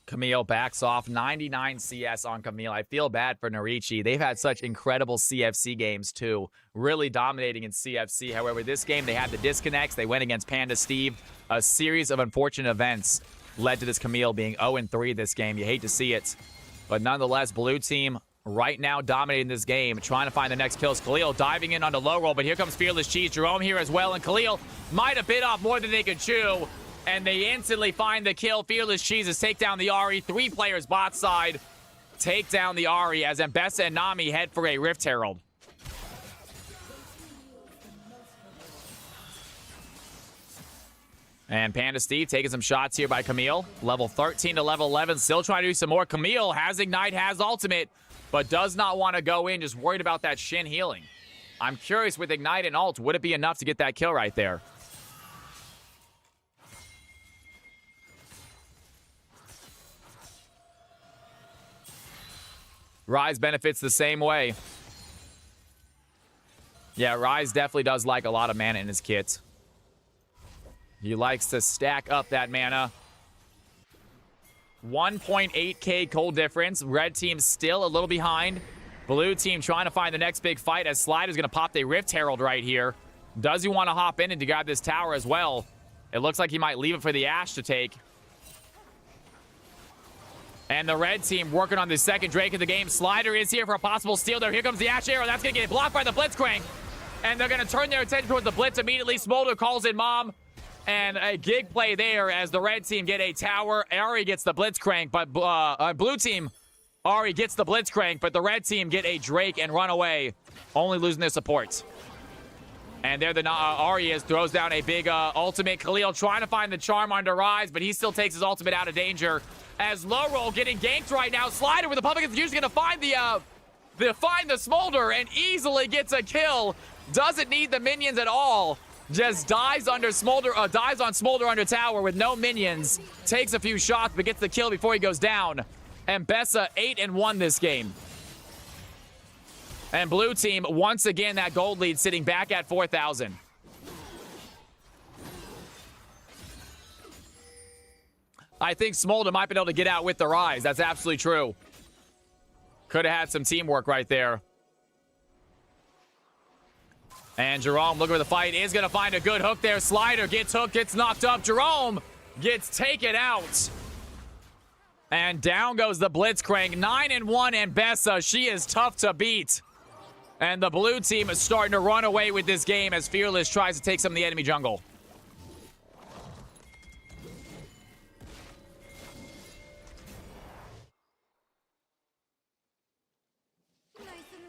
Camille backs off. 99 CS on Camille. I feel bad for Narichi. They've had such incredible CFC games, too. Really dominating in CFC. However, this game, they had the disconnects. They went against Panda Steve. A series of unfortunate events led to this Camille being 0-3 this game. You hate to see it. But nonetheless, blue team right now dominating this game, trying to find the next kills. Khalil diving in on the low roll, but here comes Fearless Cheese. Jerome here as well, and Khalil might have bit off more than they could chew. And they instantly find the kill. Fearless Cheeses take down the Ari. 3 players bot side take down the Ari as Mbessa and Nami head for a Rift Herald. And Panda Steve taking some shots here by Camille. Level 13 to level 11. Still trying to do some more. Camille has Ignite, has Ultimate, but does not want to go in. Just worried about that Shin healing. I'm curious with Ignite and Ult, would it be enough to get that kill right there? Rise benefits the same way. Yeah, Rise definitely does like a lot of mana in his kit. He likes to stack up that mana. 1.8k cold difference. Red team still a little behind. Blue team trying to find the next big fight as Slider's going to pop a Rift Herald right here. Does he want to hop in and to grab this tower as well? It looks like he might leave it for the Ash to take. And the red team working on the second Drake of the game. Slider is here for a possible steal there. Here comes the Ash Arrow. That's going to get blocked by the Blitzcrank. And they're going to turn their attention towards the Blitz immediately. Smolder calls in Mom. And a gig play there as the red team get a tower. Ari gets the Blitzcrank, but blue team, Ari gets the Blitzcrank, but the red team get a Drake and run away, only losing their support. And there the Ari is, throws down a big ultimate. Khalil trying to find the charm under Rise, but he still takes his ultimate out of danger. As low roll getting ganked right now. Slider with the public execution gonna find the Smolder and easily gets a kill. Doesn't need the minions at all. Just dies under Smolder, dies on Smolder under tower with no minions. Takes a few shots, but gets the kill before he goes down. And Mbessa 8-1 this game. And blue team, once again, that gold lead sitting back at 4,000. I think Smolder might be able to get out with the Rise. That's absolutely true. Could have had some teamwork right there. And Jerome, looking for the fight, is going to find a good hook there. Slider gets hooked, gets knocked up. Jerome gets taken out. And down goes the Blitzcrank. 9-1 and Mbessa. She is tough to beat. And the blue team is starting to run away with this game as Fearless tries to take some of the enemy jungle.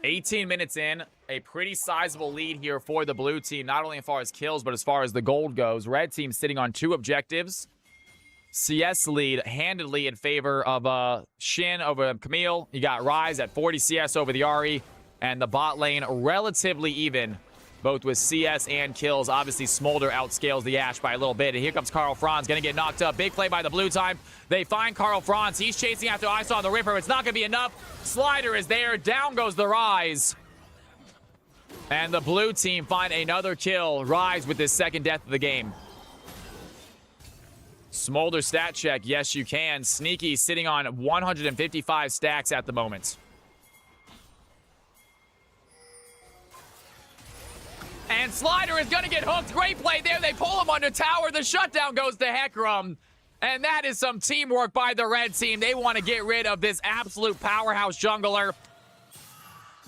18 minutes in, a pretty sizable lead here for the blue team, not only as far as kills, but as far as the gold goes. Red team sitting on 2 objectives. CS lead handedly in favor of Shin over Camille. You got Rise at 40 CS over the Ahri, and the bot lane relatively even, both with CS and kills. Obviously, Smolder outscales the Ashe by a little bit, and here comes Karl Franz, gonna get knocked up. Big play by the blue time. They find Karl Franz. He's chasing after I saw the Ripper. It's not gonna be enough. Slider is there. Down goes the Rise. And the blue team find another kill. Rise with his 2nd death of the game. Smolder stat check. Yes, you can. Sneaky sitting on 155 stacks at the moment. And Slider is going to get hooked. Great play there. They pull him under tower. The shutdown goes to Hecarim. And that is some teamwork by the red team. They want to get rid of this absolute powerhouse jungler.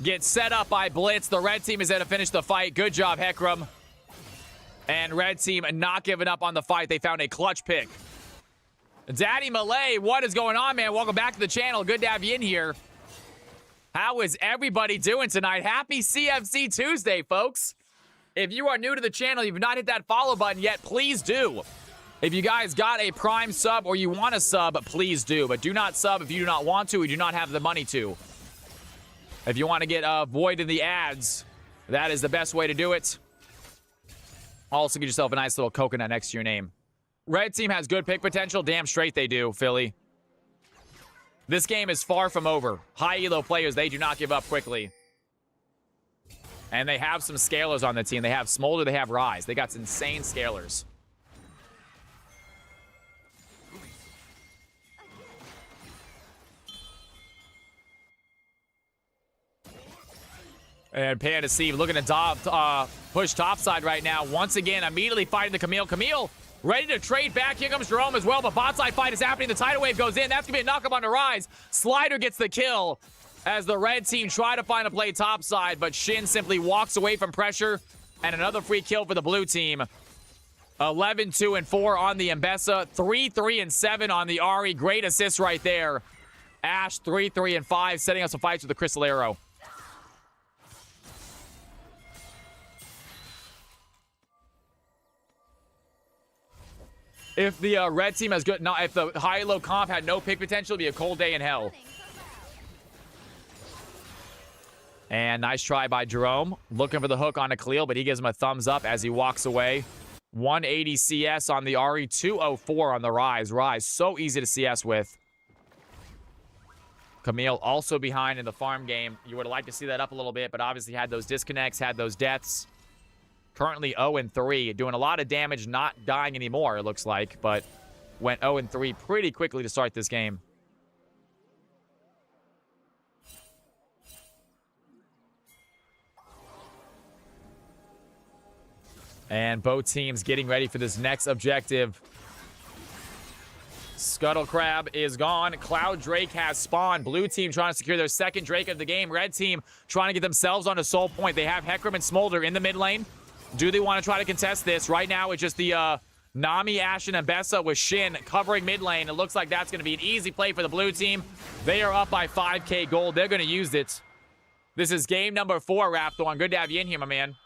Gets set up by Blitz. The red team is there to finish the fight. Good job, Hecarim. And red team not giving up on the fight. They found a clutch pick. Daddy Malay, what is going on, man? Welcome back to the channel. Good to have you in here. How is everybody doing tonight? Happy CFC Tuesday, folks. If you are new to the channel, you've not hit that follow button yet, please do. If you guys got a Prime sub or you want a sub, please do. But do not sub if you do not want to or you do not have the money to. If you want to get avoided the ads, that is the best way to do it. Also, get yourself a nice little coconut next to your name. Red team has good pick potential. Damn straight they do, Philly. This game is far from over. High elo players, they do not give up quickly. And they have some scalers on the team. They have Smolder, they have Rise. They got some insane scalers. And Panda Steve looking to push topside right now. Once again, immediately fighting the Camille. Camille ready to trade back. Here comes Jerome as well, but bot side fight is happening. The tidal wave goes in. That's going to be a knockup on the Rise. Slider gets the kill as the red team try to find a play topside, but Shin simply walks away from pressure. And another free kill for the blue team. 11, 2, and 4 on the Mbessa. 3, 3, and 7 on the Ahri. Great assist right there. Ashe, 3, 3, and 5, setting up some fights with the Crystal Arrow. If the red team has good, if the high-low comp had no pick potential, it'd be a cold day in hell. And nice try by Jerome. Looking for the hook on a Khalil, but he gives him a thumbs up as he walks away. 180 CS on the Ahri, 204 on the Rise. Rise, so easy to CS with. Camille also behind in the farm game. You would have liked to see that up a little bit, but obviously had those disconnects, had those deaths. Currently 0-3, doing a lot of damage, not dying anymore, it looks like, but went 0-3 pretty quickly to start this game. And both teams getting ready for this next objective. Scuttle Crab is gone. Cloud Drake has spawned. Blue team trying to secure their 2nd Drake of the game. Red team trying to get themselves onto Soul Point. They have Hecarim and Smolder in the mid lane. Do they want to try to contest this? Right now, it's just the Nami, Ashe, and Mbessa with Shin covering mid lane. It looks like that's going to be an easy play for the blue team. They are up by 5K gold. They're going to use it. This is game number 4, Rapthorn. Good to have you in here, my man.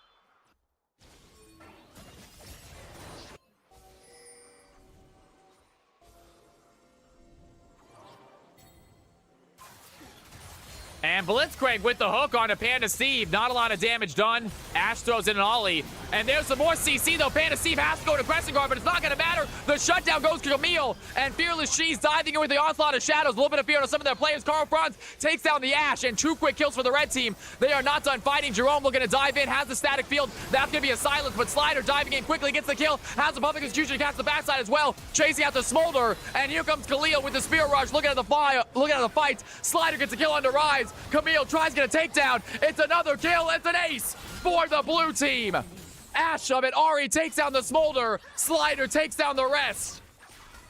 And Blitzcrank with the hook on to Panda Steve. Not a lot of damage done. Ashe throws in an ollie. And there's some more CC, though. Panda Steve has to go to Crescent Guard, but it's not going to matter. The shutdown goes to Camille. And Fearless She's diving in with the onslaught of shadows. A little bit of fear to some of their players. Karl Franz takes down the Ashe. And 2 quick kills for the red team. They are not done fighting. Jerome looking to dive in. Has the static field. That's going to be a silence. But Slider diving in quickly gets the kill. Has the public execution. Cast the backside as well. Chasing out the Smolder. And here comes Khalil with the spear rush. Looking at the fire. Looking at the fight. Slider gets a kill on the Rise. Camille tries to get a takedown. It's another kill. It's an ace for the blue team. Ashe of it. Ahri takes down the Smolder. Slider takes down the rest.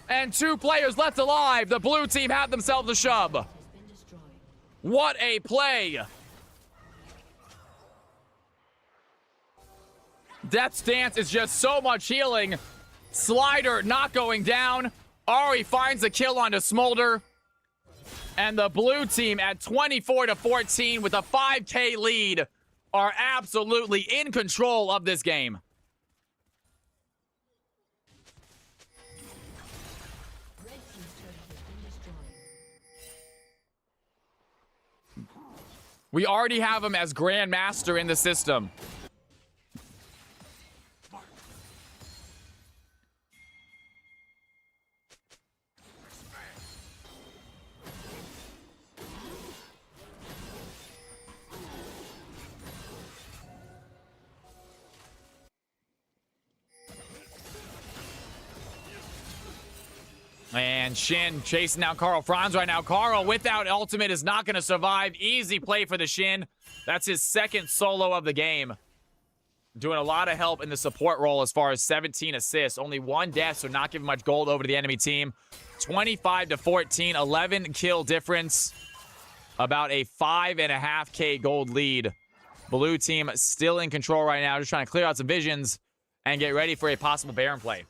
And 2 players left alive. The blue team have themselves a shove. What a play. Death's Dance is just so much healing. Slider not going down. Ahri finds a kill onto Smolder. And the blue team at 24-14 with a 5K lead are absolutely in control of this game. Red team's turret has been destroyed. We already have him as Grandmaster in the system. And Shin chasing down Carl Franz right now. Carl, without ultimate, is not going to survive. Easy play for the Shin. That's his second solo of the game. Doing a lot of help in the support role as far as 17 assists. Only 1 death, so not giving much gold over to the enemy team. 25-14, 11 kill difference. About a 5.5K gold lead. Blue team still in control right now. Just trying to clear out some visions and get ready for a possible Baron play.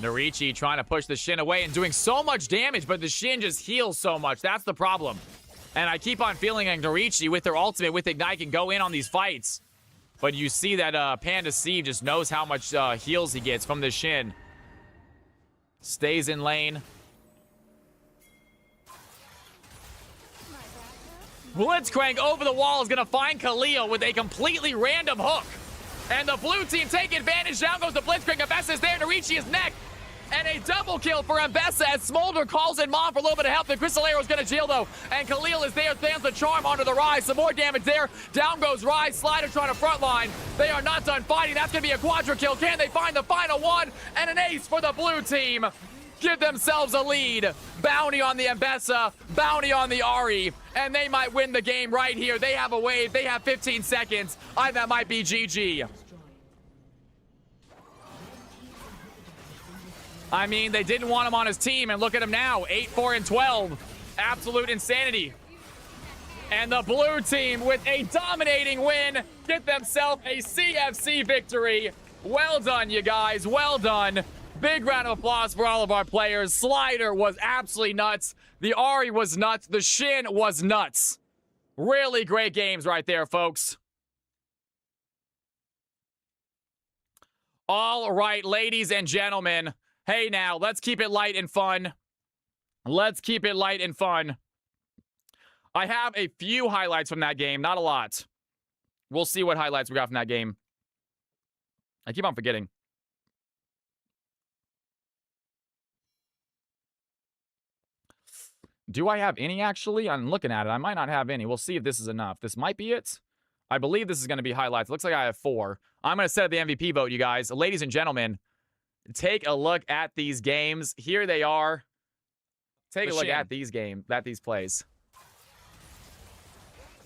Narichi trying to push the Shin away and doing so much damage, but the Shin just heals so much. That's the problem. And I keep on feeling like Narichi, with their ultimate, with Ignite, can go in on these fights. But you see that Panda Steve just knows how much heals he gets from the Shin. Stays in lane. Blitzcrank over the wall is going to find Khalil with a completely random hook. And the blue team take advantage. Down goes the Blitzcrank. Mbessa is there. Narichi is neck. And a double kill for Mbessa as Smolder calls in Mom for a little bit of help. The Crystalero is going to jail, though. And Khalil is there. Stands the charm onto the Rise. Some more damage there. Down goes Rise. Slider trying to frontline. They are not done fighting. That's going to be a quadra kill. Can they find the final one? And an ace for the blue team. Give themselves a lead. Bounty on the Mbessa. Bounty on the Ahri. And they might win the game right here. They have a wave. They have 15 seconds. That might be GG. I mean, they didn't want him on his team, and look at him now. 8-4-12. Absolute insanity. And the blue team, with a dominating win, get themselves a CFC victory. Well done, you guys. Well done. Big round of applause for all of our players. Slider was absolutely nuts. The Ahri was nuts. The Shin was nuts. Really great games right there, folks. All right, ladies and gentlemen. Hey, now, let's keep it light and fun. Let's keep it light and fun. I have a few highlights from that game. Not a lot. We'll see what highlights we got from that game. I keep on forgetting. Do I have any, actually? I'm looking at it. I might not have any. We'll see if this is enough. This might be it. I believe this is going to be highlights. Looks like I have 4. I'm going to set up the MVP vote, you guys. Ladies and gentlemen, take a look at these games. Here they are. Take a look at these plays.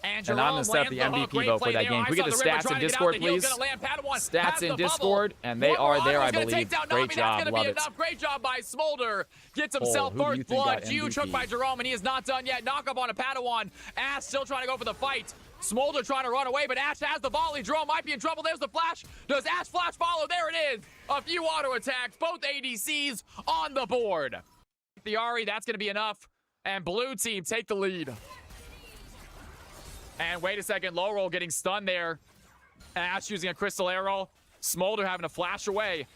And I'm going to set up the MVP vote for that game. Can we get the stats in Discord, please? Stats in Discord, and they are there, I believe. Great job. Love it. Great job by Smolder. Gets himself first blood. Huge hook by Jerome, and he is not done yet. Knock up on a Padawan. Ash still trying to go for the fight. Smolder trying to run away, but Ash has the volley. Jerome might be in trouble. There's the flash. Does Ash flash follow? There it is. A few auto attacks. Both ADCs on the board. The Ahri, that's going to be enough. And blue team take the lead. And wait a second. Low roll getting stunned there. Ash using a crystal arrow. Smolder having to flash away.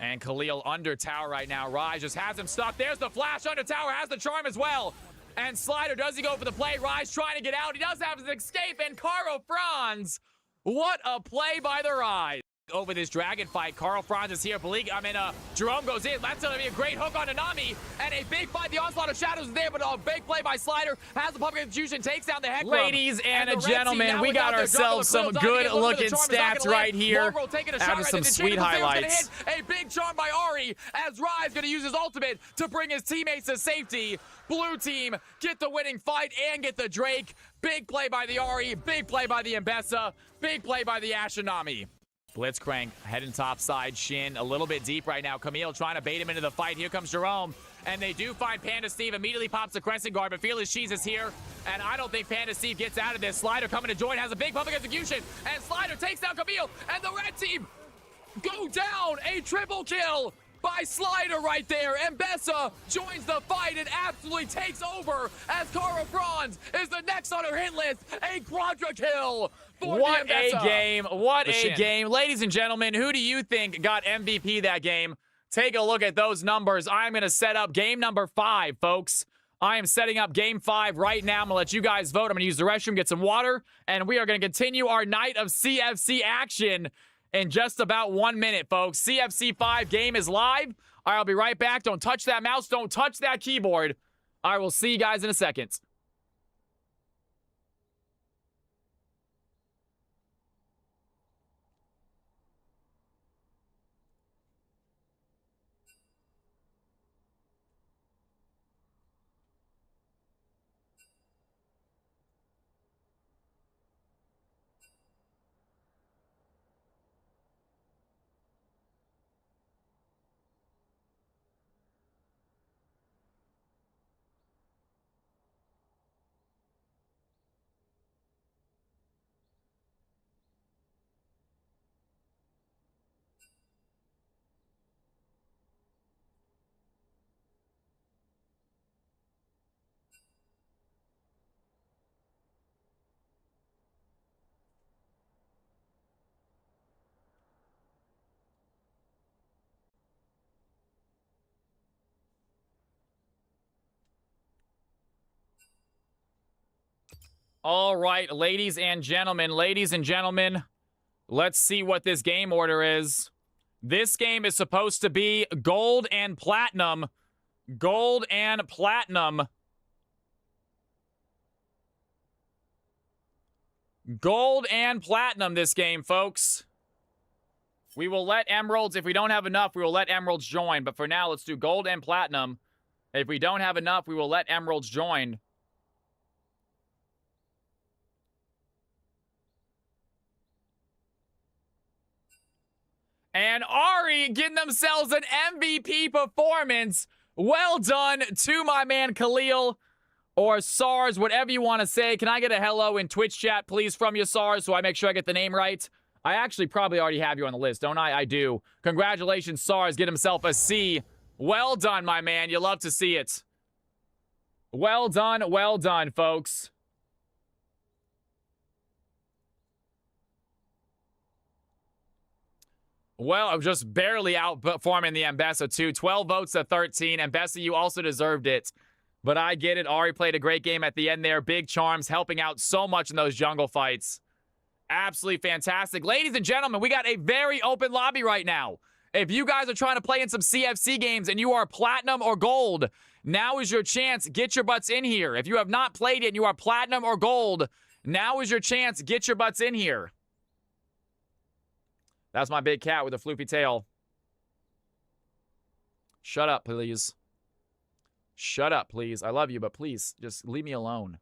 And Khalil under tower right now. Rise just has him stuck. There's the flash under tower. Has the charm as well. And Slider, does he go for the play? Rise trying to get out. He does have his escape. And Carl Franz. What a play by the Rise. Over this dragon fight. Carl Franz is here. Jerome goes in. That's going to be a great hook on Nanami. And a big fight. The onslaught of shadows is there, but a big play by Slider. Has the public execution. Takes down the heck. Ladies and gentlemen, we got ourselves some good looking stats right here. After some sweet highlights. A big charm by Ahri as Rise going to use his ultimate to bring his teammates to safety. Blue team get the winning fight and get the Drake. Big play by the Ahri. Big play by the Mbessa. Big play by the Ashinami. Blitzcrank heading top side. Shin a little bit deep right now. Camille trying to bait him into the fight. Here comes Jerome. And they do find Panda Steve, immediately pops the Crescent Guard, but Fearless Cheese is here. And I don't think Panda Steve gets out of this. Slider coming to join, has a big public execution. And Slider takes down Camille, and the red team go down. A triple kill by Slider right there. And Bessa joins the fight and absolutely takes over as Cara Franz is the next on her hit list. A quadra kill for What the a Mbessa. game. What The a Shin. game. Ladies and gentlemen, who do you think got MVP that game? Take a look at those numbers. I'm going to set up game number 5, folks. I am setting up game 5 right now. I'm going to let you guys vote. I'm going to use the restroom, get some water, and we are going to continue our night of CFC action in just about 1 minute, folks. CFC 5 game is live. All right, I'll be right back. Don't touch that mouse. Don't touch that keyboard. I will see you guys in a second. All right, ladies and gentlemen, let's see what this game order is. This game is supposed to be gold and platinum. Gold and platinum. Gold and platinum this game, folks. We will let emeralds, if we don't have enough, we will let emeralds join. But for now, let's do gold and platinum. If we don't have enough, we will let emeralds join. And Ari getting themselves an MVP performance. Well done to my man Khalil, or SARS, whatever you want to say. Can I get a hello in Twitch chat, please, from you, SARS, so I make sure I get the name right? I actually probably already have you on the list, don't I? I do. Congratulations, SARS. Get himself a C. Well done, my man. You love to see it. Well done, folks. Well, I'm just barely outperforming the Mbessa, too. 12 votes to 13. Mbessa, you also deserved it. But I get it. Ari played a great game at the end there. Big charms, helping out so much in those jungle fights. Absolutely fantastic. Ladies and gentlemen, we got a very open lobby right now. If you guys are trying to play in some CFC games and you are platinum or gold, now is your chance. Get your butts in here. If you have not played it and you are platinum or gold, now is your chance. Get your butts in here. That's my big cat with a floopy tail. Shut up, please. Shut up, please. I love you, but please, just leave me alone.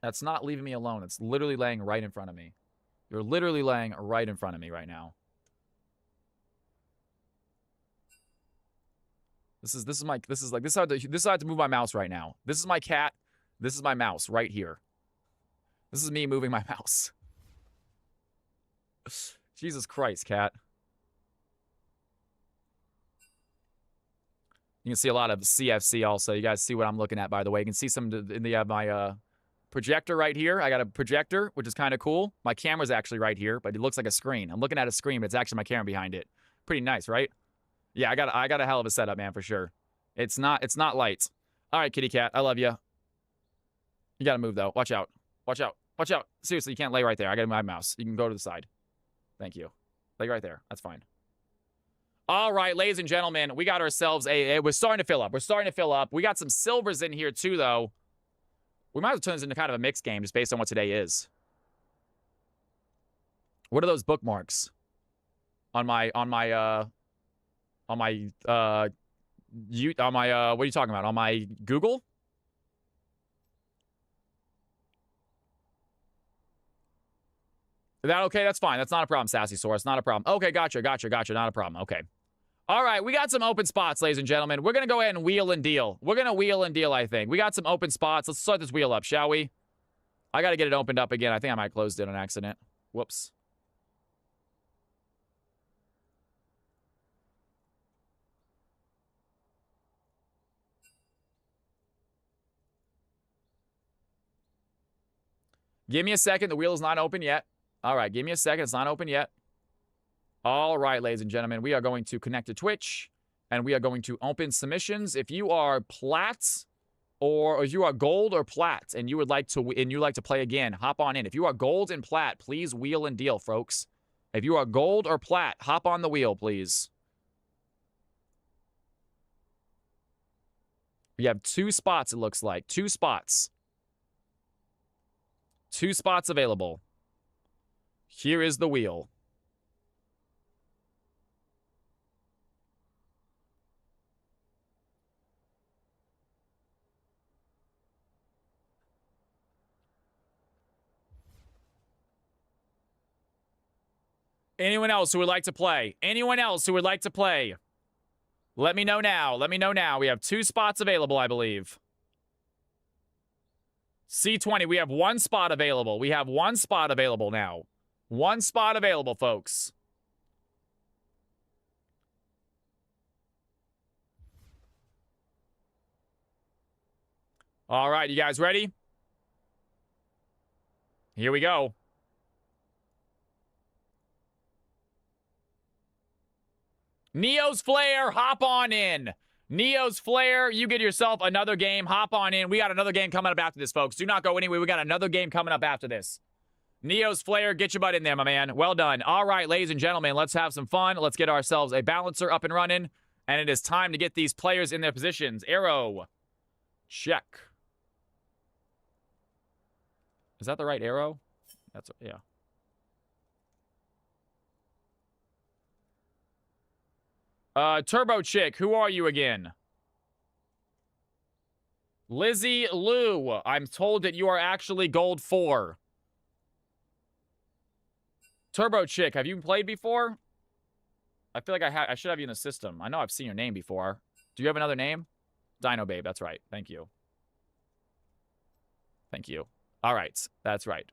That's not leaving me alone. It's literally laying right in front of me. You're literally laying right in front of me right now. This is how I have to move my mouse right now. This is my cat. This is my mouse right here. This is me moving my mouse. Jesus Christ, cat. You can see a lot of CFC also. You guys see what I'm looking at, by the way. You can see some in the my projector right here. I got a projector, which is kind of cool. My camera's actually right here, but it looks like a screen. I'm looking at a screen, but it's actually my camera behind it. Pretty nice, right? Yeah, I got a hell of a setup, man, for sure. It's not lights. All right, kitty cat. I love you. You got to move, though. Watch out. Watch out. Watch out. Seriously, you can't lay right there. I got to move my mouse. You can go to the side. Thank you. Lay right there. That's fine. All right, ladies and gentlemen, we got ourselves we're starting to fill up. We're starting to fill up. We got some silvers in here, too, though. We might as well turn this into kind of a mixed game just based on what today is. What are those bookmarks? What are you talking about? On my Google? That okay? That's fine. That's not a problem, Sassy Source. Not a problem. Okay, gotcha. Not a problem. Okay. All right, we got some open spots, ladies and gentlemen. We're going to go ahead and wheel and deal. I think. We got some open spots. Let's start this wheel up, shall we? I got to get it opened up again. I think I might have closed it on accident. Whoops. Give me a second. The wheel is not open yet. All right, give me a second. It's not open yet. All right, ladies and gentlemen, we are going to connect to Twitch, and we are going to open submissions. If you are plat, or if you are gold or plat, and you would like to play again, hop on in. If you are gold and plat, please wheel and deal, folks. If you are gold or plat, hop on the wheel, please. We have 2 spots, it looks like. 2 spots. 2 spots available. Here is the wheel. Anyone else who would like to play? Anyone else who would like to play? Let me know now. Let me know now. We have 2 spots available, I believe. C20, we have 1 spot available. We have 1 spot available now. 1 spot available, folks. All right, you guys ready? Here we go. Neo's Flare, hop on in. Neo's Flare, you get yourself another game. Hop on in. We got another game coming up after this, folks. Do not go anywhere. We got another game coming up after this. Neo's Flare, get your butt in there, my man. Well done. All right, ladies and gentlemen, let's have some fun. Let's get ourselves a balancer up and running. And it is time to get these players in their positions. Arrow. Check. Is that the right arrow? That's, yeah. Turbo Chick, who are you again? Lizzie Lou, I'm told that you are actually gold 4. Turbo Chick, have you played before? I feel like I should have you in the system. I know I've seen your name before. Do you have another name? Dino Babe, that's right. Thank you. Thank you. All right, that's right.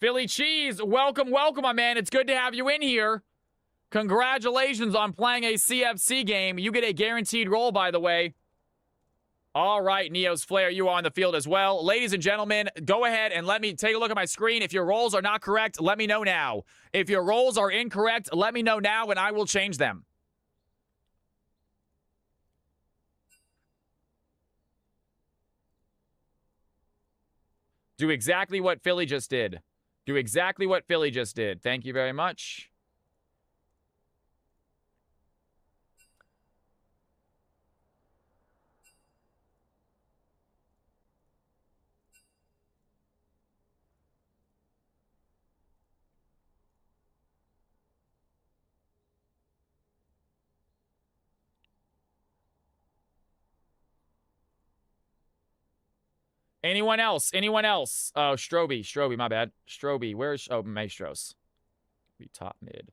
Philly Cheese, welcome, my man. It's good to have you in here. Congratulations on playing a CFC game. You get a guaranteed roll, by the way. All right, Neo's Flare, you are on the field as well. Ladies and gentlemen, go ahead and let me take a look at my screen. If your rolls are not correct, let me know now. If your rolls are incorrect, let me know now and I will change them. Do exactly what Philly just did. Do exactly what Philly just did. Thank you very much. Anyone else? Anyone else? Oh, Stroby, my bad. Stroby, where's... Oh, Maestros. Be top mid.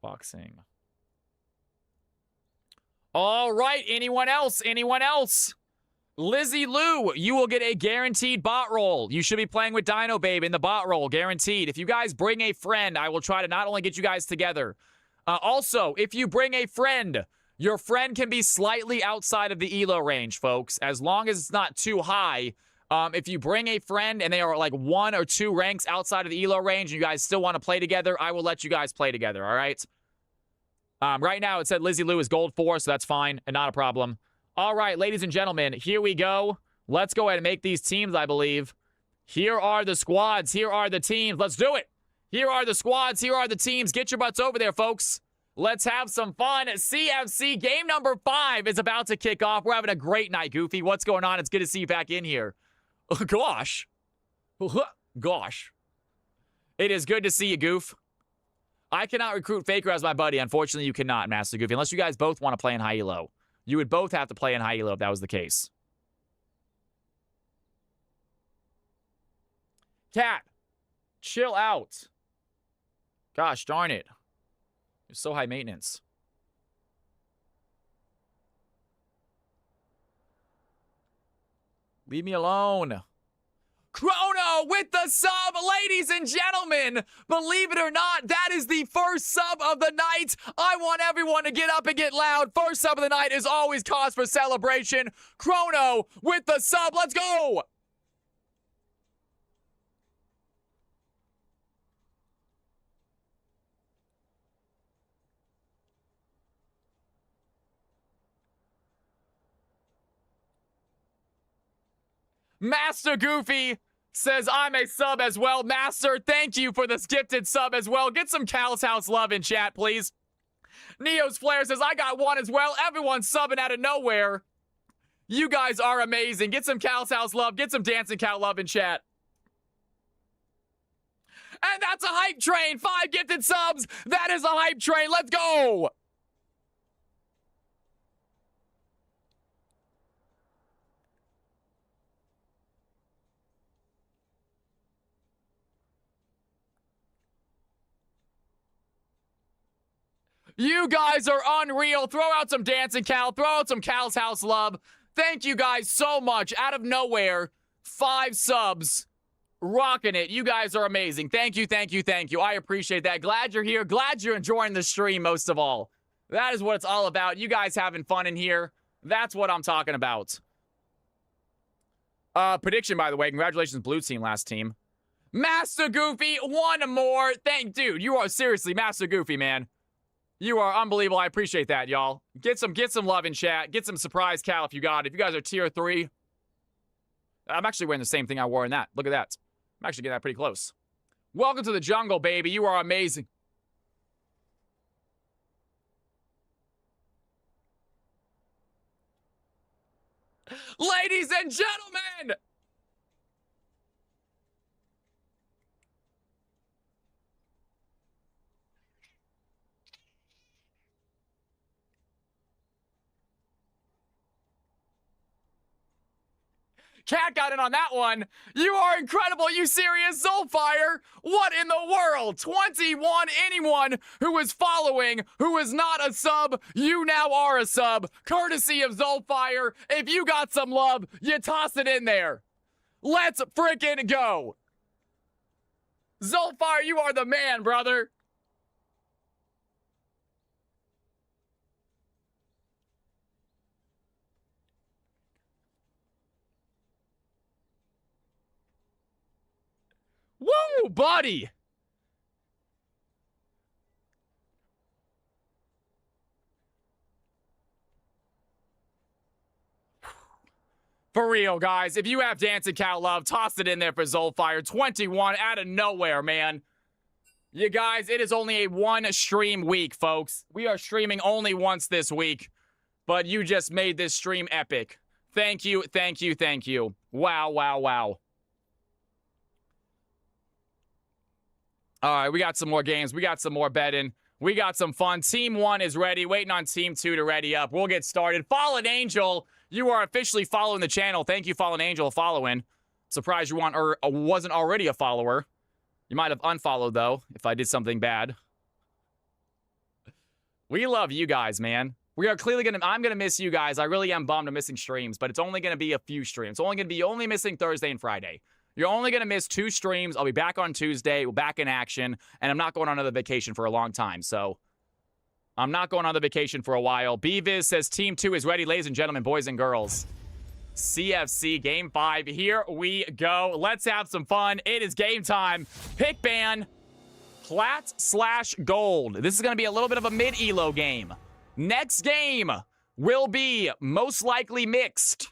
Boxing. All right, anyone else? Anyone else? Lizzie Lou, you will get a guaranteed bot roll. You should be playing with Dino Babe in the bot roll, guaranteed. If you guys bring a friend, I will try to not only get you guys together. Also, if you bring a friend, your friend can be slightly outside of the ELO range, folks, as long as it's not too high. If you bring a friend and they are like 1 or 2 ranks outside of the ELO range and you guys still want to play together, I will let you guys play together, all right? Right now, it said Lizzie Lou is gold 4, so that's fine and not a problem. All right, ladies and gentlemen, here we go. Let's go ahead and make these teams, I believe. Here are the squads. Here are the teams. Let's do it. Here are the squads. Here are the teams. Get your butts over there, folks. Let's have some fun. CFC game number 5 is about to kick off. We're having a great night, Goofy. What's going on? It's good to see you back in here. Oh, gosh. Gosh. It is good to see you, Goof. I cannot recruit Faker as my buddy. Unfortunately, you cannot, Master Goofy. Unless you guys both want to play in high elo. You would both have to play in high elo if that was the case. Cat, chill out. Gosh darn it. You're so high maintenance. Leave me alone. Chrono with the sub, ladies and gentlemen. Believe it or not, that is the first sub of the night. I want everyone to get up and get loud. First sub of the night is always cause for celebration. Chrono with the sub. Let's go. Master Goofy says, I'm a sub as well. Master, thank you for this gifted sub as well. Get some Cal's House love in chat, please. Neo's Flare says, I got one as well. Everyone's subbing out of nowhere. You guys are amazing. Get some Cal's House love. Get some Dancing Cow love in chat. And that's a hype train. 5 gifted subs. That is a hype train. Let's go. You guys are unreal. Throw out some Dancing Cal. Throw out some Cal's House love. Thank you guys so much. Out of nowhere, 5 subs. Rocking it. You guys are amazing. Thank you, thank you, thank you. I appreciate that. Glad you're here. Glad you're enjoying the stream most of all. That is what it's all about. You guys having fun in here. That's what I'm talking about. Prediction, by the way. Congratulations, Blue Team, last team. Master Goofy, one more. Dude, you are seriously Master Goofy, man. You are unbelievable. I appreciate that, y'all. Get some love in chat. Get some surprise Cal if you got it. If you guys are tier 3. I'm actually wearing the same thing I wore in that. Look at that. I'm actually getting that pretty close. Welcome to the jungle, baby. You are amazing. Ladies and gentlemen! Cat got in on that one. You are incredible. You serious? Zolfire? What in the world? 21. Anyone who is following, who is not a sub, you now are a sub. Courtesy of Zolfire. If you got some love, you toss it in there. Let's freaking go. Zolfire, you are the man, brother. Woo, buddy! For real, guys. If you have Dancing Cow love, toss it in there for Zolfire. 21 out of nowhere, man. You guys, it is only a 1 stream week, folks. We are streaming only once this week. But you just made this stream epic. Thank you, thank you, thank you. Wow, wow, wow. All right, we got some more games. We got some more betting. We got some fun. Team 1 is ready. Waiting on Team 2 to ready up. We'll get started. Fallen Angel, you are officially following the channel. Thank you, Fallen Angel, following. Surprised you wasn't already a follower. You might have unfollowed, though, if I did something bad. We love you guys, man. We are clearly I'm going to miss you guys. I really am bummed I'm missing streams, but it's only going to be a few streams. It's only going to be missing Thursday and Friday. You're only going to miss 2 streams. I'll be back on Tuesday. We're back in action. And I'm not going on another vacation for a long time. So I'm not going on the vacation for a while. BViz says Team 2 is ready, ladies and gentlemen, boys and girls. CFC Game 5. Here we go. Let's have some fun. It is game time. Pick ban. Plat/gold. This is going to be a little bit of a mid-elo game. Next game will be most likely mixed.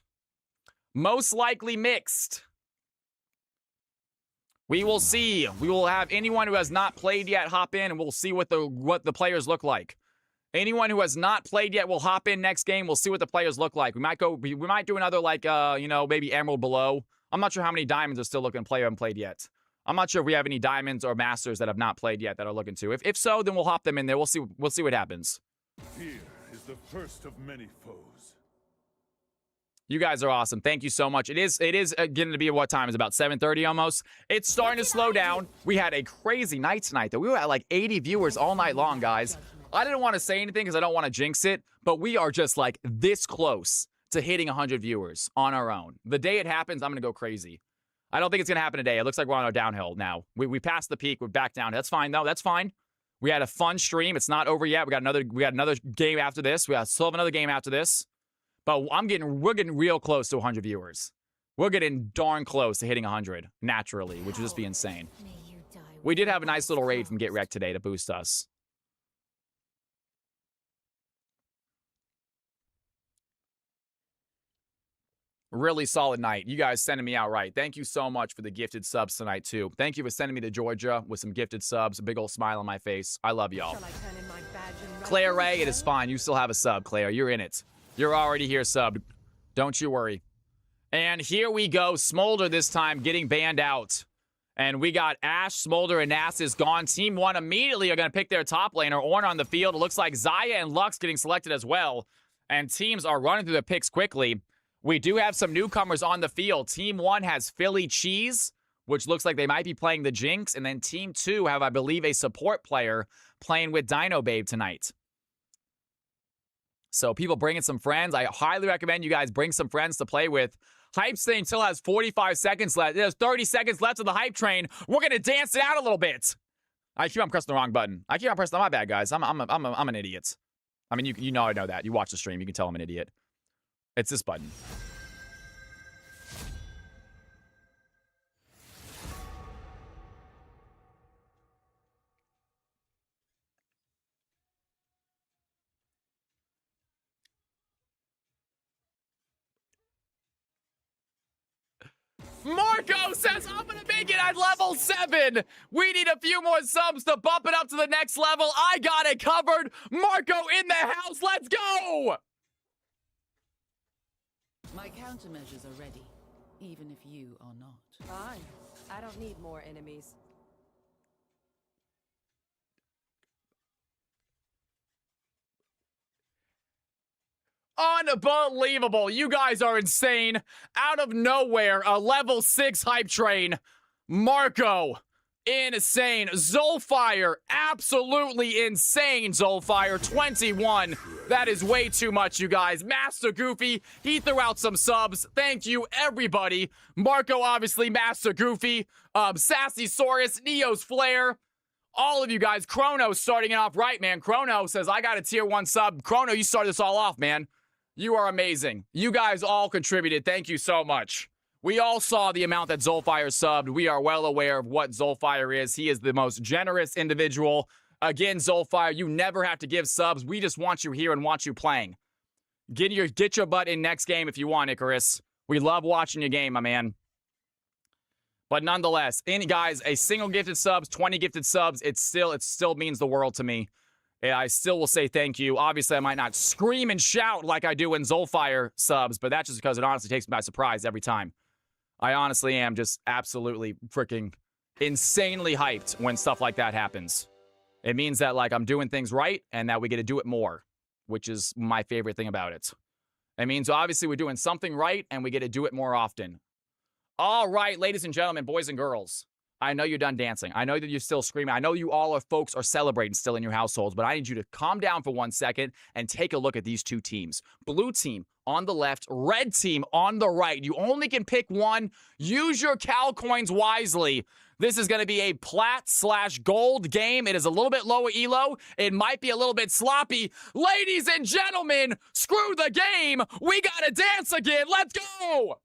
Most likely mixed. We will see. We will have anyone who has not played yet hop in, and we'll see what the players look like. Anyone who has not played yet will hop in next game. We'll see what the players look like. We might do another, like, maybe Emerald below. I'm not sure how many diamonds are still looking to play who haven't played yet. I'm not sure if we have any diamonds or masters that have not played yet that are looking to. If so, then we'll hop them in there. We'll see what happens. Fear is the first of many foes. You guys are awesome. Thank you so much. It is getting to be what time? It's about 7:30 almost. It's starting to slow down. We had a crazy night tonight, though. We were at like 80 viewers all night long, guys. I didn't want to say anything because I don't want to jinx it, but we are just like this close to hitting 100 viewers on our own. The day it happens, I'm going to go crazy. I don't think it's going to happen today. It looks like we're on our downhill now. We passed the peak. We're back down. That's fine, though. That's fine. We had a fun stream. It's not over yet. We got another game after this. We still have another game after this. But we're getting real close to 100 viewers. We're getting darn close to hitting 100 naturally, which would just be insane. We did have a nice little raid from Get Wrecked today to boost us. Really solid night. You guys sending me out right. Thank you so much for the gifted subs tonight, too. Thank you for sending me to Georgia with some gifted subs. A big old smile on my face. I love y'all. Claire Ray, it is fine. You still have a sub, Claire. You're in it. You're already here, sub. Don't you worry. And here we go. Smolder this time getting banned out. And we got Ash, Smolder, and Nasus gone. Team 1 immediately are going to pick their top laner. Ornn on the field. It looks like Xayah and Lux getting selected as well. And teams are running through the picks quickly. We do have some newcomers on the field. Team 1 has Philly Cheese, which looks like they might be playing the Jinx. And then Team 2 have, I believe, a support player playing with Dino Babe tonight. So people bringing some friends. I highly recommend you guys bring some friends to play with. Hype Train still has 45 seconds left. There's 30 seconds left of the Hype Train. We're going to dance it out a little bit. I keep on pressing the wrong button. I keep on pressing, my bad, guys. I'm an idiot. I mean, you know I know that. You watch the stream. You can tell I'm an idiot. It's this button. Marco says, I'm going to make it at level 7. We need a few more subs to bump it up to the next level. I got it covered. Marco in the house. Let's go. My countermeasures are ready, even if you are not. Fine. I don't need more enemies. Unbelievable. You guys are insane. Out of nowhere, a level 6 Hype Train. Marco, insane. Zolfire, absolutely insane. Zolfire, 21. That is way too much, you guys. Master Goofy, he threw out some subs. Thank you, everybody. Marco, obviously, Master Goofy. Sassy Saurus, Neo's Flare. All of you guys. Chrono starting it off right, man. Chrono says, I got a tier 1 sub. Chrono, you started this all off, man. You are amazing. You guys all contributed. Thank you so much. We all saw the amount that Zolfire subbed. We are well aware of what Zolfire is. He is the most generous individual. Again, Zolfire, you never have to give subs. We just want you here and want you playing. Get your butt in next game if you want, Icarus. We love watching your game, my man. But nonetheless, guys, a single gifted subs, 20 gifted subs, it still means the world to me. I still will say thank you. Obviously, I might not scream and shout like I do when Zolfire subs, but that's just because it honestly takes me by surprise every time. I honestly am just absolutely freaking insanely hyped when stuff like that happens. It means that, like, I'm doing things right and that we get to do it more, which is my favorite thing about it. It means, obviously, we're doing something right and we get to do it more often. All right, ladies and gentlemen, boys and girls. I know you're done dancing. I know that you're still screaming. I know you all folks are celebrating still in your households, but I need you to calm down for 1 second and take a look at these two teams. Blue team on the left, red team on the right. You only can pick one. Use your Cal coins wisely. This is going to be a plat/gold game. It is a little bit lower elo. It might be a little bit sloppy. Ladies and gentlemen, screw the game. We got to dance again. Let's go.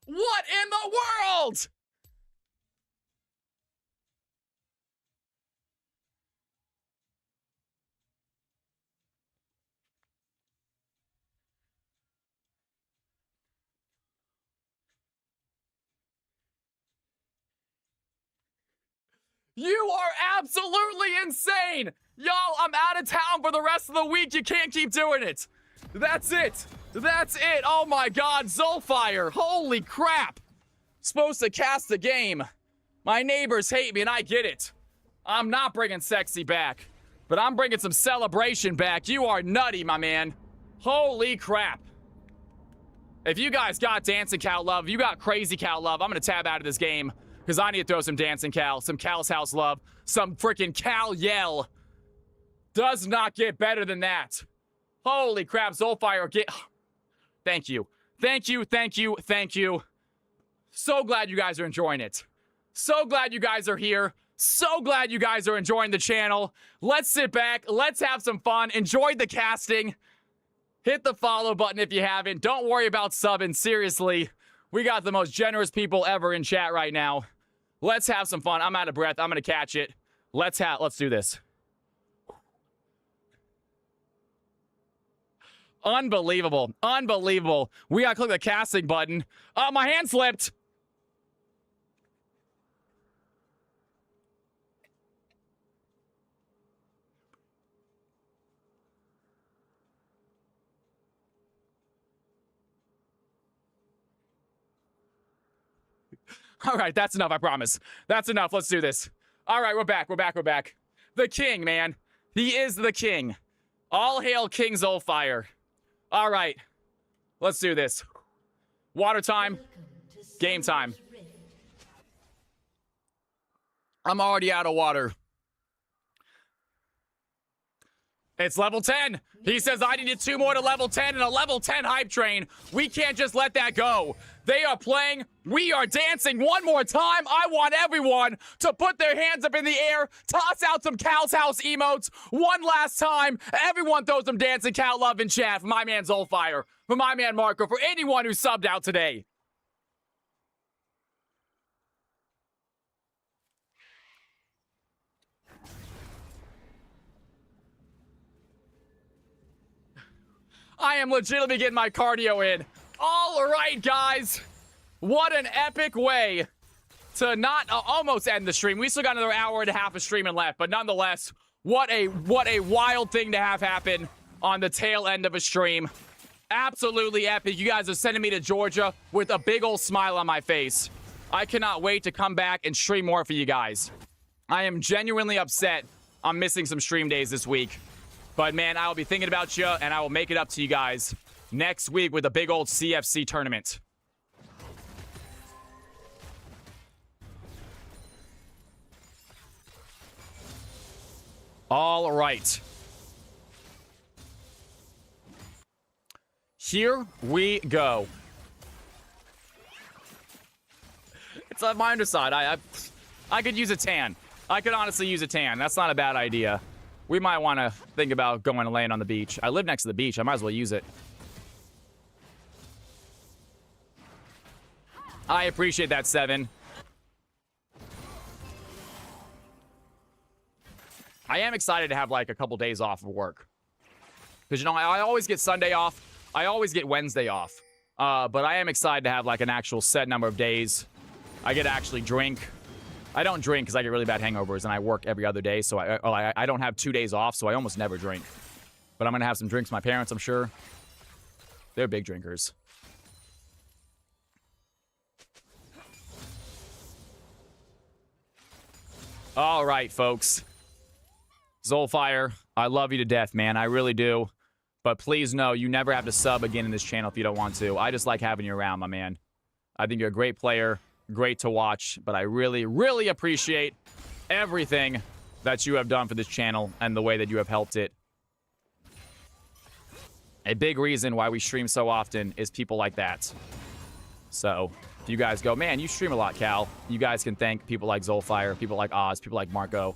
What in the world? You are absolutely insane! Y'all, I'm out of town for the rest of the week. You can't keep doing it. That's it. That's it. Oh my god, Zolfire. Holy crap. Supposed to cast a game. My neighbors hate me and I get it. I'm not bringing sexy back, but I'm bringing some celebration back. You are nutty, my man. Holy crap. If you guys got Dancing Cow love, if you got Crazy Cow love, I'm going to tab out of this game because I need to throw some Dancing Cow, some Cal's House love, some freaking Cal yell. Does not get better than that. Holy crap, Zolfire, get... Thank you. Thank you, thank you, thank you. So glad you guys are enjoying it. So glad you guys are here. So glad you guys are enjoying the channel. Let's sit back. Let's have some fun. Enjoy the casting. Hit the follow button if you haven't. Don't worry about subbing. Seriously, we got the most generous people ever in chat right now. Let's have some fun. I'm out of breath. I'm going to catch it. Let's do this. Unbelievable. Unbelievable. We got to click the casting button. Oh, my hand slipped. All right, that's enough, I promise. That's enough. Let's do this. All right, we're back. We're back. The king, man. He is the king. All hail King Zolfire. All right, let's do this. Water time. Game time. I'm already out of water. It's level 10. He says I needed 2 more to level 10 and a level 10 hype train. We can't just let that go. They are playing. We are dancing one more time. I want everyone to put their hands up in the air, toss out some Cal's House emotes one last time. Everyone throw some Dancing Cal love in chat for my man Zolfire, for my man Marco, for anyone who subbed out today. I am legitimately getting my cardio in. All right, guys. What an epic way to not almost end the stream. We still got another hour and a half of streaming left, but nonetheless, what a wild thing to have happen on the tail end of a stream. Absolutely epic. You guys are sending me to Georgia with a big old smile on my face. I cannot wait to come back and stream more for you guys. I am genuinely upset I'm missing some stream days this week. But, man, I will be thinking about you, and I will make it up to you guys next week with a big old CFC tournament. All right. Here we go. It's on my underside. I could use a tan. I could honestly use a tan. That's not a bad idea. We might want to think about going and laying on the beach. I live next to the beach. I might as well use it. I appreciate that, 7. I am excited to have, like, a couple days off of work. Because, you know, I always get Sunday off. I always get Wednesday off. But I am excited to have, like, an actual set number of days. I get to actually drink. I don't drink because I get really bad hangovers, and I work every other day, so I don't have 2 days off, so I almost never drink. But I'm going to have some drinks. My parents, I'm sure. They're big drinkers. All right, folks. Zolfire, I love you to death, man. I really do. But please know, you never have to sub again in this channel if you don't want to. I just like having you around, my man. I think you're a great player. Great to watch, but I really, really appreciate everything that you have done for this channel and the way that you have helped it. A big reason why we stream so often is people like that. So, if you guys go, man, you stream a lot, Cal. You guys can thank people like Zolfire, people like Oz, people like Marco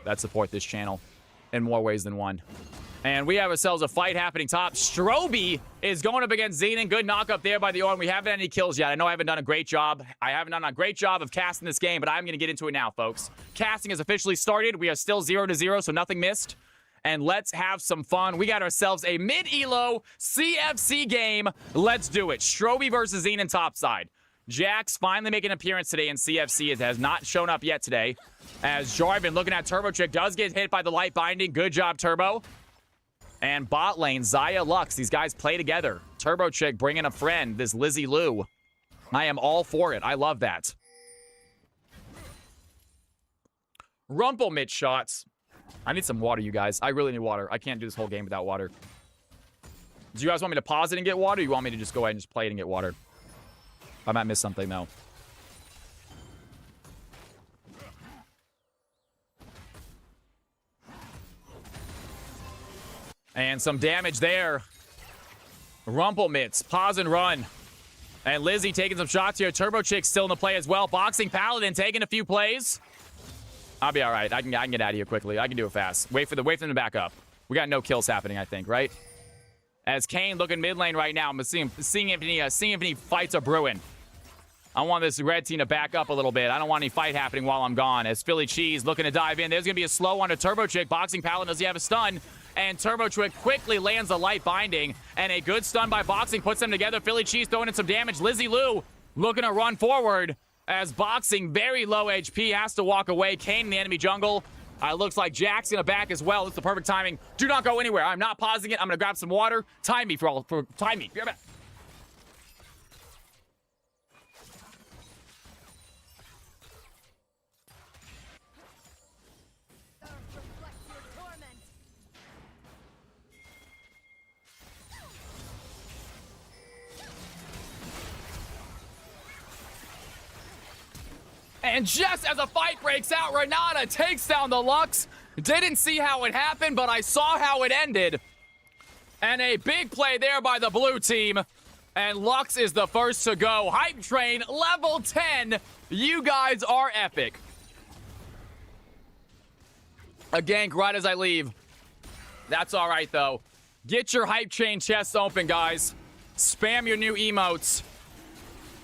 that support this channel in more ways than one. And we have ourselves a fight happening top. Stroby is going up against Xenon. Good knock up there by the Orn. We haven't had any kills yet. I know I haven't done a great job. I haven't done a great job of casting this game, but I'm going to get into it now, folks. Casting has officially started. We are still 0-0, so nothing missed. And let's have some fun. We got ourselves a mid-elo CFC game. Let's do it. Stroby versus Xenon topside. Jax finally making an appearance today in CFC. It has not shown up yet today. As Jarvan looking at Turbo Chick does get hit by the light binding. Good job, Turbo. And bot lane, Xayah, Lux. These guys play together. Turbo Chick bringing a friend, this Lizzie Lou. I am all for it. I love that. Rumple mid shots. I need some water, you guys. I really need water. I can't do this whole game without water. Do you guys want me to pause it and get water, or you want me to just go ahead and just play it and get water? I might miss something, though. And some damage there. Rumple mitts. Pause and run. And Lizzie taking some shots here. Turbo Chick still in the play as well. Boxing Paladin taking a few plays. I'll be all right. I can get out of here quickly. I can do it fast. Wait for them to back up. We got no kills happening, I think, right? As Kane looking mid lane right now. I'm seeing if any fights are brewing. I want this red team to back up a little bit. I don't want any fight happening while I'm gone. As Philly Cheese looking to dive in. There's going to be a slow on to Turbo Chick. Boxing Paladin, does he have a stun? And Turbo Chick quickly lands a light binding. And a good stun by Boxing puts them together. Philly Cheese throwing in some damage. Lizzie Lou looking to run forward. As Boxing, very low HP, has to walk away. Kane in the enemy jungle. Looks like Jack's gonna back as well. It's the perfect timing. Do not go anywhere. I'm not pausing it. I'm gonna grab some water. Time me time me. Be right back. And just as a fight breaks out, Renata takes down the Lux. Didn't see how it happened, but I saw how it ended. And a big play there by the blue team. And Lux is the first to go. Hype Train, level 10. You guys are epic. A gank right as I leave. That's all right, though. Get your Hype Train chests open, guys. Spam your new emotes.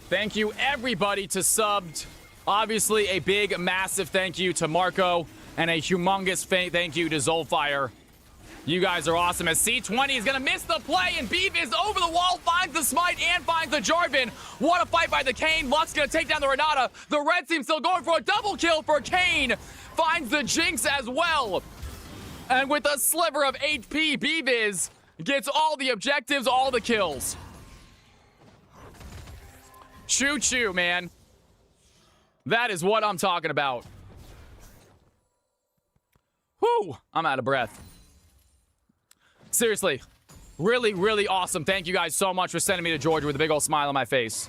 Thank you, everybody, to subbed. Obviously, a big, massive thank you to Marco, and a humongous thank you to Zolfire. You guys are awesome. As C20 is going to miss the play, and Beef is over the wall, finds the smite, and finds the Jarvan. What a fight by the Kane. Lux going to take down the Renata. The red team still going for a double kill for Kane. Finds the Jinx as well. And with a sliver of HP, Beeviz gets all the objectives, all the kills. Choo-choo, man. That is what I'm talking about. Whew, I'm out of breath. Seriously, really, really awesome. Thank you guys so much for sending me to Georgia with a big old smile on my face.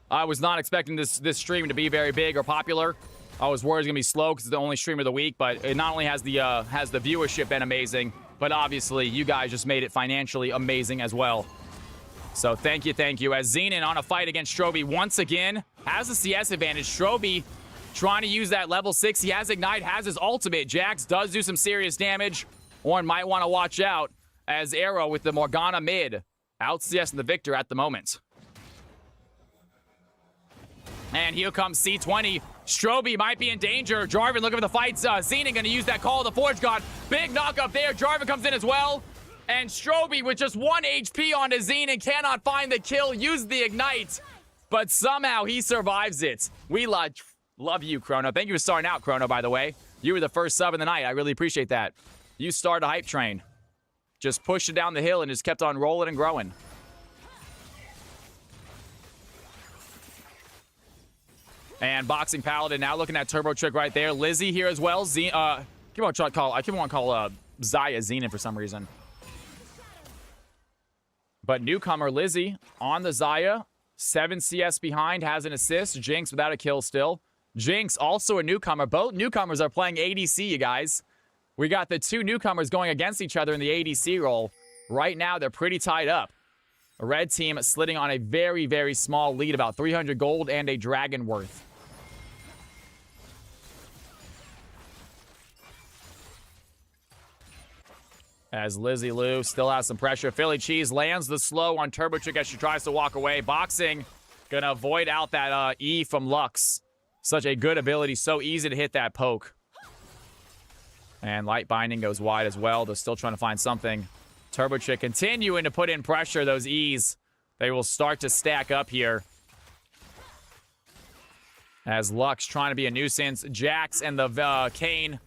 I was not expecting this stream to be very big or popular. I was worried it was gonna be slow because it's the only stream of the week, but it not only has the viewership been amazing, but obviously you guys just made it financially amazing as well. So thank you, thank you. As Xenon on a fight against Stroby once again has the CS advantage. Stroby trying to use that level 6. He has Ignite, has his ultimate. Jax does do some serious damage. Orn might want to watch out as Arrow with the Morgana mid. Out CSing the Victor at the moment. And here comes C20. Stroby might be in danger. Jarvan looking for the fights. Xenon going to use that call of the Forge God. Big knock up there. Jarvan comes in as well. And Stroby with just 1 HP onto Xenon cannot find the kill. Use the Ignite. But somehow he survives it. We love you, Chrono. Thank you for starting out, Chrono, by the way. You were the first sub in the night. I really appreciate that. You started a hype train. Just pushed it down the hill and just kept on rolling and growing. And Boxing Paladin now looking at Turbo Trick right there. Lizzie here as well. I keep on want to call Xayah Xenon for some reason. But newcomer Lizzie on the Xayah. 7 CS behind, has an assist. Jinx without a kill still. Jinx also a newcomer. Both newcomers are playing ADC, you guys. We got the 2 newcomers going against each other in the ADC role. Right now, they're pretty tied up. A red team slitting on a very, very small lead, about 300 gold and a dragon worth. As Lizzie Lou still has some pressure. Philly Cheese lands the slow on Turbo Chick as she tries to walk away. Boxing gonna avoid out that E from Lux. Such a good ability. So easy to hit that poke. And Light Binding goes wide as well. They're still trying to find something. Turbo Chick continuing to put in pressure. Those E's, they will start to stack up here. As Lux trying to be a nuisance. Jax and the Kane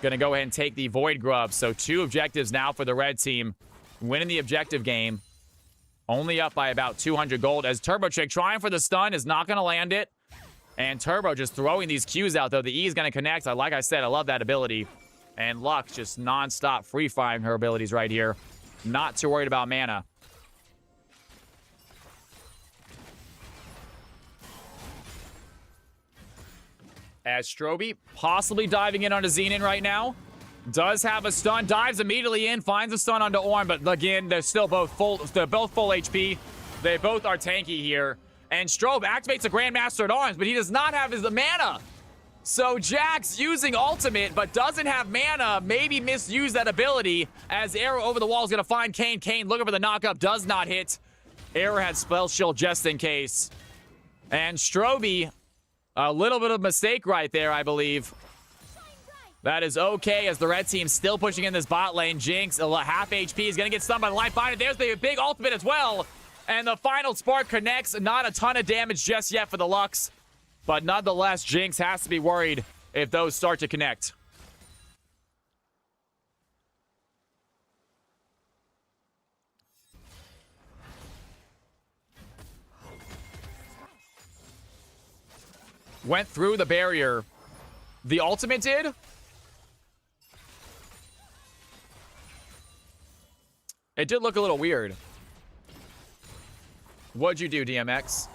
gonna go ahead and take the Void Grub. So 2 objectives now for the red team. Winning the objective game. Only up by about 200 gold. As Turbo Chick trying for the stun is not gonna land it. And Turbo just throwing these Qs out, though. The E is gonna connect. Like I said, I love that ability. And Lux just non-stop free-firing her abilities right here. Not too worried about mana. As Strobe possibly diving in onto Xenon right now. Does have a stun. Dives immediately in. Finds a stun onto Ornn. But again, they're still both full. They're both full HP. They both are tanky here. And Strobe activates a Grandmaster at Arms, but he does not have his mana. So Jax using ultimate, but doesn't have mana. Maybe misuse that ability. As Arrow over the wall is going to find Kane. Kane looking for the knockup. Does not hit. Arrow had Spell Shield just in case. And Strobe, a little bit of mistake right there, I believe. That is okay as the red team still pushing in this bot lane. Jinx, half HP, is going to get stunned by the Life Binder. There's the big ultimate as well. And the final spark connects. Not a ton of damage just yet for the Lux. But nonetheless, Jinx has to be worried if those start to connect. Went through the barrier. The ultimate did? It did look a little weird. What'd you do, DMX?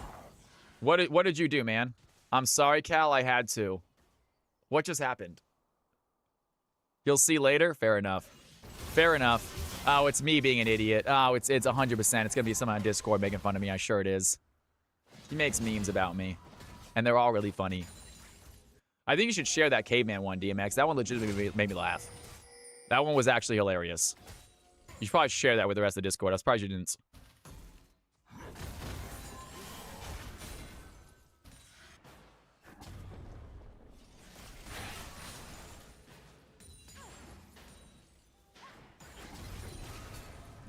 What did you do, man? I'm sorry, Cal, I had to. What just happened? You'll see later? Fair enough. Fair enough. Oh, it's me being an idiot. Oh, it's 100%. It's going to be someone on Discord making fun of me. I'm sure it is. He makes memes about me. And they're all really funny. I think you should share that caveman one, DMX. That one legitimately made me laugh. That one was actually hilarious. You should probably share that with the rest of the Discord. I was surprised you didn't.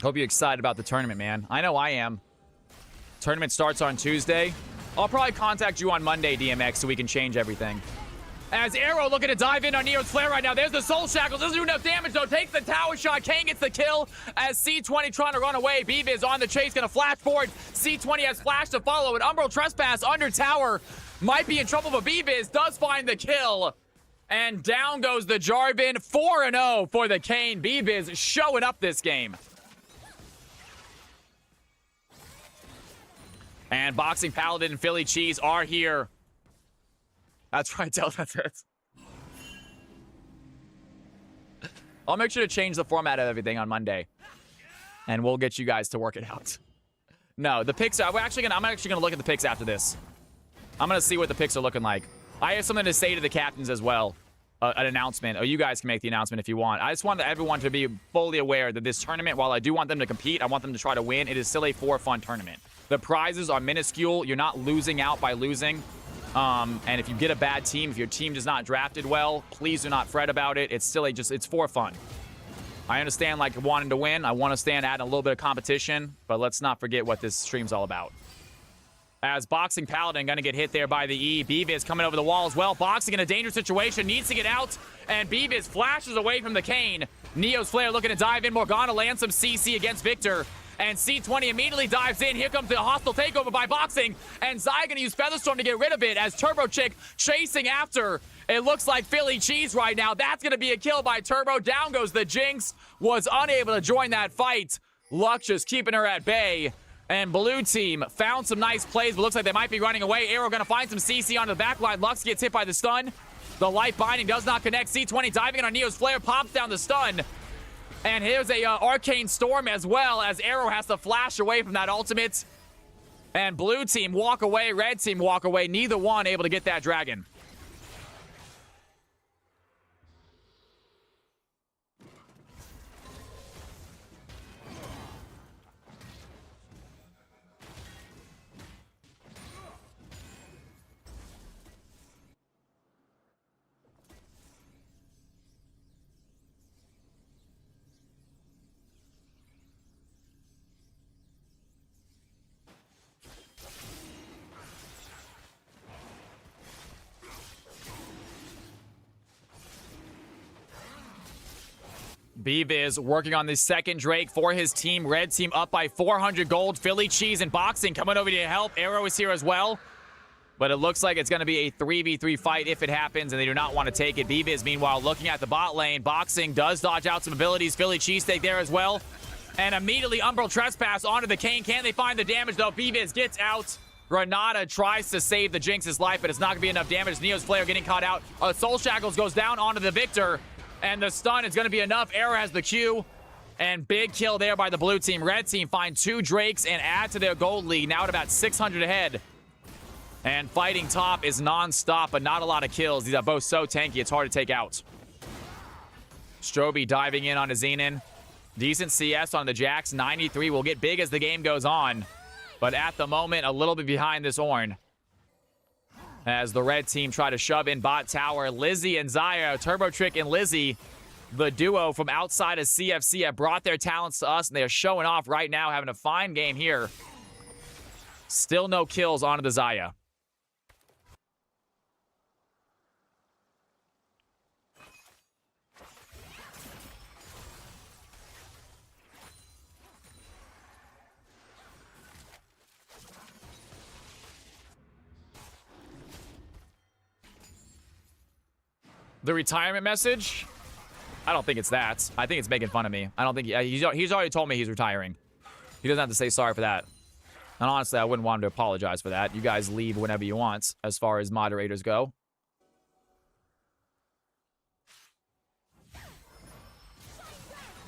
Hope you're excited about the tournament, man. I know I am. Tournament starts on Tuesday. I'll probably contact you on Monday, DMX, so we can change everything. As Arrow looking to dive in on Neo's flare right now. There's the Soul Shackles. Doesn't do enough damage, though. Takes the tower shot. Kane gets the kill as C20 trying to run away. B-Biz on the chase. Going to flash forward. C20 has flash to follow. An Umbral Trespass under tower. Might be in trouble, but B-Biz does find the kill. And down goes the Jarvan. 4-0 for the Kane. B-Biz showing up this game. And Boxing Paladin and Philly Cheese are here. That's right, Del. That's it. I'll make sure to change the format of everything on Monday. And we'll get you guys to work it out. No, the picks are... I'm actually gonna look at the picks after this. I'm gonna see what the picks are looking like. I have something to say to the captains as well. An announcement. Or you guys can make the announcement if you want. I just want everyone to be fully aware that this tournament, while I do want them to compete, I want them to try to win, it is still a for-fun tournament. The prizes are minuscule. You're not losing out by losing. And if you get a bad team, if your team is not drafted well, please do not fret about it. It's still it's for fun. I understand, like, wanting to win. I want to stand adding a little bit of competition, but let's not forget what this stream's all about. As Boxing Paladin going to get hit there by the E. B-Biz coming over the wall as well. Boxing in a dangerous situation. Needs to get out. And B-Biz flashes away from the Kane. Neo's Flare looking to dive in. Morgana lands some CC against Victor. And C20 immediately dives in. Here comes the hostile takeover by Boxing. And Zai going to use Featherstorm to get rid of it as Turbo Chick chasing after. It looks like Philly Cheese right now. That's going to be a kill by Turbo. Down goes the Jinx. Was unable to join that fight. Lux just keeping her at bay. And blue team found some nice plays, but looks like they might be running away. Arrow going to find some CC onto the back line. Lux gets hit by the stun. The Light Binding does not connect. C20 diving in on Neo's Flare. Pops down the stun. And here's a Arcane Storm as well, as Arrow has to flash away from that ultimate. And blue team walk away, red team walk away. Neither one able to get that dragon. B-Biz working on the second Drake for his team. Red team up by 400 gold. Philly Cheese and Boxing coming over to help. Arrow is here as well. But it looks like it's going to be a 3v3 fight if it happens, and they do not want to take it. B-Biz, meanwhile, looking at the bot lane. Boxing does dodge out some abilities. Philly Cheesesteak there as well. And immediately Umbral Trespass onto the Kane. Can they find the damage, though? B-Biz gets out. Renata tries to save the Jinx's life, but it's not going to be enough damage. Neo's Flare getting caught out. Soul Shackles goes down onto the Victor, and the stun is going to be enough. Arrow has the Q, and big kill there by the blue team. Red team find 2 Drakes and add to their gold lead, now at about 600 ahead. And fighting top is non-stop, but not a lot of kills. These are both so tanky, it's hard to take out. Stroby diving in on a Xenon. Decent CS on the Jax. 93 will get big as the game goes on. But at the moment, a little bit behind this Ornn. As the red team try to shove in bot tower. Lizzie and Xayah, Turbo Trick and Lizzie, the duo from outside of CFC, have brought their talents to us, and they are showing off right now, having a fine game here. Still no kills onto the Xayah. The retirement message? I don't think it's that. I think it's making fun of me. I don't think he's already told me he's retiring. He doesn't have to say sorry for that. And honestly, I wouldn't want him to apologize for that. You guys leave whenever you want, as far as moderators go.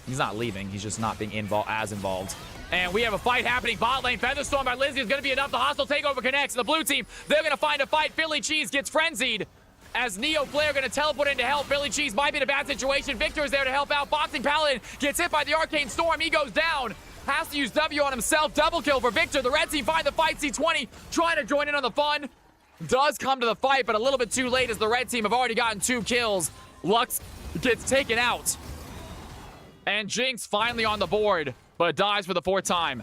He's not leaving. He's just not being as involved. And we have a fight happening. Bot lane. Featherstorm by Lizzie is going to be enough. The hostile takeover connects. The blue team, they're going to find a fight. Philly Cheese gets frenzied. As Neo Flare going to teleport in to help. Philly Cheese might be in a bad situation. Victor is there to help out. Boxing Paladin gets hit by the Arcane Storm. He goes down. Has to use W on himself. Double kill for Victor. The red team find the fight. C20 trying to join in on the fun. Does come to the fight, but a little bit too late as the red team have already gotten 2 kills. Lux gets taken out. And Jinx finally on the board, but dies for the 4th time.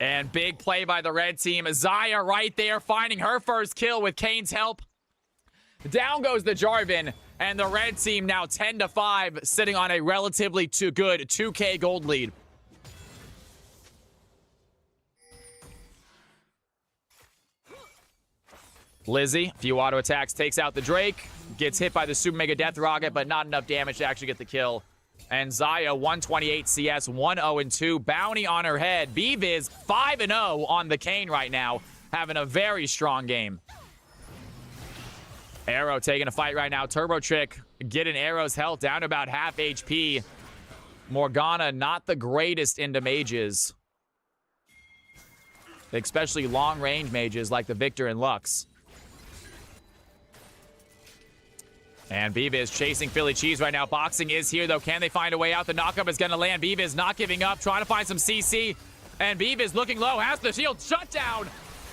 And big play by the red team. Xayah right there, finding her first kill with Kane's help. Down goes the Jarvan, and the red team now 10-5, sitting on a relatively good 2K gold lead. Lizzie, few auto attacks, takes out the Drake, gets hit by the Super Mega Death Rocket, but not enough damage to actually get the kill. And Xayah, 128 CS, 1-0-2. Bounty on her head. B-Biz, 5-0 on the Kane right now. Having a very strong game. Arrow taking a fight right now. Turbo Trick getting Arrow's health down to about half HP. Morgana, not the greatest into mages. Especially long-range mages like the Victor and Lux. And B-Biz chasing Philly Cheese right now. Boxing is here, though. Can they find a way out? The knockup is going to land. B-Biz not giving up, trying to find some CC. And B-Biz looking low, has the shield shut down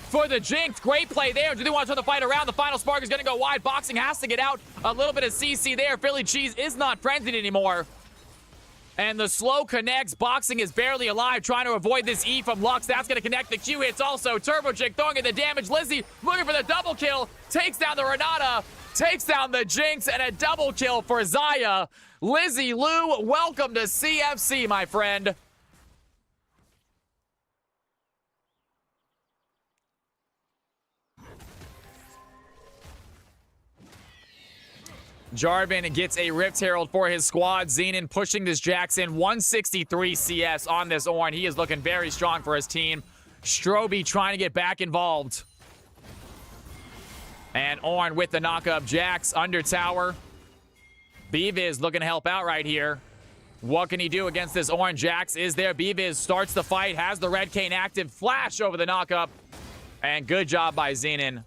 for the Jinx. Great play there. Do they want to turn the fight around? The final spark is going to go wide. Boxing has to get out. A little bit of CC there. Philly Cheese is not frenzied anymore. And the slow connects. Boxing is barely alive, trying to avoid this E from Lux. That's going to connect. The Q hits also. Turbo Chick throwing in the damage. Lizzie looking for the double kill. Takes down the Renata. Takes down the Jinx, and a double kill for Xayah. Lizzie Lou, welcome to CFC, my friend. Jarvan gets a Rift Herald for his squad. Xenon pushing this Jackson. 163 CS on this Ornn. He is looking very strong for his team. Stroby trying to get back involved. And Ornn with the knockup. Jax under tower. B-Biz looking to help out right here. What can he do against this Ornn? Jax is there. B-Biz starts the fight. Has the red cane active. Flash over the knockup. And good job by Xenon.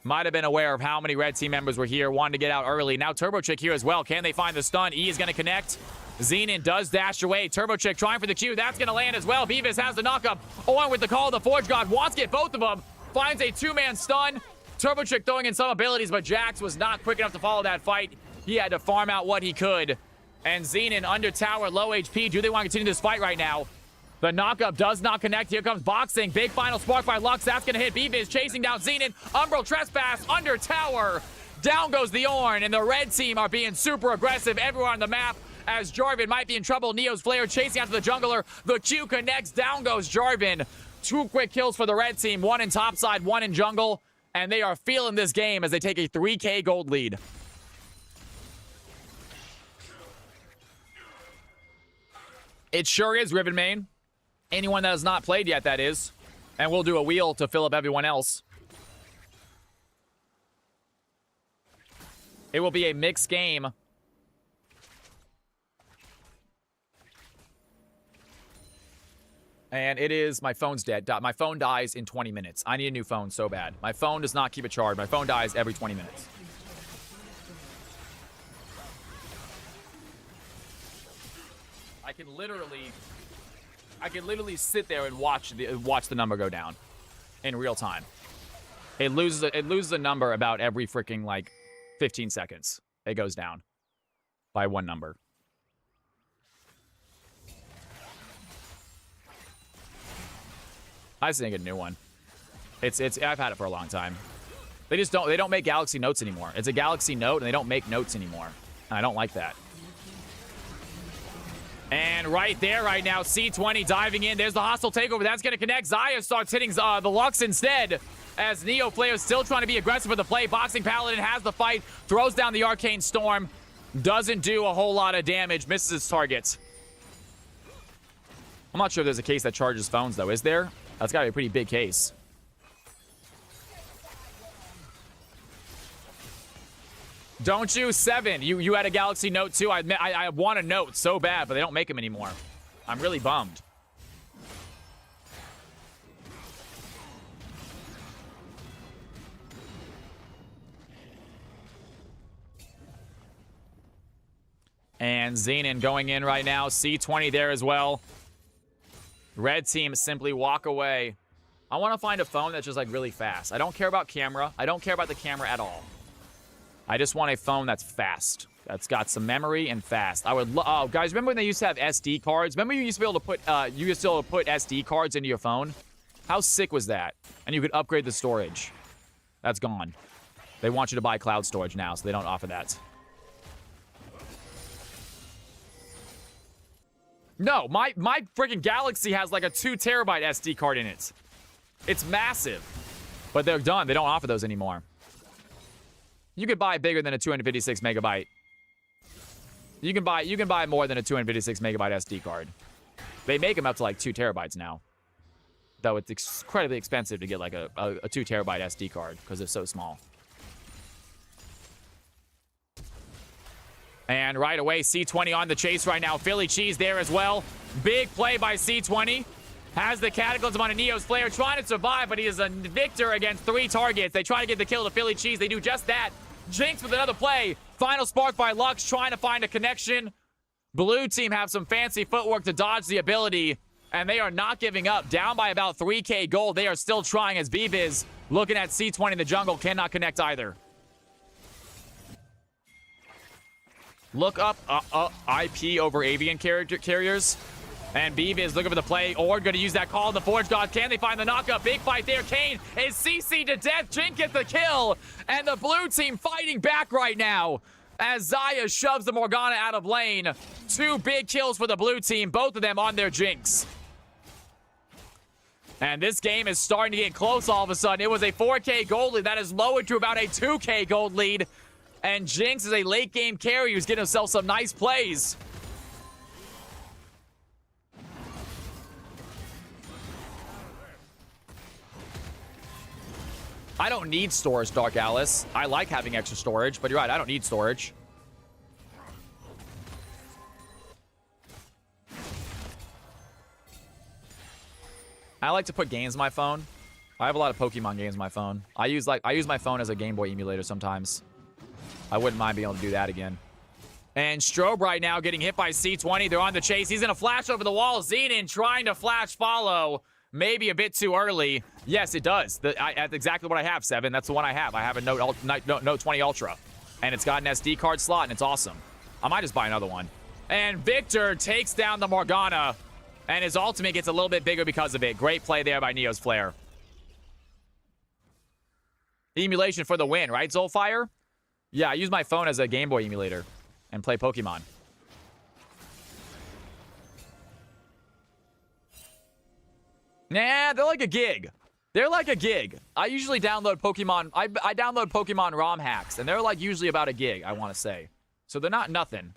Might have been aware of how many red team members were here. Wanted to get out early. Now Turbo Chick here as well. Can they find the stun? E is going to connect. Xenon does dash away. Turbo Chick trying for the Q. That's going to land as well. B-Biz has the knockup. Ornn with the call of the Forge God. Wants to get both of them. Finds a 2-man stun. Turbo Chick throwing in some abilities, but Jax was not quick enough to follow that fight. He had to farm out what he could. And Xenon under tower, low HP. Do they want to continue this fight right now? The knockup does not connect. Here comes Boxing. Big final spark by Lux. That's going to hit. B-Biz chasing down Xenon. Umbral Trespass under tower. Down goes the Ornn, and the red team are being super aggressive everywhere on the map as Jarvan might be in trouble. Neo's Flare chasing after the jungler. The Q connects. Down goes Jarvan. 2 quick kills for the red team. 1 in topside, 1 in jungle. And they are feeling this game as they take a 3K gold lead. It sure is, Riven Main. Anyone that has not played yet, that is. And we'll do a wheel to fill up everyone else. It will be a mixed game. And it is, my phone's dead. My phone dies in 20 minutes. I need a new phone so bad. My phone does not keep a charge. My phone dies every 20 minutes. I can literally sit there and watch the number go down in real time. It loses a number about every freaking like 15 seconds. It goes down by 1 number. I just need to get a new one. I've had it for a long time. They don't make Galaxy Notes anymore. It's a Galaxy Note and they don't make notes anymore. And I don't like that. And right there, right now, C20 diving in. There's the hostile takeover. That's going to connect. Xayah starts hitting the Lux instead. As Neo Flare is still trying to be aggressive with the play. Boxing Paladin has the fight. Throws down the Arcane Storm. Doesn't do a whole lot of damage. Misses his targets. I'm not sure if there's a case that charges phones, though. Is there? That's got to be a pretty big case. Don't you? 7. You had a Galaxy Note too. I want a Note so bad, but they don't make them anymore. I'm really bummed. And Xenon going in right now. C20 there as well. Red team simply walk away. I want to find a phone that's just like really fast. I don't care about camera. I don't care about the camera at all. I just want a phone that's fast. That's got some memory and fast. I would oh, guys, remember when they used to have SD cards? Remember you used to be able to put SD cards into your phone? How sick was that? And you could upgrade the storage. That's gone. They want you to buy cloud storage now, so they don't offer that. No, my freaking Galaxy has like a 2 terabyte SD card in it. It's massive. But they're done. They don't offer those anymore. You could buy bigger than a 256 megabyte. You can buy more than a 256 megabyte SD card. They make them up to like 2 terabytes now. Though it's incredibly expensive to get like a 2 terabyte SD card because they're so small. And right away, C20 on the chase right now. Philly Cheese there as well. Big play by C20. Has the Cataclysm on a Neo's Flare, trying to survive, but he is a victor against 3 targets. They try to get the kill to Philly Cheese. They do just that. Jinx with another play. Final spark by Lux, trying to find a connection. Blue team have some fancy footwork to dodge the ability, and they are not giving up. Down by about 3K gold. They are still trying as BBiz, looking at C20 in the jungle, cannot connect either. Look up IP over avian carriers. And BBiz looking for the play. Ord going to use that call in the Forge God. Can they find the knockup? Big fight there. Kane is CC'd to death. Jink gets the kill. And the blue team fighting back right now as Xayah shoves the Morgana out of lane. 2 big kills for the blue team. Both of them on their Jinx. And this game is starting to get close all of a sudden. It was a 4K gold lead. That is lowered to about a 2K gold lead. And Jinx is a late game carry who's getting himself some nice plays. I don't need storage, Dark Alice. I like having extra storage, but you're right, I don't need storage. I like to put games on my phone. I have a lot of Pokemon games on my phone. I use my phone as a Game Boy emulator sometimes. I wouldn't mind being able to do that again. And Strobe right now getting hit by C20. They're on the chase. He's going to flash over the wall. Xenon trying to flash follow. Maybe a bit too early. Yes, it does. That's exactly what I have, 7. That's the one I have. I have a Note 20 Ultra. And it's got an SD card slot, and it's awesome. I might just buy another one. And Victor takes down the Morgana. And his ultimate gets a little bit bigger because of it. Great play there by Neo's Flare. Emulation for the win, right, Zolfire? Yeah, I use my phone as a Game Boy emulator and play Pokemon. Nah, they're like a gig. They're like a gig. I usually download Pokemon. I download Pokemon ROM hacks, and they're like usually about a gig, I want to say. So they're not nothing.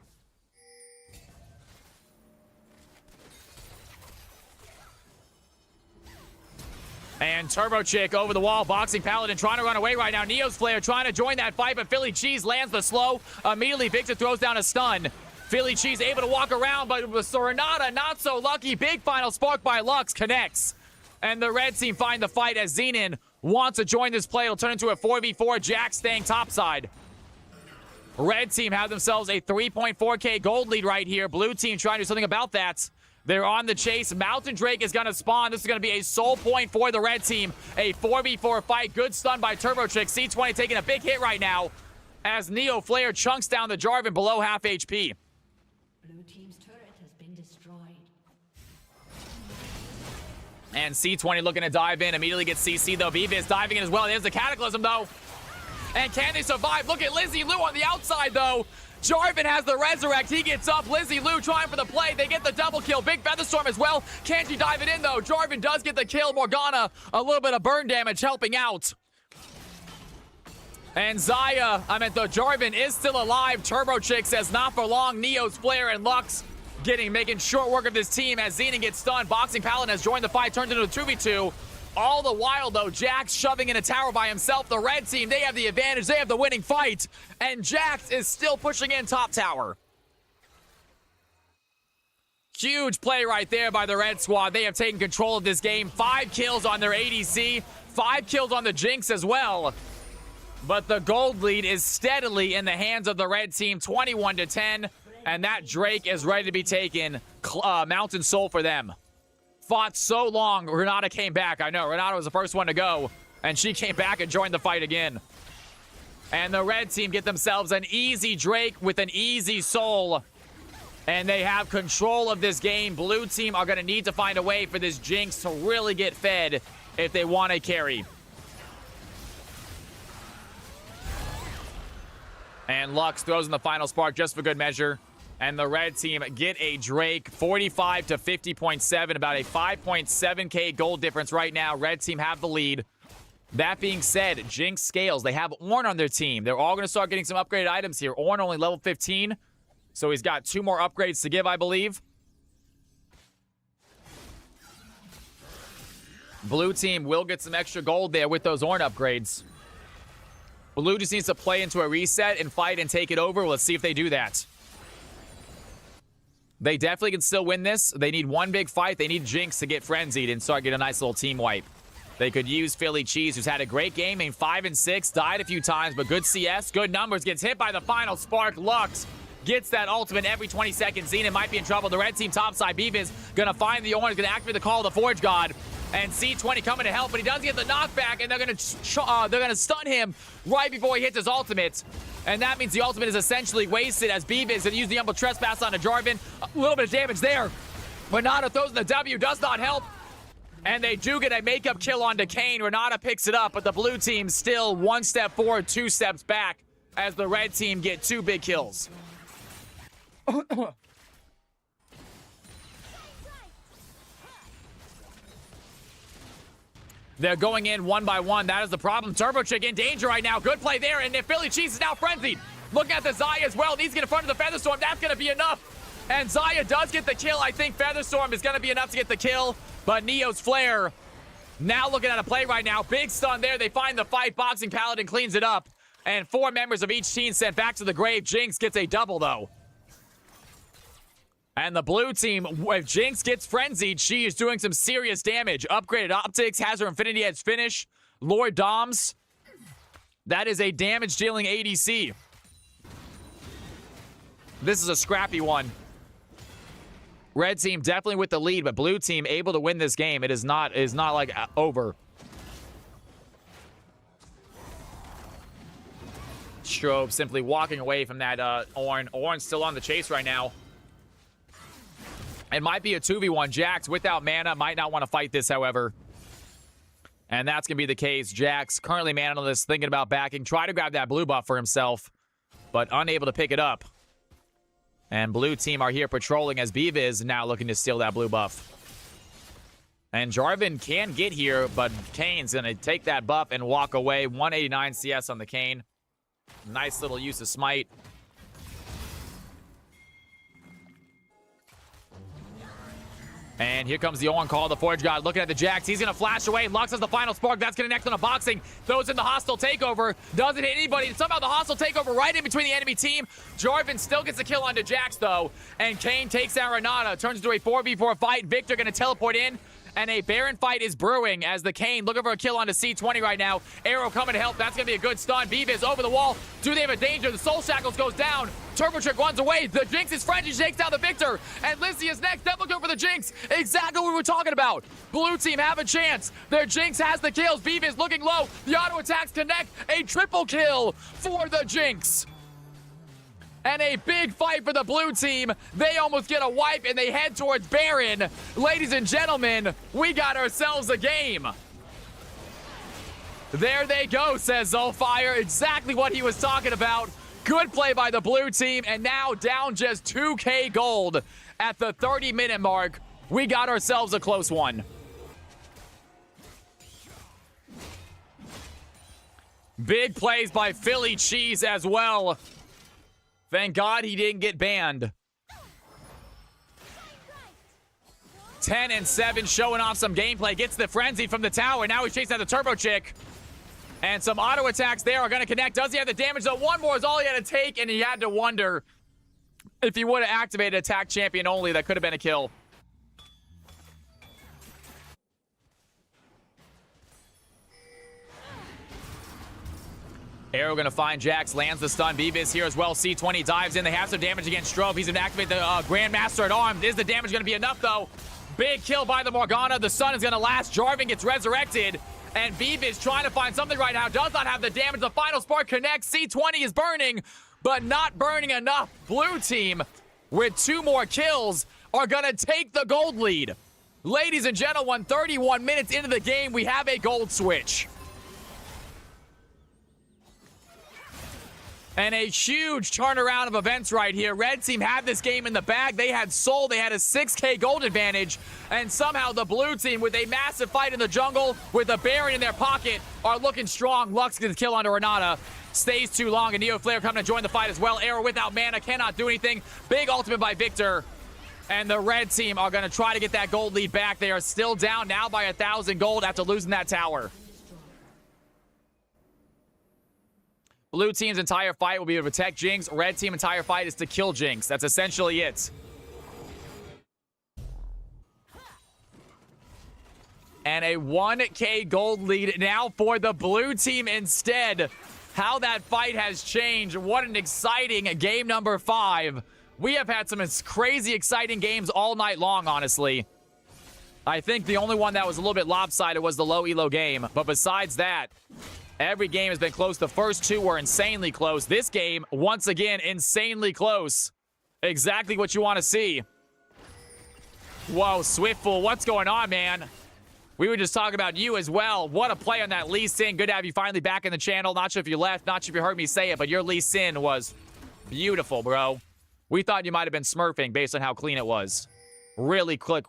And Turbo Chick over the wall. Boxing Paladin trying to run away right now. Neo's Flare trying to join that fight, but Philly Cheese lands the slow. Immediately, Victor throws down a stun. Philly Cheese able to walk around, but Serenata not so lucky. Big final spark by Lux connects. And the red team find the fight as Xenon wants to join this play. It'll turn into a 4v4. Jack staying topside. Red team have themselves a 3.4k gold lead right here. Blue team trying to do something about that. They're on the chase. Mountain Drake is going to spawn. This is going to be a soul point for the red team. A 4v4 fight. Good stun by Turbo Chick. C20 taking a big hit right now as Neo Flare chunks down the Jarvan below half HP. Blue team's turret has been destroyed. And C20 looking to dive in. Immediately gets CC though. Vivis diving in as well. There's the Cataclysm though. And can they survive? Look at Lizzie Lou on the outside though. Jarvan has the resurrect. He gets up. Lizzie Lou trying for the play. They get the double kill. Big Featherstorm as well. Can't you dive it in though? Jarvan does get the kill. Morgana, a little bit of burn damage helping out. And the Jarvan is still alive. Turbo Chick says not for long. Neo's Flare and Lux making short work of this team as Xenon gets stunned. Boxing Paladin has joined the fight, turns into a 2v2. All the while, though, Jax shoving in a tower by himself. The red team, they have the advantage. They have the winning fight. And Jax is still pushing in top tower. Huge play right there by the red squad. They have taken control of this game. 5 kills on their ADC. 5 kills on the Jinx as well. But the gold lead is steadily in the hands of the red team, 21-10. And that Drake is ready to be taken. Mountain Soul for them. Fought so long, Renata came back. I know, Renata was the first one to go. And she came back and joined the fight again. And the red team get themselves an easy Drake with an easy Soul. And they have control of this game. Blue team are going to need to find a way for this Jinx to really get fed if they want to carry. And Lux throws in the final spark just for good measure. And the red team get a Drake, 45 to 50.7, about a 5.7k gold difference right now. Red team have the lead. That being said, Jinx scales. They have Ornn on their team. They're all going to start getting some upgraded items here. Ornn only level 15, so he's got 2 more upgrades to give, I believe. Blue team will get some extra gold there with those Ornn upgrades. Blue just needs to play into a reset and fight and take it over. Let's see if they do that. They definitely can still win this. They need one big fight. They need Jinx to get frenzied and start getting a nice little team wipe. They could use Philly Cheese, who's had a great game, aimed 5 and 6, died a few times, but good CS, good numbers, gets hit by the final spark. Lux gets that ultimate every 20 seconds. Xenon might be in trouble. The red team topside. Beavis gonna find the Ornn, is gonna activate the call of the Forge God. And C20 coming to help, but he does get the knockback, and they're gonna stun him right before he hits his ultimate. And that means the ultimate is essentially wasted as Beavis is gonna use the Humble Trespass on a Jarvan. A little bit of damage there. Renata throws in the W, does not help. And they do get a makeup kill onto Kane. Renata picks it up, but the blue team still 1 step forward, 2 steps back as the red team get 2 big kills. They're going in 1 by 1. That is the problem. Turbo Chick in danger right now. Good play there, and Philly Cheese is now frenzied. Look at the Xayah as well. Needs to get in front of the Featherstorm. That's going to be enough. And Xayah does get the kill. I think Featherstorm is going to be enough to get the kill. But Neo's Flare now looking at a play right now. Big stun there. They find the fight. Boxing Paladin cleans it up. And 4 members of each team sent back to the grave. Jinx gets a double, though. And the blue team, if Jinx gets frenzied, she is doing some serious damage. Upgraded optics, has her Infinity Edge finish. Lord Doms, that is a damage-dealing ADC. This is a scrappy one. Red team definitely with the lead, but blue team able to win this game. It is not like over. Strobe simply walking away from that Ornn. Ornn's still on the chase right now. It might be a 2v1. Jax, without mana, might not want to fight this, however. And that's going to be the case. Jax, currently mana-less, thinking about backing. Try to grab that blue buff for himself. but unable to pick it up. And blue team are here patrolling as Beavis now looking to steal that blue buff. And Jarvan can get here, but Kane's going to take that buff and walk away. 189 CS on the Kane. Nice little use of smite. And here comes the on-call, the Forge God looking at the Jax. He's going to flash away. Lux has the final spark. That's going to next on a boxing. Throws in the hostile takeover. Doesn't hit anybody. Somehow the hostile takeover right in between the enemy team. Jarvan still gets a kill onto Jax, though. And Kane takes out Renata. Turns into a 4v4 fight. Victor going to teleport in. And a Baron fight is brewing as the Kane looking for a kill onto C20 right now. Arrow coming to help. That's going to be a good stun. Beavis over the wall. Do they have a danger? The Soul Shackles goes down. Turbo Trick runs away. The Jinx is frenzy, shakes down the Victor. And Lizzie is next. Definitely go for the Jinx. Exactly what we were talking about. Blue team have a chance. Their Jinx has the kills. Beavis looking low. The auto attacks connect. A triple kill for the Jinx. And a big fight for the blue team. They almost get a wipe and they head towards Baron. Ladies and gentlemen, we got ourselves a game. There they go, says Zolfire. Exactly what he was talking about. Good play by the blue team, and now down just 2K gold at the 30-minute mark. We got ourselves a close one. Big plays by Philly Cheese as well. Thank God he didn't get banned. 10 and 7, showing off some gameplay. Gets the frenzy from the tower. Now he's chasing out the Turbo Chick. And some auto attacks there are going to connect. Does he have the damage, though? One more is all he had to take, and he had to wonder if he would have activated attack champion only. That could have been a kill. Arrow going to find Jax, lands the stun. Beavis here as well. C20 dives in. They have some damage against Strove. He's going to activate the Grandmaster at arms. Is the damage going to be enough, though? Big kill by the Morgana. The stun is going to last. Jarvan gets resurrected. And Beavis trying to find something right now. Does not have the damage. The final spark connects. C20 is burning, but not burning enough. Blue team, with 2 more kills, are going to take the gold lead. Ladies and gentlemen, 31 minutes into the game, we have a gold switch. And a huge turnaround of events right here. Red team had this game in the bag. They had Soul. They had a 6K gold advantage. And somehow the blue team, with a massive fight in the jungle, with a Baron in their pocket, are looking strong. Lux gets a kill onto Renata. Stays too long. And Neo Flare coming to join the fight as well. Arrow without mana. Cannot do anything. Big ultimate by Victor. And the red team are going to try to get that gold lead back. They are still down now by 1,000 gold after losing that tower. Blue team's entire fight will be to protect Jinx. Red team entire fight is to kill Jinx. That's essentially it. And a 1K gold lead now for the blue team instead. How that fight has changed. What an exciting game number 5. We have had some crazy exciting games all night long, honestly. I think the only one that was a little bit lopsided was the low elo game. But besides that, every game has been close. The first 2 were insanely close. This game, once again, insanely close. Exactly what you want to see. Whoa, Swiftful, what's going on, man? We were just talking about you as well. What a play on that Lee Sin. Good to have you finally back in the channel. Not sure if you left, not sure if you heard me say it, but your Lee Sin was beautiful, bro. We thought you might have been smurfing based on how clean it was. Really quick,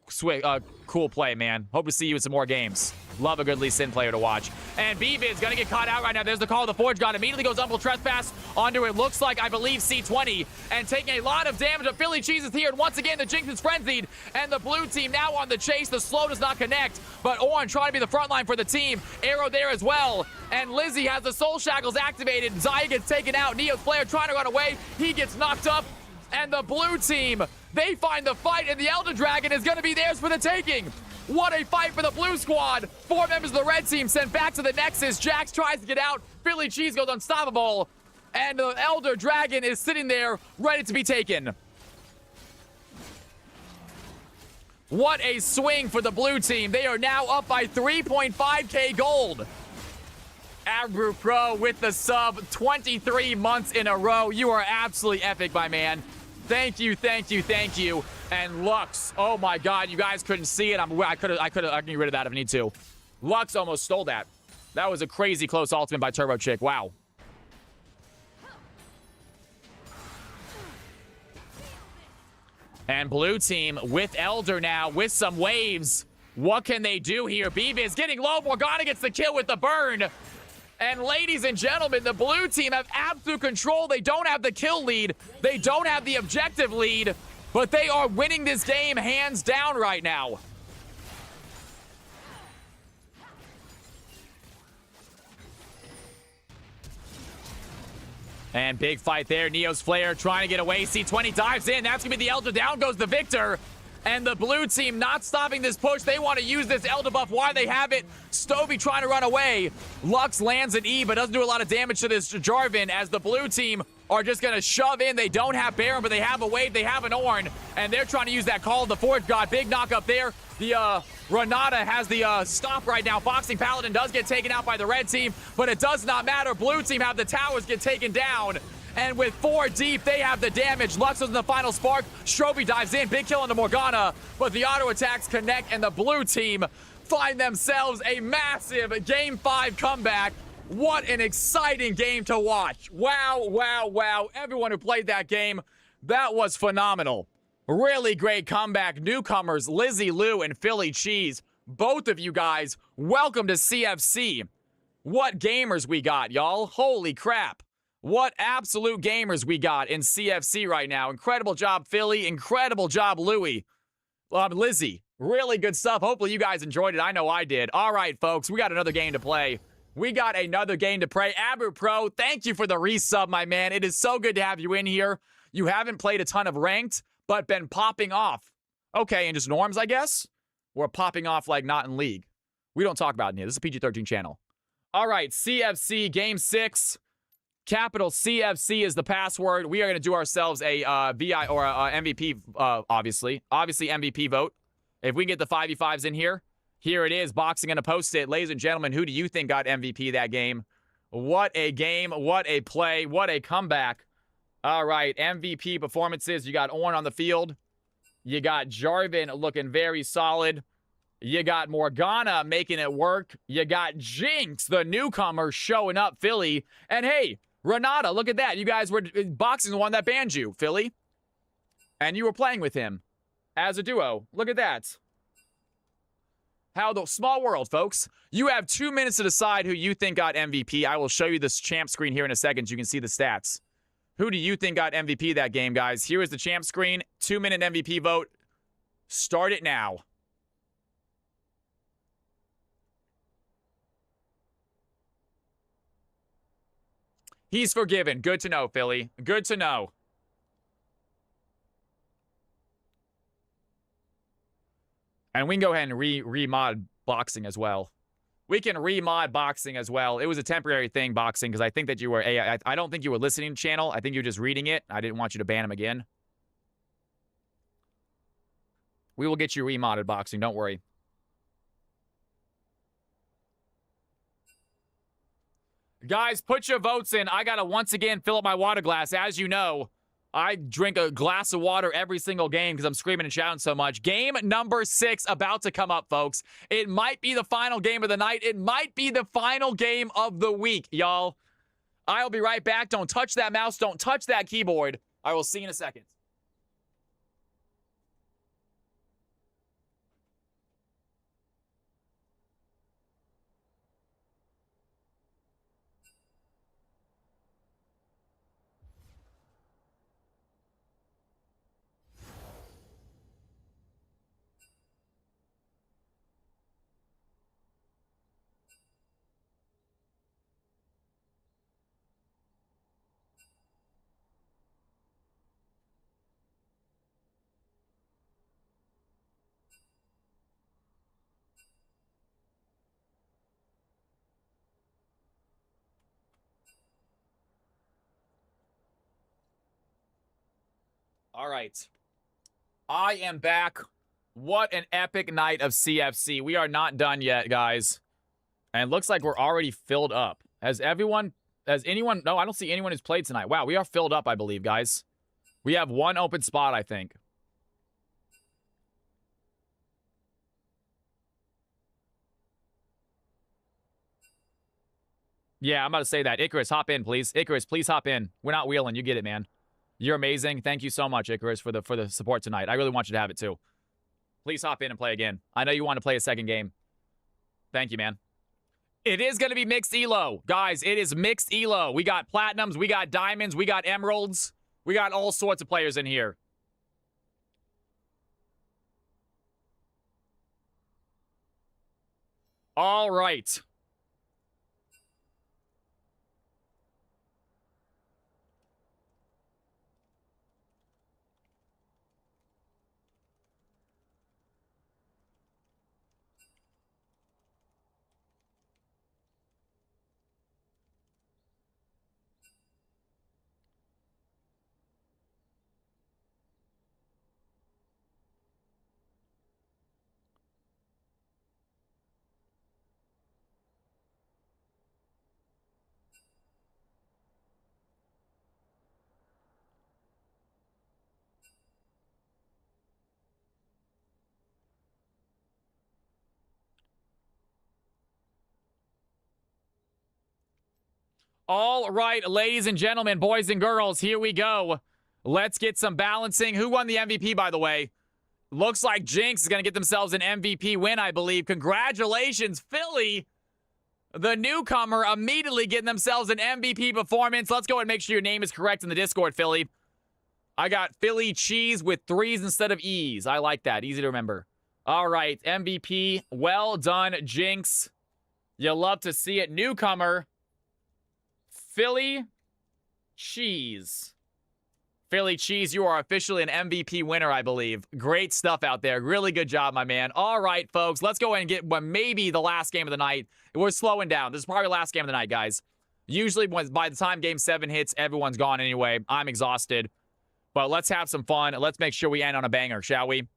cool play, man. Hope to see you in some more games. Love a good Lee Sin player to watch. And Beavis gonna get caught out right now. There's the call of the Forge God. Immediately goes Umbral Trespass onto it. Looks like, I believe, C20. And taking a lot of damage. But Philly Cheese is here. And once again, the Jinx is frenzied. And the blue team now on the chase. The slow does not connect. But Orin trying to be the front line for the team. Arrow there as well. And Lizzie has the Soul Shackles activated. Zaya gets taken out. Neo's player trying to run away. He gets knocked up. And the blue team, they find the fight, and the Elder Dragon is going to be theirs for the taking. What a fight for the blue squad. 4 members of the red team sent back to the Nexus. Jax tries to get out. Philly Cheese goes unstoppable. And the Elder Dragon is sitting there ready to be taken. What a swing for the blue team. They are now up by 3.5K gold. Abru Pro with the sub 23 months in a row. You are absolutely epic, my man. Thank you, thank you, thank you. And Lux, oh my God, you guys couldn't see it. I can get rid of that if I need to. Lux almost stole that. That was a crazy close ultimate by Turbo Chick. Wow. And blue team with Elder now with some waves. What can they do here? Beavis getting low. Morgana gets the kill with the burn. And ladies and gentlemen, the blue team have absolute control. They don't have the kill lead. They don't have the objective lead. But they are winning this game hands down right now. And big fight there. Neo's Flare trying to get away. C20 dives in. That's going to be the Elder. Down goes the Victor. And the blue team not stopping this push. They want to use this Elder buff while they have it. Stovey trying to run away. Lux lands an E, but doesn't do a lot of damage to this Jarvan as the blue team are just going to shove in. They don't have Baron, but they have a wave. They have an Ornn, and they're trying to use that call of the Forge God. Big knock up there. The Renata has the stop right now. Boxing Paladin does get taken out by the red team, but it does not matter. Blue team have the towers get taken down. And with 4 deep, they have the damage. Lux is in the final spark. Stroby dives in. Big kill into Morgana. But the auto attacks connect, and the blue team find themselves a massive Game 5 comeback. What an exciting game to watch. Wow, wow, wow. Everyone who played that game, that was phenomenal. Really great comeback. Newcomers, Lizzie Lou and Philly Cheese. Both of you guys, welcome to CFC. What gamers we got, y'all. Holy crap. What absolute gamers we got in CFC right now. Incredible job, Philly. Incredible job, Louie. Lizzie. Really good stuff. Hopefully you guys enjoyed it. I know I did. All right, folks. We got another game to play. We got another game to play. Abu Pro, thank you for the resub, my man. It is so good to have you in here. You haven't played a ton of ranked, but been popping off. Okay, and just norms, I guess? Or popping off like not in league. We don't talk about it in here. This is a PG-13 channel. All right, CFC Game 6. Capital CFC is the password. We are going to do ourselves a VI or a MVP, obviously. Obviously, MVP vote. If we can get the 5v5s in here, here it is. Boxing going to post it. Ladies and gentlemen, who do you think got MVP that game? What a game. What a play. What a comeback. All right, MVP performances. You got Ornn on the field. You got Jarvan looking very solid. You got Morgana making it work. You got Jinx, the newcomer, showing up, Philly. And hey, Renata, look at that. You guys were boxing the one that banned you, Philly. And you were playing with him as a duo. Look at that. How the small world, folks. You have 2 minutes to decide who you think got MVP. I will show you this champ screen here in a second so you can see the stats. Who do you think got MVP that game, guys? Here is the champ screen. 2-minute MVP vote. Start it now. He's forgiven. Good to know, Philly. Good to know. And we can go ahead and remod boxing as well. We can remod boxing as well. It was a temporary thing, boxing, because I think that you were... I don't think you were listening to the channel. I think you were just reading it. I didn't want you to ban him again. We will get you remodded, boxing. Don't worry. Guys, put your votes in. I got to once again fill up my water glass. As you know, I drink a glass of water every single game because I'm screaming and shouting so much. Game number 6 about to come up, folks. It might be the final game of the night. It might be the final game of the week, y'all. I'll be right back. Don't touch that mouse. Don't touch that keyboard. I will see you in a second. All right. I am back. What an epic night of CFC. We are not done yet, guys. And it looks like we're already filled up. Has anyone... No, I don't see anyone who's played tonight. Wow, we are filled up, I believe, guys. We have one open spot, I think. Yeah, I'm about to say that. Icarus, hop in, please. Icarus, please hop in. We're not wheeling. You get it, man. You're amazing. Thank you so much, Icarus, for the support tonight. I really want you to have it too. Please hop in and play again. I know you want to play a second game. Thank you, man. It is going to be mixed elo. Guys, it is mixed elo. We got platinums, we got diamonds, we got emeralds. We got all sorts of players in here. All right. All right, ladies and gentlemen, boys and girls, here we go. Let's get some balancing. Who won the MVP, by the way? Looks like Jinx is going to get themselves an MVP win, I believe. Congratulations, Philly. The newcomer immediately getting themselves an MVP performance. Let's go and make sure your name is correct in the Discord, Philly. I got Philly cheese with 3s instead of E's. I like that. Easy to remember. All right, MVP. Well done, Jinx. You love to see it. Newcomer. Philly cheese. Philly cheese, you are officially an MVP winner, I believe. Great stuff out there. Really good job, my man. All right, folks, let's go ahead and get maybe the last game of the night. We're slowing down. This is probably the last game of the night, guys. Usually, by the time Game 7 hits, everyone's gone anyway. I'm exhausted. But let's have some fun. Let's make sure we end on a banger, shall we?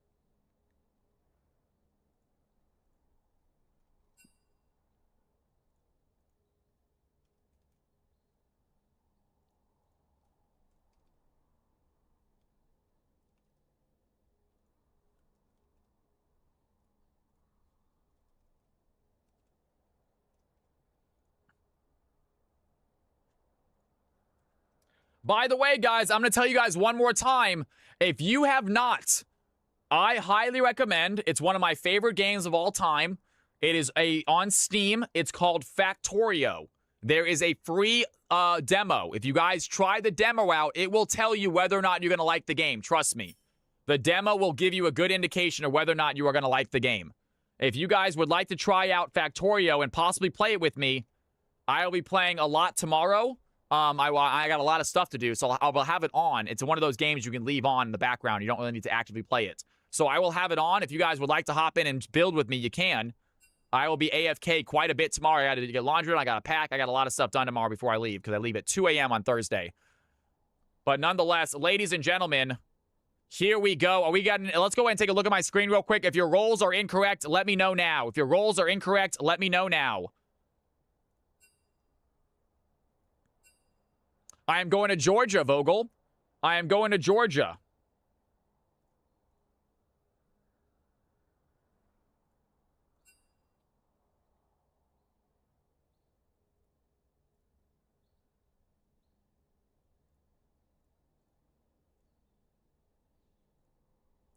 By the way, guys, I'm going to tell you guys one more time. If you have not, I highly recommend. It's one of my favorite games of all time. It is on Steam. It's called Factorio. There is a free demo. If you guys try the demo out, it will tell you whether or not you're going to like the game. Trust me. The demo will give you a good indication of whether or not you are going to like the game. If you guys would like to try out Factorio and possibly play it with me, I'll be playing a lot tomorrow. I got a lot of stuff to do, so I'll have it on. It's one of those games you can leave on in the background. You don't really need to actively play it. So I will have it on. If you guys would like to hop in and build with me, you can. I will be AFK quite a bit tomorrow. I got to get laundry, I got to pack. I got a lot of stuff done tomorrow before I leave, because I leave at 2 a.m. on Thursday. But nonetheless, ladies and gentlemen, here we go. Let's go ahead and take a look at my screen real quick. If your roles are incorrect, let me know now. If your roles are incorrect, let me know now. I am going to Georgia, Vogel. I am going to Georgia.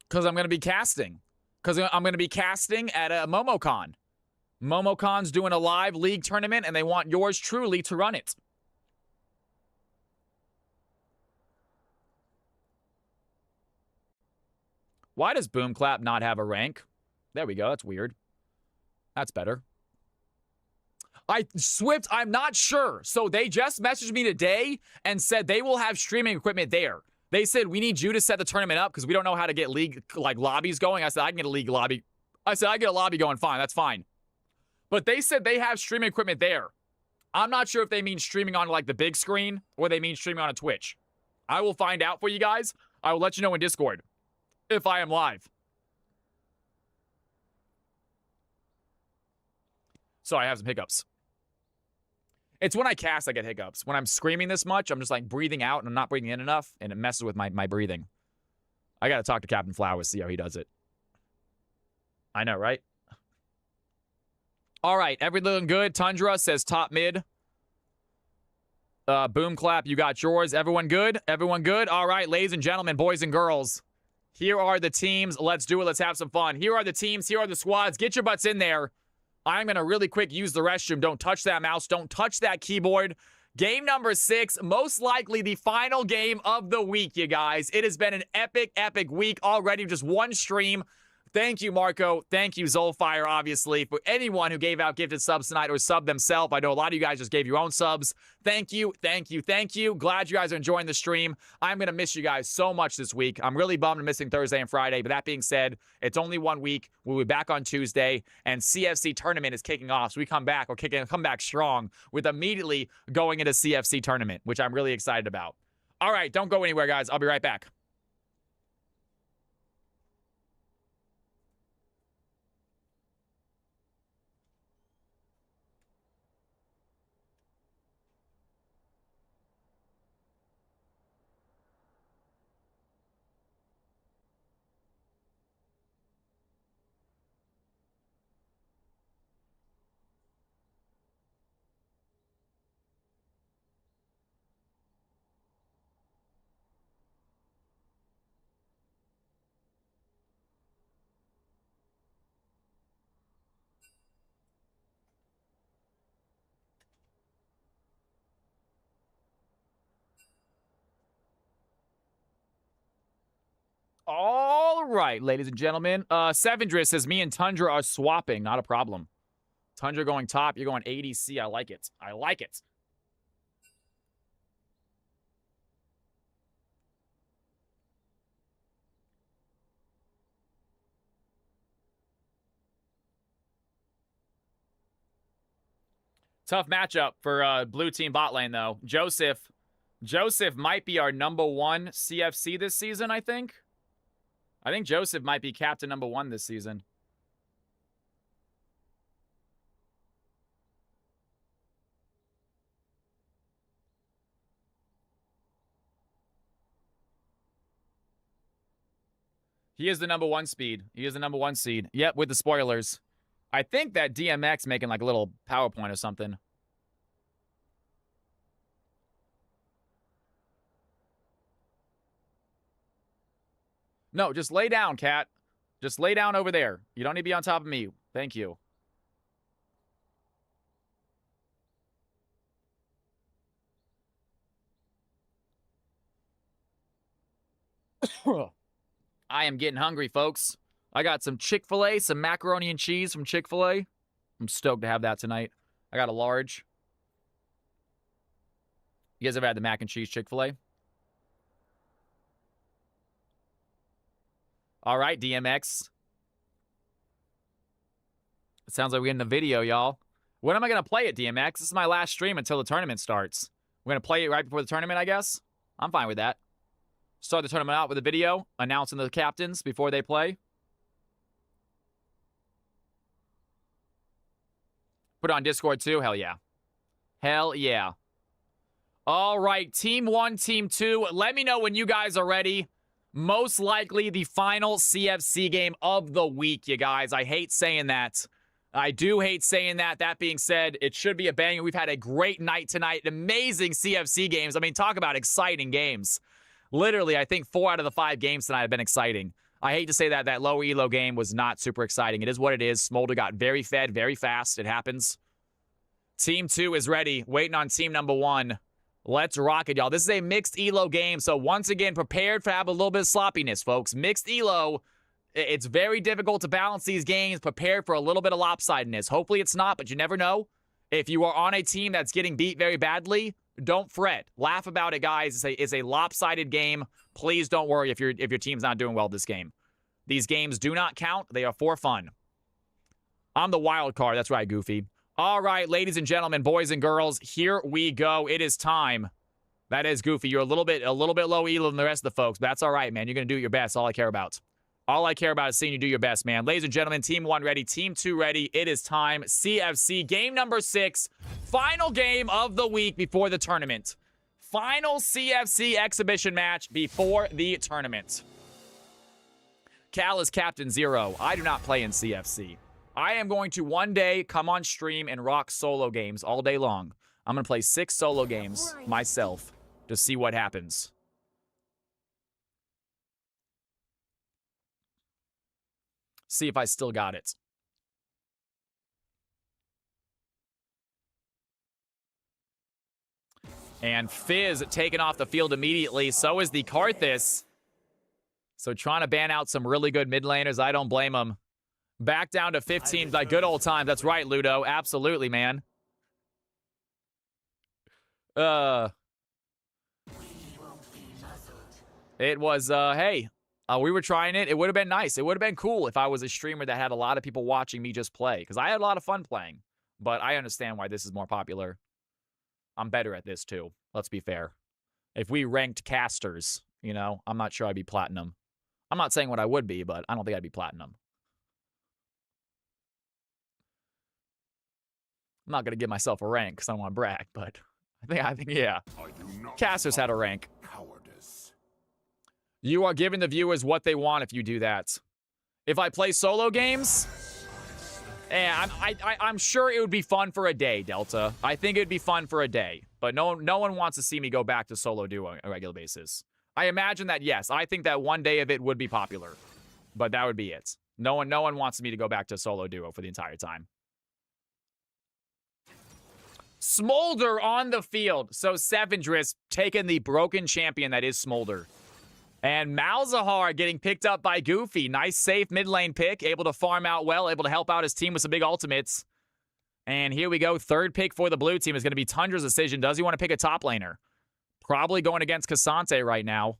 Because I'm going to be casting. Because I'm going to be casting at a MomoCon. MomoCon's doing a live league tournament, and they want yours truly to run it. Why does Boom Clap not have a rank? There we go. That's weird. That's better. Swift, I'm not sure. So they just messaged me today and said they will have streaming equipment there. They said, we need you to set the tournament up because we don't know how to get league, lobbies going. I said, I can get a league lobby. I said, I get a lobby going. Fine. That's fine. But they said they have streaming equipment there. I'm not sure if they mean streaming on, the big screen or they mean streaming on a Twitch. I will find out for you guys. I will let you know in Discord if I am live. So I have some hiccups. It's when I cast I get hiccups. When I'm screaming this much, I'm just breathing out and I'm not breathing in enough, and it messes with my breathing. I gotta talk to Captain Flowers, see how he does it. I know, right? All right, everything good. Tundra says top mid. Boom clap, you got yours. Everyone good? Everyone good? All right, ladies and gentlemen, boys and girls. Here are the teams. Let's do it. Let's have some fun. Here are the teams. Here are the squads. Get your butts in there. I'm going to really quick use the restroom. Don't touch that mouse. Don't touch that keyboard. Game number 6, most likely the final game of the week, you guys. It has been an epic, epic week already. Just one stream. Thank you, Marco. Thank you, Zolfire, obviously, for anyone who gave out gifted subs tonight or subbed themselves. I know a lot of you guys just gave your own subs. Thank you, thank you, thank you. Glad you guys are enjoying the stream. I'm going to miss you guys so much this week. I'm really bummed I'm missing Thursday and Friday, but that being said, it's only 1 week. We'll be back on Tuesday, and CFC tournament is kicking off, so we come back. We'll come back strong with immediately going into CFC tournament, which I'm really excited about. All right, don't go anywhere, guys. I'll be right back. All right, ladies and gentlemen. Sevendris says me and Tundra are swapping. Not a problem. Tundra going top. You're going ADC. I like it. I like it. Tough matchup for blue team bot lane, though. Joseph might be our #1 CFC this season, I think. I think Joseph might be captain #1 this season. He is the #1 speed. He is the #1 seed. Yep, with the spoilers. I think that DMX making like a little PowerPoint or something. No, just lay down, cat. Just lay down over there. You don't need to be on top of me. Thank you. I am getting hungry, folks. I got some Chick-fil-A, some macaroni and cheese from Chick-fil-A. I'm stoked to have that tonight. I got a large. You guys ever had the mac and cheese Chick-fil-A? All right, DMX. It sounds like we're getting a video, y'all. When am I going to play it, DMX? This is my last stream until the tournament starts. We're going to play it right before the tournament, I guess? I'm fine with that. Start the tournament out with a video announcing the captains before they play. Put it on Discord too? Hell yeah. Hell yeah. All right, Team 1, Team 2. Let me know when you guys are ready. Most likely the final CFC game of the week, you guys. I hate saying that. I do hate saying that. That being said, it should be a banger. We've had a great night tonight. Amazing CFC games. I mean, talk about exciting games. Literally, I think 4 out of the 5 games tonight have been exciting. I hate to say that that low elo game was not super exciting. It is what it is. Smolder got very fed very fast. It happens. Team 2 is ready. Waiting on team #1. Let's rock it, y'all. This is a mixed elo game, so once again, prepared for have a little bit of sloppiness, folks. Mixed elo, it's very difficult to balance these games. Prepared for a little bit of lopsidedness. Hopefully it's not, but you never know. If you are on a team that's getting beat very badly, don't fret. Laugh about it, guys. It's a lopsided game. Please don't worry if your team's not doing well this game. These games do not count. They are for fun. I'm the wild card. That's right, Goofy. All right, ladies and gentlemen, boys and girls, here we go. It is time. That is Goofy. You're a little bit low elo than the rest of the folks, but that's all right, man. You're going to do your best. All I care about. All I care about is seeing you do your best, man. Ladies and gentlemen, Team 1 ready, Team 2 ready. It is time. CFC, game number 6. Final game of the week before the tournament. Final CFC exhibition match before the tournament. Cal is Captain 0. I do not play in CFC. I am going to one day come on stream and rock solo games all day long. I'm going to play 6 solo games myself to see what happens. See if I still got it. And Fizz taken off the field immediately. So is the Karthus. So trying to ban out some really good mid laners. I don't blame them. Back down to 15, like good old times. That's right, Ludo. Absolutely, man. It was, hey, we were trying it. It would have been nice. It would have been cool if I was a streamer that had a lot of people watching me just play. Because I had a lot of fun playing. But I understand why this is more popular. I'm better at this, too. Let's be fair. If we ranked casters, you know, I'm not sure I'd be platinum. I'm not saying what I would be, but I don't think I'd be platinum. I'm not going to give myself a rank because I don't want to brag, but I think, yeah. Casters had a rank. Cowardice. You are giving the viewers what they want if you do that. If I play solo games, I'm sure it would be fun for a day, Delta. I think it would be fun for a day, but no one wants to see me go back to solo duo on a regular basis. I imagine that, yes, I think that one day of it would be popular, but that would be it. No one wants me to go back to solo duo for the entire time. Smolder on the field. So Sevendris taking the broken champion that is Smolder. And Malzahar getting picked up by Goofy. Nice, safe mid lane pick. Able to farm out well. Able to help out his team with some big ultimates. And here we go. Third pick for the blue team is going to be Tundra's decision. Does he want to pick a top laner? Probably going against Cassante right now.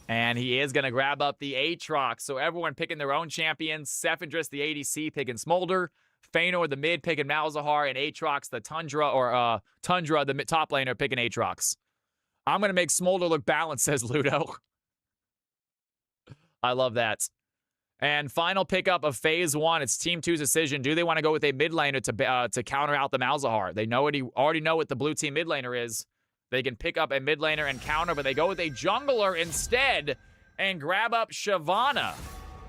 And he is going to grab up the Aatrox. So everyone picking their own champions. Sevendris, the ADC, picking Smolder. Feanor, the mid, picking Malzahar. And Aatrox, the Tundra, or Tundra, the top laner, picking Aatrox. I'm going to make Smolder look balanced, says Ludo. I love that. And final pickup of Phase 1. It's Team 2's decision. Do they want to go with a mid laner to counter out the Malzahar? They already know what the blue team mid laner is. They can pick up a mid laner and counter, but they go with a jungler instead and grab up Shyvana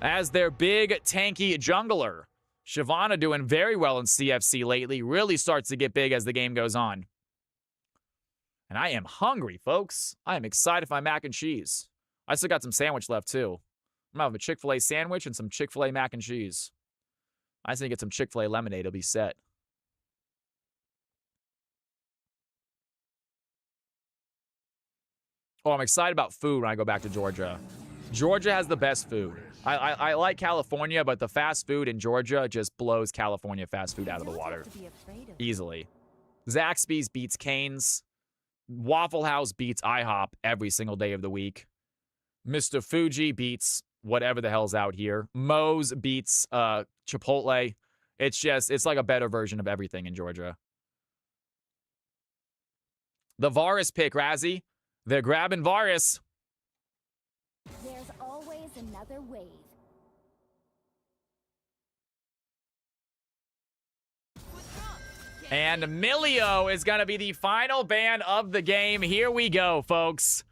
as their big tanky jungler. Shyvana doing very well in CFC lately. Really starts to get big as the game goes on. And I am hungry, folks. I am excited for my mac and cheese. I still got some sandwich left, too. I'm going to have a Chick-fil-A sandwich and some Chick-fil-A mac and cheese. I just need to get some Chick-fil-A lemonade. It'll be set. Oh, I'm excited about food when I go back to Georgia. Georgia has the best food. I like California, but the fast food in Georgia just blows California fast food out of the water. Easily. Zaxby's beats Cane's. Waffle House beats IHOP every single day of the week. Mr. Fuji beats whatever the hell's out here. Moe's beats Chipotle. It's like a better version of everything in Georgia. The Varus pick, Razzie. They're grabbing Varus. There's always another wave. And Milio is going to be the final ban of the game. Here we go, folks.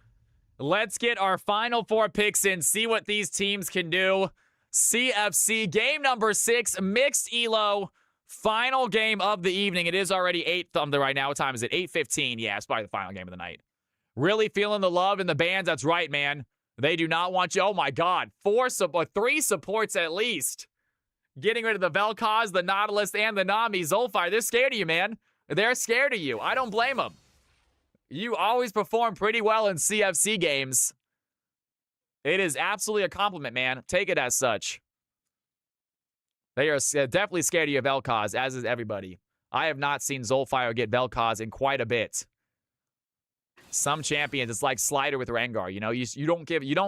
Let's get our final 4 picks in, see what these teams can do. CFC, game number 6, mixed elo. Final game of the evening. It is already 8 right now. What time is it? 8:15. Yeah, it's probably the final game of the night. Really feeling the love in the bands. That's right, man. They do not want you. Oh, my God. 3 supports at least. Getting rid of the Vel'Koz, the Nautilus, and the Nami. Zolfire, they're scared of you, man. They're scared of you. I don't blame them. You always perform pretty well in CFC games. It is absolutely a compliment, man. Take it as such. They are definitely scared of you, Vel'Koz, as is everybody. I have not seen Zolfire get Vel'Koz in quite a bit. Some champions, it's like Slider with Rengar. You know, you don't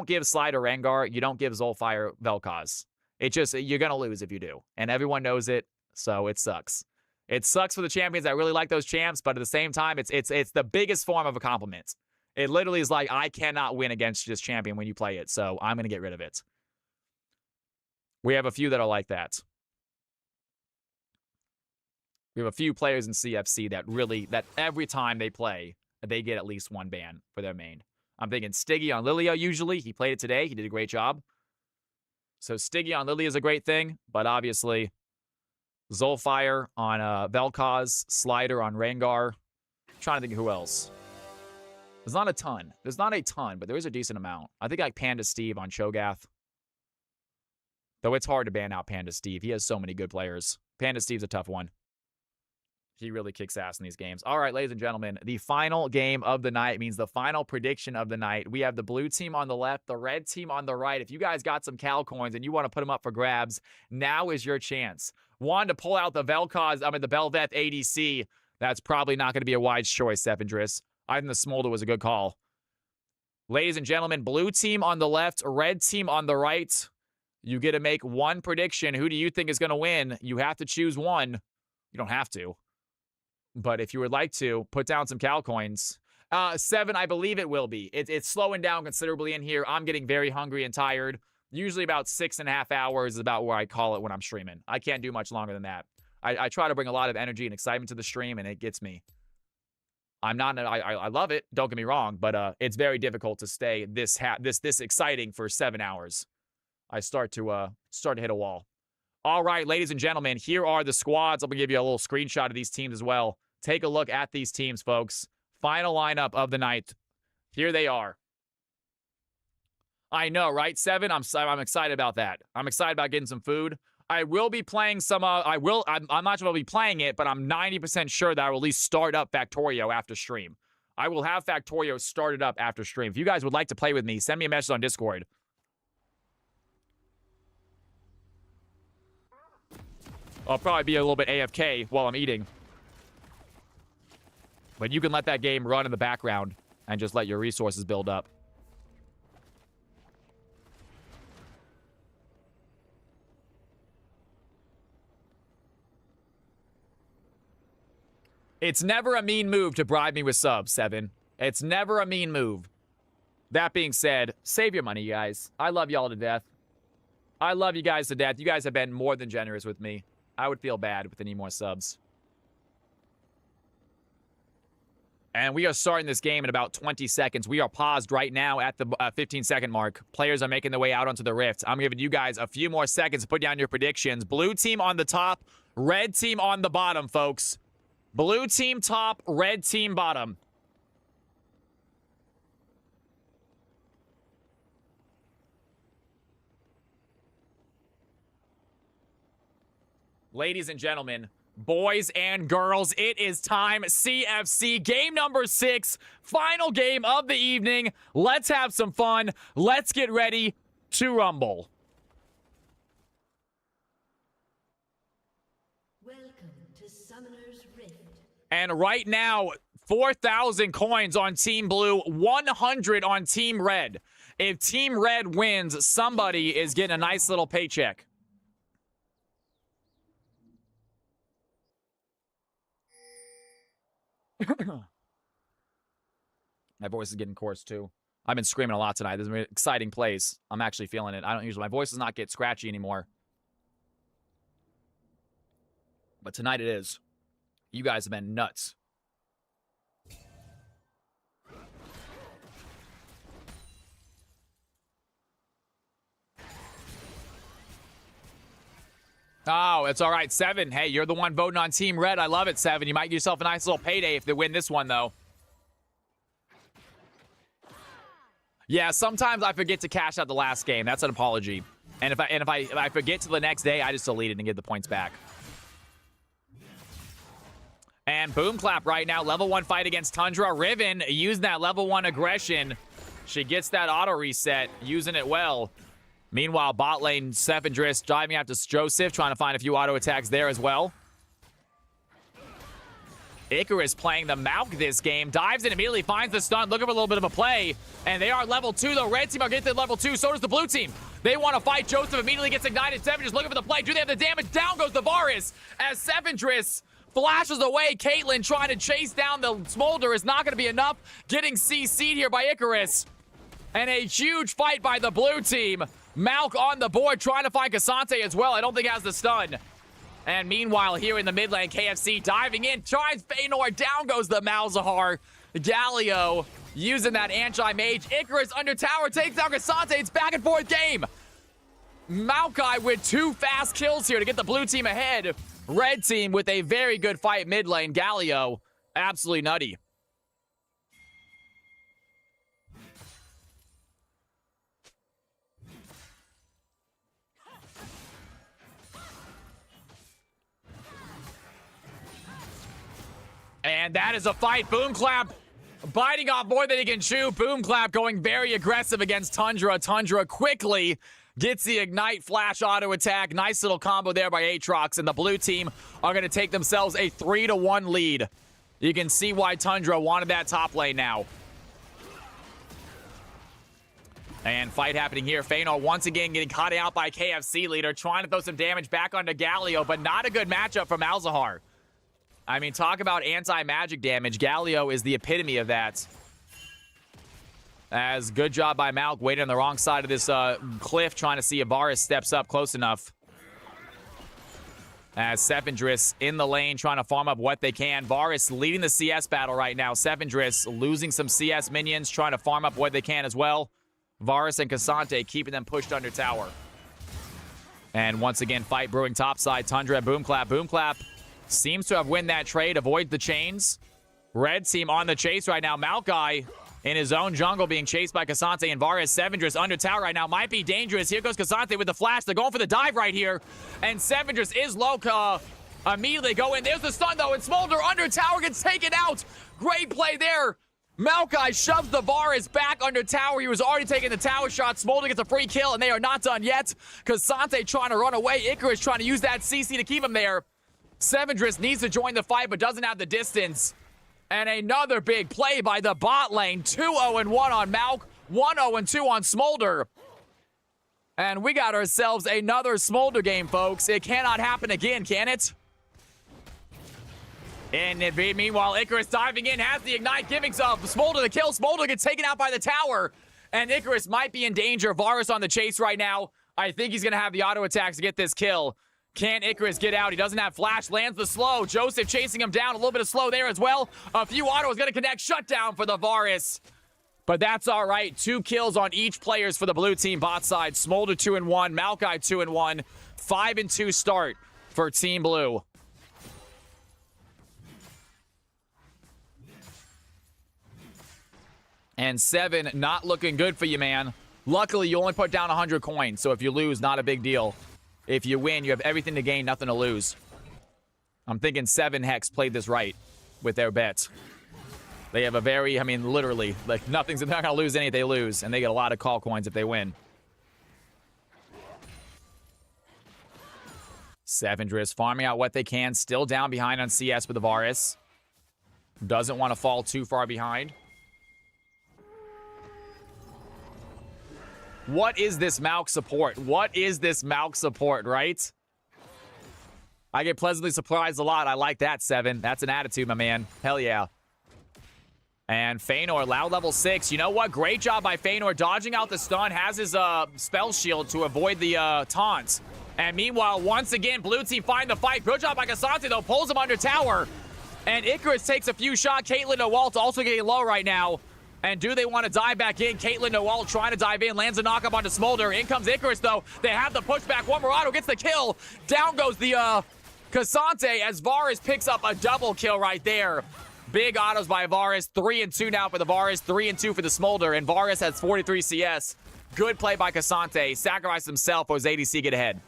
give Slider Rengar. You don't give Zolfire Vel'Koz. It just, you're gonna lose if you do, and everyone knows it. So it sucks. It sucks for the champions that really like those champs, but at the same time, it's the biggest form of a compliment. It literally is like, I cannot win against this champion when you play it, so I'm gonna get rid of it. We have a few that are like that. We have a few players in CFC that every time they play, they get at least 1 ban for their main. I'm thinking Stiggy on Lilia usually. He played it today. He did a great job. So Stiggy on Lilia is a great thing, but obviously Zolfire on Vel'Koz, Slider on Rengar. I'm trying to think of who else. There's not a ton. There's not a ton, but there is a decent amount. I think like Panda Steve on Cho'Gath. Though it's hard to ban out Panda Steve. He has so many good players. Panda Steve's a tough one. He really kicks ass in these games. All right, ladies and gentlemen, the final game of the night means the final prediction of the night. We have the blue team on the left, the red team on the right. If you guys got some Cal coins and you want to put them up for grabs, now is your chance. One, to pull out the Vel'Koz, the Bel'Veth ADC. That's probably not going to be a wise choice, Sevendris. I think the Smolder was a good call. Ladies and gentlemen, blue team on the left, red team on the right. You get to make one prediction. Who do you think is going to win? You have to choose one. You don't have to. But if you would like to, put down some Cal coins. 7, I believe it will be. It's slowing down considerably in here. I'm getting very hungry and tired. Usually about 6.5 hours is about where I call it when I'm streaming. I can't do much longer than that. I try to bring a lot of energy and excitement to the stream, and it gets me. I love it. Don't get me wrong, but it's very difficult to stay this exciting for 7 hours. I start to hit a wall. All right, ladies and gentlemen, here are the squads. I'm going to give you a little screenshot of these teams as well. Take a look at these teams, folks. Final lineup of the night. Here they are. I know, right, 7? I'm excited about that. I'm excited about getting some food. I will be playing some, I'm not sure I'll be playing it, but I'm 90% sure that I will at least start up Factorio after stream. I will have Factorio started up after stream. If you guys would like to play with me, send me a message on Discord. I'll probably be a little bit AFK while I'm eating. But you can let that game run in the background and just let your resources build up. It's never a mean move to bribe me with subs, 7. It's never a mean move. That being said, save your money, guys. I love y'all to death. I love you guys to death. You guys have been more than generous with me. I would feel bad with any more subs. And we are starting this game in about 20 seconds. We are paused right now at the 15-second mark. Players are making their way out onto the rift. I'm giving you guys a few more seconds to put down your predictions. Blue team on the top, red team on the bottom, folks. Blue team top, red team bottom. Ladies and gentlemen, boys and girls, it is time. CFC game number 6, final game of the evening. Let's have some fun. Let's get ready to rumble. Welcome to Summoner's Rift. And right now, 4,000 coins on Team Blue, 100 on Team Red. If Team Red wins, somebody is getting a nice little paycheck. My voice is getting coarse too. I've been screaming a lot tonight. This is an exciting plays. I'm actually feeling it. I don't usually, my voice does not get scratchy anymore. But tonight it is. You guys have been nuts. Oh, it's all right, 7. Hey, you're the one voting on Team Red. I love it, 7. You might get yourself a nice little payday if they win this one, though. Yeah, sometimes I forget to cash out the last game. That's an apology. And if I forget to the next day, I just delete it and get the points back. And Boom Clap right now, level 1 fight against Tundra. Riven using that level 1 aggression. She gets that auto reset, using it well. Meanwhile, bot lane, Sevendris driving after Joseph, trying to find a few auto attacks there as well. Icarus playing the Malk this game, dives in immediately, finds the stun, looking for a little bit of a play. And they are level 2, though. Red team are getting to level 2, so does the blue team. They want to fight. Joseph immediately gets ignited. Sevendris looking for the play. Do they have the damage? Down goes the Varus as Sevendris flashes away. Caitlyn trying to chase down the Smolder is not going to be enough. Getting CC'd here by Icarus. And a huge fight by the blue team. Malk on the board trying to find Cassante as well. I don't think has the stun. And meanwhile, here in the mid lane, KFC diving in, tries Feanor. Down goes the Malzahar. Galio using that anti-mage. Icarus under tower takes down Cassante. It's back and forth game. Maokai with 2 fast kills here to get the blue team ahead. Red team with a very good fight mid lane. Galio, absolutely nutty. And that is a fight. Boom Clap biting off more than he can chew. Boom Clap going very aggressive against Tundra. Tundra quickly gets the Ignite Flash auto attack. Nice little combo there by Aatrox. And the blue team are going to take themselves a 3-1 lead. You can see why Tundra wanted that top lane now. And fight happening here. Feanor once again getting caught out by KFC leader. Trying to throw some damage back onto Galio, but not a good matchup from Malzahar. I mean, talk about anti-magic damage. Galio is the epitome of that. As good job by Malk, waiting on the wrong side of this cliff, trying to see if Varus steps up close enough. As Sevendris in the lane, trying to farm up what they can. Varus leading the CS battle right now. Sevendris losing some CS minions, trying to farm up what they can as well. Varus and Cassante keeping them pushed under tower. And once again, fight brewing topside. Tundra and Boom Clap. Boom Clap seems to have win that trade, avoid the chains. Red team on the chase right now. Maokai in his own jungle being chased by Cassante and Varus. Sevendris under tower right now. Might be dangerous. Here goes Cassante with the flash. They're going for the dive right here. And Sevendris is low. Immediately go in. There's the stun though. And Smolder under tower gets taken out. Great play there. Maokai shoves the Varus back under tower. He was already taking the tower shot. Smolder gets a free kill, and they are not done yet. Cassante trying to run away. Icarus trying to use that CC to keep him there. Sevendris needs to join the fight, but doesn't have the distance. And another big play by the bot lane. 2-0-1 on Malk. 1-0-2 on Smolder. And we got ourselves another Smolder game, folks. It cannot happen again, can it? And meanwhile, Icarus diving in, has the Ignite, giving Smolder the kill. Smolder gets taken out by the tower. And Icarus might be in danger. Varus on the chase right now. I think he's going to have the auto attacks to get this kill. Can Icarus get out? He doesn't have flash. Lands the slow. Joseph chasing him down. A little bit of slow there as well. A few autos going to connect. Shutdown for the Varus. But that's all right. 2 kills on each players for the blue team bot side. Smolder 2-1. Maokai 2-1. 5-2 start for Team Blue. And 7 not looking good for you, man. Luckily, you only put down 100 coins. So if you lose, not a big deal. If you win, you have everything to gain, nothing to lose. I'm thinking 7 Hex played this right with their bets. They have a very, I mean, literally, like they're not going to lose any if they lose, and they get a lot of call coins if they win. Sevendris farming out what they can, still down behind on CS with the Varus. Doesn't want to fall too far behind. What is this Malk support? What is this Malk support, right? I get pleasantly surprised a lot. I like that, 7. That's an attitude, my man. Hell yeah. And Feanor, loud level 6. You know what? Great job by Feanor. Dodging out the stun. Has his spell shield to avoid the taunts. And meanwhile, once again, blue team find the fight. Good job by Cassante, though. Pulls him under tower. And Icarus takes a few shots. Caitlyn Nowalt also getting low right now. And do they want to dive back in? Caitlyn Nowalt trying to dive in. Lands a knockup onto Smolder. In comes Icarus, though. They have the pushback. One more auto gets the kill. Down goes the Cassante as Varus picks up a double kill right there. Big autos by Varus. 3-2 now for the Varus. 3-2 for the Smolder. And Varus has 43 CS. Good play by Cassante. Sacrificed himself for his ADC get ahead.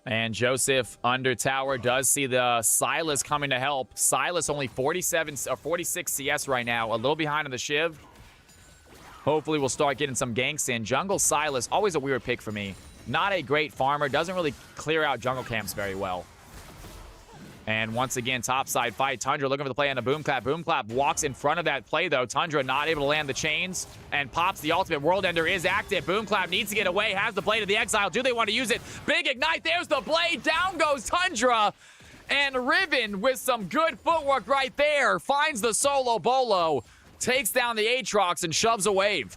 And Joseph under tower does see the Sylas coming to help. Sylas only 46 CS right now. A little behind on the Shiv. Hopefully we'll start getting some ganks in. Jungle Sylas, always a weird pick for me. Not a great farmer. Doesn't really clear out jungle camps very well. And once again, topside fight. Tundra looking for the play on the Boom Clap. Boom Clap walks in front of that play, though. Tundra not able to land the chains and pops the ultimate. World Ender is active. Boom Clap needs to get away. Has the Blade of the Exile. Do they want to use it? Big Ignite. There's the Blade. Down goes Tundra. And Riven with some good footwork right there. Finds the solo bolo. Takes down the Aatrox and shoves a wave.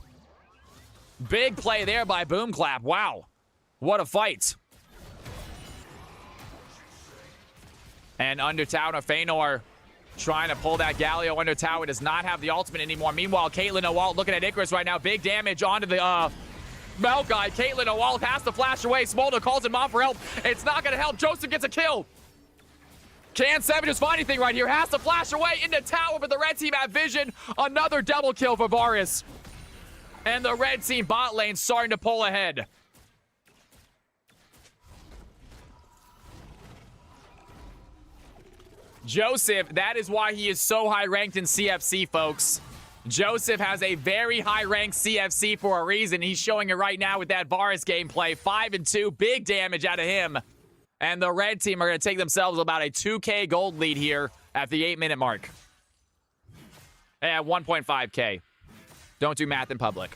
Big play there by Boom Clap. Wow. What a fight. And under tower, Feanor trying to pull that Galio under tower. Does not have the ultimate anymore. Meanwhile, Caitlyn Owalt looking at Icarus right now. Big damage onto the Maokai. Caitlyn Owalt has to flash away. Smolder calls him off for help. It's not going to help. Joseph gets a kill. Can Savage find anything right here? Has to flash away into tower, but the red team have vision. Another double kill for Varus. And the red team bot lane starting to pull ahead. Joseph, that is why he is so high ranked in CFC, folks. Joseph has a very high ranked CFC for a reason. He's showing it right now with that Varus gameplay. 5-2, big damage out of him. And the red team are going to take themselves about a 2K gold lead here at the 8-minute mark. At 1.5K. Don't do math in public.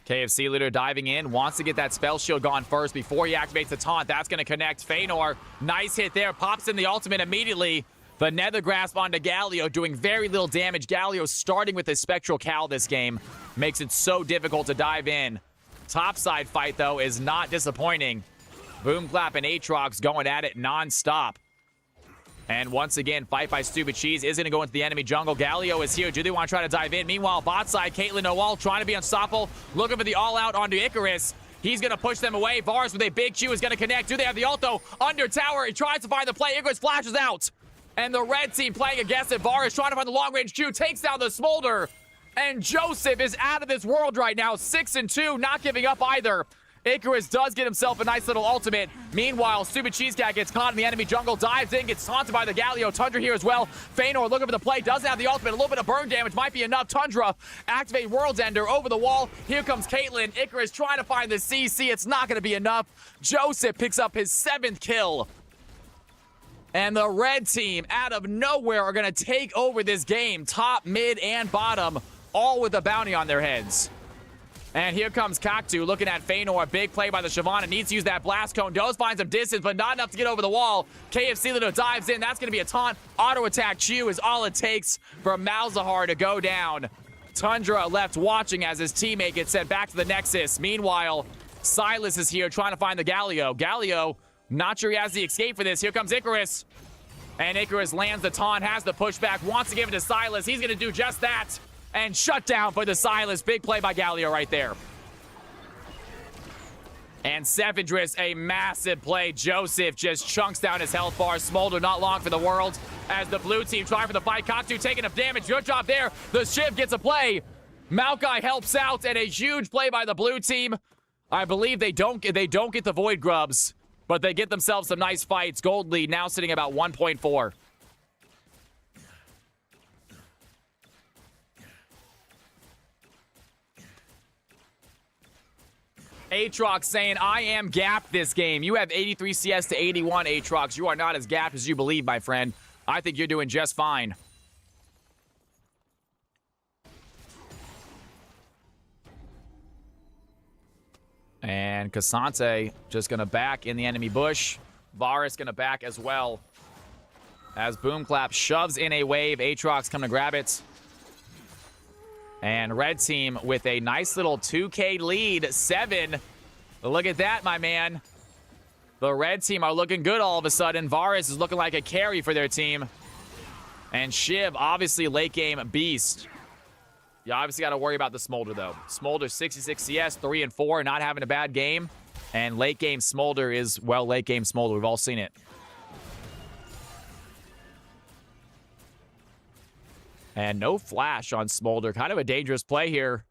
KFC leader diving in, wants to get that spell shield gone first before he activates the taunt. That's going to connect. Feanor, nice hit there, pops in the ultimate immediately. The Nether Grasp onto Galio, doing very little damage. Galio starting with his Spectral Cal this game. Makes it so difficult to dive in. Topside fight, though, is not disappointing. Boomclap and Aatrox going at it non-stop. And once again, fight by Stupid Cheese is going to go into the enemy jungle. Galio is here. Do they want to try to dive in? Meanwhile, bot side, Caitlyn Owalt trying to be unstoppable. Looking for the all-out onto Icarus. He's going to push them away. Varus with a big Q is going to connect. Do they have the ult, though? Under tower, he tries to find the play. Icarus flashes out. And the red team playing against it. Varus trying to find the long-range Q. Takes down the Smolder. And Joseph is out of this world right now. 6-2, not giving up either. Icarus does get himself a nice little ultimate. Meanwhile, Stupid Cheese Cat gets caught in the enemy jungle, dives in, gets taunted by the Galio. Tundra here as well. Feanor looking for the play, doesn't have the ultimate. A little bit of burn damage might be enough. Tundra, activate World's Ender over the wall. Here comes Caitlyn. Icarus trying to find the CC. It's not going to be enough. Joseph picks up his 7th kill. And the red team, out of nowhere, are going to take over this game. Top, mid, and bottom, all with a bounty on their heads. And here comes Cocktoo looking at Feanor. A big play by the Shyvana. Needs to use that blast cone. Does find some distance, but not enough to get over the wall. KFC Little dives in. That's going to be a taunt. Auto attack Q is all it takes for Malzahar to go down. Tundra left watching as his teammate gets sent back to the Nexus. Meanwhile, Silas is here trying to find the Galio. Galio, not sure he has the escape for this. Here comes Icarus. And Icarus lands the taunt, has the pushback, wants to give it to Silas. He's going to do just that. And shut down for the Silas. Big play by Galio right there. And Sevendris, a massive play. Joseph just chunks down his health bar. Smolder not long for the world as the blue team try for the fight. Cocktoo taking up damage. Good job there. The Shiv gets a play. Maokai helps out, and a huge play by the blue team. I believe they don't get the Void Grubs, but they get themselves some nice fights. Gold lead now sitting about 1.4. Aatrox saying, I am gapped this game. You have 83 CS to 81, Aatrox. You are not as gapped as you believe, my friend. I think you're doing just fine. And Cassante just going to back in the enemy bush. Varus going to back as well. As Boomclap shoves in a wave, Aatrox coming to grab it. And red team with a nice little 2K lead, 7. Look at that, my man. The red team are looking good all of a sudden. Varus is looking like a carry for their team. And Shiv, obviously late game beast. You obviously got to worry about the Smolder, though. Smolder 66 CS, 3 and 4, not having a bad game. And late game Smolder is, well, late game Smolder. We've all seen it. And no flash on Smolder. Kind of a dangerous play here.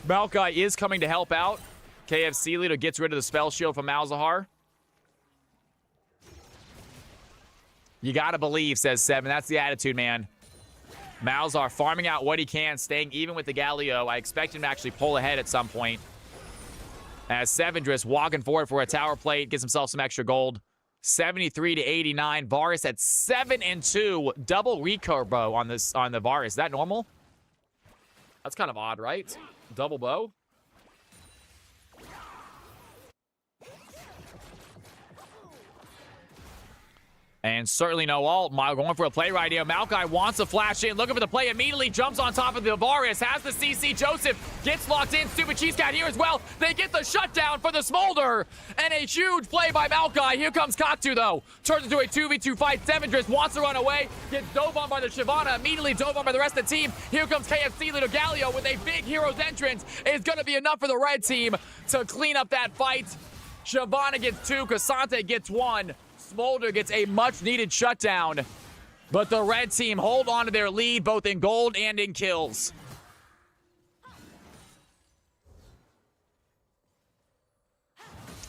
Maokai is coming to help out. KFC leader gets rid of the spell shield from Malzahar. You gotta believe, says 7. That's the attitude, man. Malzahar farming out what he can, staying even with the Galio. I expect him to actually pull ahead at some point. As Sevendris walking forward for a tower plate, gets himself some extra gold. 73 to 89. Varus at 7-2. Double recurve bow on the Varus. Is that normal? That's kind of odd, right? Double bow. And certainly no ult. Going for a play right here. Maokai wants to flash in. Looking for the play. Immediately jumps on top of the Varus. Has the CC. Joseph gets locked in. Stupid Cheese Cat here as well. They get the shutdown for the Smolder. And a huge play by Maokai. Here comes Katu, though. Turns into a 2v2 fight. Sevendris wants to run away. Gets dove on by the Shyvana. Immediately dove on by the rest of the team. Here comes KFC leader Galio with a big hero's entrance. It's going to be enough for the red team to clean up that fight. Shyvana gets 2. Cassante gets 1. Smolder gets a much-needed shutdown, but the red team hold on to their lead both in gold and in kills.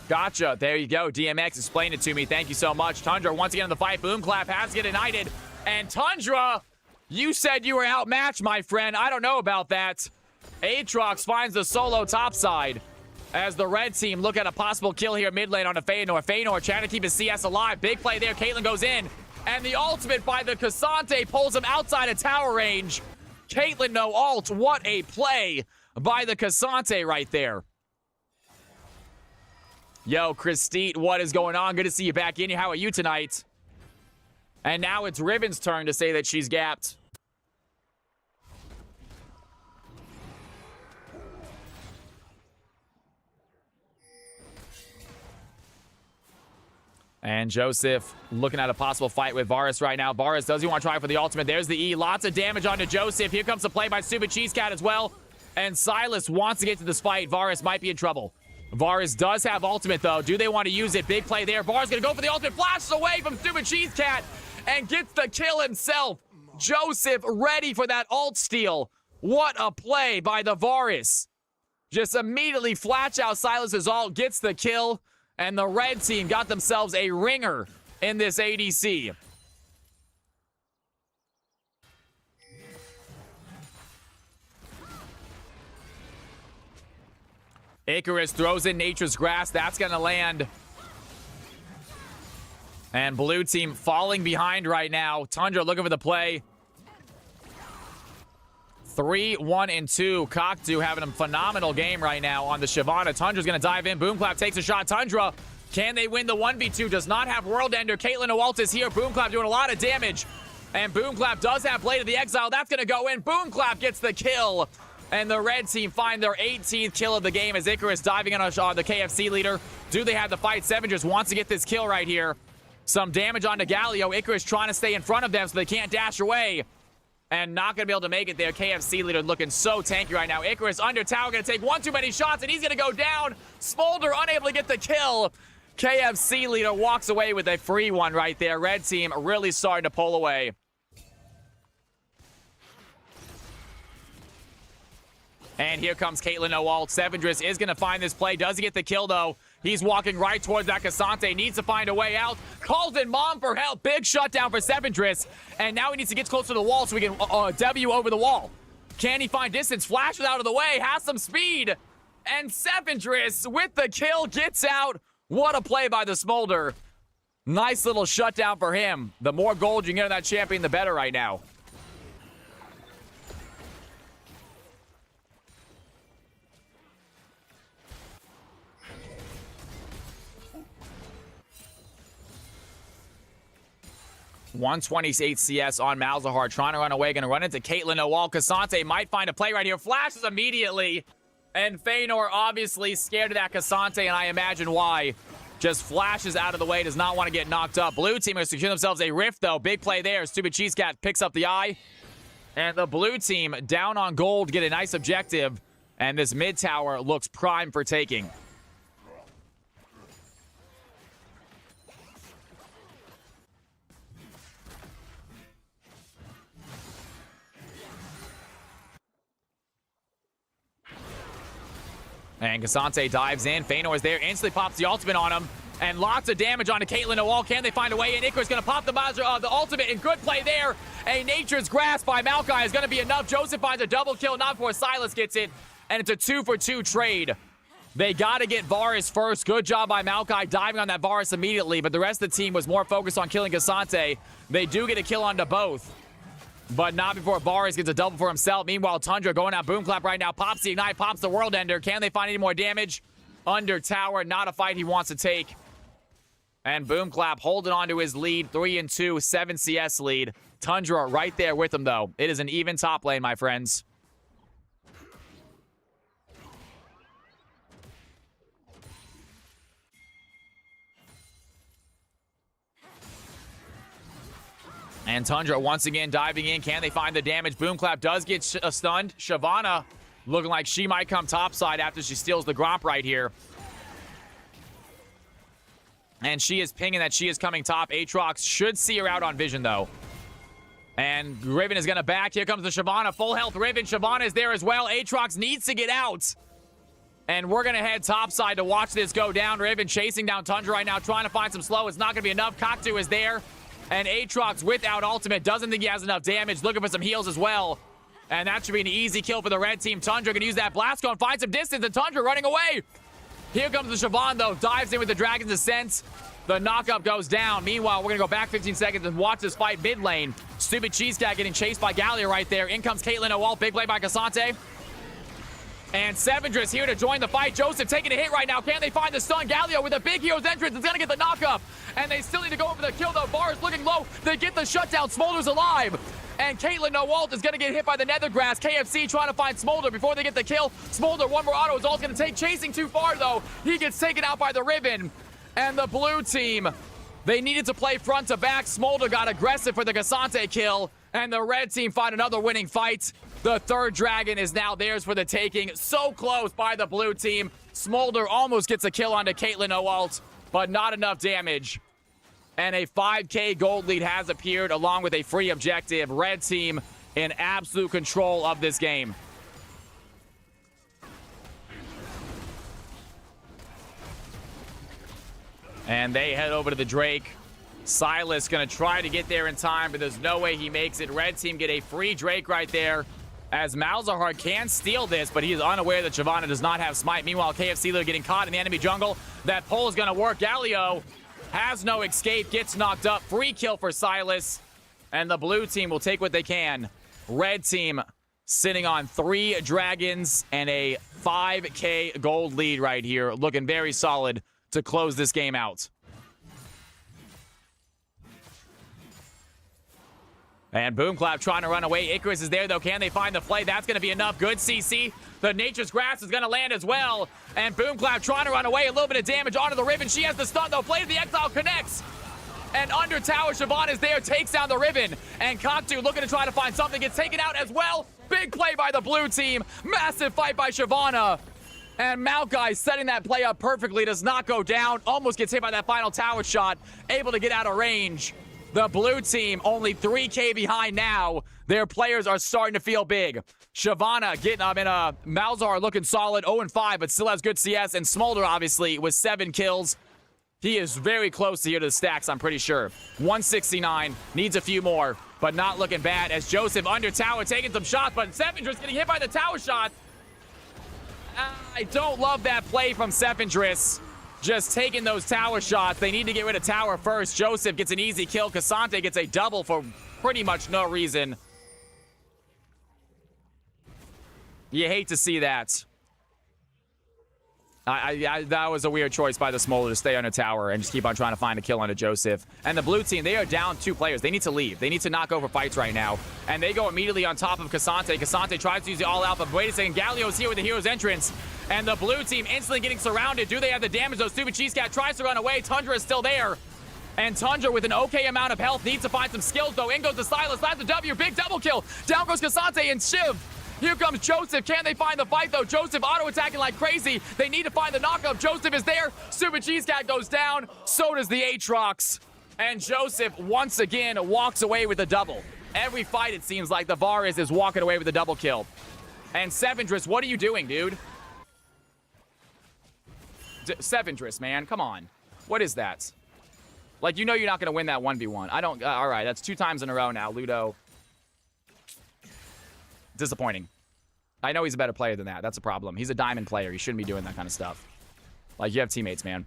Gotcha. There you go. DMX explained it to me. Thank you so much. Tundra once again in the fight. Boom Clap has to get ignited. And Tundra, you said you were outmatched, my friend. I don't know about that. Aatrox finds the solo topside. As the red team look at a possible kill here mid lane on a Feanor. Feanor trying to keep his CS alive. Big play there. Caitlyn goes in. And the ultimate by the Cassante pulls him outside of tower range. Caitlyn no ult. What a play by the Cassante right there. Yo, Christine, what is going on? Good to see you back in here. How are you tonight? And now it's Riven's turn to say that she's gapped. And Joseph looking at a possible fight with Varus right now. Varus, does he want to try for the ultimate? There's the E. Lots of damage onto Joseph. Here comes the play by Stupid Cheese Cat as well. And Silas wants to get to this fight. Varus might be in trouble. Varus does have ultimate, though. Do they want to use it? Big play there. Varus going to go for the ultimate. Flashes away from Stupid Cheese Cat and gets the kill himself. Joseph ready for that ult steal. What a play by the Varus. Just immediately flash out Silas's ult. Gets the kill. And the red team got themselves a ringer in this ADC. Icarus throws in Nature's Grass. That's going to land. And blue team falling behind right now. Tundra looking for the play. 3, 1, and 2. Koktu having a phenomenal game right now on the Shyvana. Tundra's going to dive in. Boomclap takes a shot. Tundra, can they win the 1v2? Does not have World Ender. Caitlyn Owalt is here. Boomclap doing a lot of damage. And Boomclap does have Blade of the Exile. That's going to go in. Boomclap gets the kill. And the red team find their 18th kill of the game as Icarus diving in on the KFC leader. Do they have the fight? Seven just wants to get this kill right here. Some damage onto Galio. Icarus trying to stay in front of them so they can't dash away. And not going to be able to make it there. KFC leader looking so tanky right now. Icarus under tower going to take one too many shots, and he's going to go down. Smolder unable to get the kill. KFC leader walks away with a free one right there. Red team really starting to pull away. And here comes Caitlyn Owalt. Sevendris is going to find this play. Does he get the kill, though? He's walking right towards that Cassante. Needs to find a way out. Calls in Mom for help. Big shutdown for Sevendris. And now he needs to get closer to the wall so we can W over the wall. Can he find distance? Flashes out of the way. Has some speed. And Sevendris with the kill gets out. What a play by the Smolder. Nice little shutdown for him. The more gold you can get on that champion, the better right now. .128 CS on Malzahar, trying to run away, going to run into Caitlyn Owalt. Cassante might find a play right here. Flashes immediately. And Feanor obviously scared of that Cassante, and I imagine why. Just flashes out of the way, does not want to get knocked up. Blue team has secured themselves a rift, though. Big play there. Stupid Cheese Cat picks up the eye. And the blue team down on gold, get a nice objective. And this mid tower looks prime for taking. And Cassante dives in. Feanor is there, instantly pops the ultimate on him. And lots of damage onto Caitlyn Owalt. Can they find a way in? Icarus going to pop the ultimate, and good play there. A Nature's Grasp by Maokai is going to be enough. Joseph finds a double kill, not before Silas gets it. And it's a 2-for-2 trade. They got to get Varus first. Good job by Maokai diving on that Varus immediately. But the rest of the team was more focused on killing Cassante. They do get a kill onto both. But not before Varus gets a double for himself. Meanwhile, Tundra going out Boomclap right now. Pops the Ignite, pops the World Ender. Can they find any more damage? Under tower, not a fight he wants to take. And Boomclap holding on to his lead, 3-2, 7 CS lead. Tundra right there with him, though. It is an even top lane, my friends. And Tundra once again diving in. Can they find the damage? Boomclap does get stunned. Shyvana looking like she might come topside after she steals the Gromp right here. And she is pinging that she is coming top. Aatrox should see her out on vision, though. And Riven is going to back. Here comes the Shyvana. Full health Riven. Shyvana is there as well. Aatrox needs to get out. And we're going to head topside to watch this go down. Riven chasing down Tundra right now, trying to find some slow. It's not going to be enough. Cocktoo is there. And Aatrox without ultimate doesn't think he has enough damage. Looking for some heals as well. And that should be an easy kill for the red team. Tundra can use that blast cone, find some distance, and Tundra running away. Here comes the Shyvana, though. Dives in with the Dragon's Ascent. The knockup goes down. Meanwhile, we're going to go back 15 seconds and watch this fight mid lane. Stupid Cheese Cat getting chased by Galio right there. In comes Caitlyn Owalt. Big play by Cassante. And Sevendris here to join the fight. Joseph taking a hit right now. Can they find the stun? Galio with a big hero's entrance is going to get the knockup. And they still need to go over the kill, though. Bar is looking low. They get the shutdown. Smolder's alive. And Caitlyn Owalt is going to get hit by the Nethergrass. KFC trying to find Smolder before they get the kill. Smolder, one more auto is all it's going to take. Chasing too far, though. He gets taken out by the Riven. And the blue team, they needed to play front to back. Smolder got aggressive for the Cassante kill. And the red team find another winning fight. The third dragon is now theirs for the taking. So close by the blue team. Smolder almost gets a kill onto Caitlyn Owalt, but not enough damage. And a 5K gold lead has appeared along with a free objective. Red team in absolute control of this game. And they head over to the Drake. Silas gonna try to get there in time, but there's no way he makes it. Red team get a free Drake right there, as Malzahar can steal this, but he is unaware that Shyvana does not have smite. Meanwhile, KFC they're getting caught in the enemy jungle. That pull is gonna work. Galio has no escape, gets knocked up. Free kill for Silas, and the blue team will take what they can. Red team sitting on 3 dragons and a 5K gold lead right here, looking very solid to close this game out. And Boomclap trying to run away. Icarus is there, though. Can they find the play? That's going to be enough. Good CC. The Nature's Grass is going to land as well. And Boomclap trying to run away. A little bit of damage onto the Riven. She has the stun, though. Play to the Exile connects. And under tower, Shyvana is there. Takes down the Riven. And Cocktoo looking to try to find something. Gets taken out as well. Big play by the blue team. Massive fight by Shyvana. And Maokai setting that play up perfectly. Does not go down. Almost gets hit by that final tower shot. Able to get out of range. The blue team only 3K behind now. Their players are starting to feel big. Shyvana getting up in a Malzahar looking solid, 0-5, but still has good CS. And Smolder, obviously, with 7 kills. He is very close to here to the stacks, I'm pretty sure. 169, needs a few more, but not looking bad as Joseph under tower taking some shots, but Sevendris getting hit by the tower shot. I don't love that play from Sevendris. Just taking those tower shots. They need to get rid of tower first. Joseph gets an easy kill. Cassante gets a double for pretty much no reason. You hate to see that. That was a weird choice by the Smolder to stay under tower and just keep on trying to find a kill onto Joseph. And the blue team, they are down 2 players. They need to leave. They need to knock over fights right now. And they go immediately on top of Cassante. Cassante tries to use the all-out, but wait a second. Galio's here with the hero's entrance. And the blue team instantly getting surrounded. Do they have the damage? Though Stupid Cheese Cat tries to run away. Tundra is still there. And Tundra with an okay amount of health needs to find some skills, though. In goes the Silas. That's a W. Big double kill. Down goes Cassante and Shiv. Here comes Joseph. Can they find the fight, though? Joseph auto-attacking like crazy. They need to find the knockup. Joseph is there. Stupid Cheese Cat goes down. So does the Aatrox. And Joseph, once again, walks away with a double. Every fight, it seems like the VAR is walking away with a double kill. And Sevendris, what are you doing, dude? Sevendris, man. Come on. What is that? Like, you know you're not going to win that 1v1. I don't... all right, that's 2 times in a row now, Ludo. Disappointing. I know he's a better player than that. That's a problem. He's a diamond player. He shouldn't be doing that kind of stuff. Like, you have teammates, man.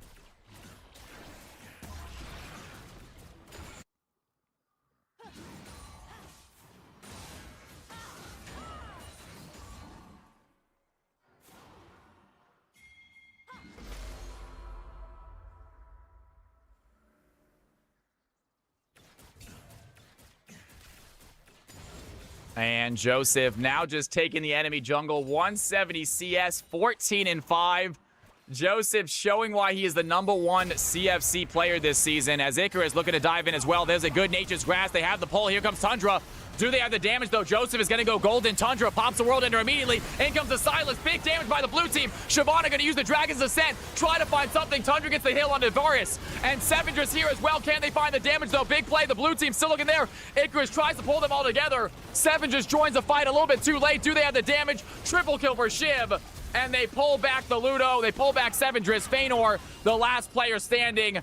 And Joseph now just taking the enemy jungle. 170 CS, 14-5. Joseph showing why he is the #1 CFC player this season, as Icarus looking to dive in as well. There's a good Nature's Grass. They have the pull. Here comes Tundra. Do they have the damage, though? Joseph is going to go golden. Tundra pops the World Ender immediately. In comes the Silas. Big damage by the blue team. Shyvana going to use the Dragon's Ascent. Try to find something. Tundra gets the hill on Varus. And Sevendra's here as well. Can they find the damage, though? Big play. The blue team still looking there. Icarus tries to pull them all together. Sevendras joins the fight a little bit too late. Do they have the damage? Triple kill for Shiv. And they pull back the Ludo. They pull back Sevendras. Feanor, the last player standing.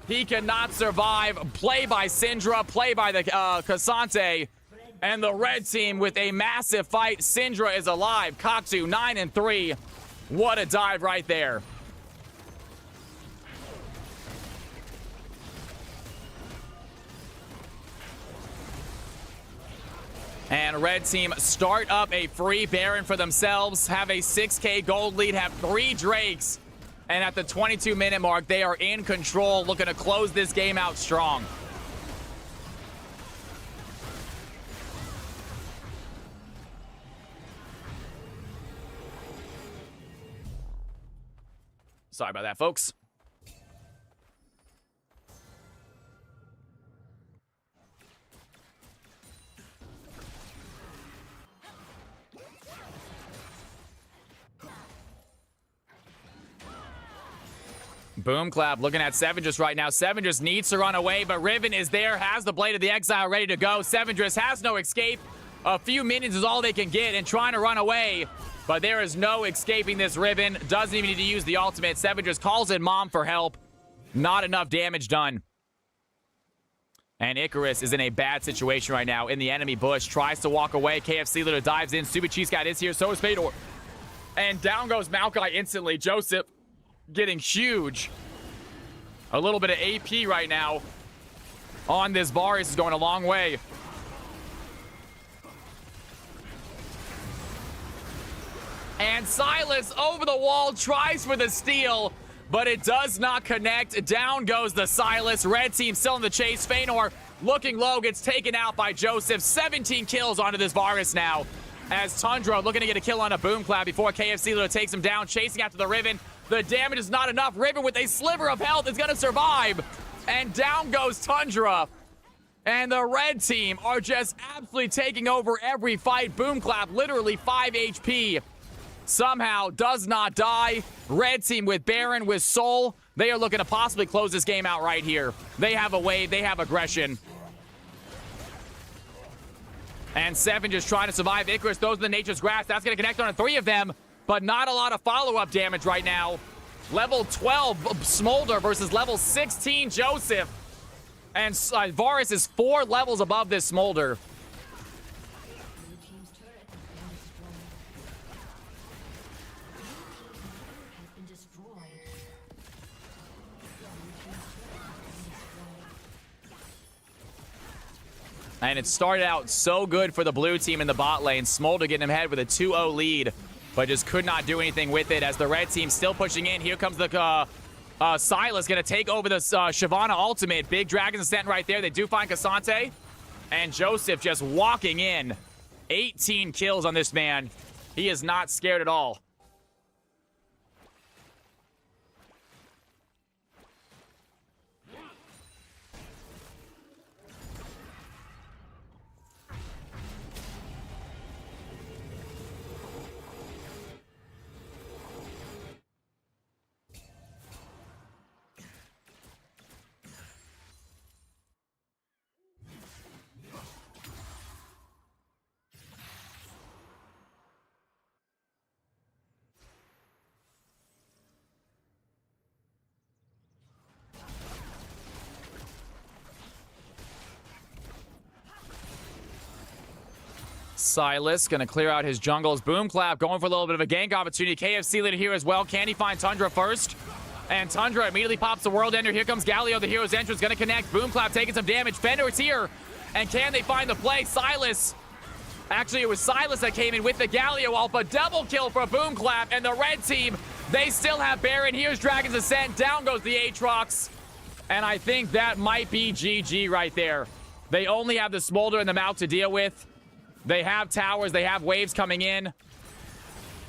He cannot survive. Play by Syndra. Play by the Cassante. And the red team with a massive fight. Syndra is alive. Koktu 9-3. What a dive right there. And red team start up a free Baron for themselves. Have a 6K gold lead. Have 3 Drakes. And at the 22-minute mark, they are in control. Looking to close this game out strong. Sorry about that, folks. Boom Clap looking at Sevendras right now. Sevendras needs to run away, but Riven is there, has the Blade of the Exile ready to go. Sevendras has no escape. A few minions is all they can get and trying to run away. But there is no escaping this Riven. Doesn't even need to use the ultimate. Sevendras calls in Mom for help. Not enough damage done. And Icarus is in a bad situation right now in the enemy bush. Tries to walk away. KFC Leader dives in. Stupid Cheese Cat is here. So is Fedor. And down goes Maokai instantly. Joseph getting huge. A little bit of AP right now on this Varus is going a long way. And Silas over the wall tries for the steal, but it does not connect. Down goes the Silas. Red team still in the chase. Feanor looking low, gets taken out by Joseph. 17 kills onto this Varus now, as Tundra looking to get a kill on a Boom Clap before KFC Little takes him down, chasing after the Riven. The damage is not enough. Riven with a sliver of health is going to survive. And down goes Tundra. And the red team are just absolutely taking over every fight. Boom Clap, literally 5 HP. Somehow does not die. Red team with Baron, with Soul. They are looking to possibly close this game out right here. They have a wave. They have aggression. And Seven just trying to survive. Icarus throws in the Nature's Grass. That's going to connect on 3 of them. But not a lot of follow-up damage right now. Level 12 Smolder versus level 16 Joseph. And Varus is 4 levels above this Smolder. And it started out so good for the blue team in the bot lane. Smolder getting him ahead with a 2-0 lead, but just could not do anything with it as the red team still pushing in. Here comes the Silas going to take over the Shyvana ultimate. Big Dragon's Ascent right there. They do find Cassante. And Joseph just walking in. 18 kills on this man. He is not scared at all. Silas going to clear out his jungles. Boom Clap going for a little bit of a gank opportunity. KFC leader here as well. Can he find Tundra first? And Tundra immediately pops the World Ender. Here comes Galio, the hero's entrance, going to connect. Boom Clap taking some damage. Fender's here. And can they find the play? Silas. Actually, it was Silas that came in with the Galio Alpha. Double kill for Boom Clap. And the red team, they still have Baron. Here's Dragon's Ascent. Down goes the Aatrox. And I think that might be GG right there. They only have the Smolder and the Mount to deal with. They have towers. They have waves coming in.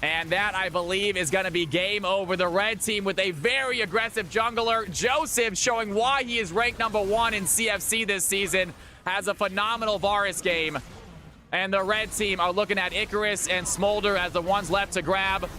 And that, I believe, is going to be game over. The red team with a very aggressive jungler. Joseph showing why he is ranked #1 in CFC this season. Has a phenomenal Varus game. And the red team are looking at Icarus and Smolder as the ones left to grab.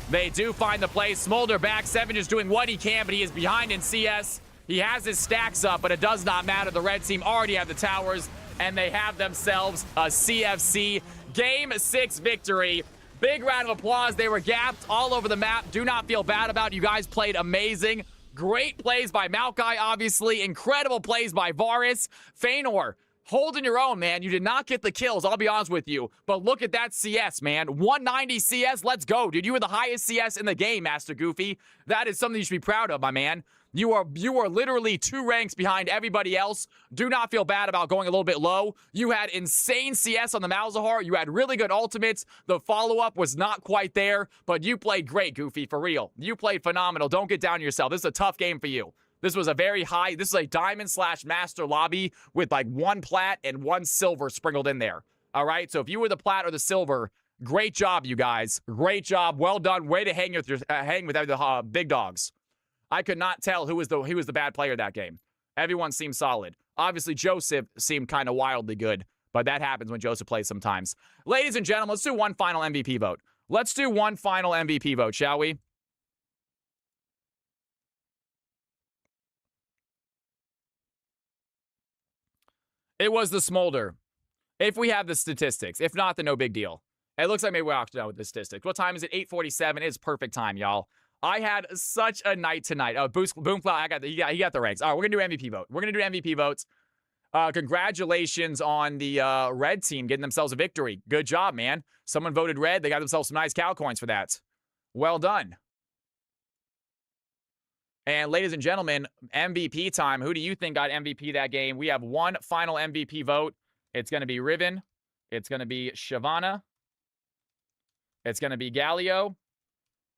They do find the play. Smolder back. Seven just doing what he can, but he is behind in CS. He has his stacks up, but it does not matter. The red team already have the towers, and they have themselves a CFC Game 6 victory. Big round of applause. They were gapped all over the map. Do not feel bad about it. You guys played amazing. Great plays by Maokai, obviously. Incredible plays by Varus. Feanor, holding your own, man. You did not get the kills, I'll be honest with you. But look at that CS, man. 190 CS. Let's go, dude. You were the highest CS in the game, Master Goofy. That is something you should be proud of, my man. You are literally 2 ranks behind everybody else. Do not feel bad about going a little bit low. You had insane CS on the Malzahar. You had really good ultimates. The follow-up was not quite there, but you played great, Goofy, for real. You played phenomenal. Don't get down on yourself. This is a tough game for you. This was a very high, this is a diamond/master lobby with like 1 plat and 1 silver sprinkled in there. All right, so if you were the plat or the silver, great job, you guys. Great job. Well done. Way to hang with the big dogs. I could not tell who was the bad player that game. Everyone seemed solid. Obviously, Joseph seemed kind of wildly good, but that happens when Joseph plays sometimes. Ladies and gentlemen, let's do one final MVP vote. Let's do one final MVP vote, shall we? It was the Smolder. If we have the statistics. If not, then no big deal. It looks like maybe we're out with the statistics. What time is it? 8:47. It's perfect time, y'all. I had such a night tonight. Oh, Boomcloud, he got the ranks. All right, we're going to do MVP vote. We're going to do MVP votes. Congratulations on the red team getting themselves a victory. Good job, man. Someone voted red. They got themselves some nice cow coins for that. Well done. And ladies and gentlemen, MVP time. Who do you think got MVP that game? We have one final MVP vote. It's going to be Riven. It's going to be Shyvana. It's going to be Galio.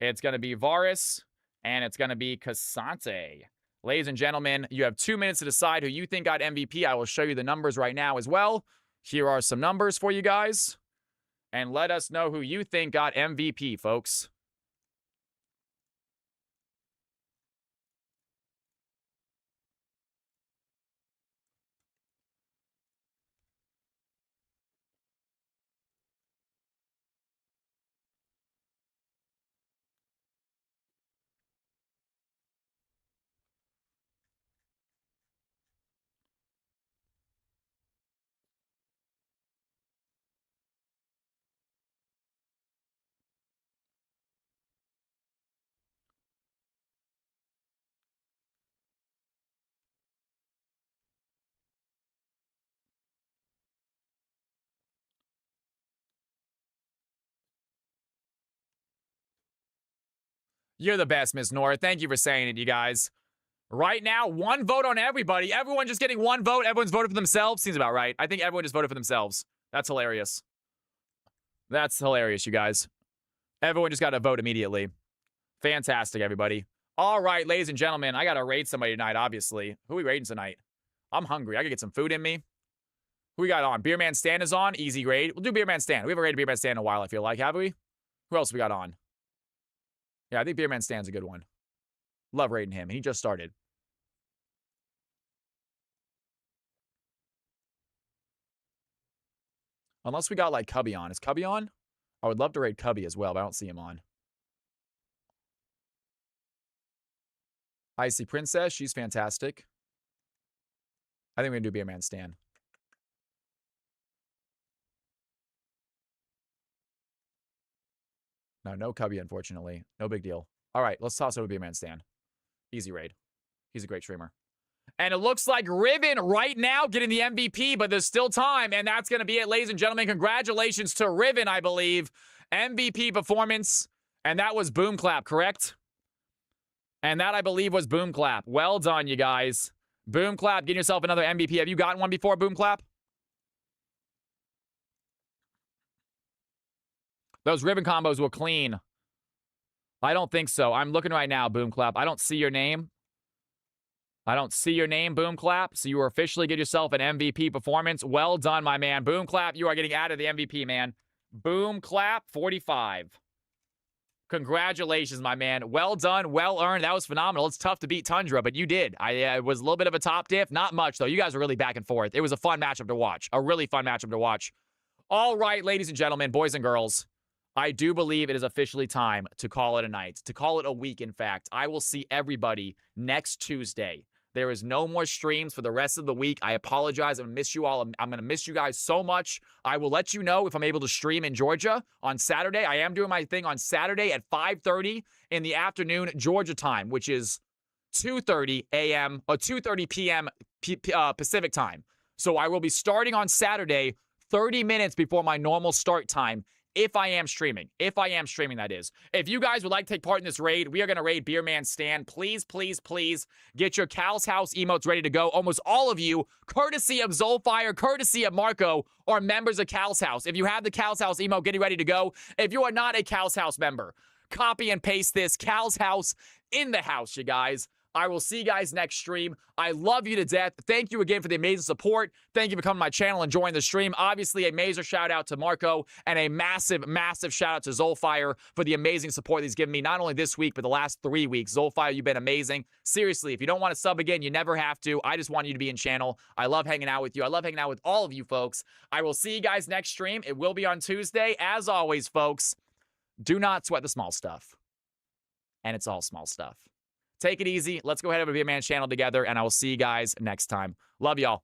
It's going to be Varus, and it's going to be Cassante. Ladies and gentlemen, you have 2 minutes to decide who you think got MVP. I will show you the numbers right now as well. Here are some numbers for you guys. And let us know who you think got MVP, folks. You're the best, Miss Nora. Thank you for saying it, you guys. Right now, 1 vote on everybody. Everyone just getting 1 vote. Everyone's voted for themselves. Seems about right. I think everyone just voted for themselves. That's hilarious. That's hilarious, you guys. Everyone just got to vote immediately. Fantastic, everybody. All right, ladies and gentlemen, I got to raid somebody tonight, obviously. Who are we raiding tonight? I'm hungry. I got to get some food in me. Who we got on? Beerman Stan is on. Easy raid. We'll do Beerman Stan. We haven't raided Beerman Stan in a while, I feel like. Have we? Who else we got on? Yeah, I think Beerman Stan's a good one. Love raiding him. He just started. Unless we got, like, Cubby on. Is Cubby on? I would love to raid Cubby as well, but I don't see him on. Icy Princess. She's fantastic. I think we're going to do Beerman Stan. No Cubby, unfortunately. No big deal. All right, let's toss over Beerman Stan. Easy raid. He's a great streamer. And it looks like Riven right now getting the MVP, but there's still time, and that's going to be it, ladies and gentlemen. Congratulations to Riven, I believe. MVP performance, and that was Boom Clap, correct? And that, I believe, was Boom Clap. Well done, you guys. Boom Clap, getting yourself another MVP. Have you gotten one before, Boom Clap? Those Riven combos were clean. I don't think so. I'm looking right now, Boom Clap. I don't see your name. I don't see your name, Boom Clap, so you officially get yourself an MVP performance. Well done, my man. Boom Clap, you are getting added to the MVP, man. Boom Clap, 45. Congratulations, my man. Well done, well earned. That was phenomenal. It's tough to beat Tundra, but you did. It was a little bit of a top diff. Not much, though. You guys were really back and forth. It was a fun matchup to watch. A really fun matchup to watch. All right, ladies and gentlemen, boys and girls, I do believe it is officially time to call it a night, to call it a week, in fact. I will see everybody next Tuesday. There is no more streams for the rest of the week. I apologize. I'm going to miss you all. I'm going to miss you guys so much. I will let you know if I'm able to stream in Georgia on Saturday. I am doing my thing on Saturday at 5:30 in the afternoon Georgia time, which is 2:30 a.m. or 2:30 p.m. Pacific time. So I will be starting on Saturday 30 minutes before my normal start time. If I am streaming, that is. If you guys would like to take part in this raid, we are going to raid Beer Man Stan. Please, please, please get your Cal's House emotes ready to go. Almost all of you, courtesy of Zolfire, courtesy of Marco, are members of Cal's House. If you have the Cal's House emote, getting ready to go. If you are not a Cal's House member, copy and paste this. Cal's House in the house, you guys. I will see you guys next stream. I love you to death. Thank you again for the amazing support. Thank you for coming to my channel and joining the stream. Obviously, a major shout out to Marco and a massive, massive shout out to Zolfire for the amazing support he's given me, not only this week, but the last 3 weeks. Zolfire, you've been amazing. Seriously, if you don't want to sub again, you never have to. I just want you to be in channel. I love hanging out with you. I love hanging out with all of you folks. I will see you guys next stream. It will be on Tuesday. As always, folks, do not sweat the small stuff. And it's all small stuff. Take it easy. Let's go ahead and have a Beer Man channel together, and I will see you guys next time. Love y'all.